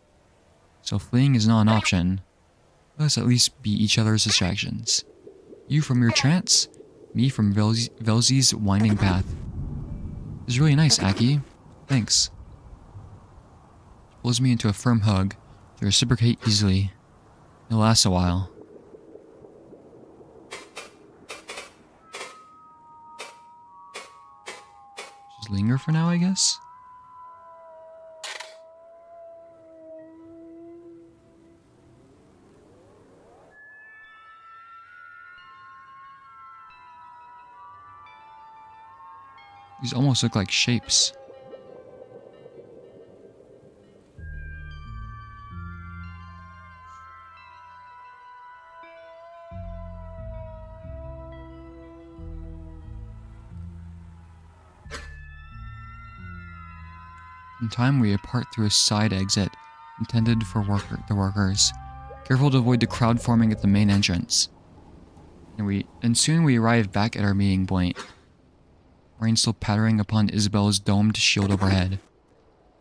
So fleeing is not an option. Let us at least be each other's distractions. You from your trance, me from Velzy's winding path. It's really nice, Aki. Thanks. She pulls me into a firm hug. They reciprocate easily. It lasts a while. Just linger for now, I guess? These almost look like shapes. In time, we depart through a side exit intended for the workers, careful to avoid the crowd forming at the main entrance. And soon we arrive back at our meeting point. Rain still pattering upon Isabel's domed shield overhead.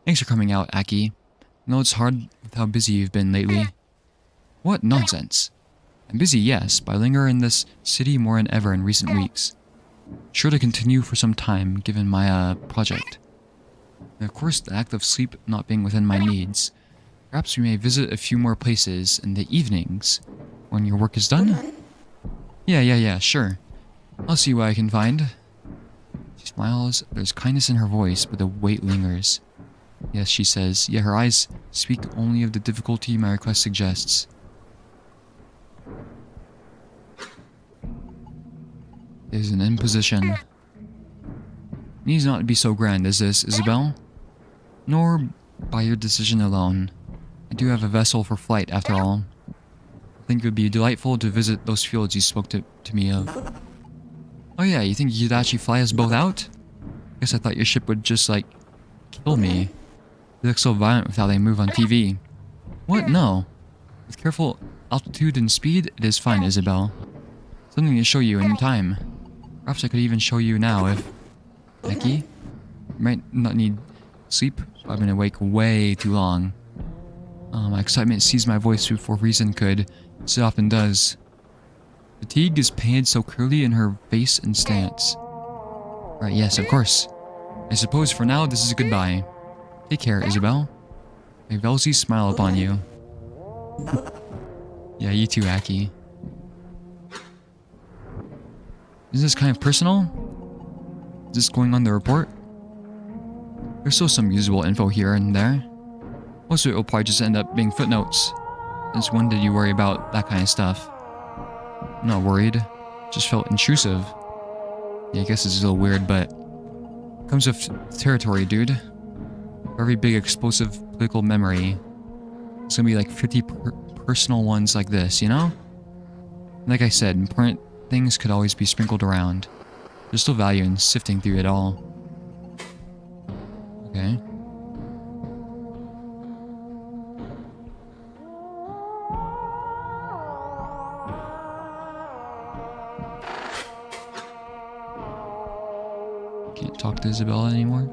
Thanks for coming out, Aki. I know it's hard with how busy you've been lately. What nonsense. I'm busy, yes, but I linger in this city more than ever in recent weeks. Sure to continue for some time, given my, project. And of course, the act of sleep not being within my needs. Perhaps we may visit a few more places in the evenings, when your work is done? Yeah, sure. I'll see what I can find. She smiles, there's kindness in her voice, but the weight lingers. Yes, she says, yet her eyes speak only of the difficulty my request suggests. It is an imposition. Needs not be so grand as this, Isabel. Nor by your decision alone. I do have a vessel for flight, after all. I think it would be delightful to visit those fields you spoke to me of. Oh yeah, you think you'd actually fly us both out? Guess I thought your ship would just, like, kill me. They look so violent with how they move on TV. What? No. With careful altitude and speed, it is fine, Isabel. Something to show you in time. Perhaps I could even show you now if... Becky? You might not need sleep. I've been awake way too long. My excitement seized my voice before reason could, as it often does. Fatigue is painted so clearly in her face and stance. Right, yes, of course. I suppose for now this is a goodbye. Take care, Isabel. May Velzy smile upon you. Yeah, you too, Aki. Is this kind of personal? Is this going on the report? There's still some usable info here and there. Most of it will probably just end up being footnotes. Since when did you worry about that kind of stuff? I'm not worried. Just felt intrusive. Yeah, I guess it's a little weird, but... comes with territory, dude. For every big explosive political memory, it's gonna be like 50 personal ones like this, you know? Like I said, important things could always be sprinkled around. There's still value in sifting through it all. Okay. Can't talk to Isabella anymore.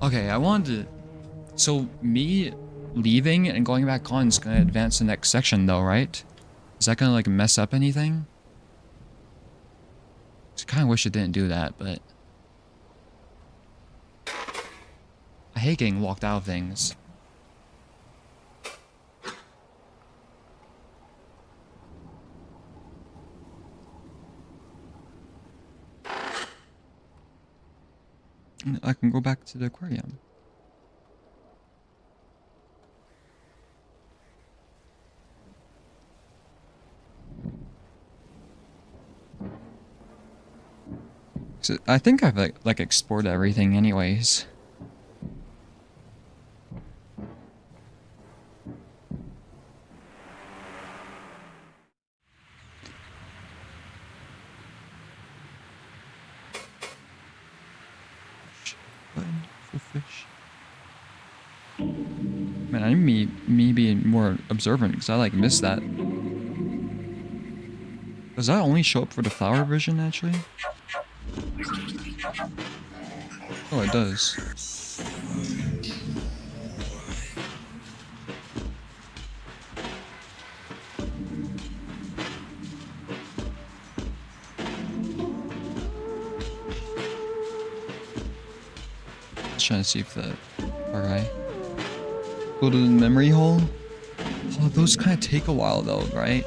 Okay, I wanted to... So, me leaving and going back on is gonna advance the next section though, right? Is that gonna like mess up anything? I kinda wish it didn't do that, but... I hate getting locked out of things. I can go back to the aquarium. So I think I've like explored everything anyways. Fish. Man, I need me being more observant because I like missed that. Does that only show up for the flower vision actually? Oh, it does. just trying to see if the okay. Go to the memory hole. Oh, those kind of take a while though, right?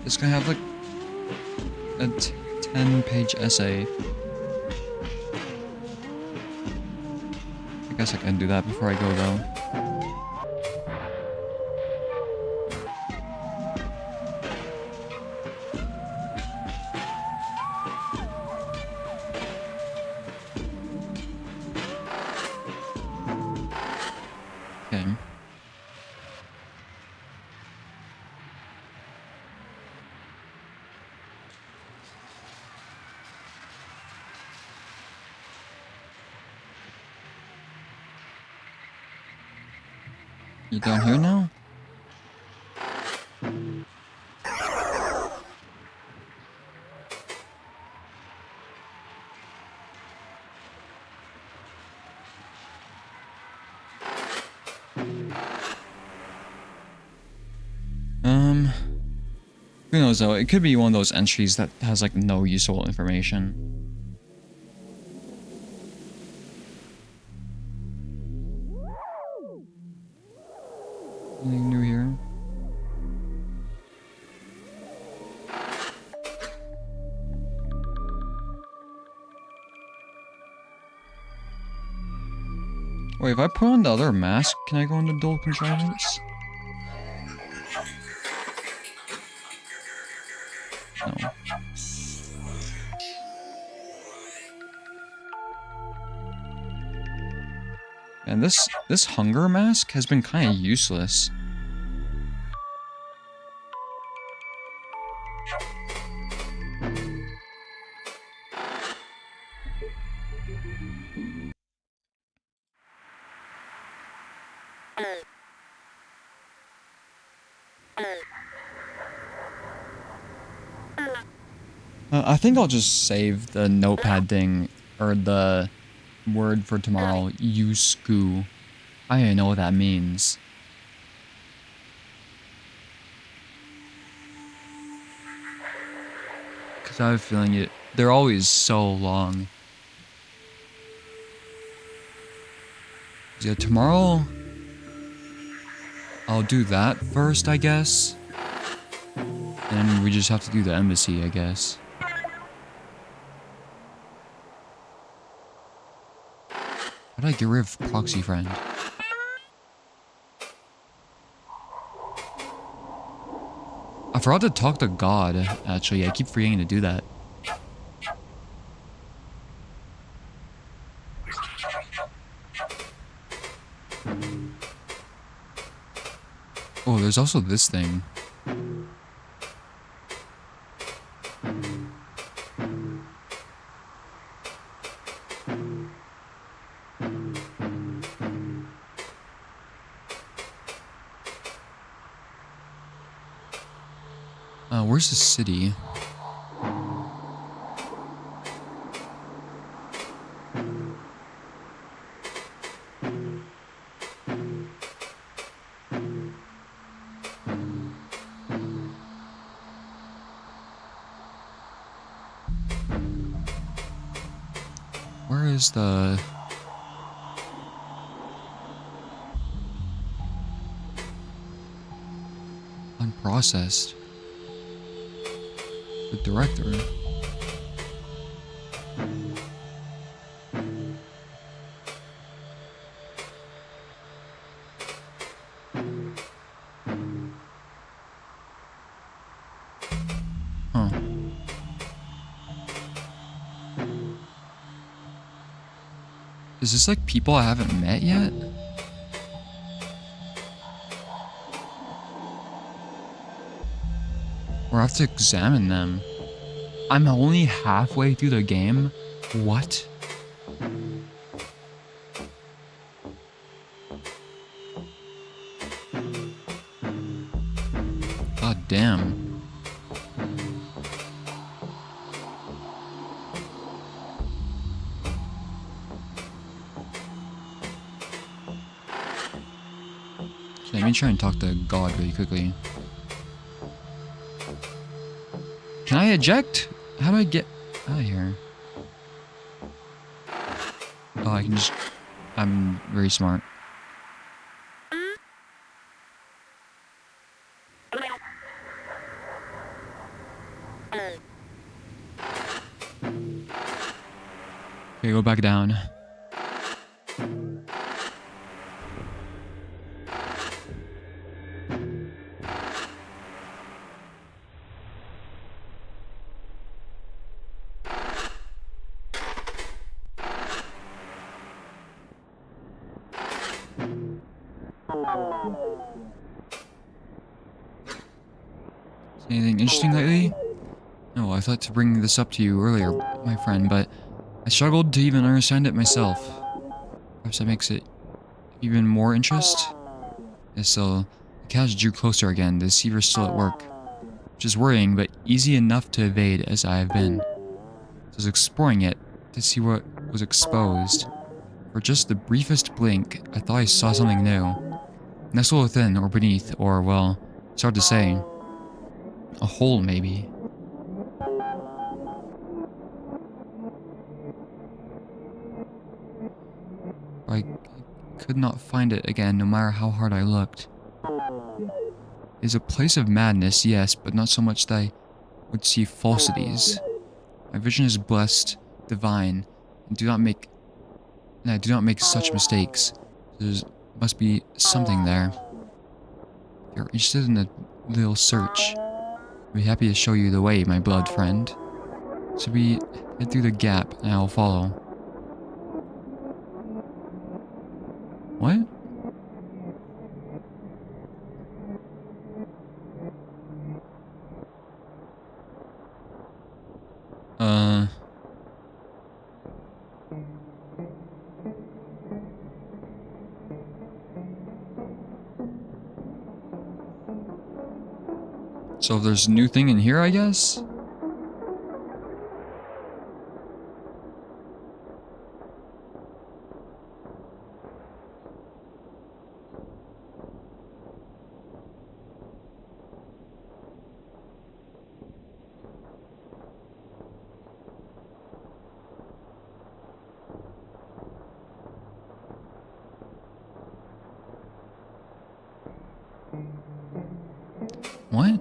It's gonna have like a 10-page essay. I guess I can do that before I go though. Okay. You down here now? Who knows though, it could be one of those entries that has like no useful information. Anything new here? Wait, if I put on the other mask, can I go into dual contrivance? No. And this hunger mask has been kind of useless. I think I'll just save the notepad thing, or the word for tomorrow, usku. I don't even know what that means. Because I have a feeling they're always so long. Yeah, tomorrow I'll do that first, I guess. And we just have to do the embassy, I guess. How do I get rid of proxy friend? I forgot to talk to God, actually. I keep forgetting to do that. Oh, there's also this thing. Where's the city? Where is the... unprocessed? The director. Huh. Is this like people I haven't met yet? Or I have to examine them. I'm only halfway through the game? What? God damn. Okay, let me try and talk to God really quickly. Can I eject? How do I get out of here? Oh, I can just... I'm very smart. Okay, go back down. Anything interesting lately? No, I thought to bring this up to you earlier, my friend, but I struggled to even understand it myself. Perhaps that makes it even more interest? Yeah, so, the cows drew closer again, the deceiver's still at work. Which is worrying, but easy enough to evade as I have been. So I was exploring it to see what was exposed. For just the briefest blink, I thought I saw something new. Nestled within, or beneath, or, well, it's hard to say. A hole, maybe. I could not find it again, no matter how hard I looked. It is a place of madness, yes, but not so much that I would see falsities. My vision is blessed, divine, and I do not make such mistakes. There must be something there. If you're interested in a little search, I'll be happy to show you the way, my blood friend. So we head through the gap, and I will follow. What? So there's a new thing in here, I guess? What?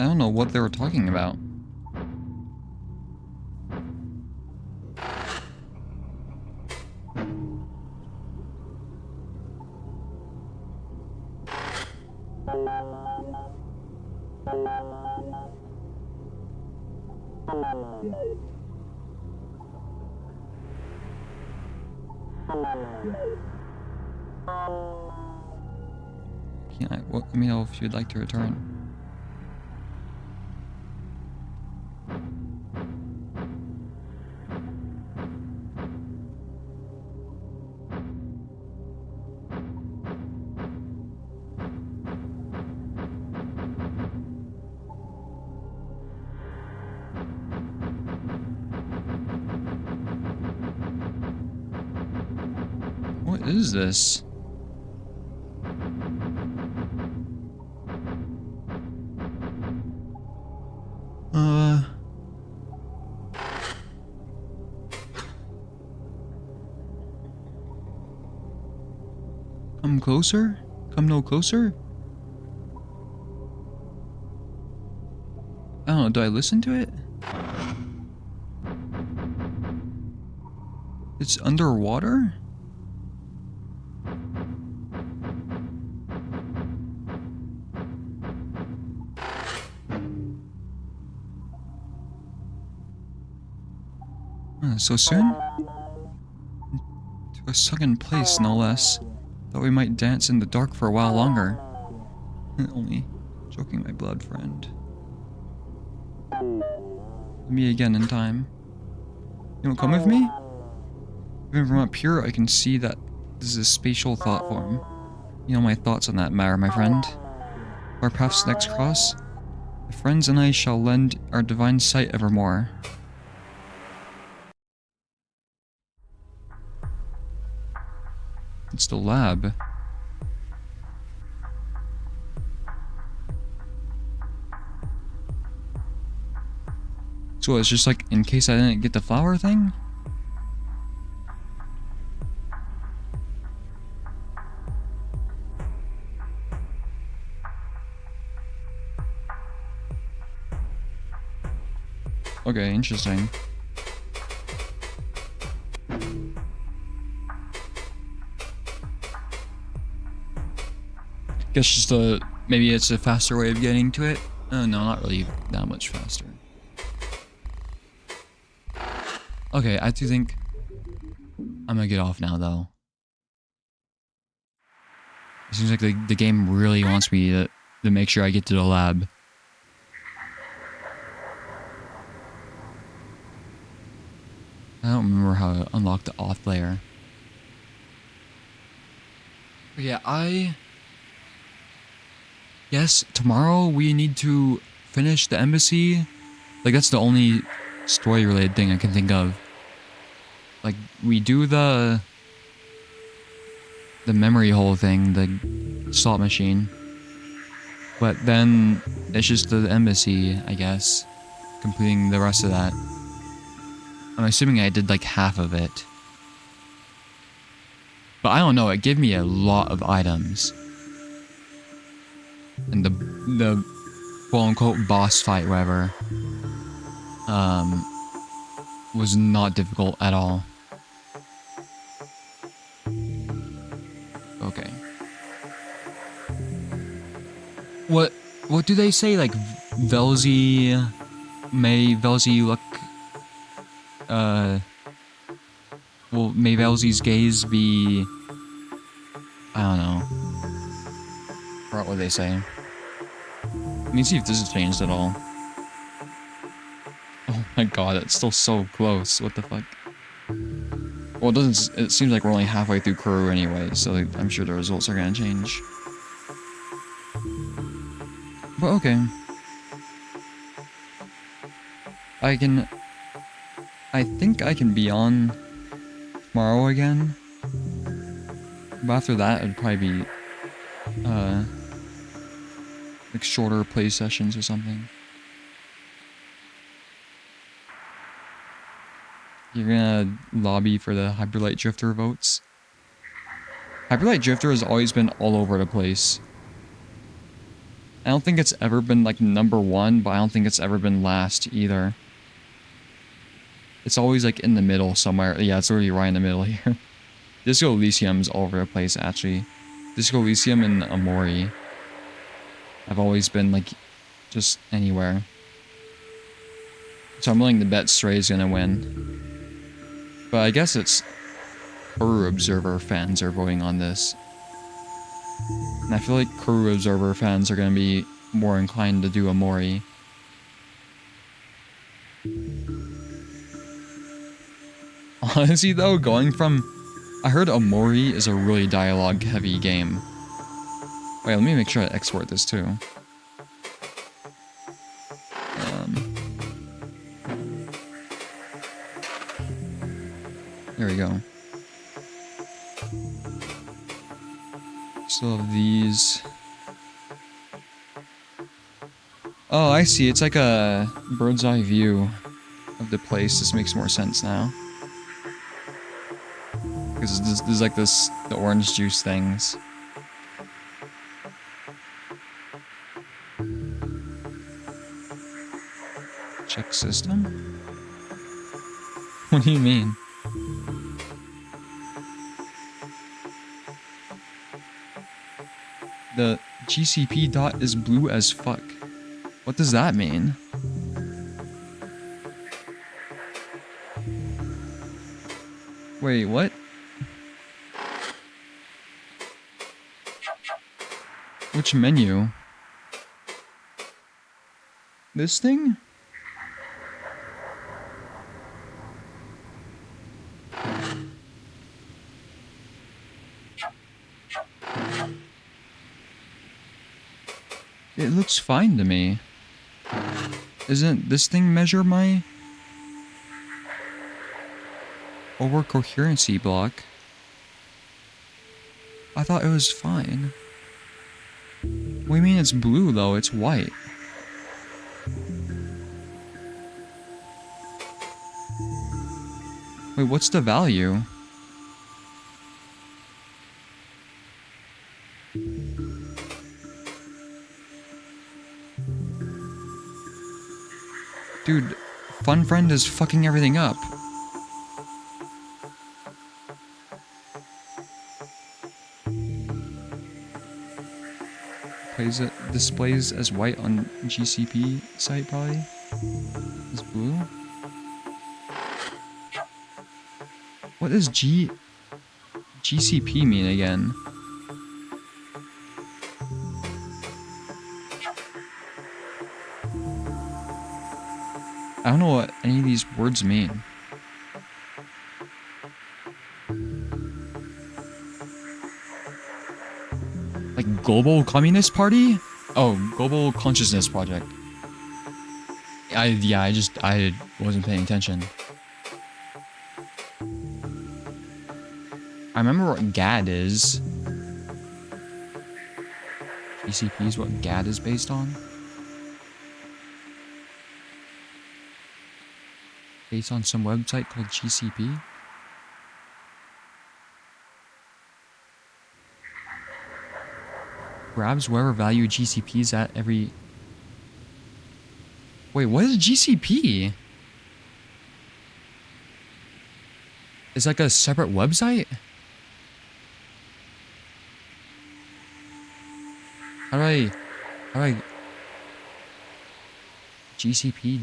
I don't know what they were talking about. Let me know if you'd like to return. What is this? Come closer? Come no closer? I don't know, do I listen to it? It's underwater? So soon? To a sunken place, no less. Thought we might dance in the dark for a while longer. Only joking, my blood friend. Me again in time. You won't come with me? Even from up here, I can see that this is a spatial thought form. You know my thoughts on that matter, my friend. Our paths next cross, my friends and I shall lend our divine sight evermore. It's the lab. So it's just like in case I didn't get the flower thing? Okay, interesting. Guess just maybe it's a faster way of getting to it. Oh no, not really that much faster. Okay, I do think I'm gonna get off now though. It seems like the game really wants me to make sure I get to the lab. I don't remember how to unlock the auth layer. But yeah, yes, tomorrow we need to finish the embassy. Like, that's the only story-related thing I can think of. Like, we do the memory hole thing, the slot machine. But then it's just the embassy, I guess. Completing the rest of that. I'm assuming I did like half of it. But I don't know, it gave me a lot of items. And the quote-unquote boss fight, whatever, was not difficult at all. Okay. What do they say? Like, Velzy... May Velzy look... Well, may Velzy's gaze be... I don't know. I forgot what they say. Let me see if this has changed at all. Oh my god, it's still so close. What the fuck? Well, it seems like we're only halfway through Corru anyway, so I'm sure the results are gonna change. But okay. I think I can be on tomorrow again. But after that, it'd probably be, like shorter play sessions or something. You're gonna lobby for the Hyperlight Drifter votes. Hyperlight Drifter has always been all over the place. I don't think it's ever been like #1, but I don't think it's ever been last either. It's always like in the middle somewhere. Yeah, it's already right in the middle here. Disco Elysium's all over the place actually. Disco Elysium and Amori have always been like just anywhere. So I'm willing to bet Stray's gonna win. But I guess it's corru.observer fans are voting on this. And I feel like corru.observer fans are gonna be more inclined to do Amori. Honestly though, going from... I heard Amori is a really dialogue heavy game. Wait, let me make sure I export this too. There we go. So these... Oh, I see. It's like a bird's eye view of the place. This makes more sense now. Because there's like this, the orange juice things. Check system? What do you mean? The GCP dot is blue as fuck. What does that mean? Wait, what? Which menu? This thing? It looks fine to me. Isn't this thing measure my over coherency block? I thought it was fine. What do you mean it's blue though? It's white. Wait, what's the value? Dude, Fun Friend is fucking everything up. Displays as white on GCP site probably. Is blue? What does GCP mean again? I don't know what any of these words mean. Like Global Communist Party? Oh, Global Consciousness Project. I wasn't paying attention. I remember what GAD is. GCP is what GAD is based on. Based on some website called GCP. Grabs whatever value GCP is at every... Wait, what is GCP? It's like a separate website? How do I GCP.com?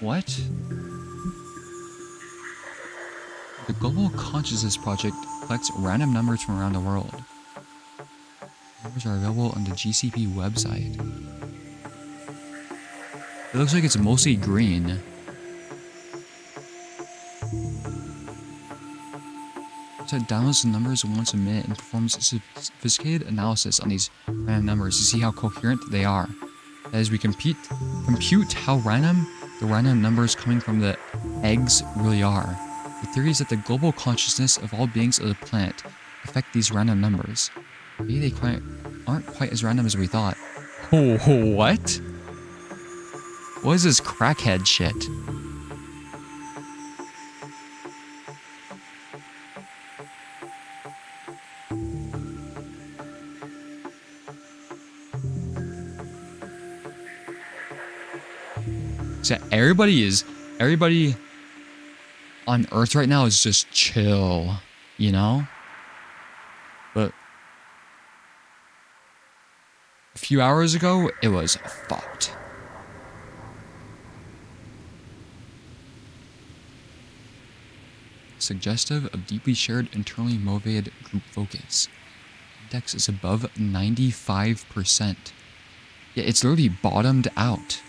What? The Global Consciousness Project collects random numbers from around the world. Numbers are available on the GCP website. It looks like it's mostly green. So it downloads the numbers once a minute and performs sophisticated analysis on these random numbers to see how coherent they are. That is, we compute how random the random numbers coming from the eggs really are. The theory is that the global consciousness of all beings of the planet affect these random numbers. Maybe they aren't quite as random as we thought. Oh, what? What is this crackhead shit? So everybody on Earth right now is just chill, you know? But a few hours ago, it was fucked. Suggestive of deeply shared, internally motivated group focus. Index is above 95%. Yeah, it's literally bottomed out.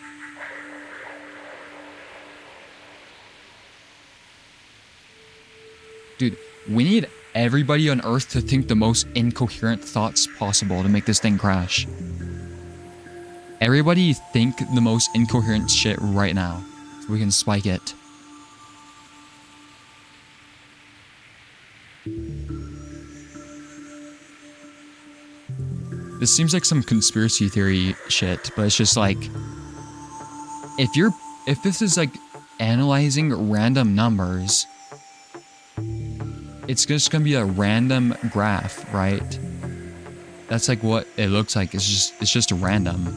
Dude, we need everybody on Earth to think the most incoherent thoughts possible to make this thing crash. Everybody think the most incoherent shit right now, so we can spike it. This seems like some conspiracy theory shit, but it's just like, if this is like analyzing random numbers, it's just gonna be a random graph, right? That's like what it looks like. It's just random.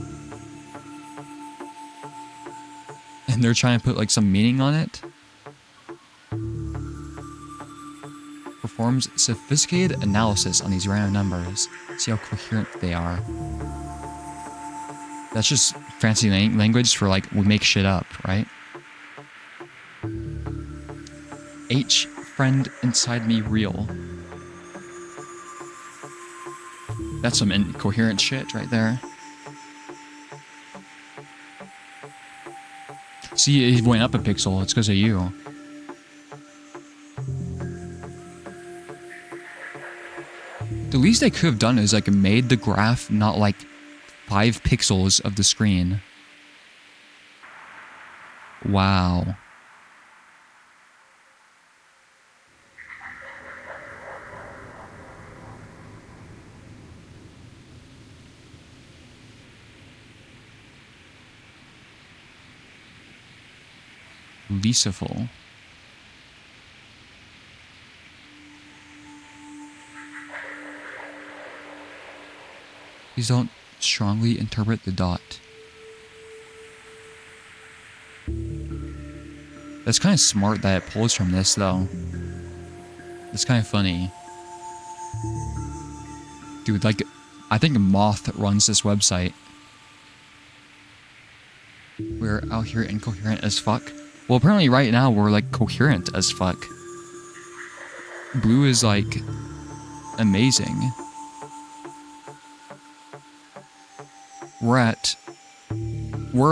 And they're trying to put like some meaning on it. Performs sophisticated analysis on these random numbers. See how coherent they are. That's just fancy language for like, we make shit up, right? H friend inside me real. That's some incoherent shit right there. See, it went up a pixel. It's because of you. The least I could have done is like made the graph not like 5 pixels of the screen. Wow. Leaseful. Please don't strongly interpret the dot. That's kind of smart that it pulls from this, though. It's kind of funny. Dude, like, I think Moth runs this website. We're out here incoherent as fuck. Well, apparently right now we're, like, coherent as fuck. Blue is, like, amazing. We're,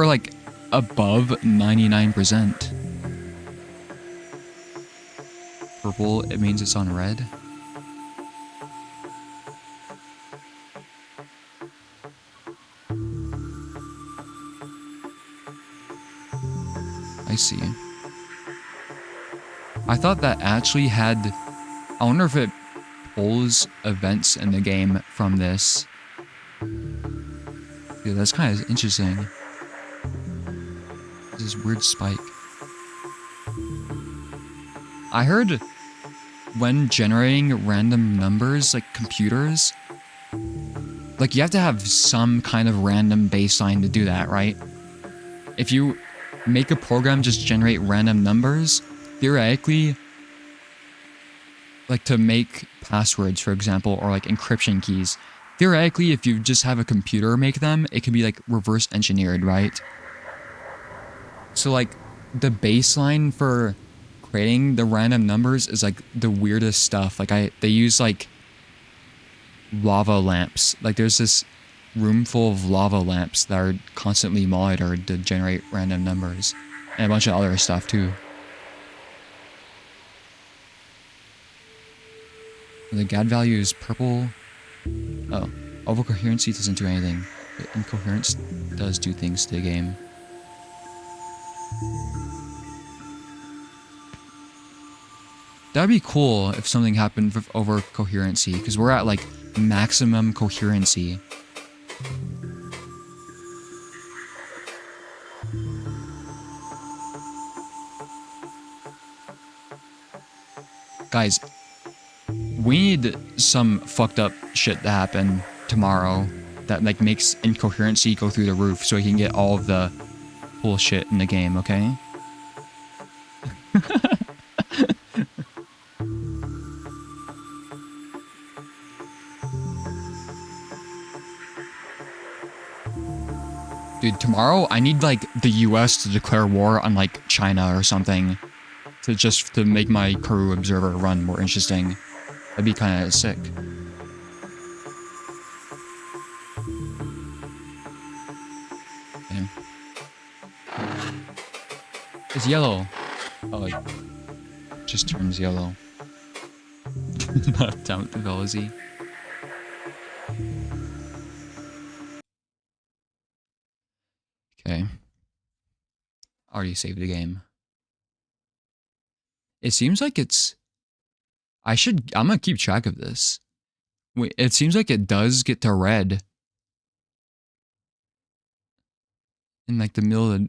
like, above 99%. Purple, it means it's on red. I see. I thought that actually had... I wonder if it pulls events in the game from this. Yeah, that's kind of interesting. This weird spike. I heard when generating random numbers, like computers, like you have to have some kind of random baseline to do that, right? If you make a program just generate random numbers, theoretically, like to make passwords, for example, or like encryption keys, theoretically, if you just have a computer make them, it can be like reverse engineered, right? So like the baseline for creating the random numbers is like the weirdest stuff. Like they use like lava lamps. Like there's this room full of lava lamps that are constantly monitored to generate random numbers. And a bunch of other stuff too. The GAD value is purple. Oh, overcoherency doesn't do anything. But incoherence does do things to the game. That'd be cool if something happened with overcoherency, because we're at like maximum coherency. Guys, we need some fucked up shit to happen tomorrow that like makes incoherency go through the roof so we can get all of the cool shit in the game, okay? Dude, tomorrow I need like the US to declare war on like China or something to make my corru.observer run more interesting. That'd be kind of sick. Okay. It's yellow. Oh, it just turns yellow. Not down with the velocy. Okay. Already saved the game. It seems like it's... I'm gonna keep track of this. Wait, it seems like it does get to red. In like the middle of the...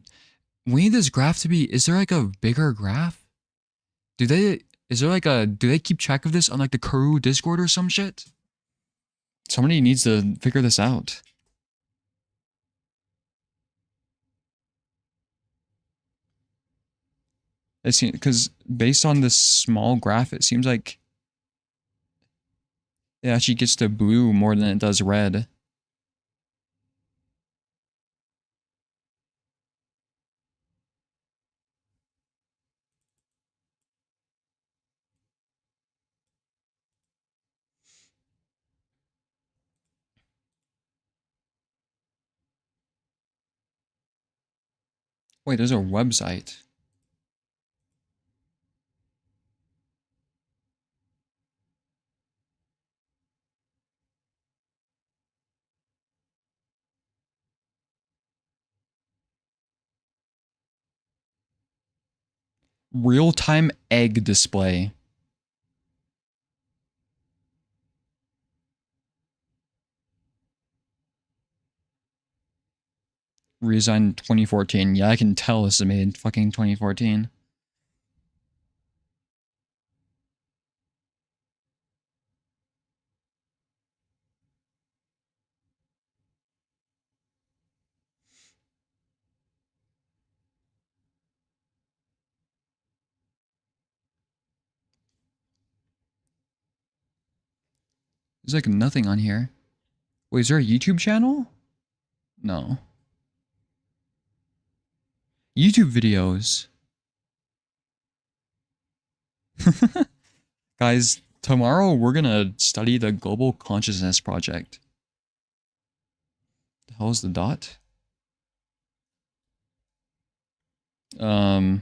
We need this graph to be... Is there like a bigger graph? Do they keep track of this on like the corru Discord or some shit? Somebody needs to figure this out. It seems, because based on this small graph, it seems like it actually gets to blue more than it does red. Wait, there's a website. Real-time egg display. Redesigned 2014. Yeah, I can tell this is made in fucking 2014. There's like nothing on here. Wait, is there a YouTube channel? No. YouTube videos. Guys, tomorrow we're gonna study the Global Consciousness Project. The hell is the dot? Well,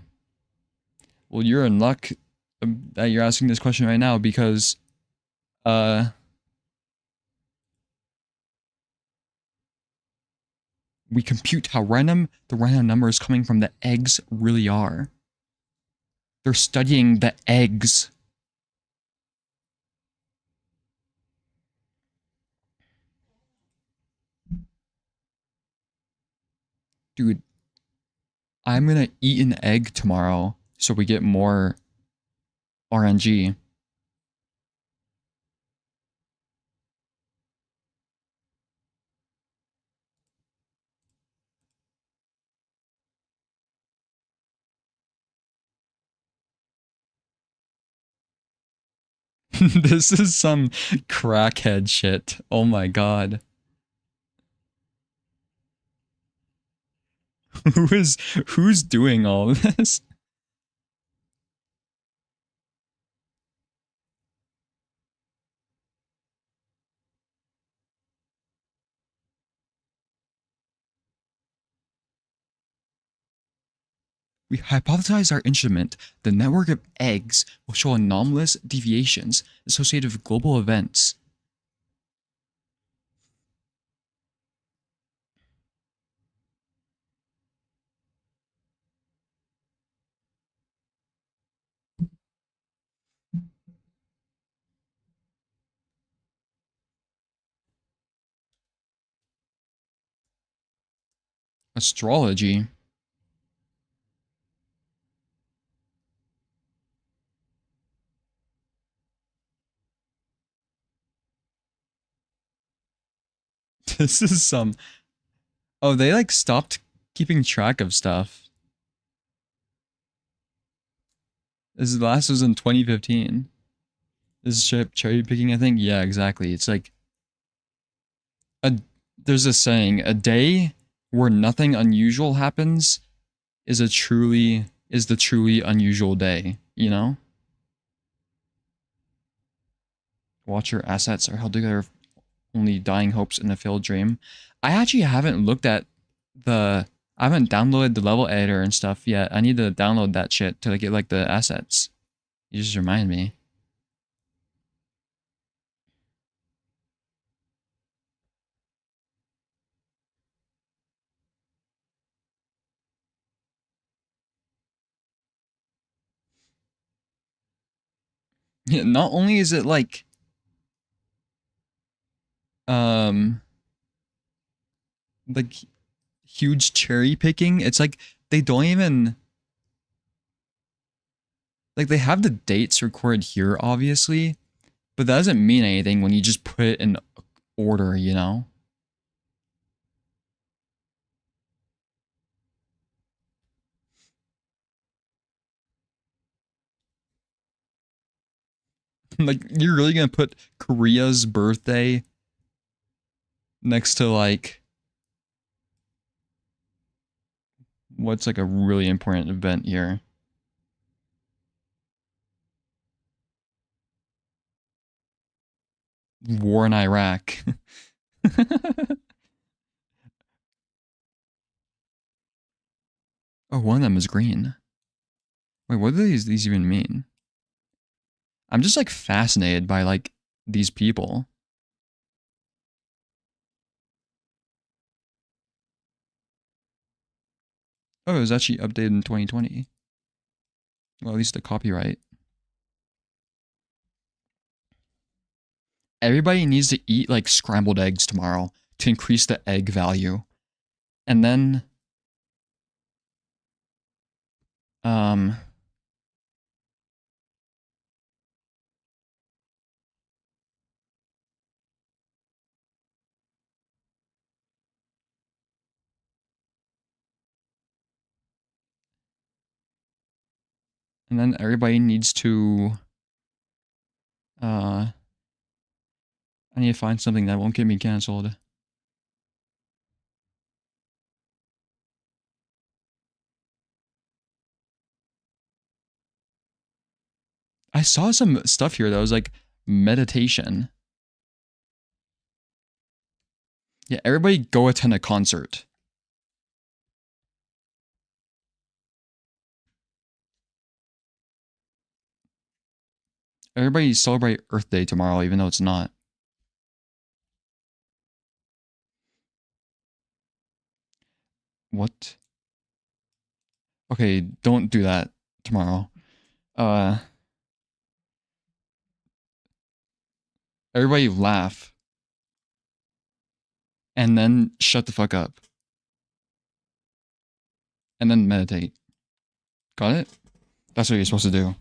you're in luck that you're asking this question right now because, we compute how random the random numbers coming from the eggs really are. They're studying the eggs. Dude, I'm gonna eat an egg tomorrow so we get more RNG. This is some crackhead shit. Oh my god. Who's doing all of this? We hypothesize our instrument, the network of eggs, will show anomalous deviations associated with global events. Astrology. This is some... Oh, they like stopped keeping track of stuff. This last was in 2015. This is cherry picking, I think. Yeah, exactly. It's like there's a saying: a day where nothing unusual happens is the truly unusual day. You know. Watch your assets are held together. Only dying hopes in a failed dream. I actually haven't looked at the. I haven't downloaded the level editor and stuff yet. I need to download that shit to get like the assets. You just remind me. Yeah, not only is it like um like huge cherry picking, it's like they don't even like they have the dates recorded here obviously, but that doesn't mean anything when you just put it in order, you know? Like you're really gonna put Korea's birthday next to like what's like a really important event here? War in Iraq. Oh, one of them is green. Wait, what do these even mean? I'm just like fascinated by like these people. Oh, it was actually updated in 2020. Well, at least the copyright. Everybody needs to eat like scrambled eggs tomorrow to increase the egg value. And then um and then everybody needs to I need to find something that won't get me canceled. I saw some stuff here that was like meditation. Yeah, everybody go attend a concert. Everybody celebrate Earth Day tomorrow, even though it's not. What? Okay, don't do that tomorrow. Uh, Everybody laugh. And then shut the fuck up. And then meditate. Got it? That's what you're supposed to do.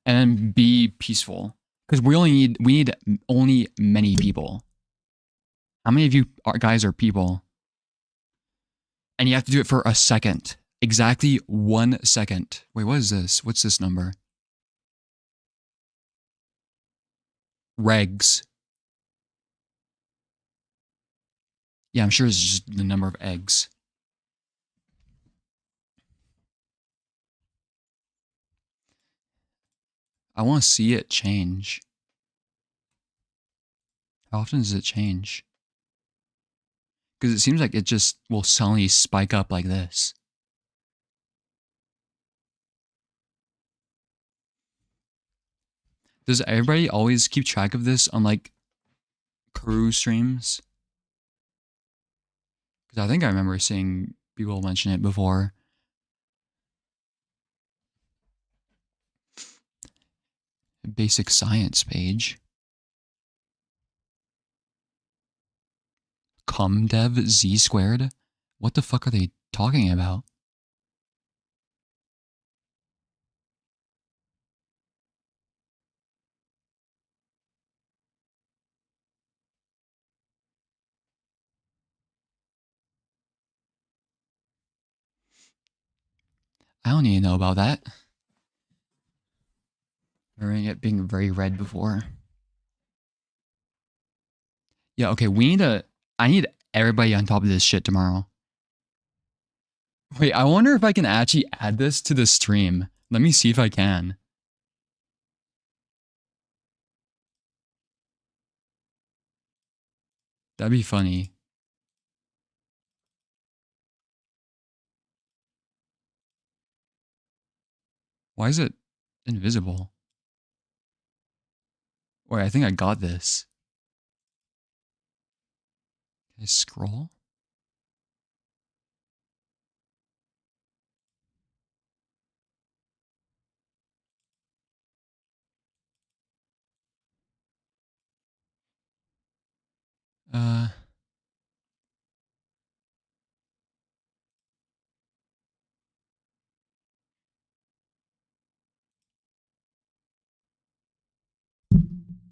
And then be peaceful. Because we need only many people. How many of you guys are people? And you have to do it for a second. Exactly 1 second. Wait, what is this? What's this number? Regs. Yeah, I'm sure it's just the number of eggs. I want to see it change. How often does it change? Because it seems like it just will suddenly spike up like this. Does everybody always keep track of this on like Corru streams? Because I think I remember seeing people mention it before. Basic science page. Comdev z squared? What the fuck are they talking about? I don't need to know about that. Remembering it being very red before. Yeah, okay, I need everybody on top of this shit tomorrow. Wait, I wonder if I can actually add this to the stream. Let me see if I can. That'd be funny. Why is it invisible? Wait, I think I got this. Can I scroll? Uh,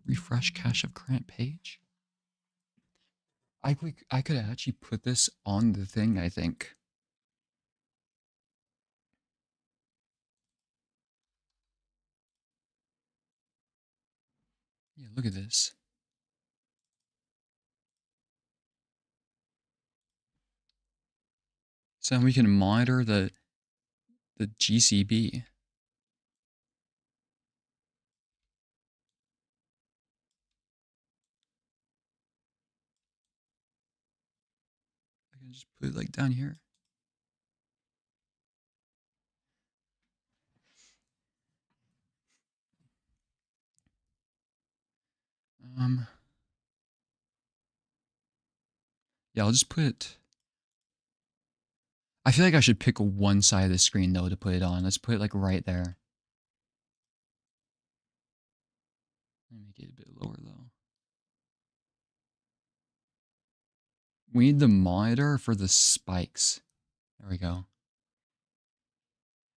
Refresh cache of current page. I could actually put this on the thing, I think. Yeah, look at this. So we can monitor the GCB. I can just put it like down here. Yeah, I'll just put... I feel like I should pick one side of the screen, though, to put it on. Let's put it, like, right there. Let me make it a bit lower, though. We need the monitor for the spikes. There we go.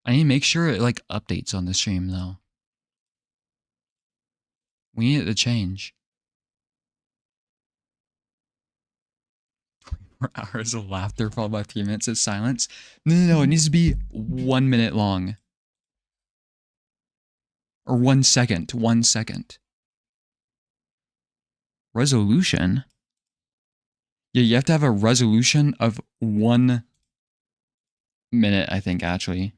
I need to make sure it, like, updates on the stream, though. We need it to change. 4 hours of laughter followed by 3 minutes of silence. No, it needs to be 1 minute long. Or 1 second. 1 second. Resolution? Yeah, you have to have a resolution of 1 minute, I think, actually.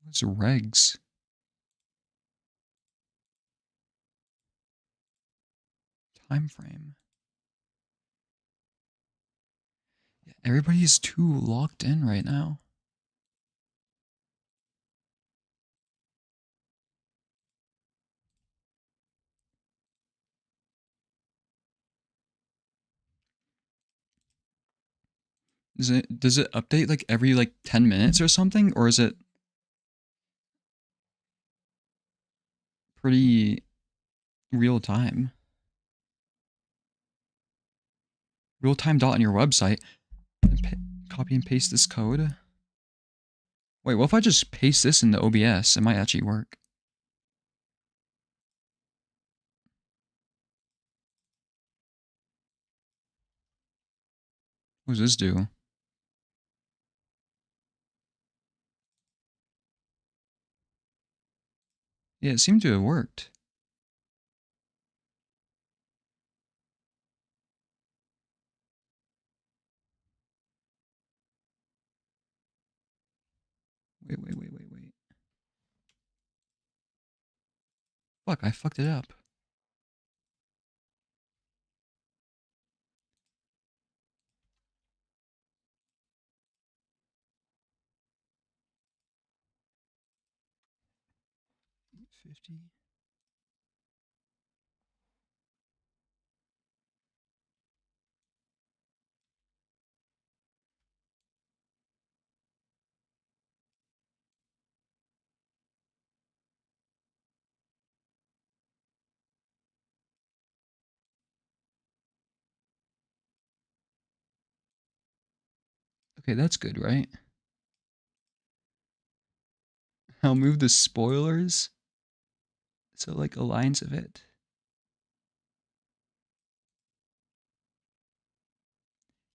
What's regs? Time frame. Yeah, everybody's too locked in right now. Does it update like every like 10 minutes or something, or is it pretty real time? Real time dot on your website. Copy and paste this code. Wait, what if I just paste this into OBS? It might actually work. What does this do? Yeah, it seemed to have worked. Wait. Fuck, I fucked it up. $8.50. Okay, that's good, right? I'll move the spoilers so like aligns of it.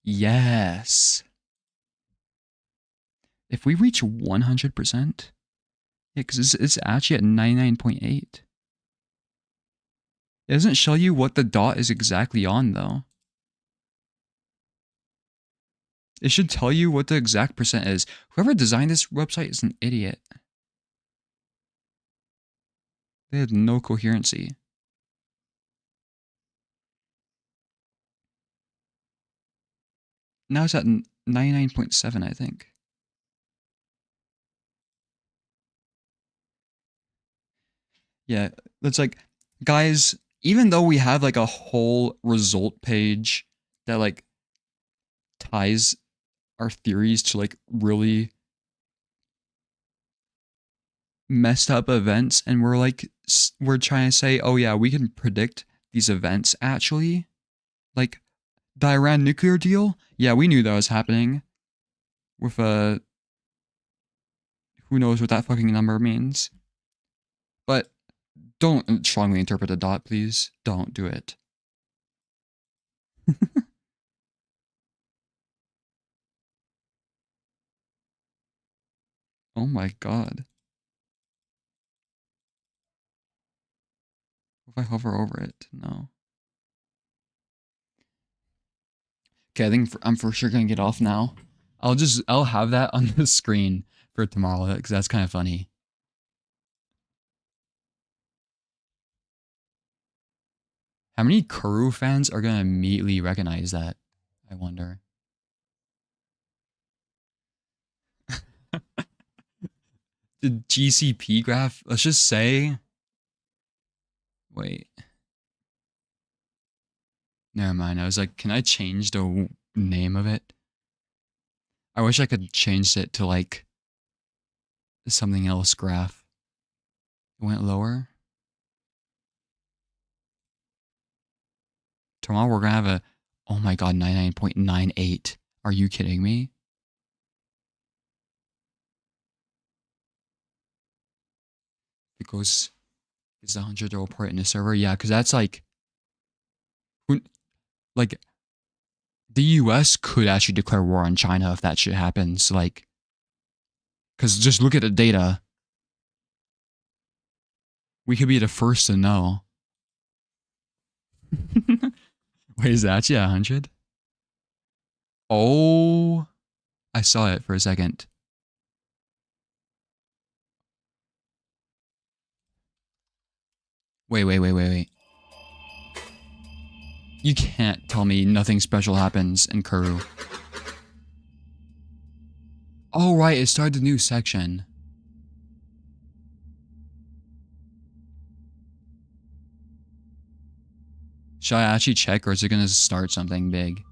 Yes. If we reach 100%, yeah, because it's actually at 99.8. It doesn't show you what the dot is exactly on, though. It should tell you what the exact percent is. Whoever designed this website is an idiot. They had no coherency. Now it's at 99.7, I think. Yeah, that's like, guys, even though we have like a whole result page that like ties our theories to like really messed up events, and we're like, we're trying to say, oh yeah, we can predict these events actually. Like, the Iran nuclear deal? Yeah, we knew that was happening. With who knows what that fucking number means. But don't strongly interpret a dot, please. Don't do it. Oh my god. If I hover over it, no. Okay, I think I'm for sure gonna get off now. I'll have that on the screen for tomorrow because that's kind of funny. How many Corru fans are gonna immediately recognize that? I wonder. The GCP graph, let's just say Wait. Never mind. I was like, can I change the name of it? I wish I could change it to like something else graph. It went lower. Tomorrow we're gonna have a, oh my god, 99.98. Are you kidding me? Because it's 100 to report in the server. Yeah, because that's like, like the US could actually declare war on China if that shit happens. Like, because just look at the data. We could be the first to know. Wait, is that actually 100? Oh, I saw it for a second. Wait. You can't tell me nothing special happens in Corru. Oh, right, it started a new section. Should I actually check, or is it gonna start something big?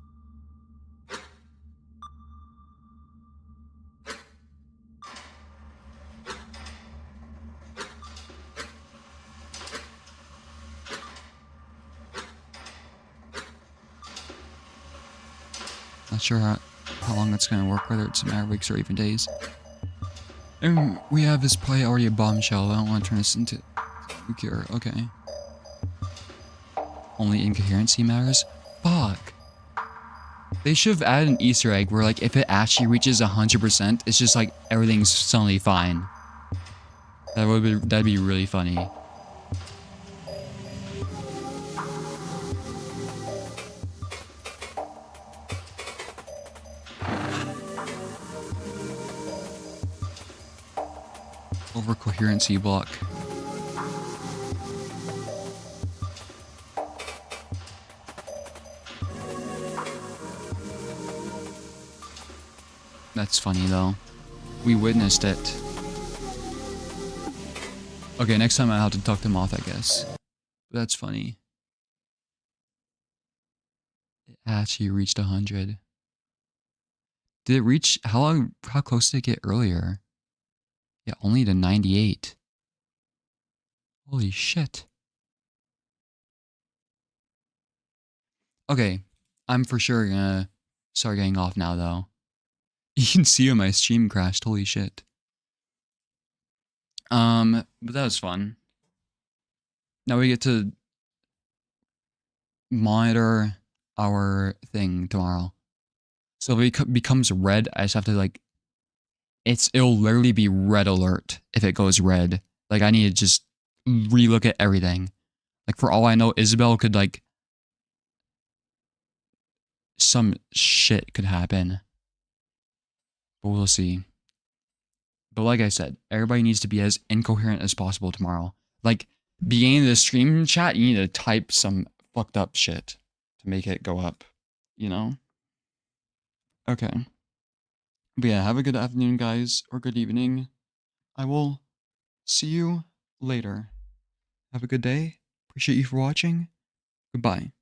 Not sure how long that's gonna work, whether it's a matter of weeks or even days. And we have this probably already a bombshell. I don't want to turn this into nuclear. Okay. Only incoherency matters? Fuck. They should have added an Easter egg where, like, if it actually reaches 100%, it's just like everything's suddenly fine. That'd be really funny. Over coherency block. That's funny though. We witnessed it. Okay, next time I have to talk to Moth, I guess. That's funny. It actually reached 100. Did it reach, how close did it get earlier? Yeah, only to 98. Holy shit. Okay, I'm for sure gonna start getting off now though. You can see when my stream crashed, holy shit. But that was fun. Now we get to monitor our thing tomorrow. So if it becomes red, I just have to like, it'll literally be red alert if it goes red. Like I need to just relook at everything. Like for all I know, Isabel could like, some shit could happen. But we'll see. But like I said, everybody needs to be as incoherent as possible tomorrow. Like, beginning of the stream chat, you need to type some fucked up shit to make it go up. You know? Okay. But yeah, have a good afternoon, guys, or good evening. I will see you later. Have a good day. Appreciate you for watching. Goodbye.